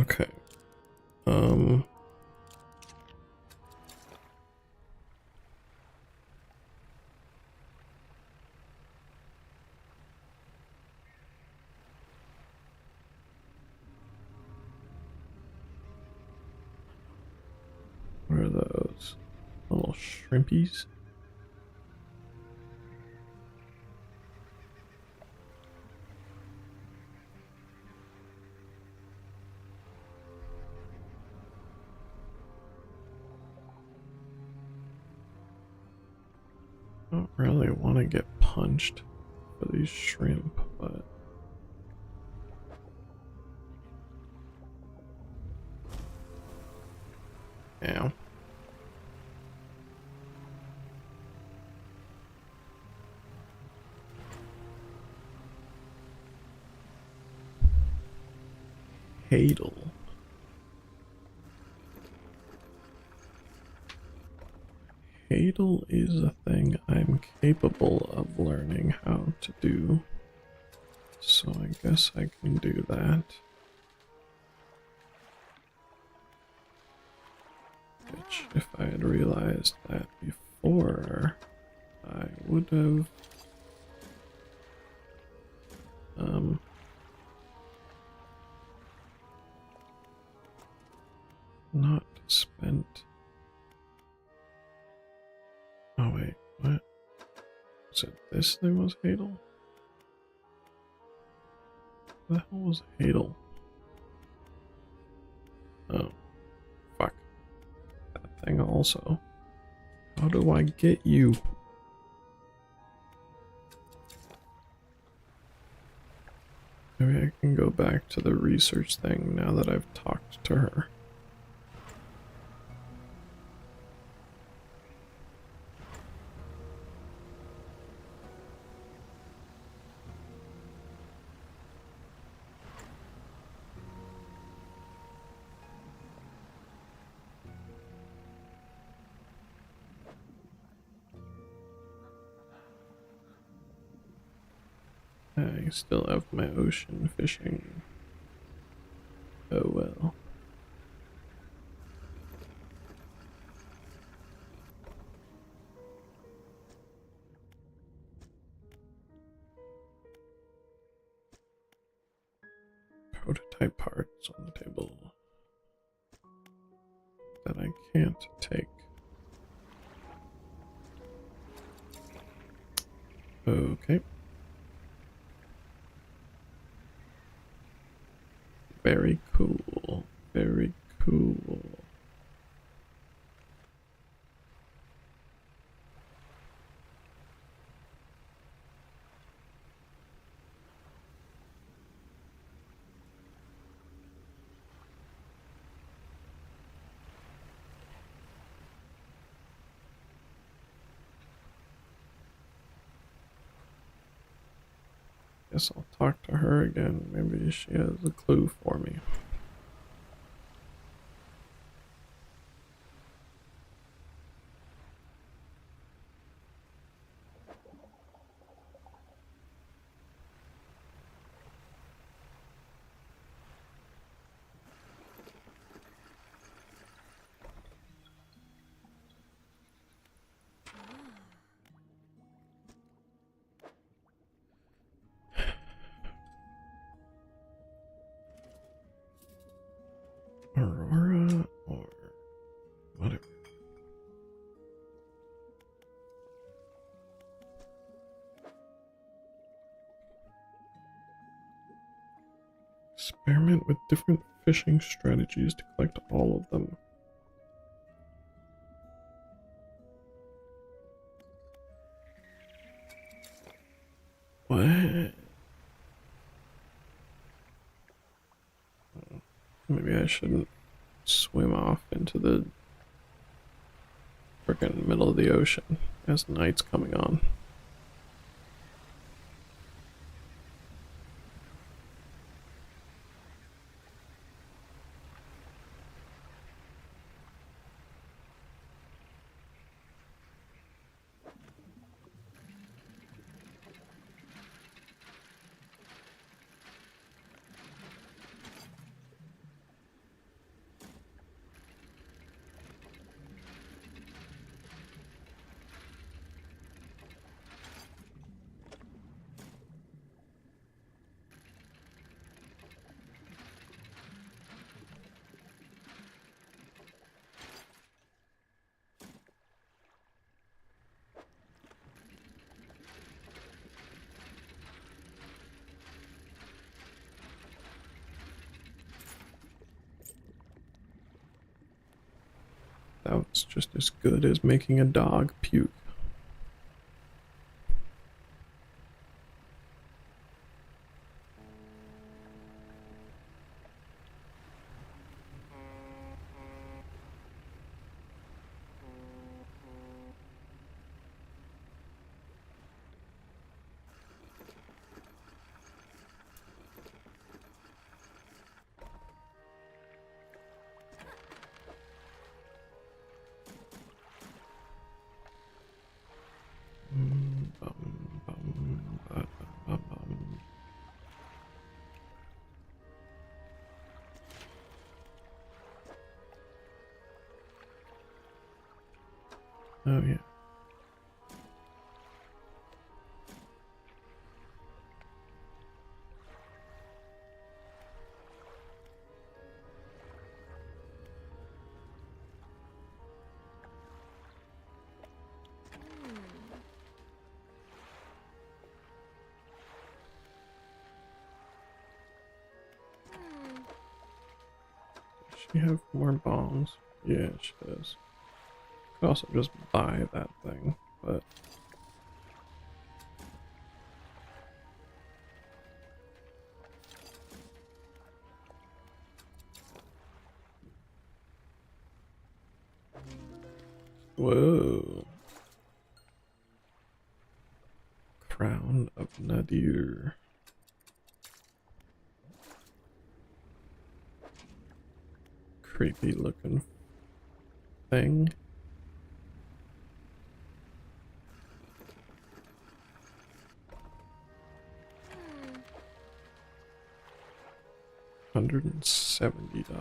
Okay. Um. What are those? Little shrimpies? I don't really want to get punched for these shrimp, but yeah. Hadal. Hadal is a thing I'm capable of learning how to do. So I guess I can do that. Which, if I had realized that before, I would have not spent. Oh wait, what? So this thing was Hadal? What the hell was Hadal? Oh, fuck. That thing also. How do I get you? Maybe I can go back to the research thing now that I've talked to her. I still have my ocean fishing. Oh well. Prototype parts on the table that I can't take. Okay. Very cool. Very cool. Guess I'll talk to her again. Maybe she has a clue for me. Aurora or whatever. Experiment with different fishing strategies to collect all of them. What? Maybe I shouldn't swim off into the frickin' middle of the ocean as night's coming on. That was just as good as making a dog puke. Oh yeah. Does she have more bombs? Yeah, she does. Could also just buy that thing, but whoa. Crown of Nadir. Creepy looking thing. $170.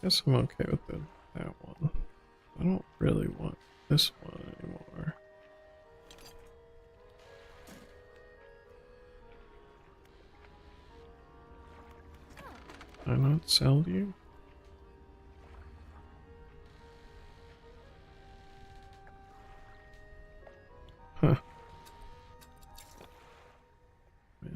Guess I'm okay with that one. I don't really want this one anymore. Can I not sell you? Huh. Well.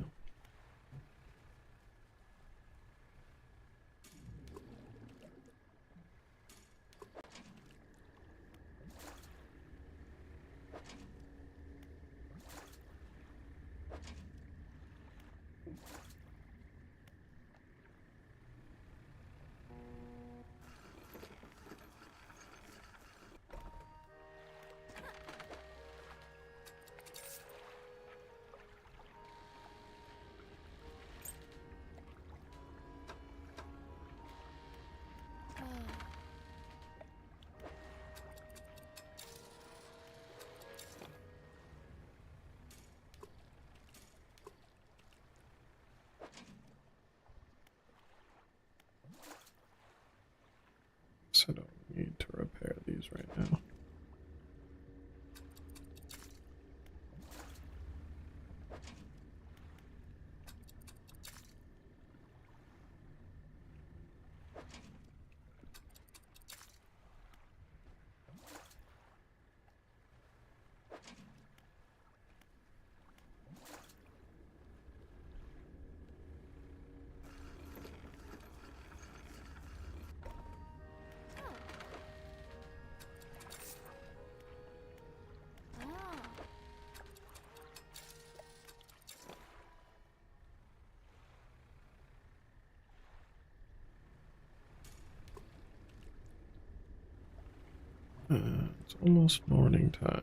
It's almost morning time.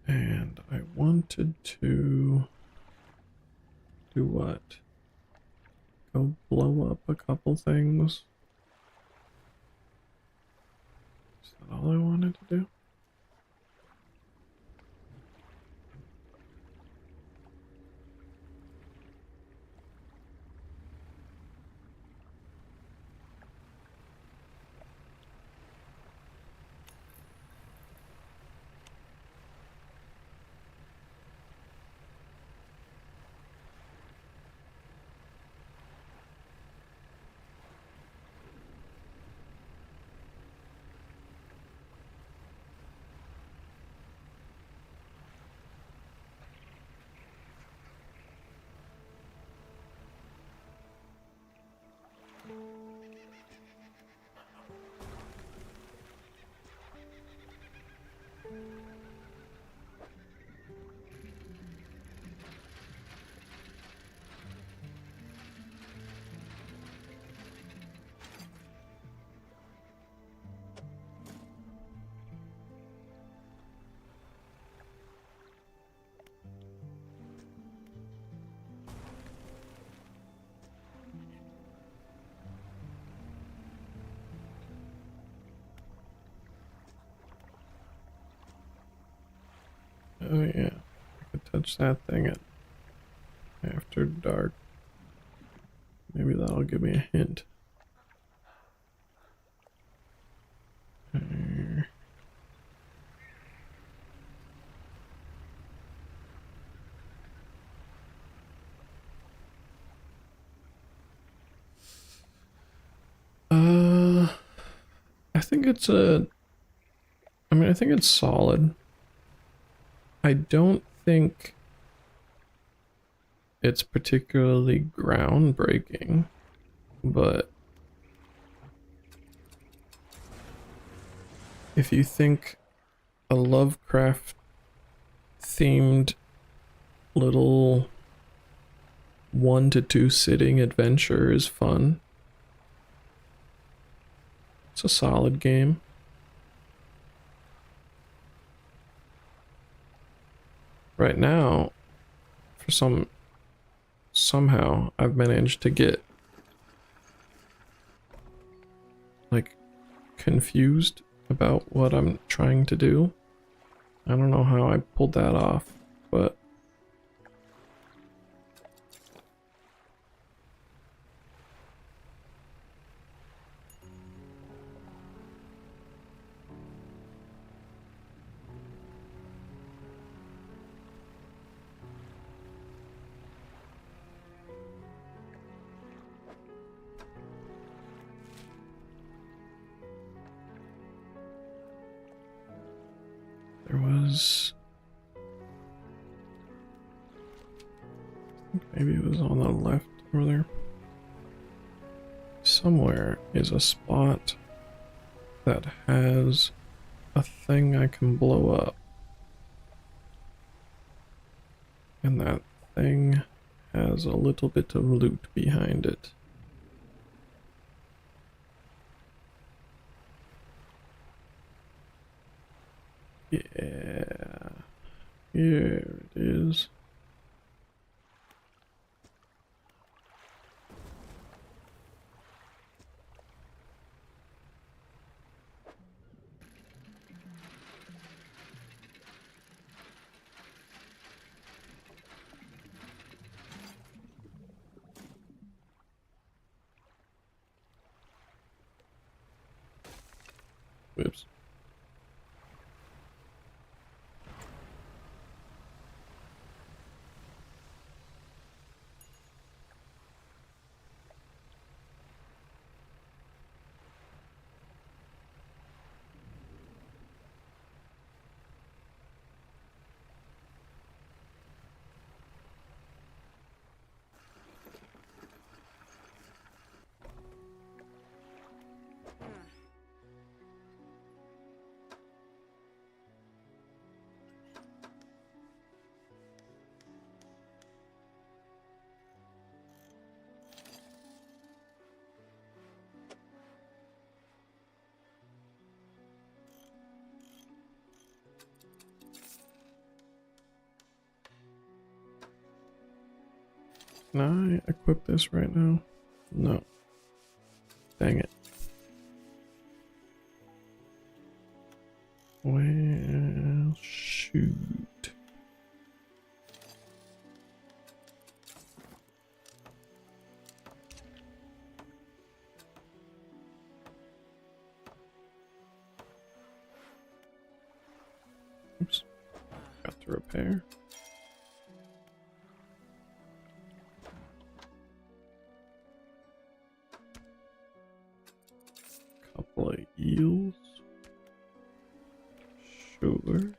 And I wanted to do what? Go blow up a couple things. Is that all I wanted to do? Oh yeah, I could touch that thing at after dark. Maybe that'll give me a hint. I think it's I think it's solid. I don't think it's particularly groundbreaking, but if you think a Lovecraft themed little 1 to 2 sitting adventure is fun, it's a solid game. Right now, for somehow I've managed to get like confused about what I'm trying to do. I don't know how I pulled that off, but there was, maybe it was on the left over there. Somewhere is a spot that has a thing I can blow up. And that thing has a little bit of loot behind it. Yeah. Here it is. Whoops. Can I equip this right now? No. Dang it. Well, shoot. Oops. Got to repair. Couple of eels. Sure.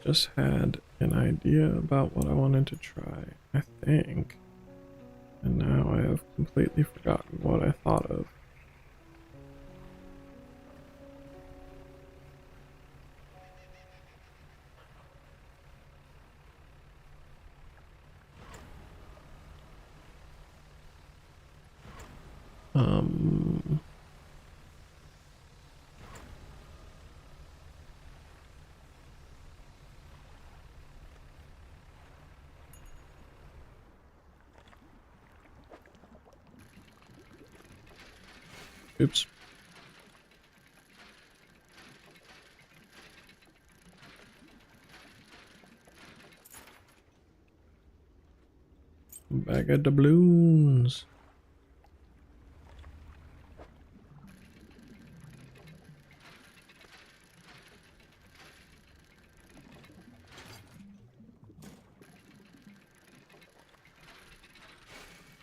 Just had an idea about what I wanted to try, I think. And now I have completely forgotten what I thought of. Um, Oops. Bag of doubloons.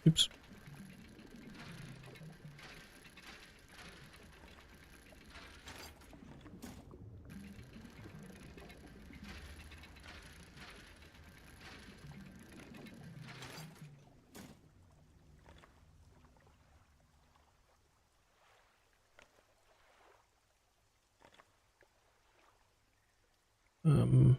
Oops. Um,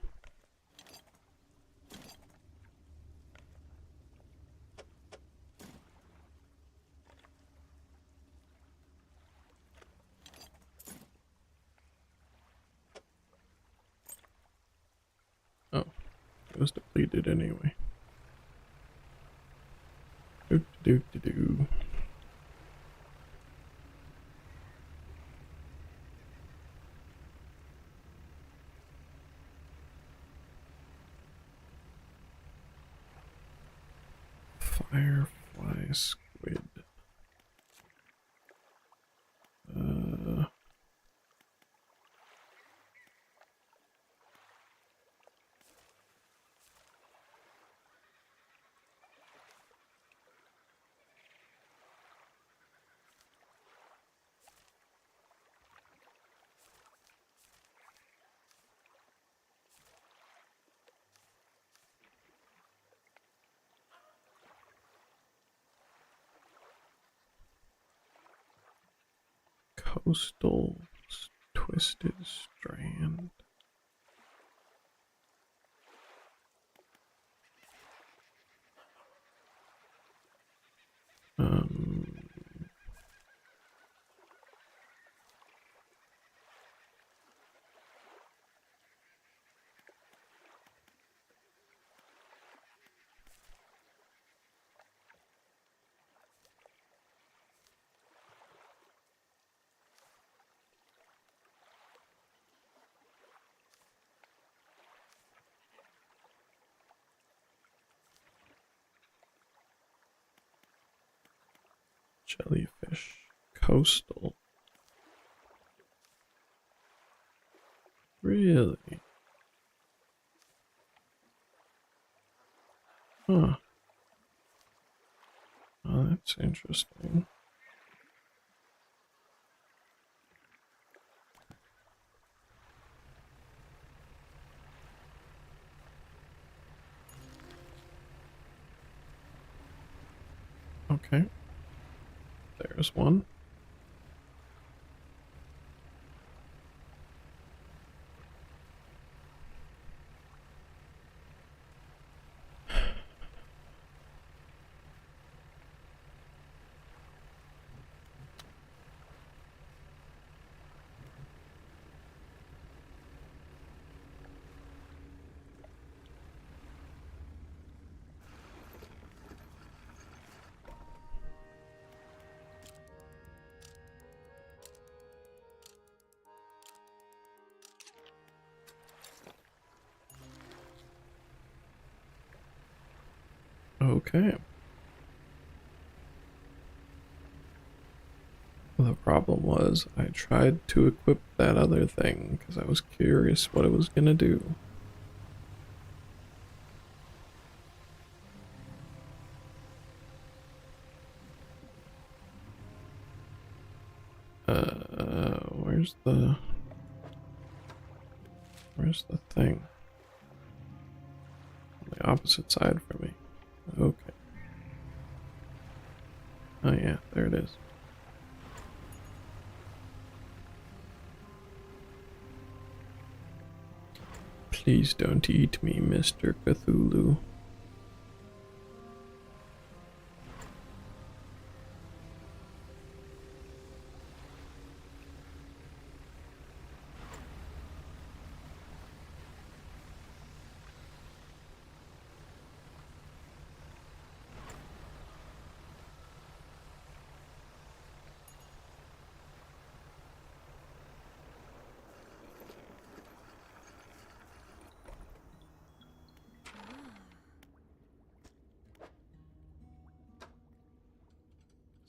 oh, it was depleted anyway. Doo doo doo doo. Firefly squid. Uh, Coastal twisted strand. Um, Jellyfish. Coastal. Really? Huh. Oh, that's interesting. Okay. There's one. Okay. The problem was I tried to equip that other thing because I was curious what it was gonna do. Where's the thing? On the opposite side from me. Okay. Oh yeah, there it is. Please don't eat me, Mr. Cthulhu.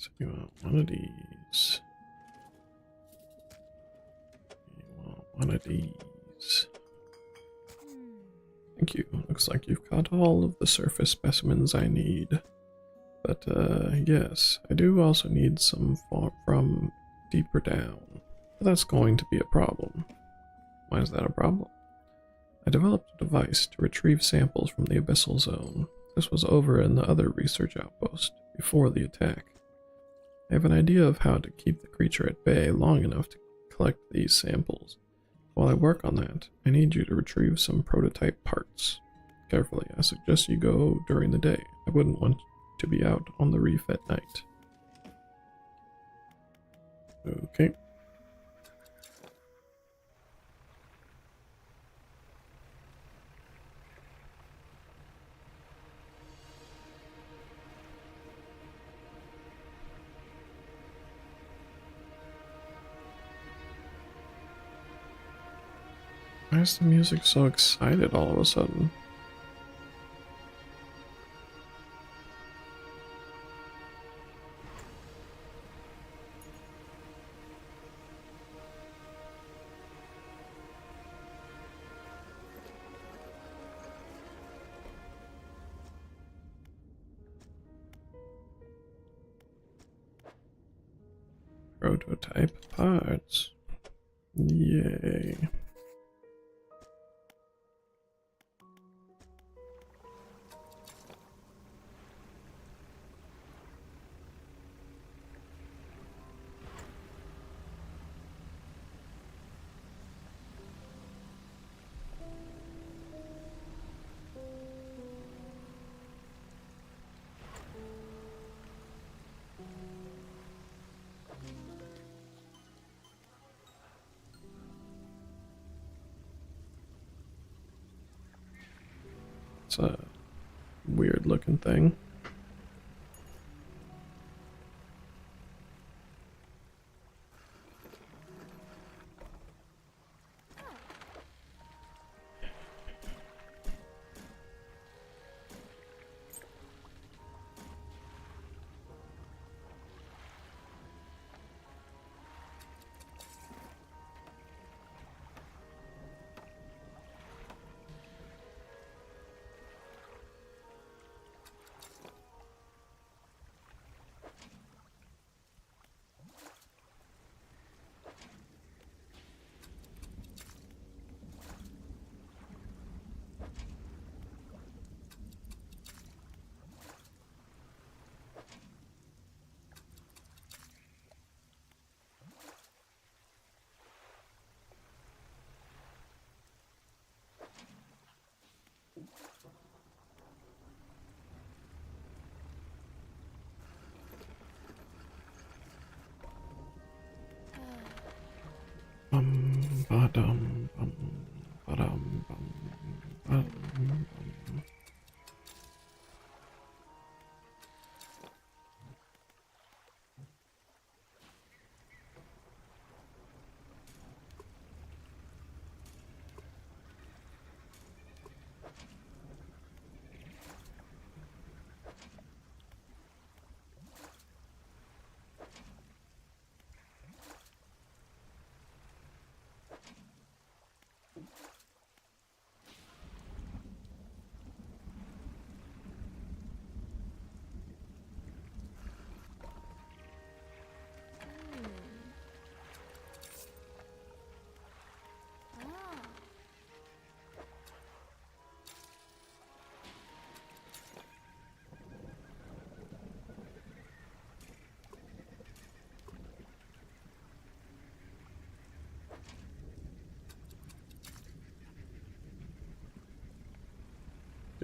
So you want one of these. You want one of these. Thank you. Looks like you've got all of the surface specimens I need. But, yes, I do also need some from deeper down. But that's going to be a problem. Why is that a problem? I developed a device to retrieve samples from the Abyssal Zone. This was over in the other research outpost, before the attack. I have an idea of how to keep the creature at bay long enough to collect these samples. While I work on that, I need you to retrieve some prototype parts. Carefully, I suggest you go during the day. I wouldn't want to be out on the reef at night. Okay. Why is the music so excited all of a sudden? Prototype parts. Yay. It's a weird looking thing. Ba-dum, bum, ba-dum, bum, ba-dum, bum.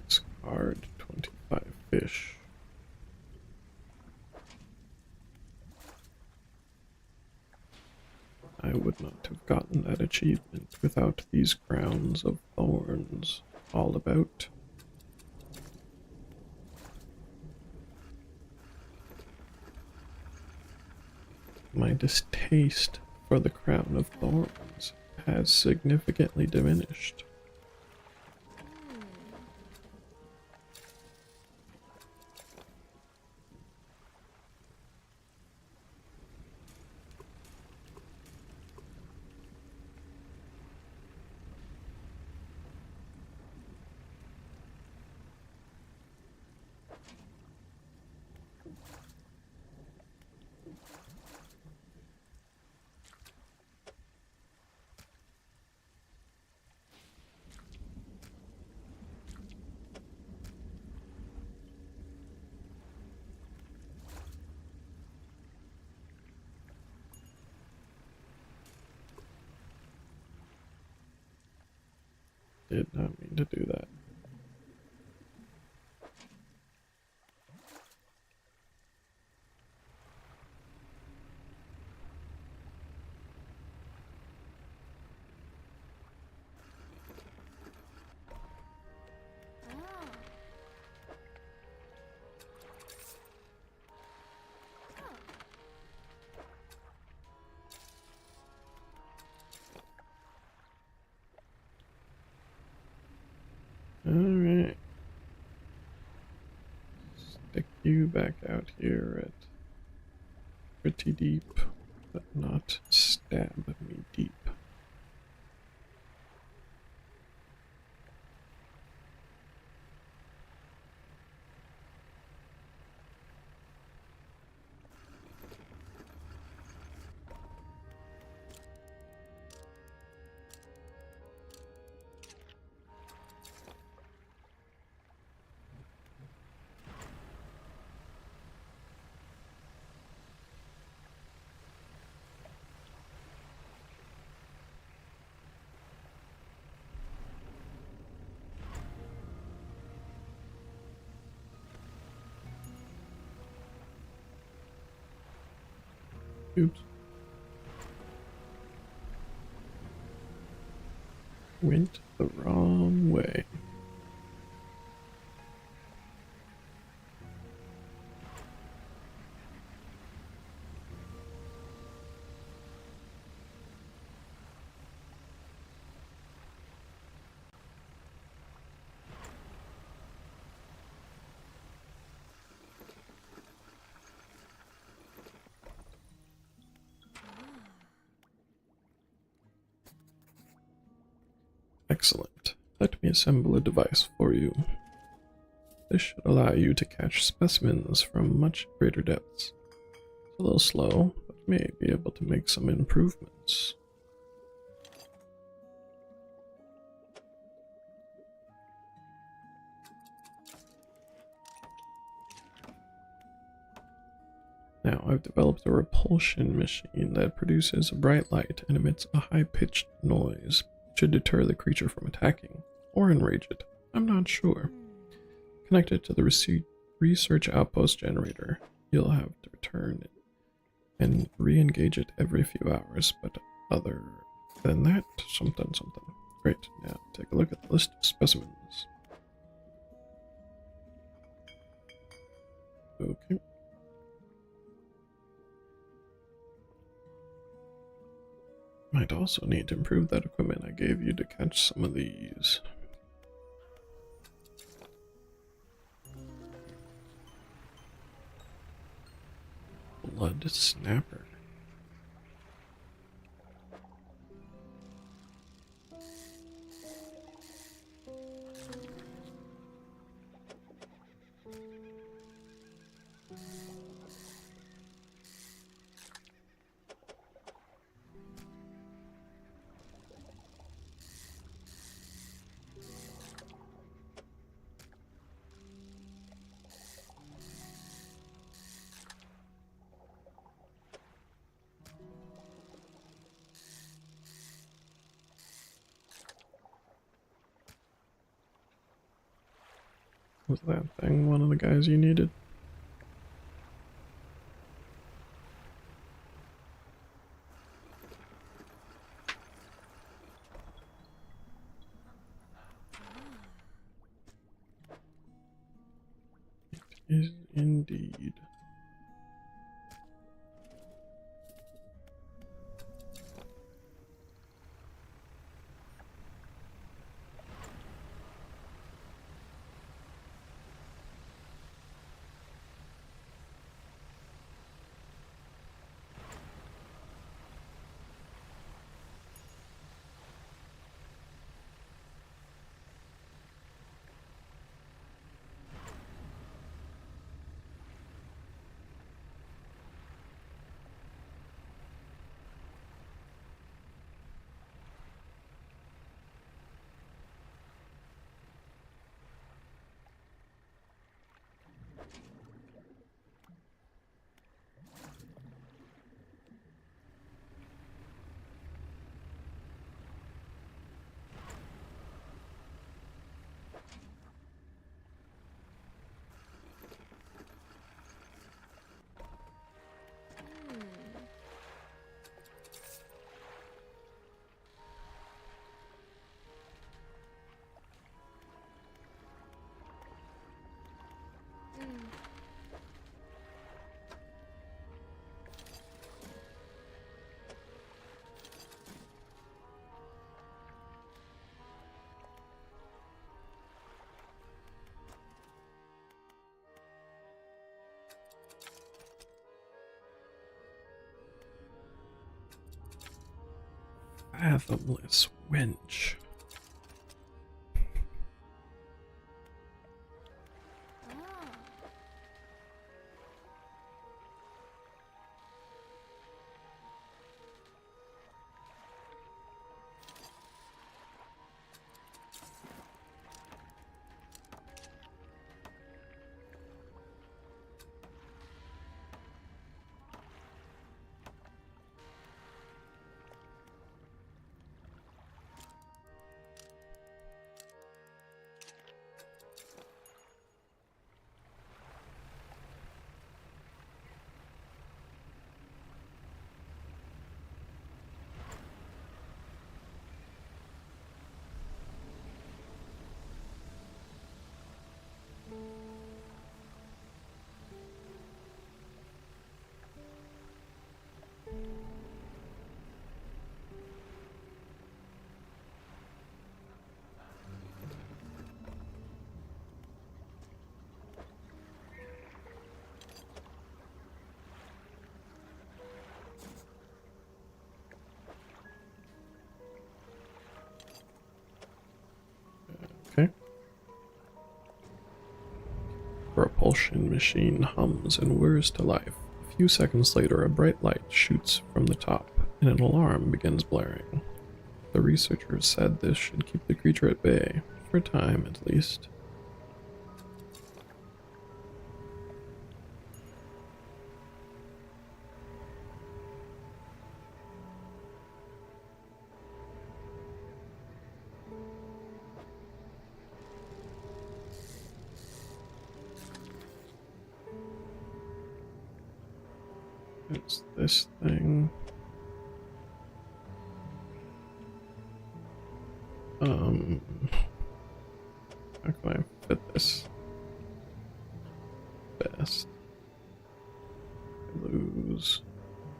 Discard 25 fish. I would not have gotten that achievement without these crowns of thorns all about. My distaste for the crown of thorns has significantly diminished. Did not mean to do that. Alright. Stick you back out here at pretty deep, but not stab me deep. Oops. Went the wrong way. Excellent. Let me assemble a device for you. This should allow you to catch specimens from much greater depths. It's a little slow, but may be able to make some improvements. Now, I've developed a repulsion machine that produces a bright light and emits a high-pitched noise. It should deter the creature from attacking, or enrage it. I'm not sure. Connect it to the research outpost generator. You'll have to return it and re-engage it every few hours, but other Then that, something, something. Great, now take a look at the list of specimens. Okay. Might also need to improve that equipment I gave you to catch some of these. Blood snapper. Was that thing one of the guys you needed? It is indeed. Fathomless winch. Okay. Propulsion machine hums and whirs to life. A few seconds later, a bright light shoots from the top, and an alarm begins blaring. The researchers said this should keep the creature at bay, for a time at least. It's this thing. How can I fit this best? Lose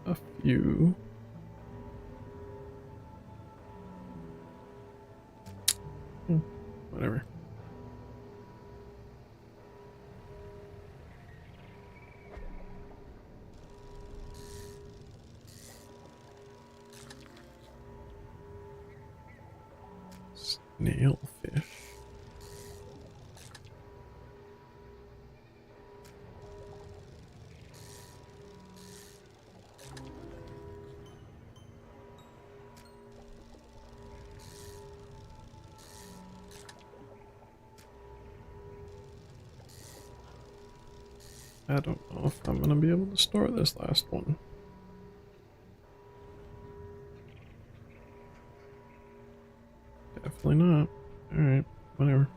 a few. Whatever. Snailfish. I don't know if I'm gonna be able to store this last one. Definitely not. Alright, whatever.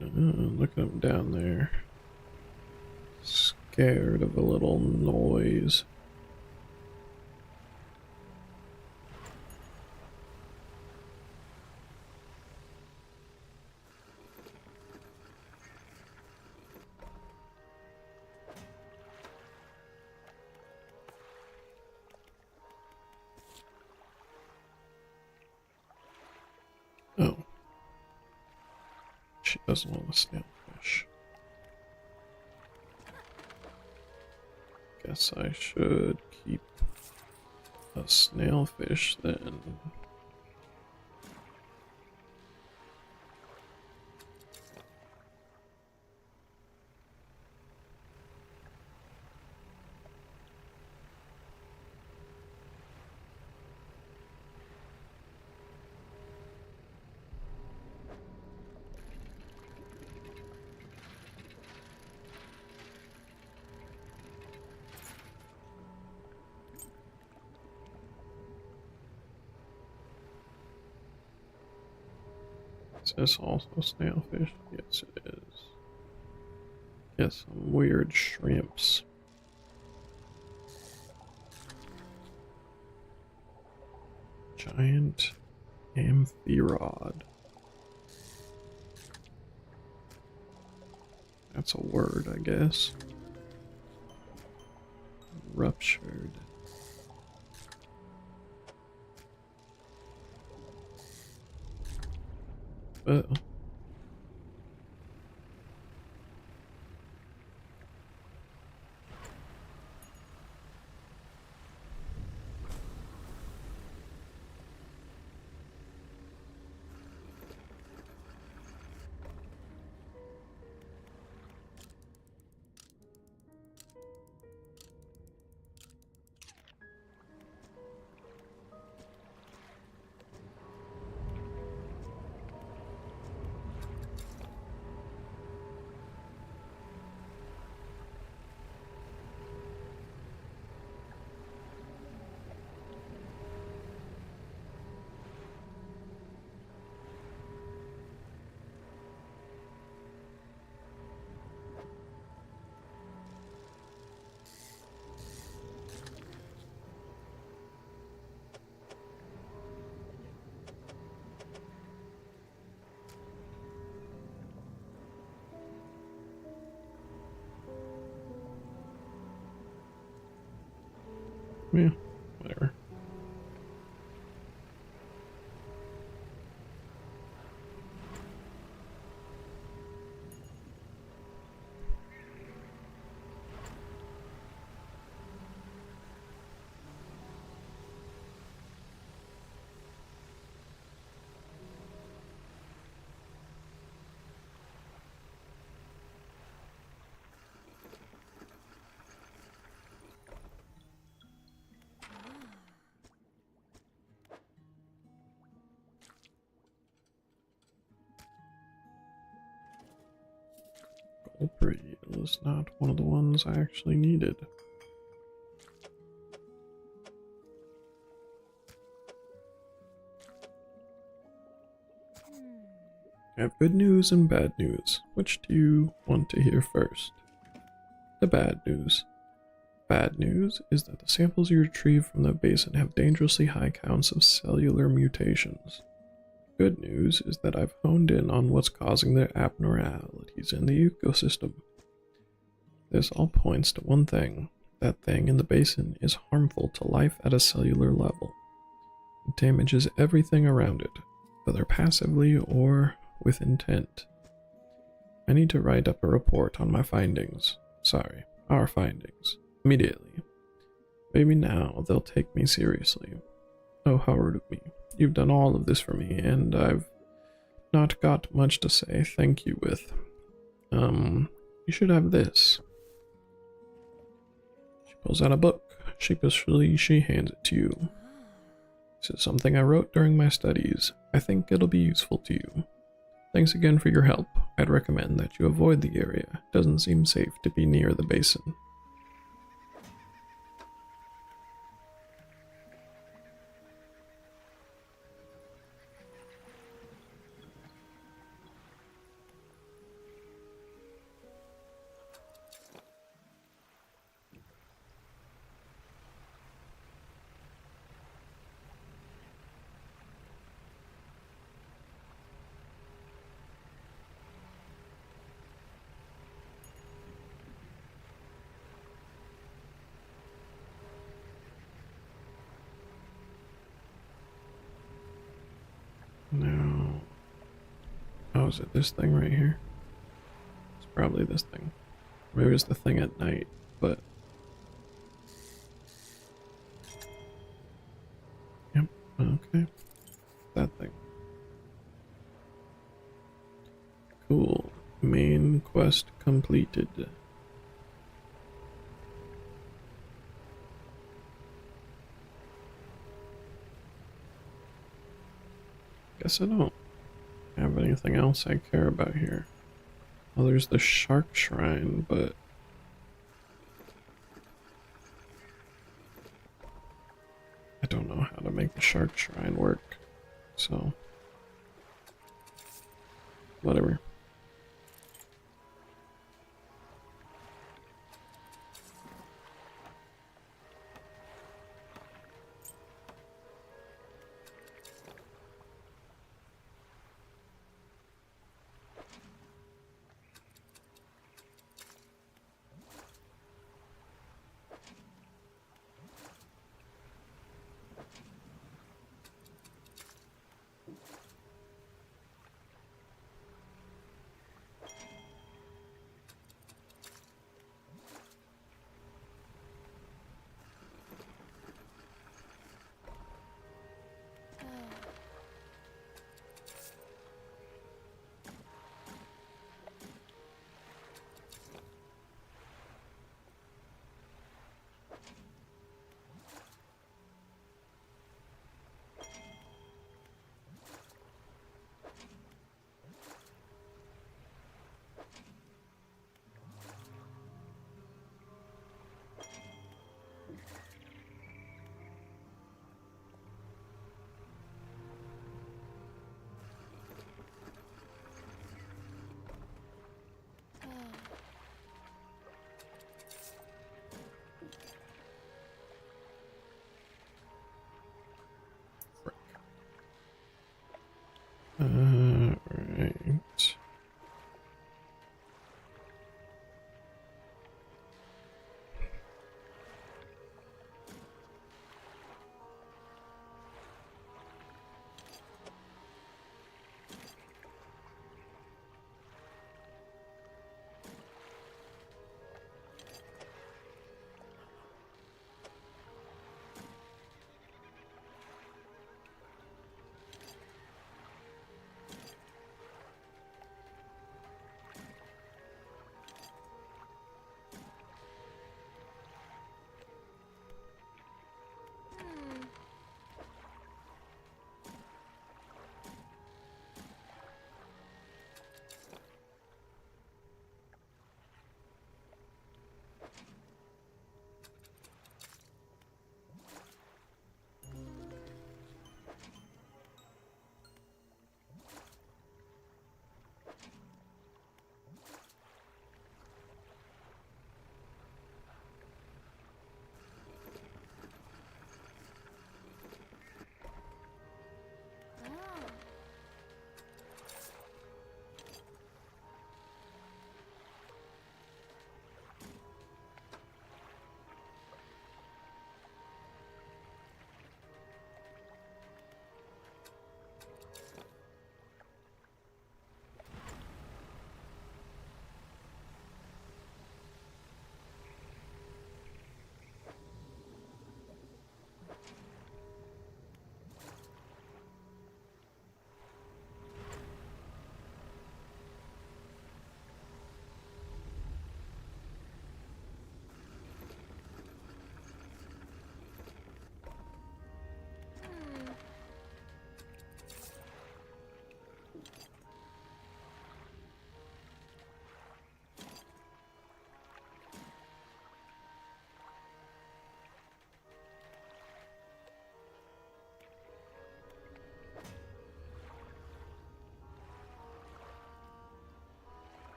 Look at him down there. Scared of a little noise. Oh. She doesn't want a snailfish. Guess I should keep a snailfish then. Is this also snailfish? Yes, it is. Yes, some weird shrimps. Giant amphirod. That's a word, I guess. Ruptured. Uh-oh. Yeah, whatever. Goldberry is not one of the ones I actually needed. I have good news and bad news. Which do you want to hear first? The bad news. Bad news is that the samples you retrieve from the basin have dangerously high counts of cellular mutations. Good news is that I've honed in on what's causing the abnormalities in the ecosystem. This all points to one thing. That thing in the basin is harmful to life at a cellular level. It damages everything around it, whether passively or with intent. I need to write up a report on my findings. Sorry, our findings. Immediately. Maybe now they'll take me seriously. Oh, how rude of me. You've done all of this for me, and I've not got much to say thank you with. You should have this. She pulls out a book. Sheepishly, she hands it to you. This is something I wrote during my studies. I think it'll be useful to you. Thanks again for your help. I'd recommend that you avoid the area. It doesn't seem safe to be near the basin. Now, oh, is it this thing right here? It's probably this thing. Maybe it's the thing at night, but... Yep, okay. That thing. Cool. Main quest completed. Guess I don't have anything else I care about here. Well, there's the shark shrine, but... I don't know how to make the shark shrine work, so... whatever.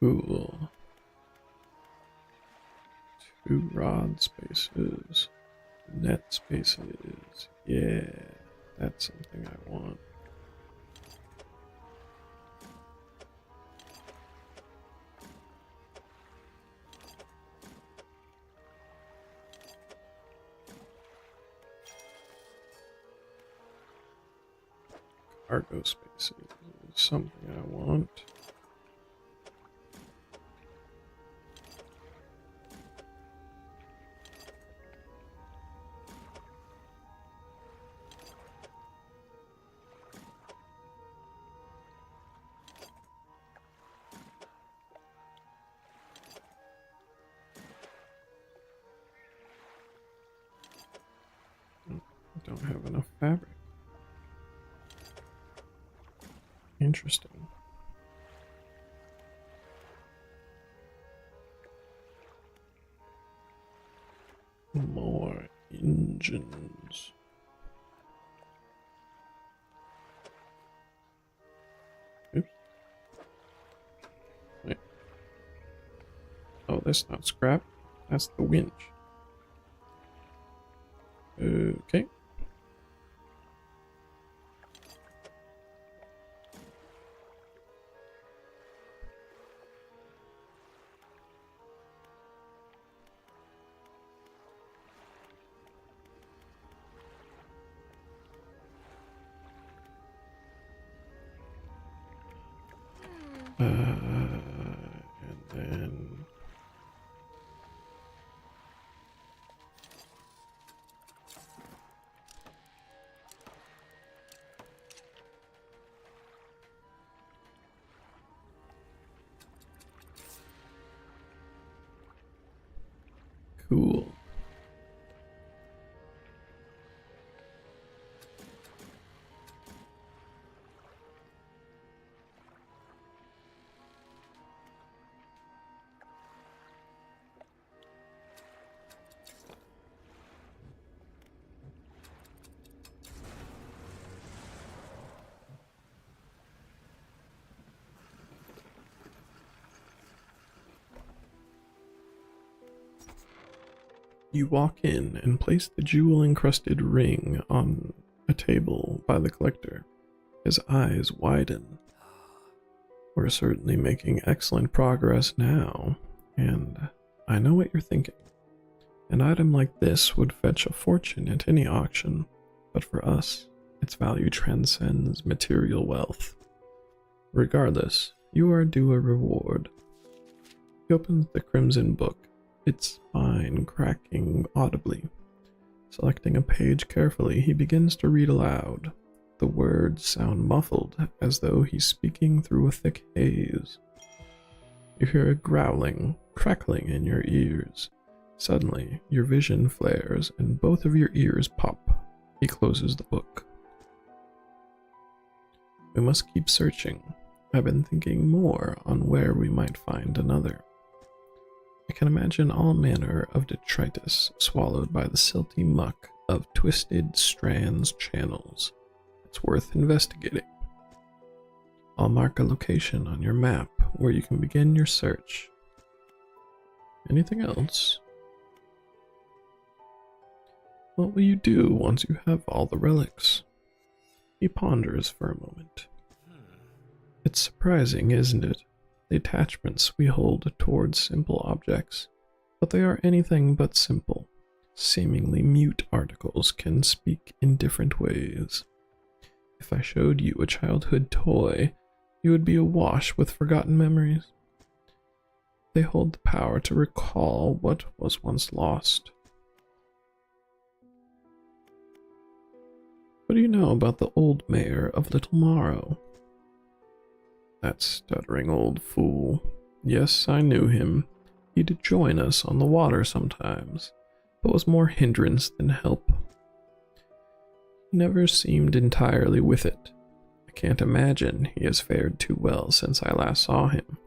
Cool. 2 rod spaces. Net spaces. Yeah, that's something I want. Cargo spaces is something I want. I don't have enough fabric. Interesting. More engines. Oops. Wait. Oh, that's not scrap. That's the winch. Okay. And then cool. You walk in and place the jewel-encrusted ring on a table by the collector. His eyes widen. We're certainly making excellent progress now, and I know what you're thinking. An item like this would fetch a fortune at any auction, but for us, its value transcends material wealth. Regardless, you are due a reward. He opens the crimson book, its spine cracking audibly. Selecting a page carefully, he begins to read aloud. The words sound muffled, as though he's speaking through a thick haze. You hear a growling, crackling in your ears. Suddenly, your vision flares and both of your ears pop. He closes the book. We must keep searching. I've been thinking more on where we might find another. I can imagine all manner of detritus swallowed by the silty muck of twisted strands channels. It's worth investigating. I'll mark a location on your map where you can begin your search. Anything else? What will you do once you have all the relics? He ponders for a moment. It's surprising, isn't it? The attachments we hold towards simple objects, but they are anything but simple. Seemingly mute articles can speak in different ways. If I showed you a childhood toy, you would be awash with forgotten memories. They hold the power to recall what was once lost. What do you know about the old mayor of Little Morrow? That stuttering old fool. Yes, I knew him. He'd join us on the water sometimes, but was more hindrance than help. He never seemed entirely with it. I can't imagine he has fared too well since I last saw him.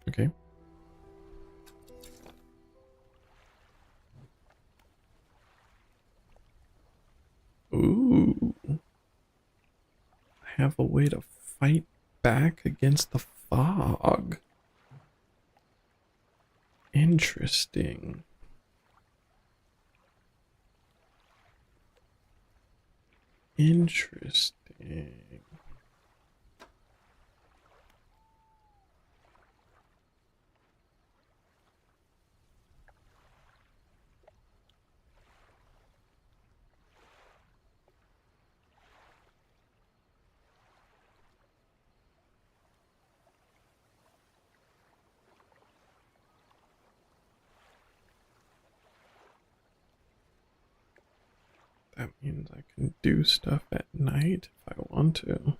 Okay. Ooh. I have a way to fight back against the fog. Interesting. Interesting. That means I can do stuff at night if I want to.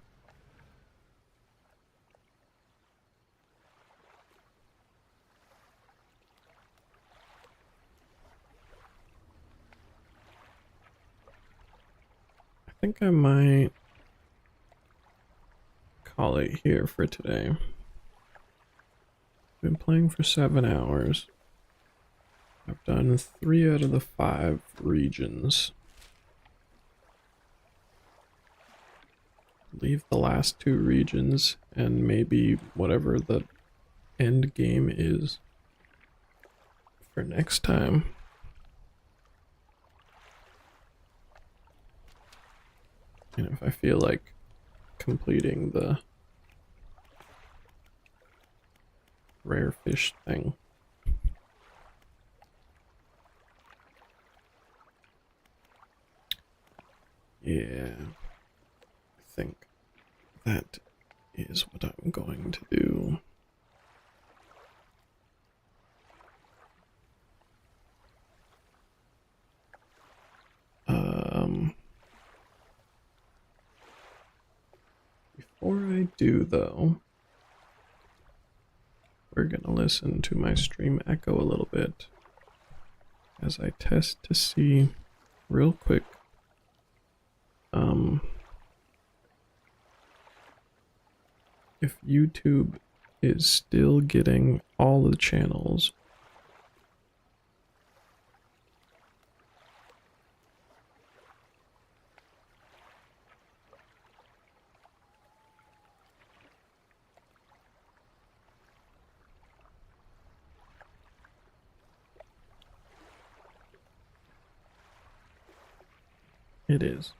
I think I might call it here for today. Been playing for 7 hours. I've done 3 out of the 5 regions. Leave the last 2 regions and maybe whatever the end game is for next time. And if I feel like completing the rare fish thing. Yeah, I think that is what I'm going to do. Before I do though, we're gonna listen to my stream echo a little bit as I test to see real quick if YouTube is still getting all the channels. It is.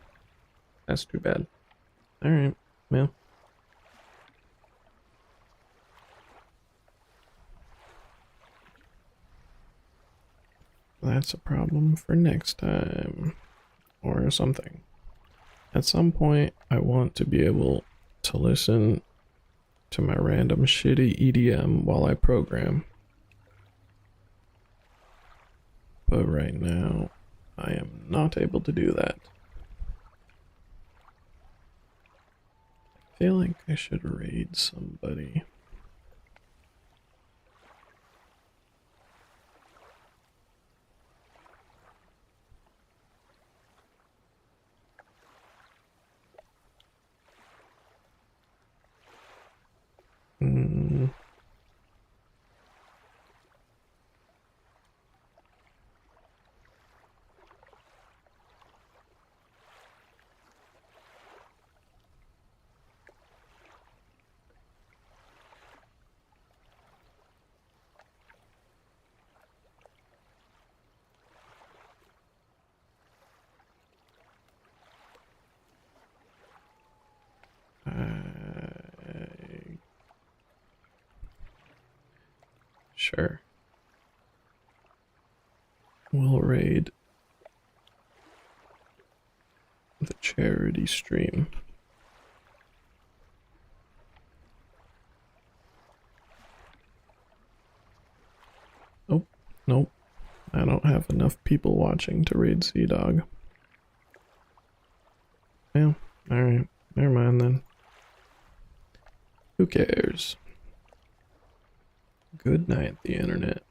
That's too bad. Alright, well. That's a problem for next time. Or something. At some point, I want to be able to listen to my random shitty EDM while I program. But right now, I am not able to do that. I feel like I should raid somebody. Sure. We'll raid the charity stream. Oh, nope. I don't have enough people watching to raid Sea Dog. Yeah, alright. Never mind then. Who cares? Good night, the internet.